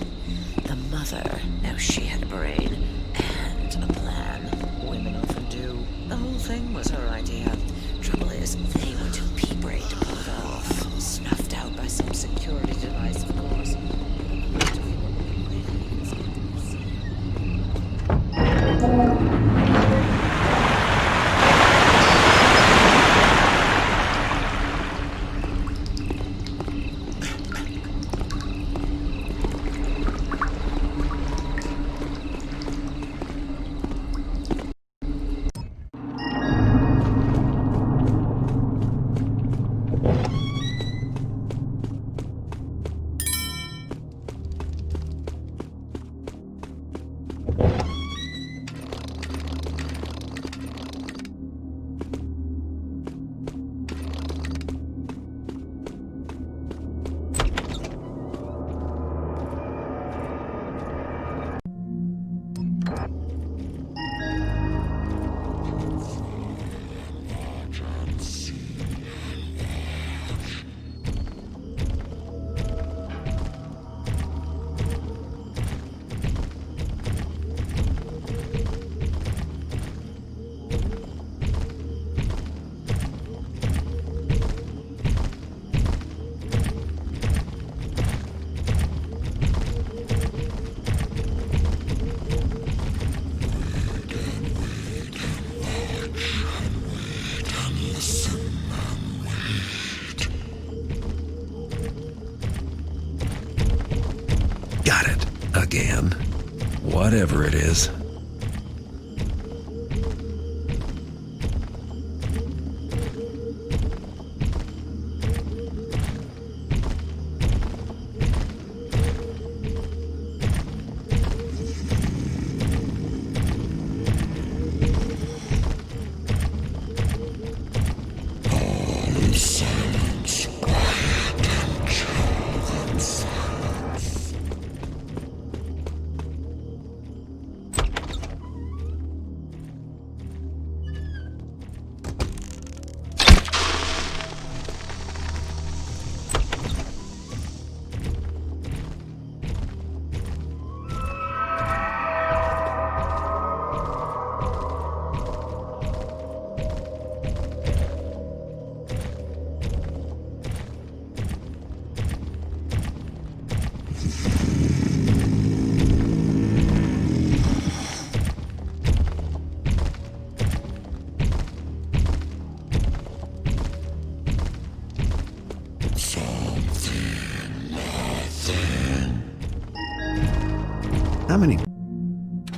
The mother, now she had a brain and a plan. Women often do. The whole thing was her idea. Trouble is, they were too pea-brained to pull it off. Snuffed out by some security device, of course. Got it. Again. Whatever it is. How many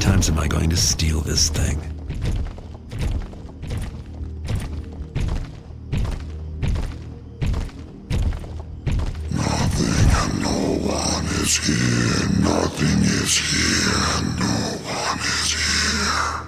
times am I going to steal this thing? No one is here. Nothing is here. No one is here.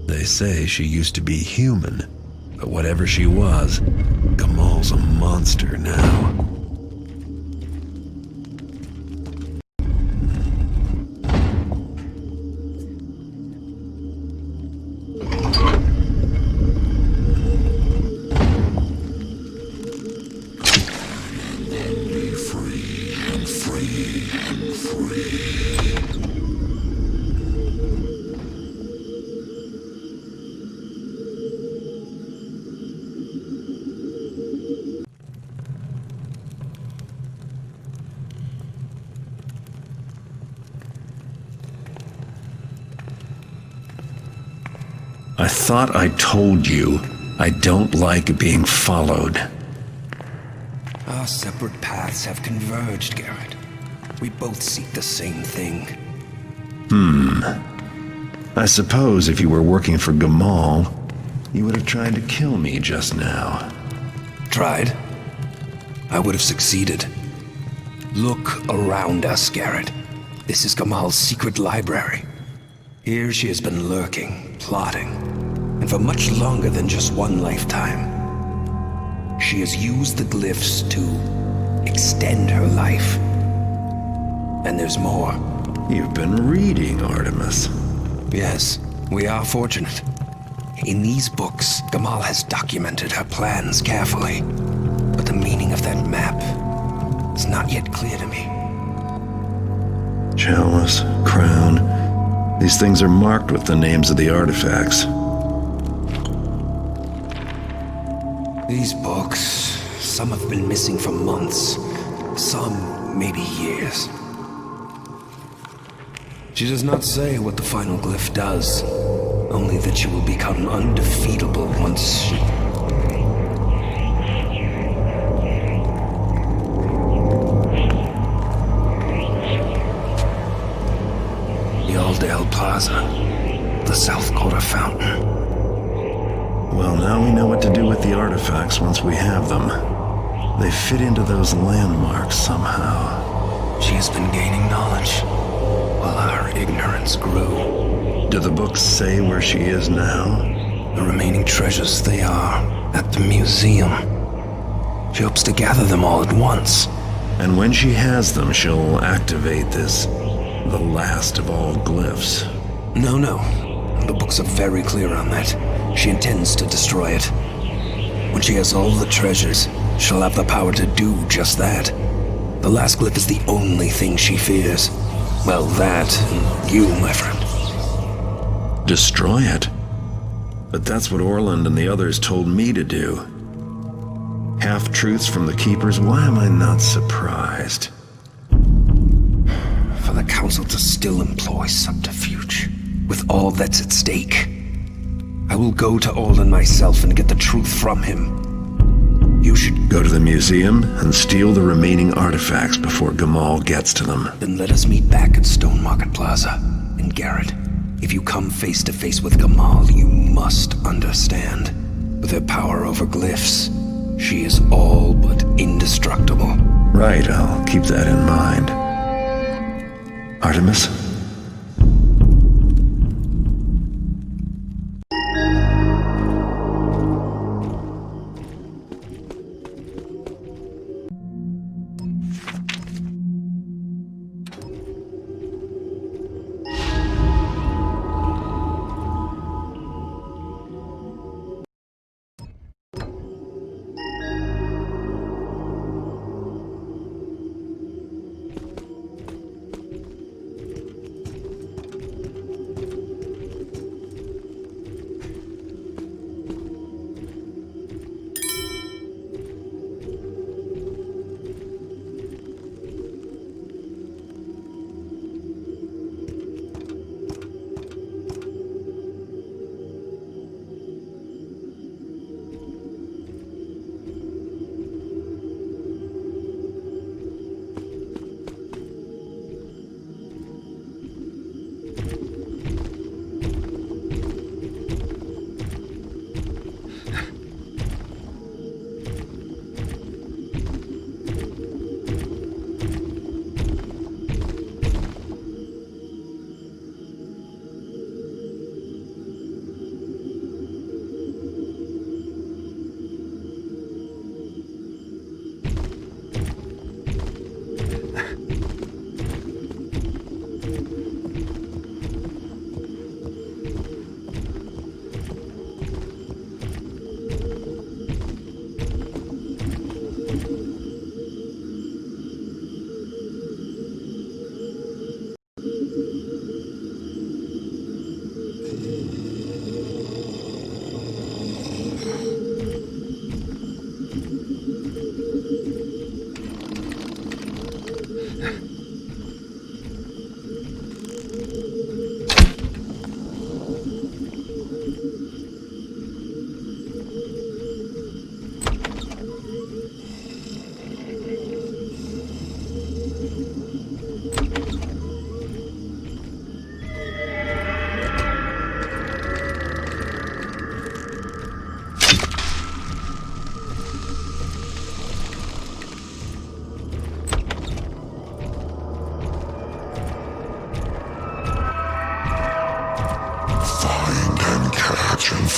They say she used to be human, but whatever she was, Gamal's a monster now. I thought I told you I don't like being followed. Our separate paths have converged, Garrett. We both seek the same thing. I suppose if you were working for Gamal, you would have tried to kill me just now. Tried? I would have succeeded. Look around us, Garrett. This is Gamal's secret library. Here she has been lurking, plotting, and for much longer than just one lifetime. She has used the glyphs to extend her life. And there's more. You've been reading, Artemis. Yes, we are fortunate. In these books, Gamal has documented her plans carefully. But the meaning of that map is not yet clear to me. Chalice, crown. These things are marked with the names of the artifacts. These books, some have been missing for months, some maybe years. She does not say what the final glyph does, only that she will become undefeatable once she... The Aldale Plaza, the South Quarter Fountain. Well, now we know what to do with the artifacts once we have them. They fit into those landmarks somehow. She has been gaining knowledge, while our ignorance grew. Do the books say where she is now? The remaining treasures, they are at the museum. She hopes to gather them all at once. And when she has them, she'll activate this, the last of all glyphs. No. The books are very clear on that. She intends to destroy it. When she has all the treasures, she'll have the power to do just that. The last glyph is the only thing she fears. Well, that, and you, my friend. Destroy it? But that's what Orland and the others told me to do. Half-truths from the Keepers, why am I not surprised? For the Council to still employ subterfuge, with all that's at stake. I will go to Orland myself and get the truth from him. You should go to the museum and steal the remaining artifacts before Gamal gets to them. Then let us meet back at Stone Market Plaza. And Garrett, if you come face to face with Gamal, you must understand. With her power over glyphs, she is all but indestructible. Right, I'll keep that in mind. Artemis?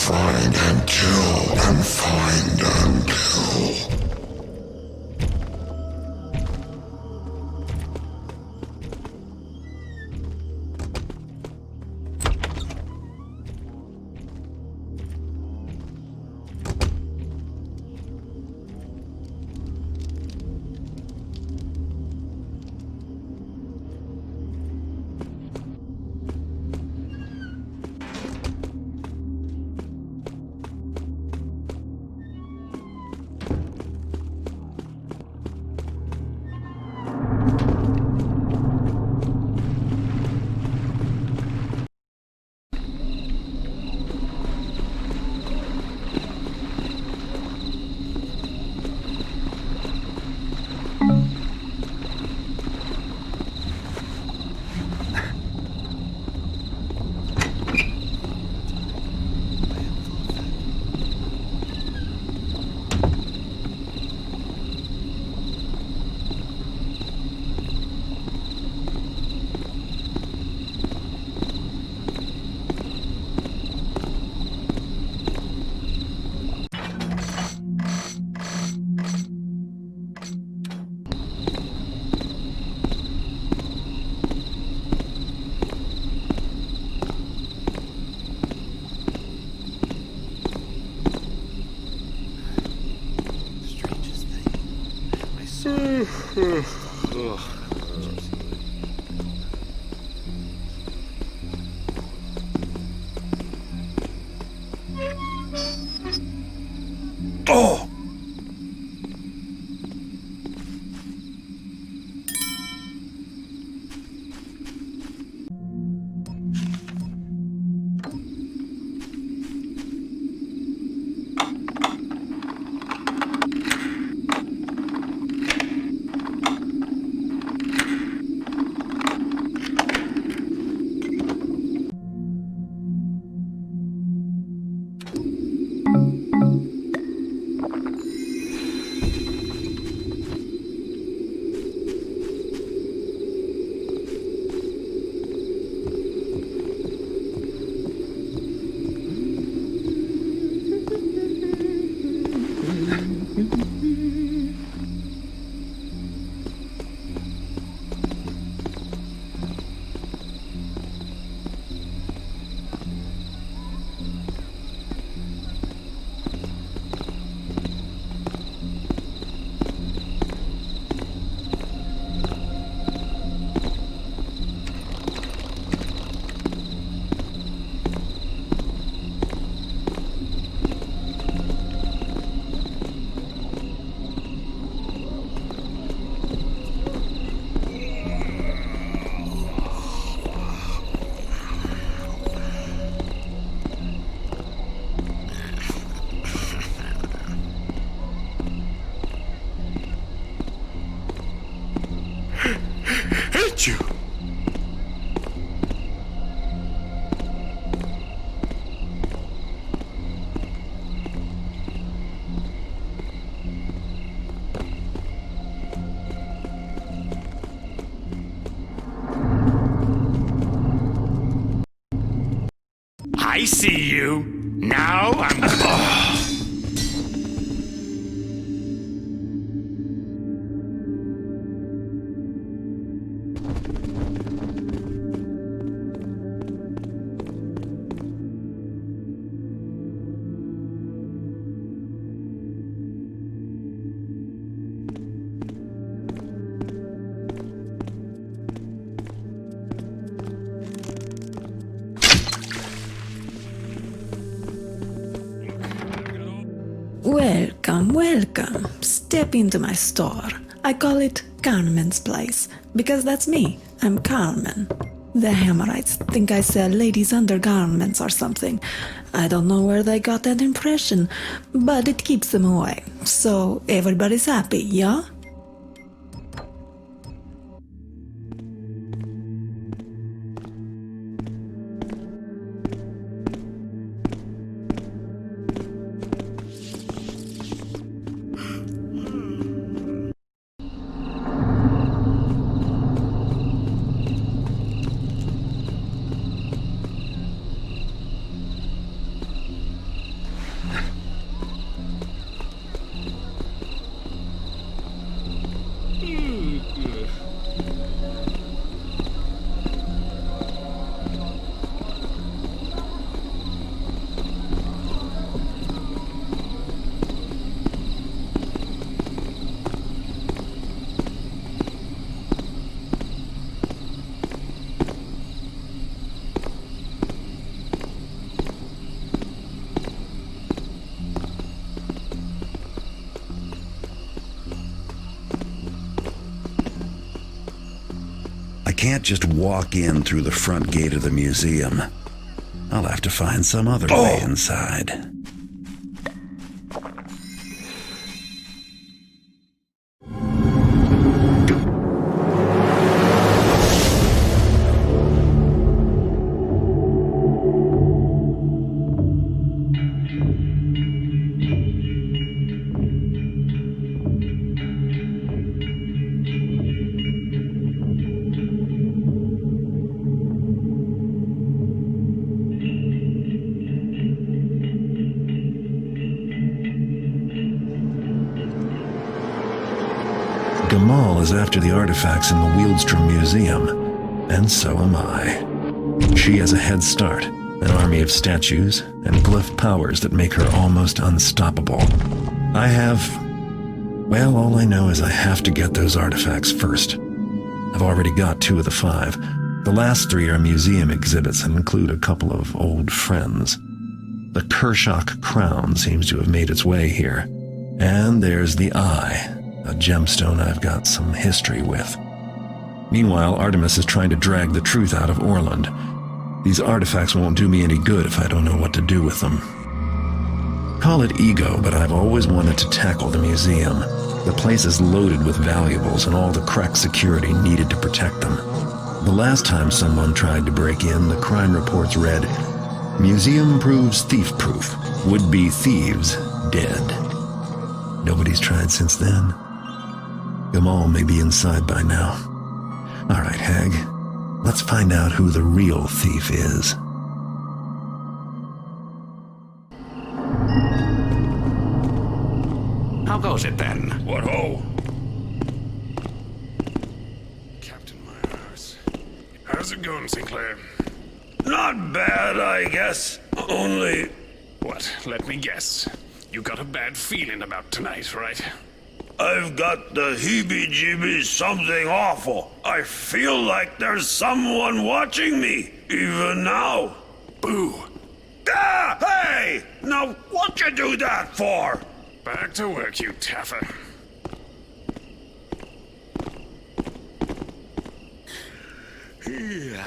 find and kill, and find and kill. Oh! Hate you! I see you. Now I'm... Welcome, welcome. Step into my store. I call it Carmen's Place, because that's me. I'm Carmen. The Hammerites think I sell ladies' undergarments or something. I don't know where they got that impression, but it keeps them away. So everybody's happy, yeah? can't just walk in through the front gate of the museum. I'll have to find some other way inside. Gamal is after the artifacts in the Wieldstrom Museum, and so am I. She has a head start, an army of statues, and glyph powers that make her almost unstoppable. Well, all I know is I have to get those artifacts first. I've already got 2 of the 5. The last 3 are museum exhibits and include a couple of old friends. The Kershak crown seems to have made its way here. And there's the Eye, a gemstone I've got some history with. Meanwhile, Artemis is trying to drag the truth out of Orland. These artifacts won't do me any good if I don't know what to do with them. Call it ego, but I've always wanted to tackle the museum. The place is loaded with valuables and all the crack security needed to protect them. The last time someone tried to break in, the crime reports read, "Museum proves thief-proof. Would-be thieves dead." Nobody's tried since then. Gamal may be inside by now. All right, Hag. Let's find out who the real thief is. How goes it then? What ho? Captain Myers. How's it going, Sinclair? Not bad, I guess. Only... What? Let me guess. You got a bad feeling about tonight, right? I've got the heebie-jeebies, something awful. I feel like there's someone watching me, even now. Boo! Ah! Hey! Now, what you do that for? Back to work, you taffer. Yeah.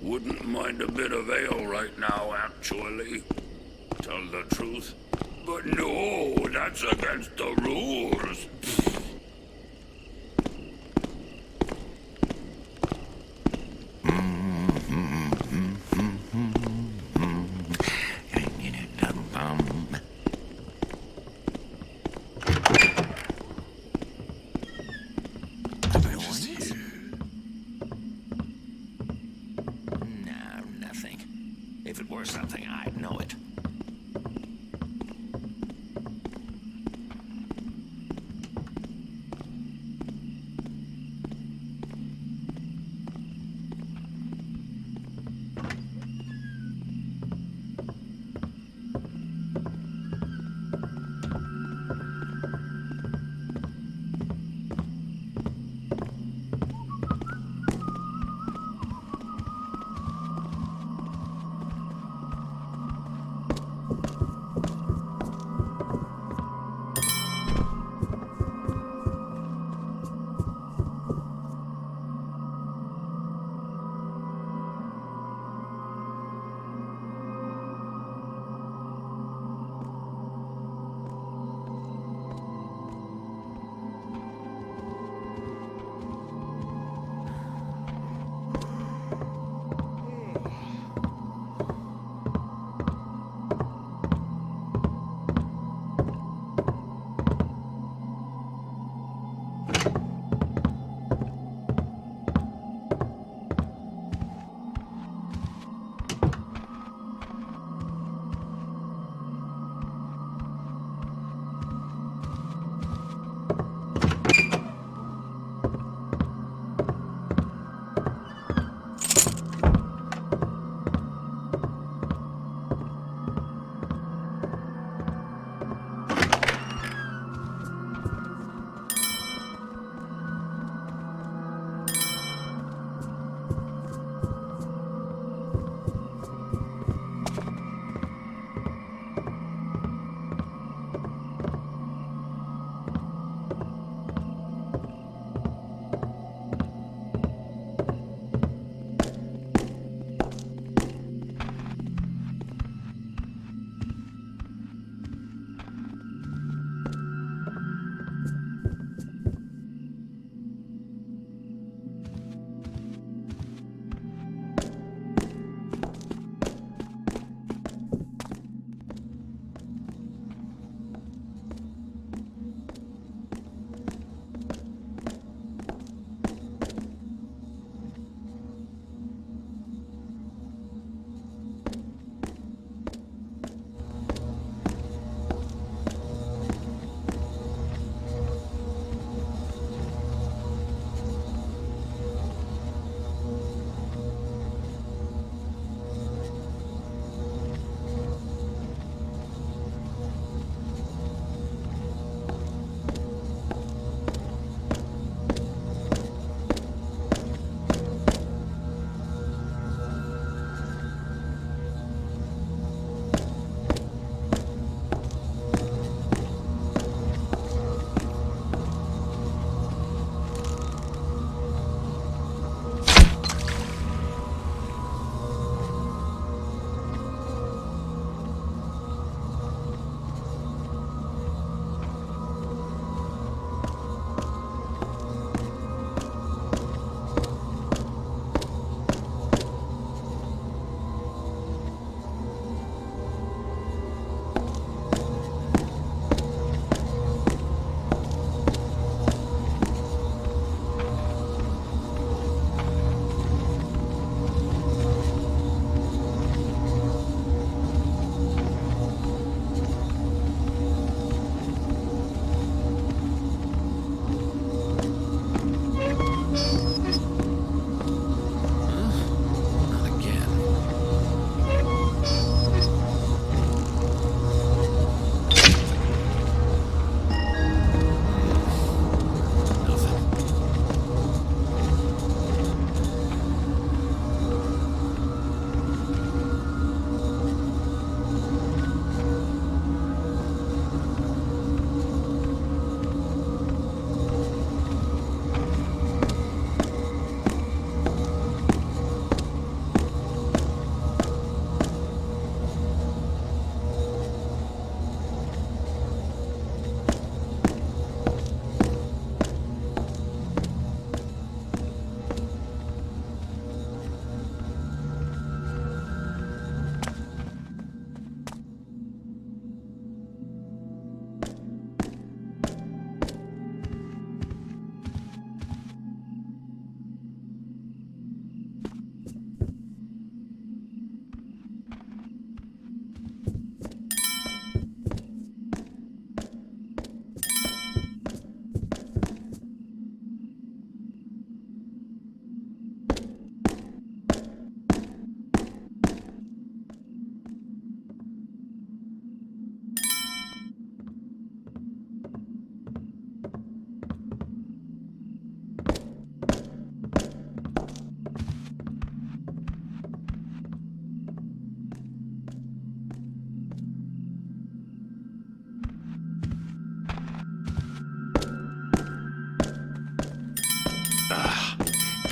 Wouldn't mind a bit of ale right now, actually. Tell the truth. But no, that's against the rules. If it were something, I'd know it.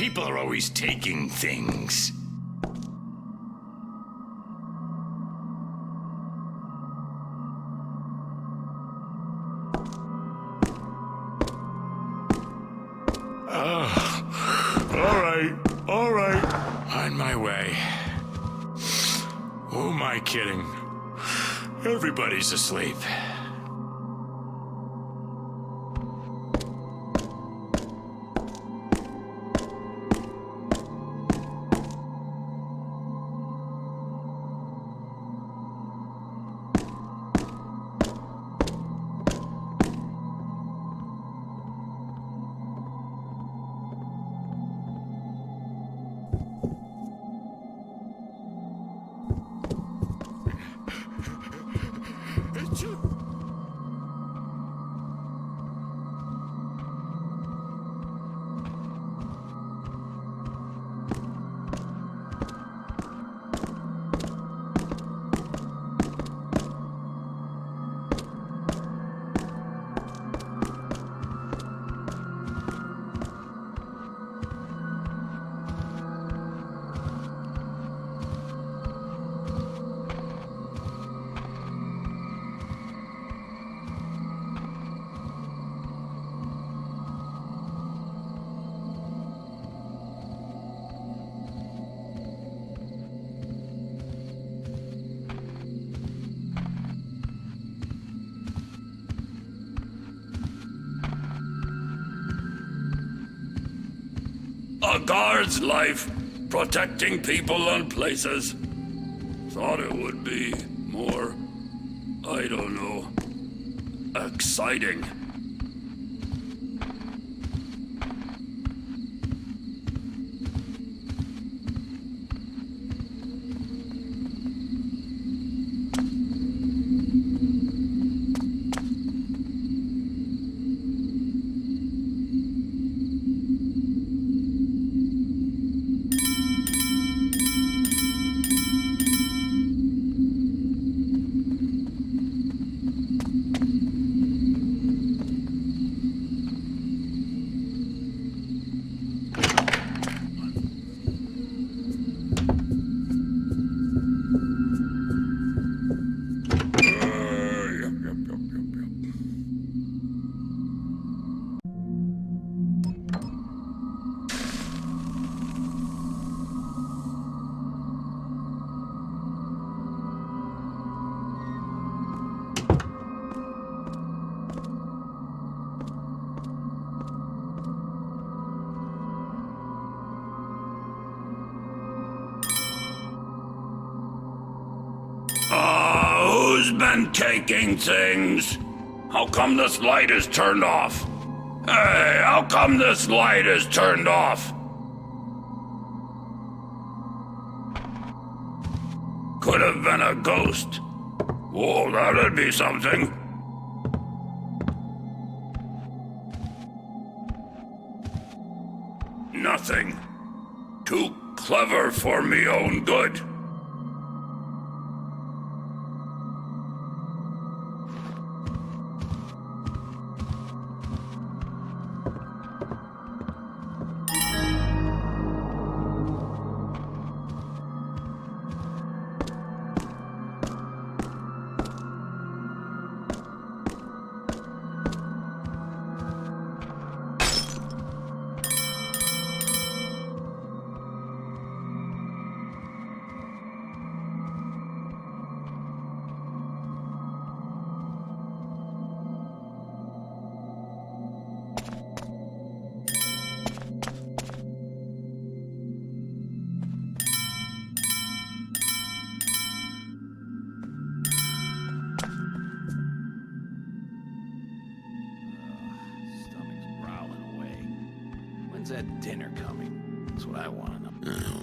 People are always taking things. All right. On my way. Who am I kidding? Everybody's asleep. A guard's life, protecting people and places. Thought it would be more, I don't know, exciting. Who's been taking things? How come this light is turned off? Hey, how come this light is turned off? Could have been a ghost. Whoa, that'd be something. Nothing. Too clever for me own good. When's that dinner coming? That's what I want to know.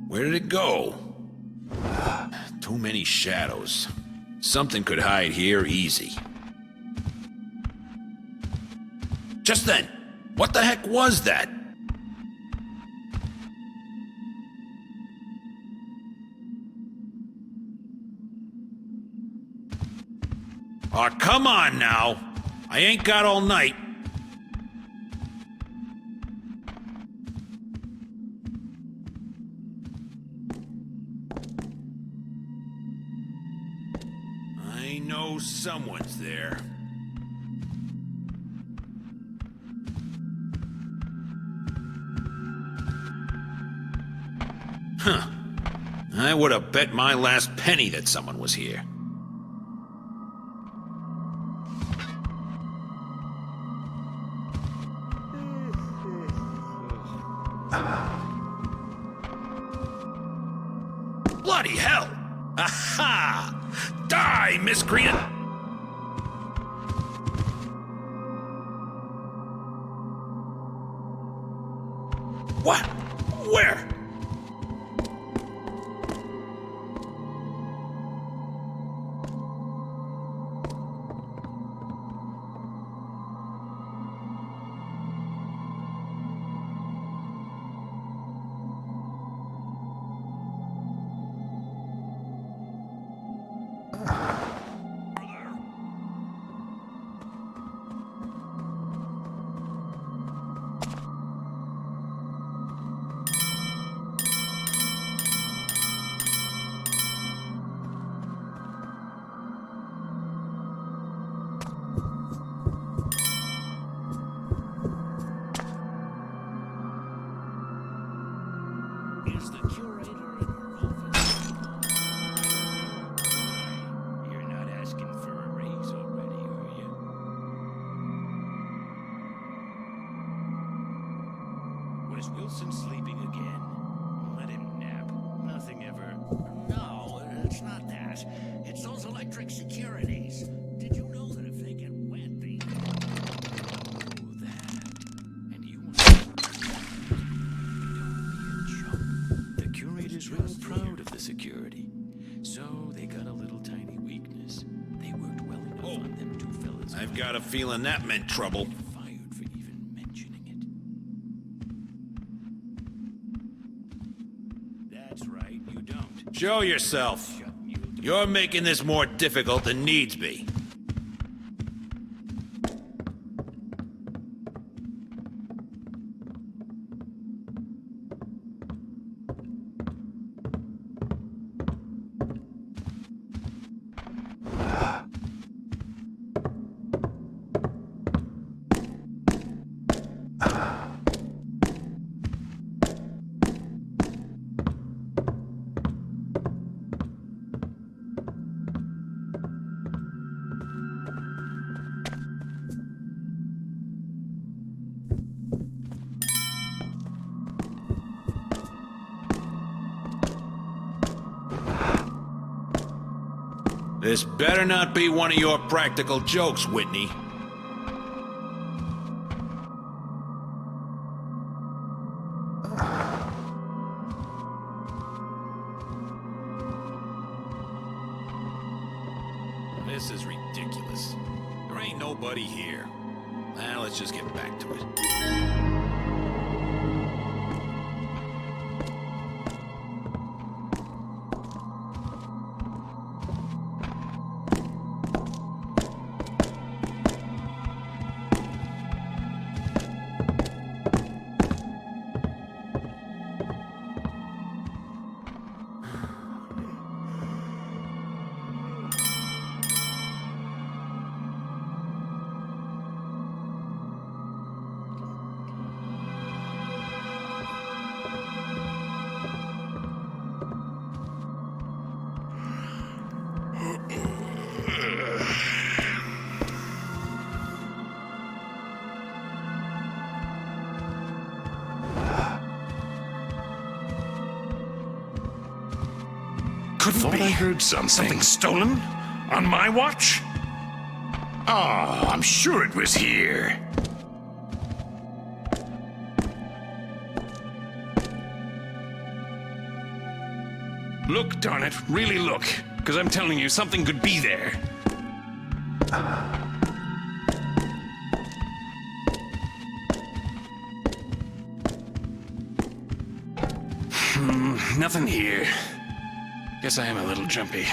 Where did it go? Too many shadows. Something could hide here easy. Just then, what the heck was that? Aw, come on now. I ain't got all night. know someone's there. Huh. I would have bet my last penny that someone was here. Bloody hell! Aha! Die, miscreant! What? Where? Is the curator in her office? Why? You're not asking for a raise already, are you? Was Wilson sleeping again? Let him nap. Nothing ever... No, it's not that. It's those electric securities. Did you know that if they get wet, they... Oh, that. And you want the curator's real proud of the security. So they got a little tiny weakness. They worked well enough on them two fellas. I've got a feeling that meant trouble. Fired for even mentioning it. That's right, you don't. Show yourself. You're making this more difficult than needs be. This better not be one of your practical jokes, Whitney. This is ridiculous. There ain't nobody here. Now let's just get back to it. Couldn't be. I heard something. Something stolen? On my watch? Oh, I'm sure it was here. Look, darn it. Really look. Because I'm telling you, something could be there. Nothing here. Guess I am a little jumpy.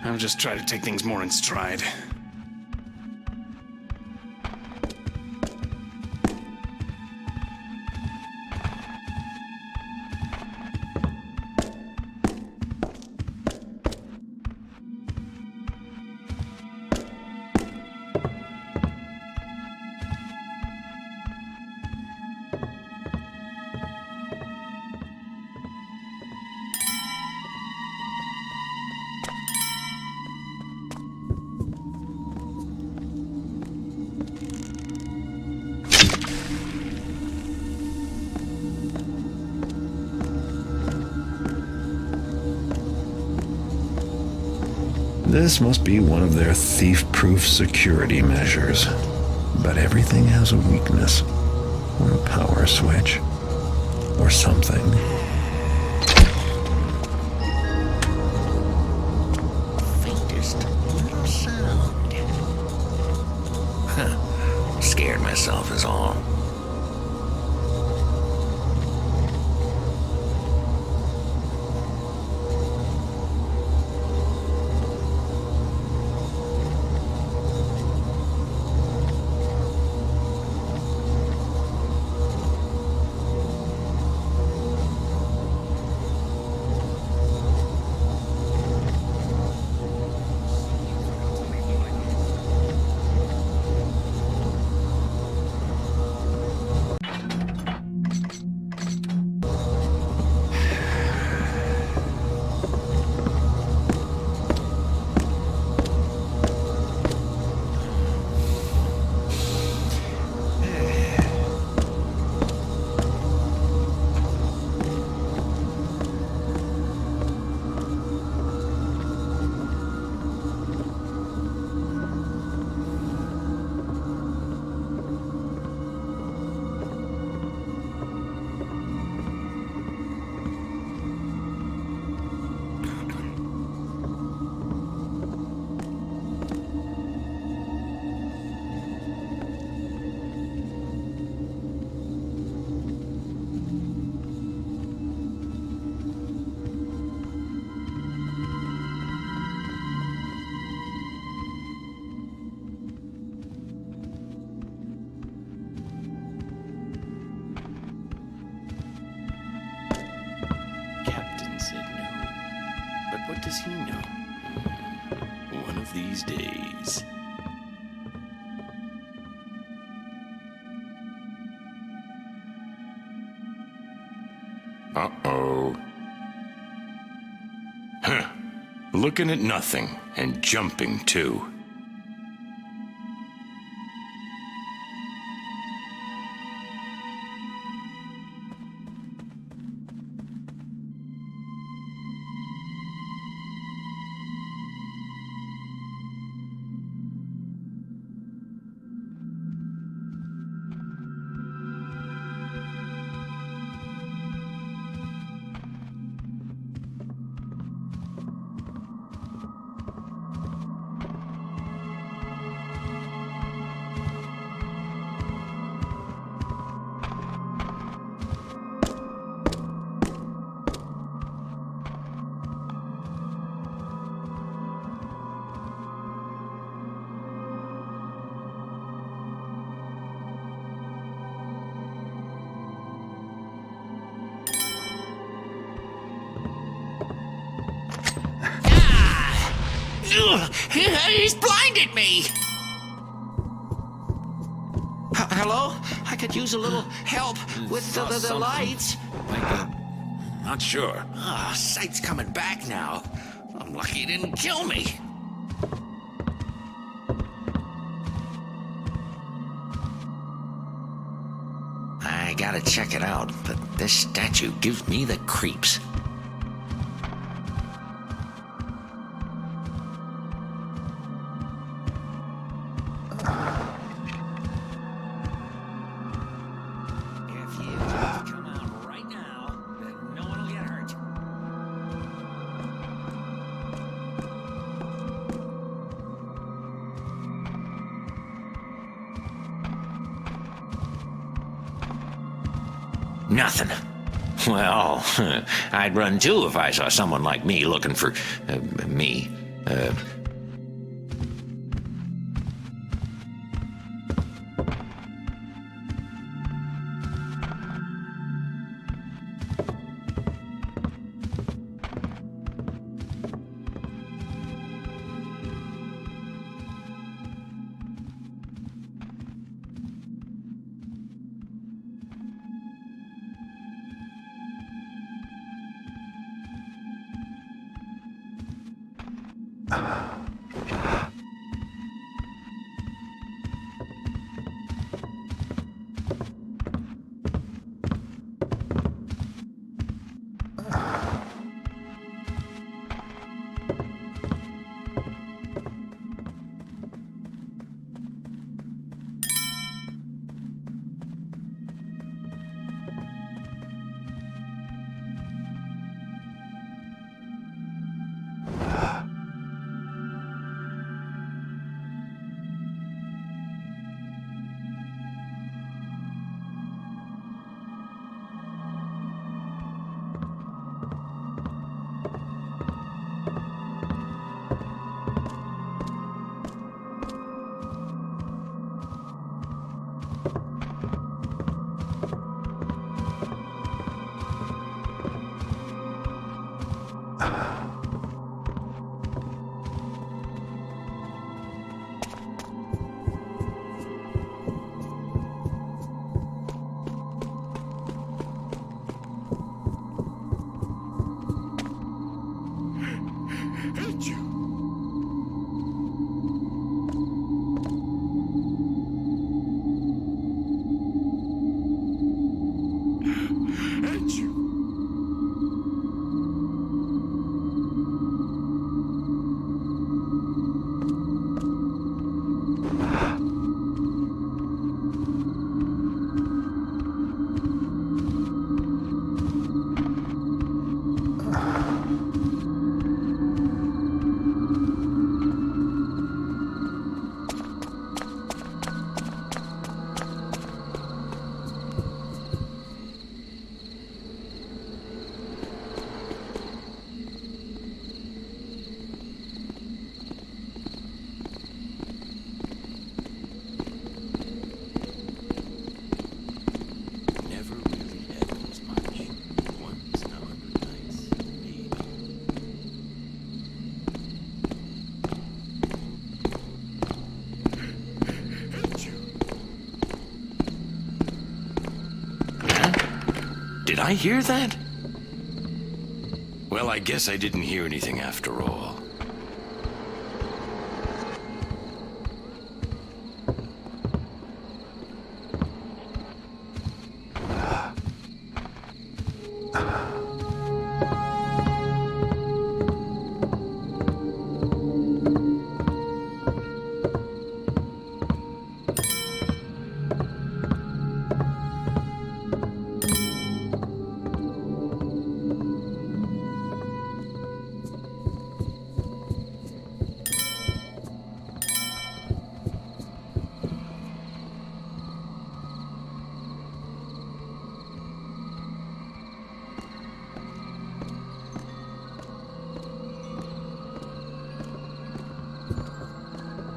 I'll just try to take things more in stride. This must be one of their thief-proof security measures. But everything has a weakness, or a power switch, or something. Faintest little sound. Scared myself is all. What does he know? One of these days. Uh-oh. Huh. Looking at nothing and jumping, too. He's blinded me! Hello? I could use a little help with the lights. Not sure. Sight's coming back now. I'm lucky he didn't kill me. I gotta check it out, but this statue gives me the creeps. Nothing. Well, I'd run too if I saw someone like me looking for me. I hear that? Well, I guess I didn't hear anything after all.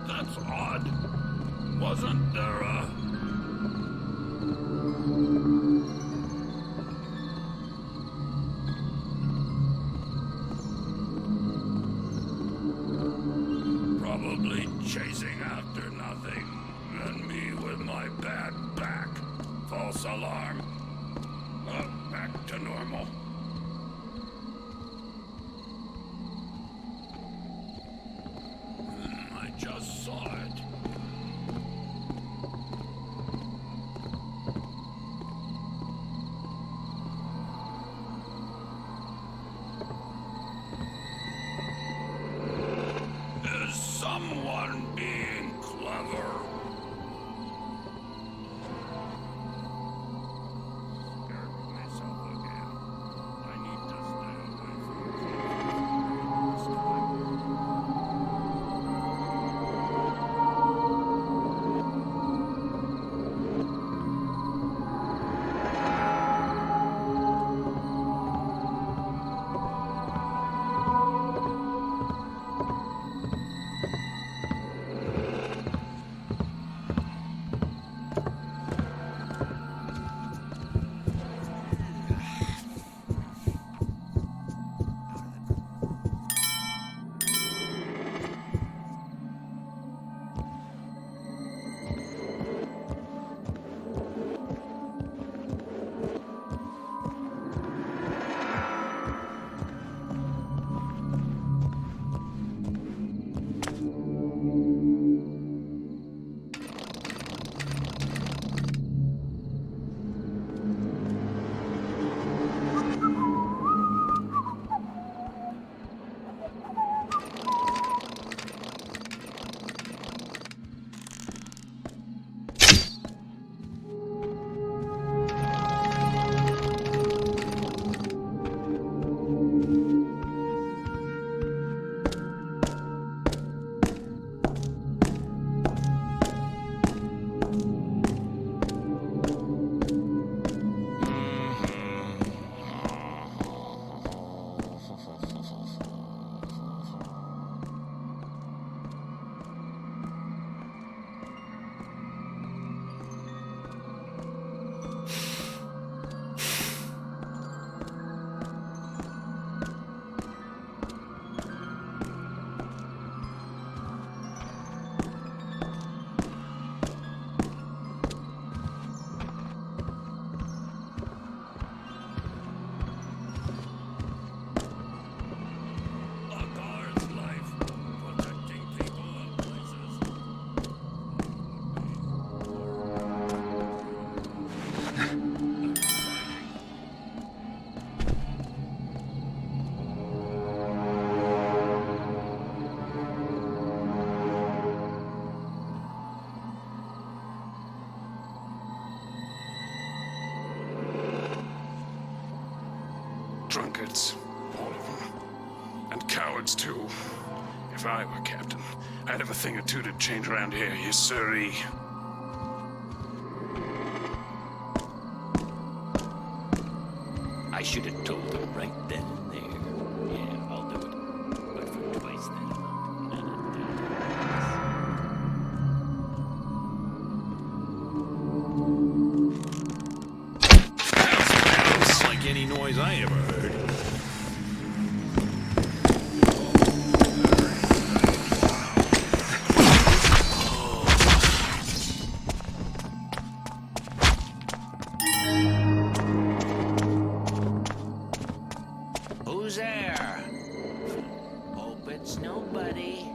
That's odd. Wasn't there a... Probably chasing after nothing, and me with my bad back. False alarm. Back to normal. I just saw it. Is someone being clever? Scared myself again. I need to stay away from this time. Drunkards, all of them. And cowards, too. If I were captain, I'd have a thing or two to change around here, yes sirree. I should have told them right then and there. Yeah, I'll do it. But for twice that amount, Sounds like any noise I ever heard. Who's there? Hope it's nobody.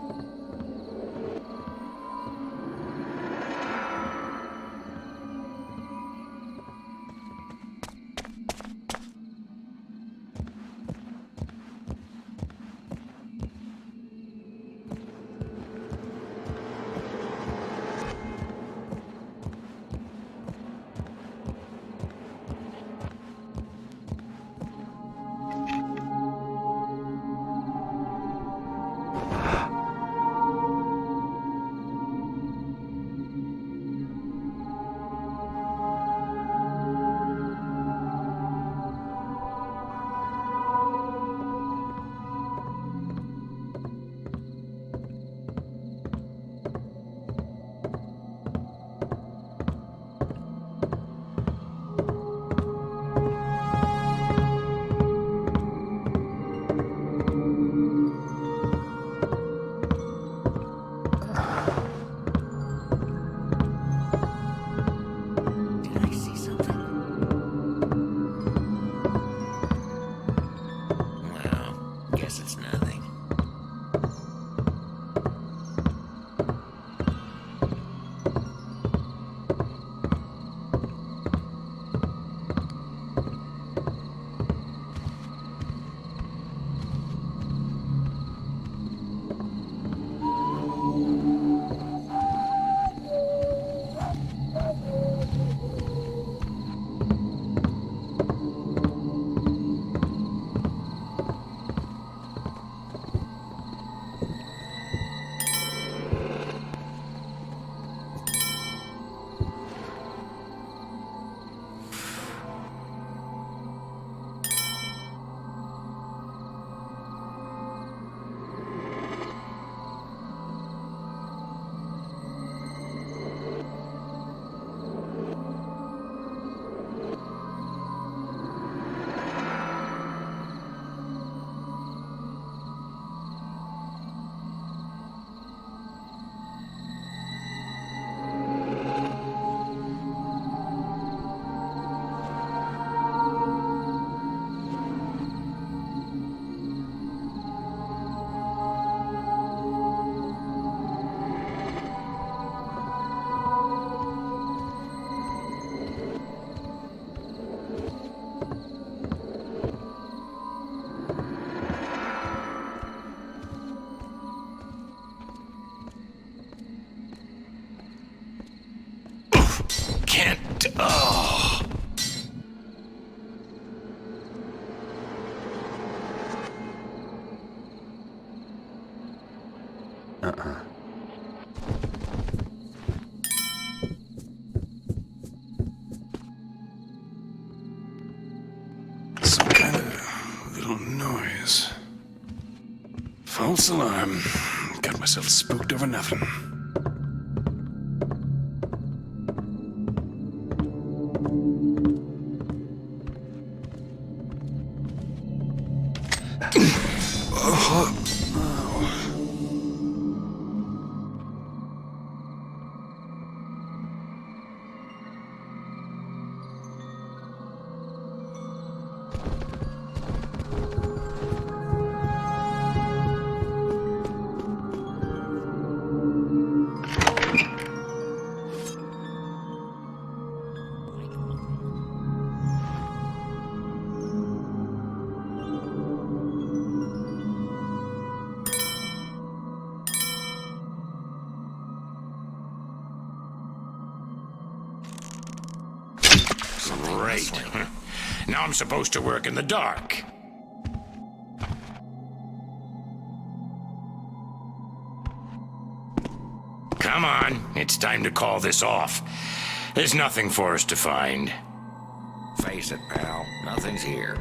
Oh. Some kind of little noise. False alarm. Got myself spooked over nothing. Great. Now I'm supposed to work in the dark. Come on, it's time to call this off. There's nothing for us to find. Face it, pal. Nothing's here.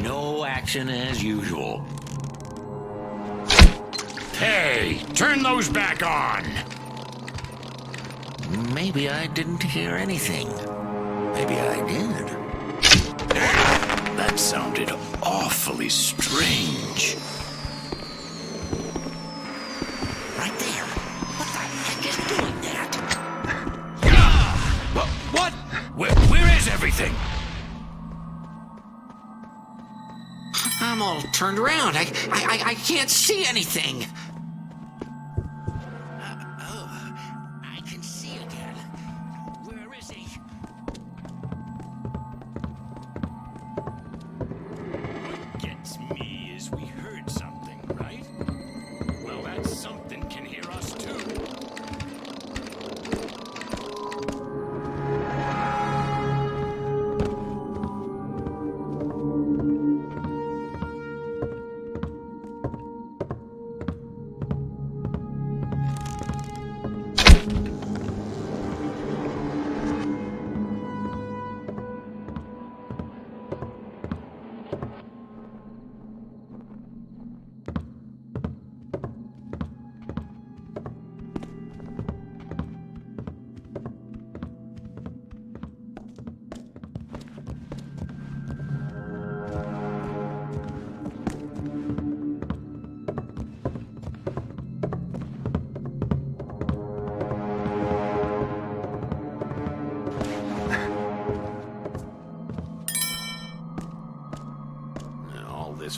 No action as usual. Hey, turn those back on! Maybe I didn't hear anything. Maybe I did. That sounded awfully strange. Right there. What the heck is doing that? What? Where is everything? I'm all turned around. I can't see anything. I can see again. Where is he? What gets me is we heard something, right? Well, that something can hear us too.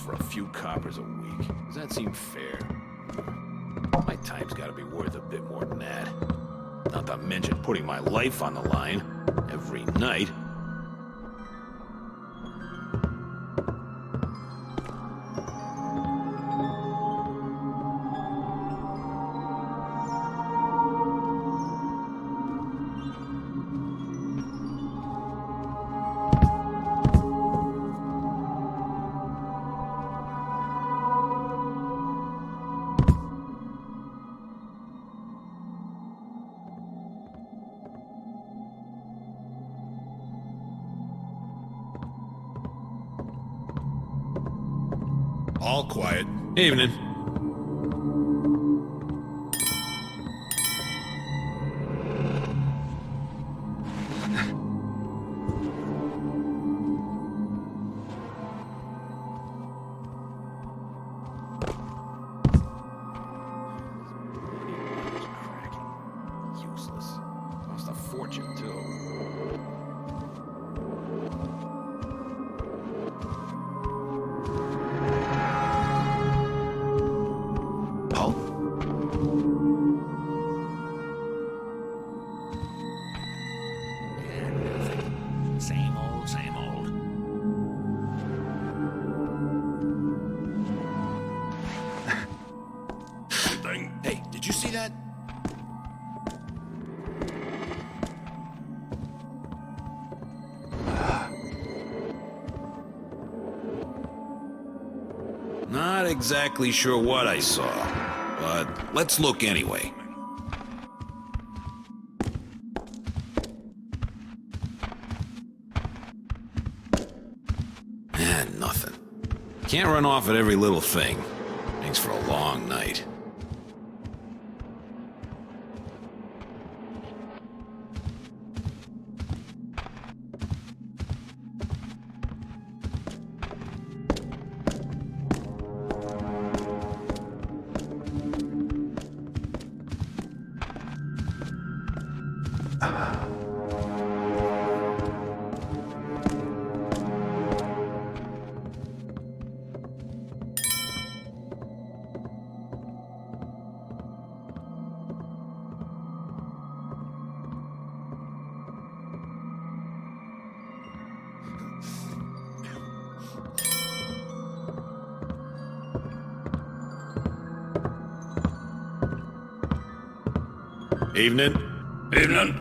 For a few coppers a week. Does that seem fair? My time's gotta be worth a bit more than that. Not to mention putting my life on the line every night. All quiet. Evening. Useless. Cost a fortune, too. Same old, same old. Hey, did you see that? Not exactly sure what I saw, but let's look anyway. Nothing. Can't run off at every little thing. Makes for a long night. Evening. Evening.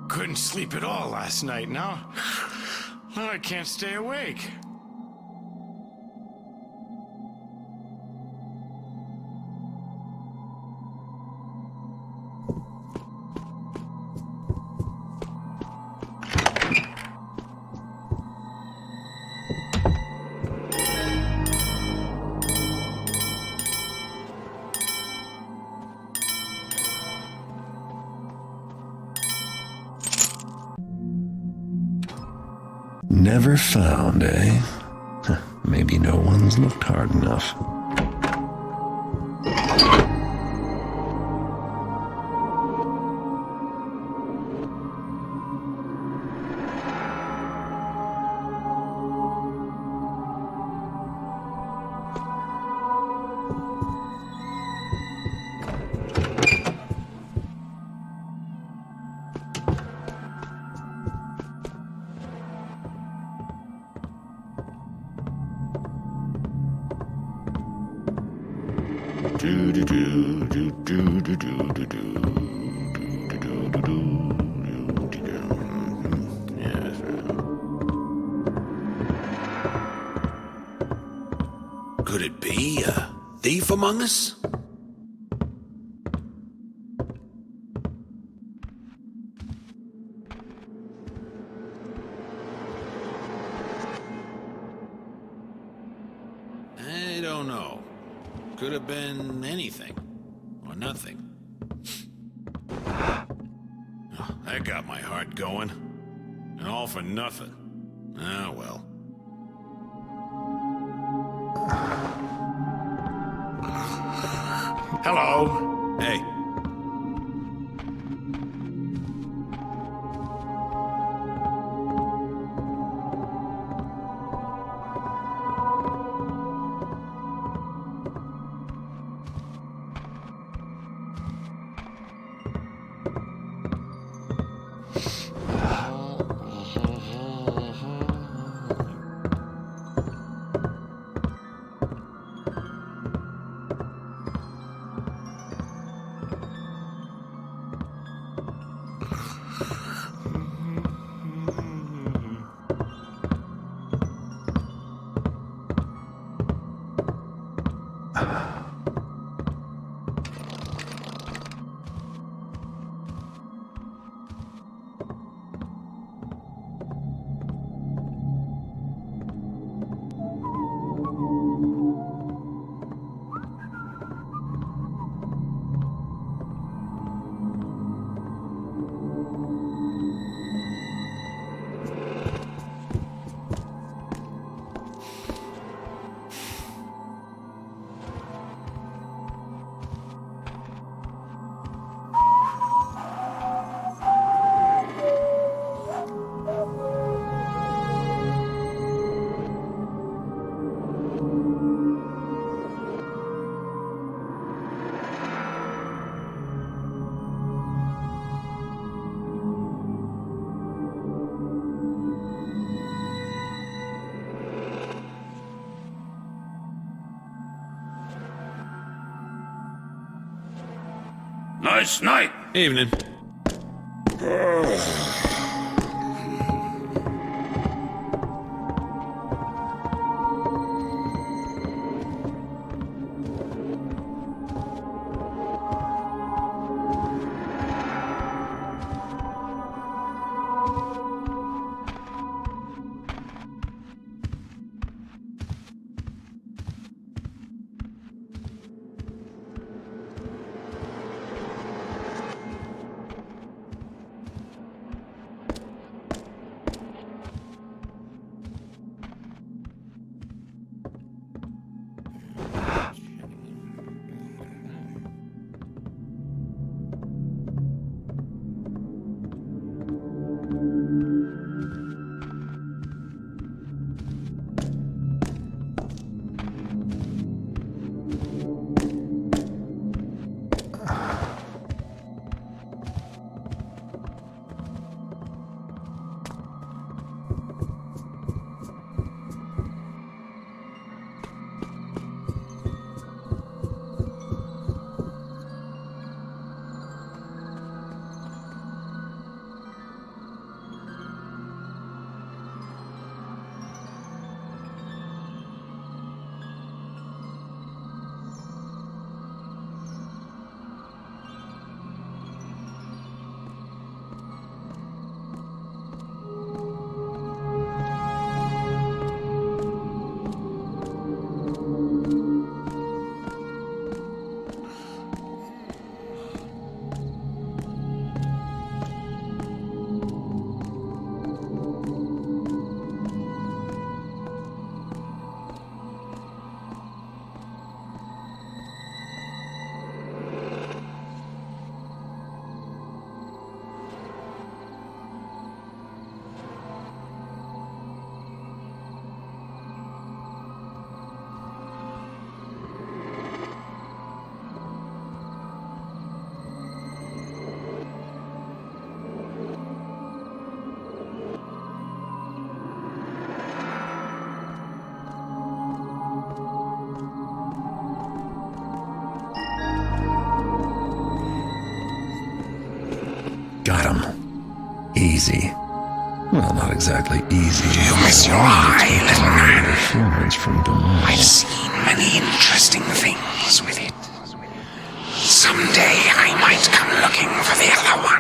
Couldn't sleep at all last night, now I can't stay awake. Never found, eh? Maybe no one's looked hard enough. Could it be a thief among us? I don't know. Could have been anything. Or nothing. Oh, that got my heart going. And all for nothing. Ah, well. Hello. Hey. Nice night. Evening. easy. Well, not exactly easy. Do you miss your eye, little man? Interference from Gamal. I've seen many interesting things with it. Someday I might come looking for the other one.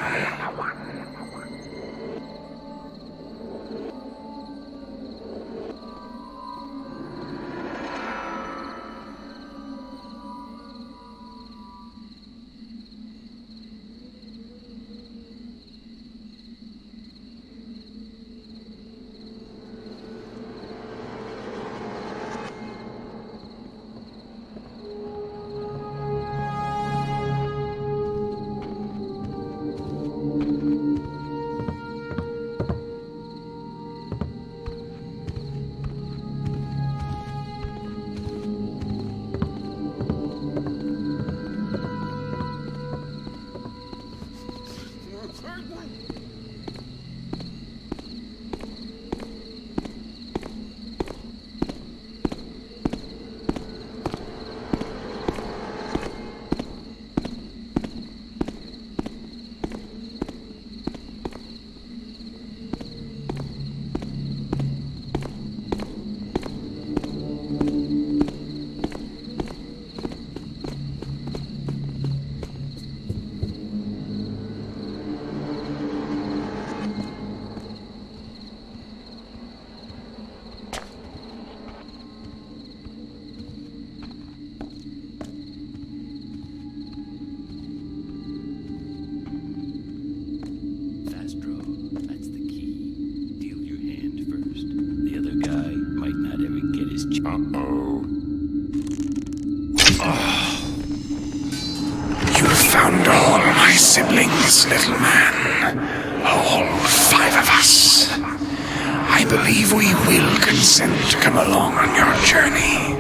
Siblings, little man. All 5 of us. I believe we will consent to come along on your journey.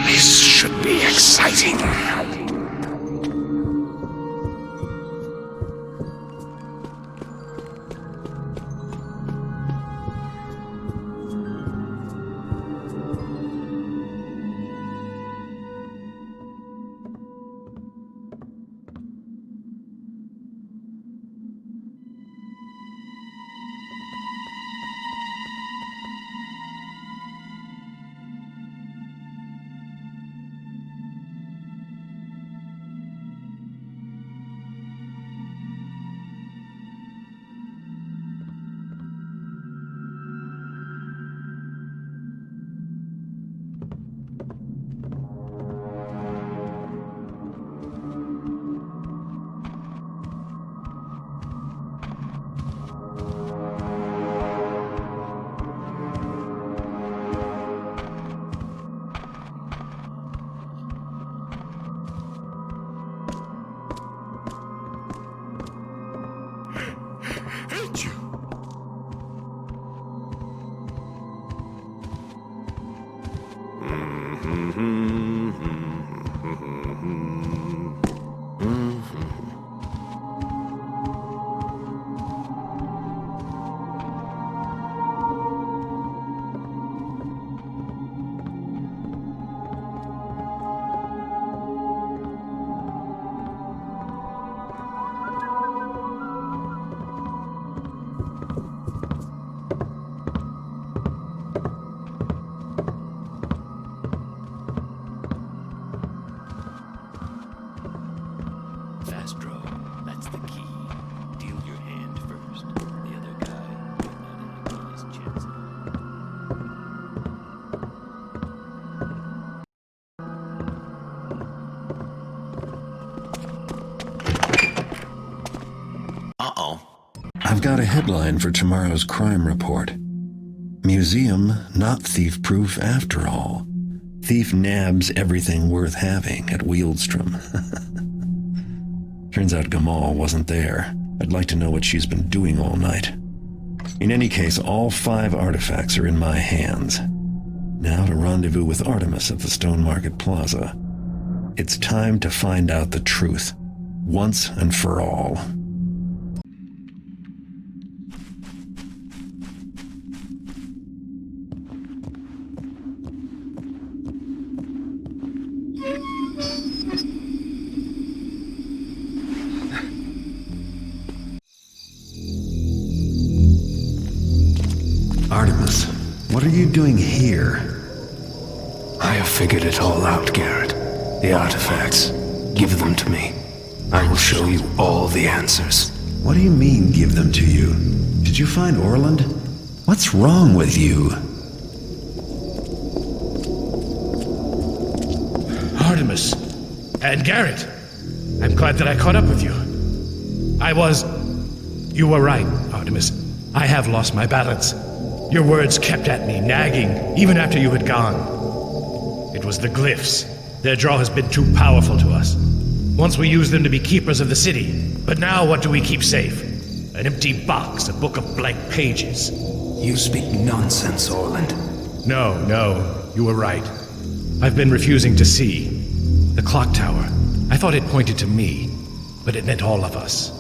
This should be exciting. I've got a headline for tomorrow's crime report. Museum not thief-proof after all. Thief nabs everything worth having at Wieldstrom. Turns out Gamal wasn't there. I'd like to know what she's been doing all night. In any case, all 5 artifacts are in my hands. Now to rendezvous with Artemis at the Stone Market Plaza. It's time to find out the truth, once and for all. What are you doing here? I have figured it all out, Garrett. The artifacts. Give them to me. I will show you all the answers. What do you mean, give them to you? Did you find Orland? What's wrong with you? Artemis and Garrett, I'm glad that I caught up with you. You were right, Artemis. I have lost my balance. Your words kept at me, nagging, even after you had gone. It was the glyphs. Their draw has been too powerful to us. Once we used them to be keepers of the city, but now what do we keep safe? An empty box, a book of blank pages. You speak nonsense, Orland. No, you were right. I've been refusing to see. The clock tower. I thought it pointed to me, but it meant all of us.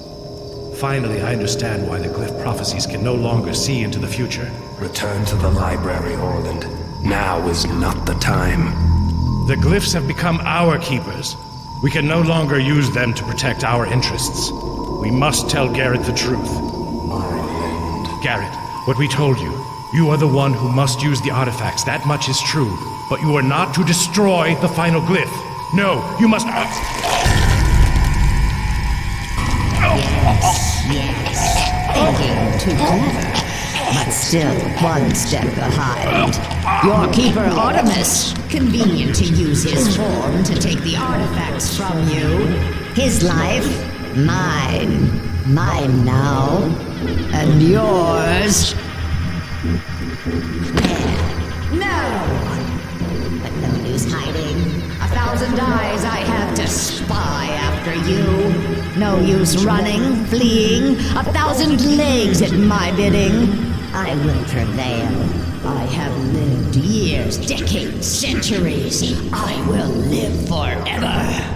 Finally, I understand why the glyph prophecies can no longer see into the future. Return to the library, Orland. Now is not the time. The glyphs have become our keepers. We can no longer use them to protect our interests. We must tell Garrett the truth. Garrett, what we told you. You are the one who must use the artifacts. That much is true. But you are not to destroy the final glyph. No, you must... Yes. Thinking too clever, but still one step behind. Your keeper Artemis, convenient to use his form to take the artifacts from you. His life, mine. Mine now. And yours. No! But no use hiding. 1,000 eyes I have to spy after you. No use running, fleeing. 1,000 legs at my bidding. I will prevail. I have lived years, decades, centuries. I will live forever.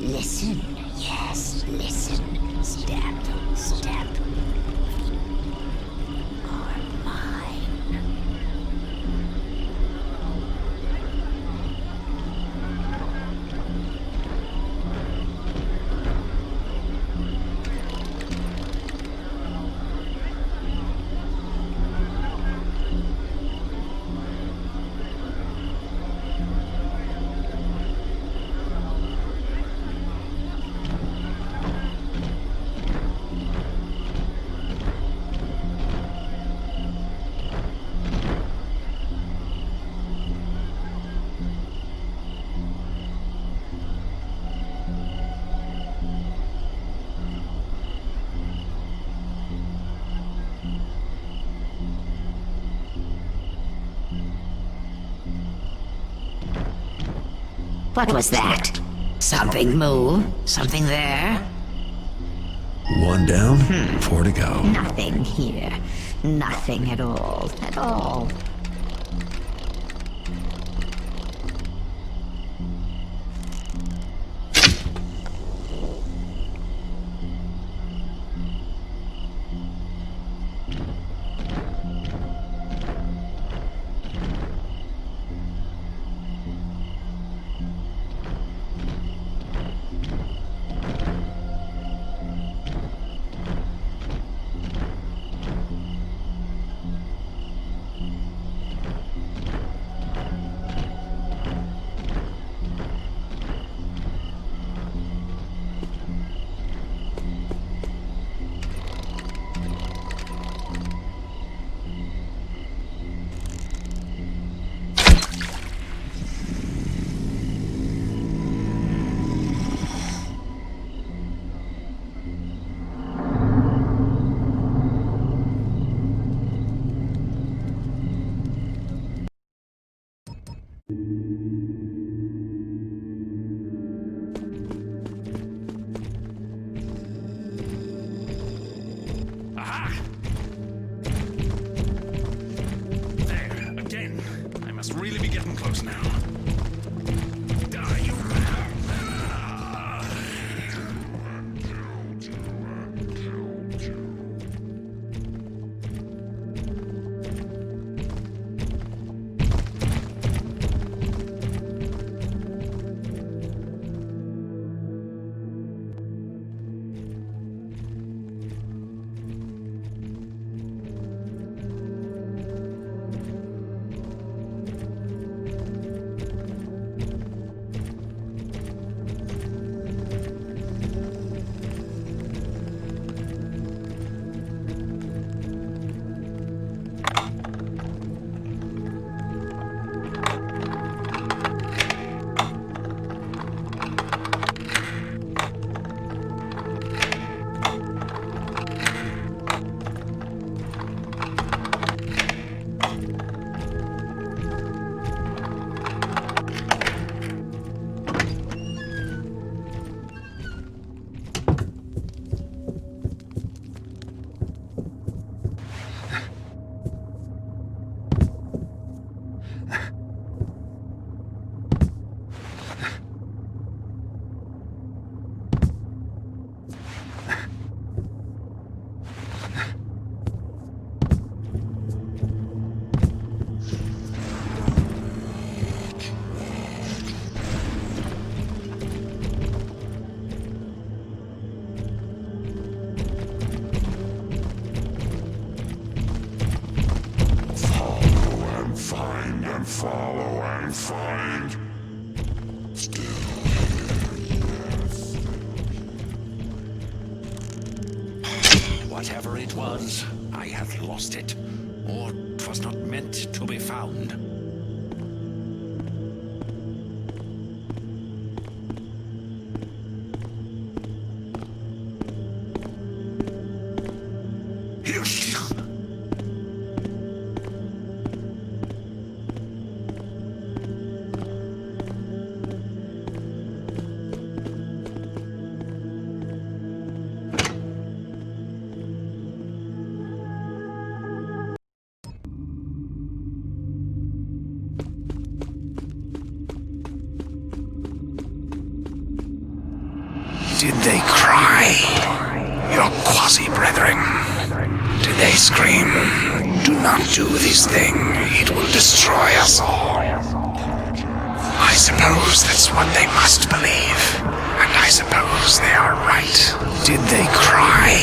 Listen, yes, listen. Step, step. Are mine. What was that? Something move? Something there? One down, 4 to go. Nothing here. Nothing at all. At all. Aha! There, again. I must really be getting close now. Die, you... Follow and find. Still here, yes. Whatever it was, I have lost it. Or 'twas not meant to be found. Did they cry? Your quasi-brethren? Did they scream? Do not do this thing. It will destroy us all. I suppose that's what they must believe. And I suppose they are right. Did they cry?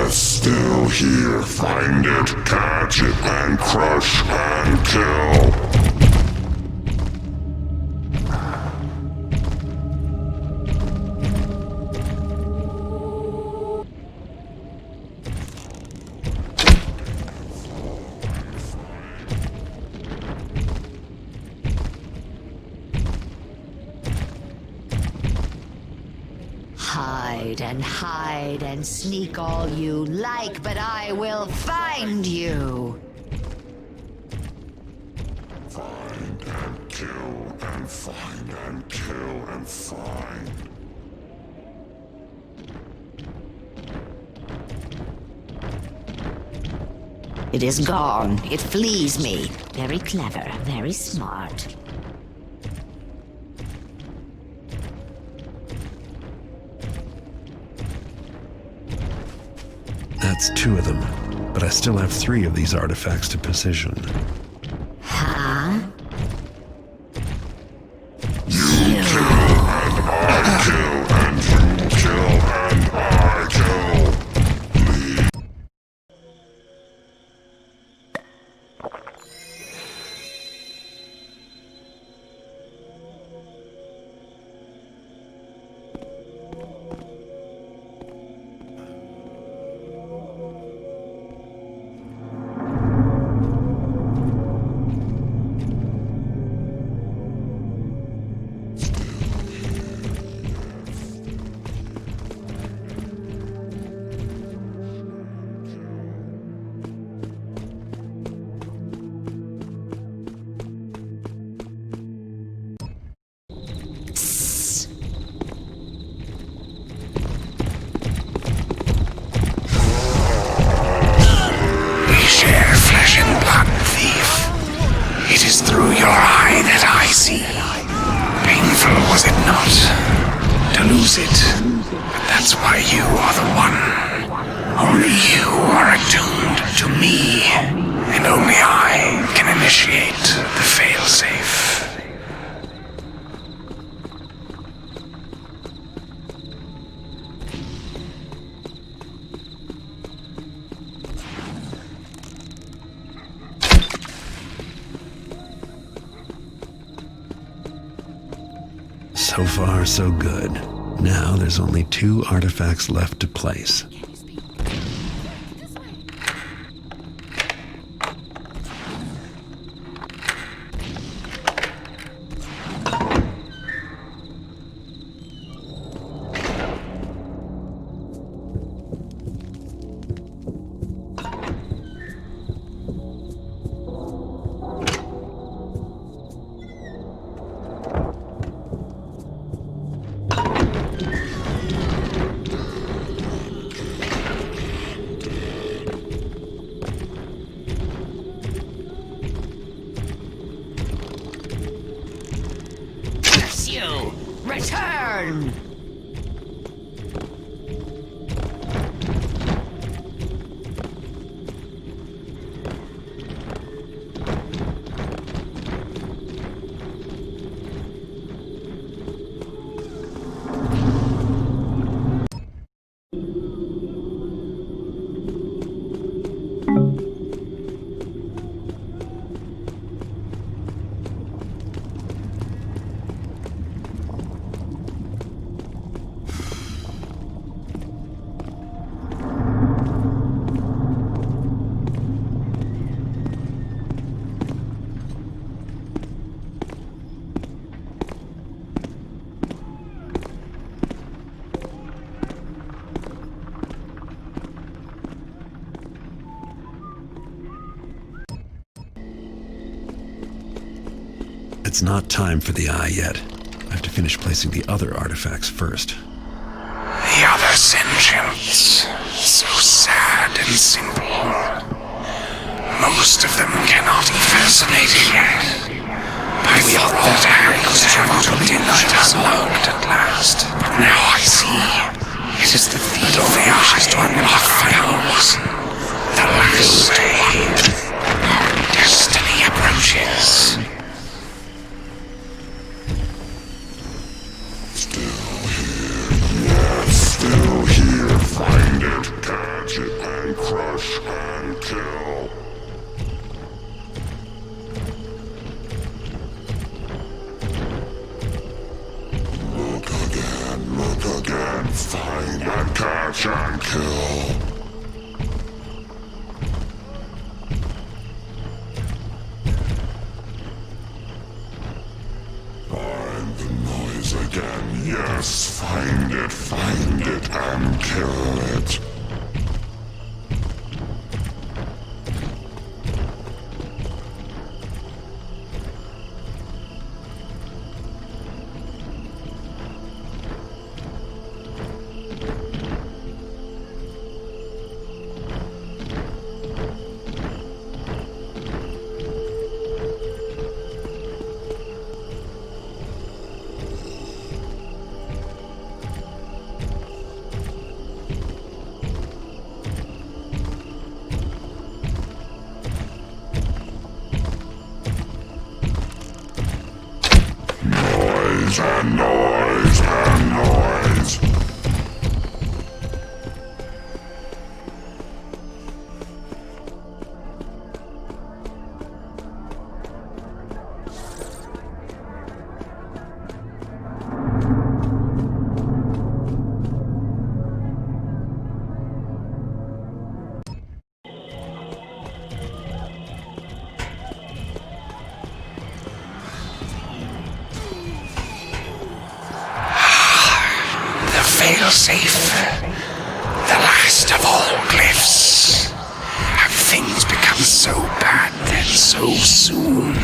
Still here, find it, catch it, and crush and kill. Hide and sneak all you like, but I will find you. Find and kill and find and kill and find. It is gone. It flees me. Very clever, very smart. That's 2 of them, but I still have 3 of these artifacts to position. Huh? You kill and I kill and you kill and I kill. Please. It is through your eye that I see. Painful, was it not? To lose it. But that's why you are the one. Only you are attuned to me. And only I can initiate the failsafe. So far, so good. Now there's only 2 artifacts left to place. Return! It's not time for the eye yet. I have to finish placing the other artifacts first. The other sentience, so sad and simple. Most of them cannot be fascinated yet. I thought that Harry's utterly night unlocked at last. But now I see. It is the thief that wishes to unlock our hours. The last day. Our destiny approaches. Still here, find it, catch it, and crush and kill. Look again, find and catch and kill. Find the noise again, yes, find it and kill it. And noise and noise. Failsafe, the last of all glyphs. Have things become so bad then so soon?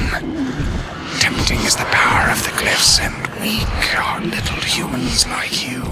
Tempting is the power of the glyphs, and weak are little humans like you.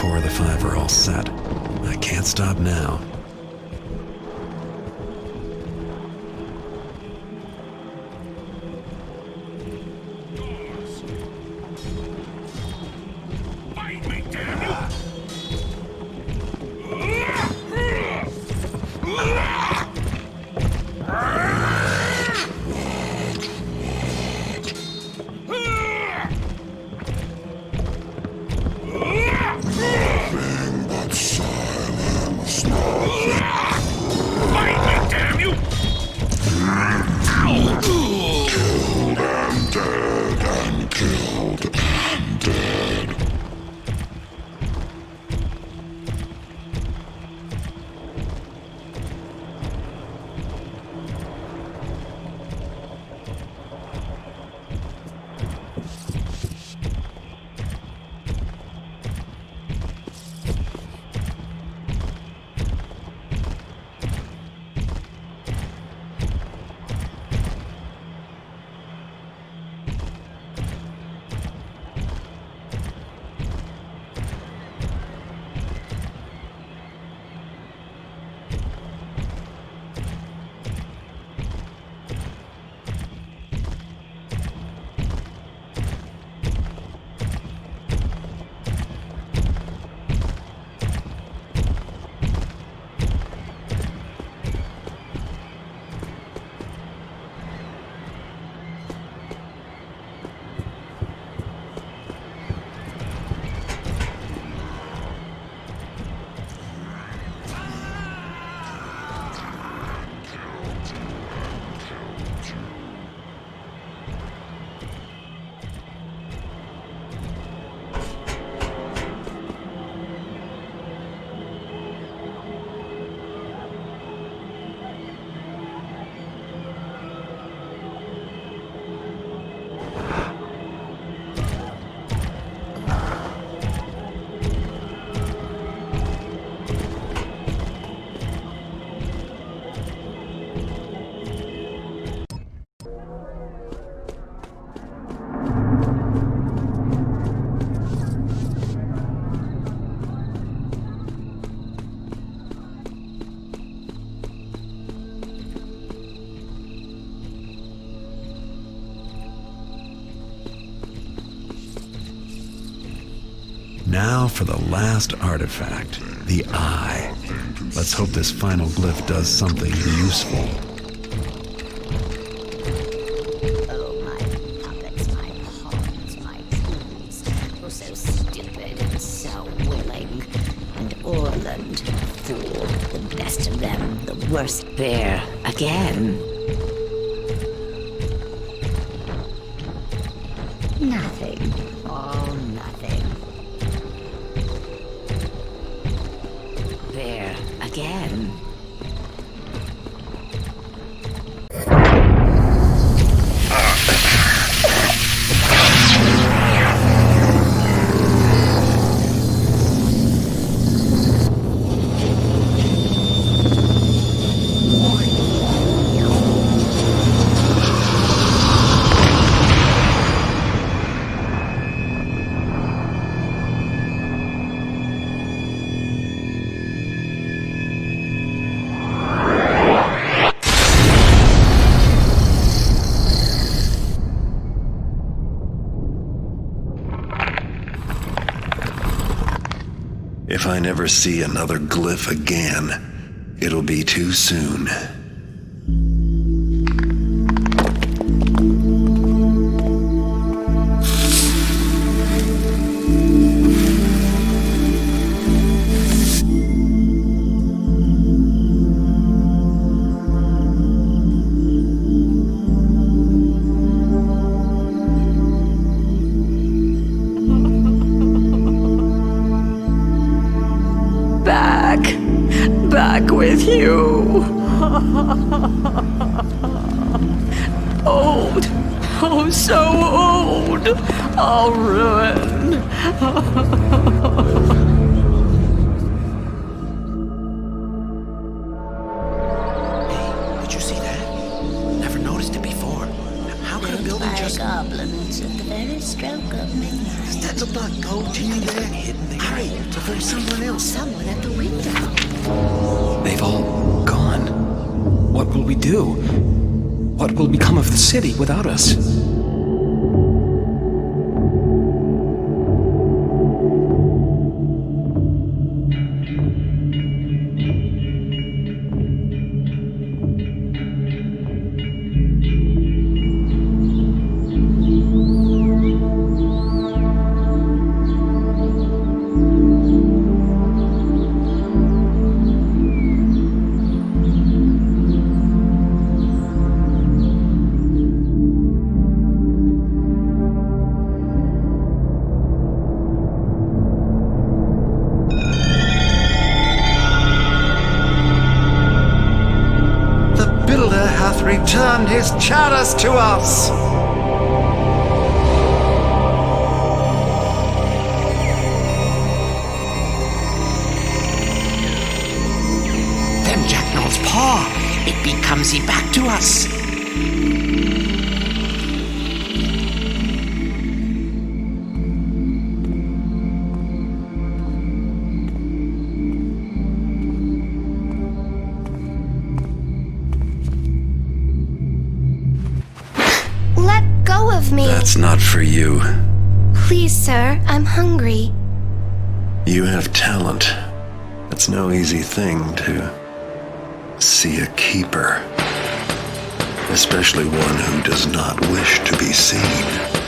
4 of the 5 are all set. I can't stop now. Now for the last artifact, the eye. Let's hope this final glyph does something useful. Oh, my puppets, my pawns, my tools. Oh, so stupid and so willing. And Orland, fool, the best of them, the worst bear, again. Nothing. Oh, nothing. Bear, again. If I never see another glyph again, it'll be too soon. Back with you. Old. Oh, so old. All ruined. Did you see that? Never noticed it before. How could a building just... goblins at the very stroke of midnight. That looked like gold chicken there. Hidden there. Hurry, the there's someone else. Someone at the window. They've all gone. What will we do? What will become of the city without us? Returned his chalice to us. Them Jacknall's paw, it becomes he back to us. That's not for you. Please, sir, I'm hungry. You have talent. It's no easy thing to see a keeper, especially one who does not wish to be seen.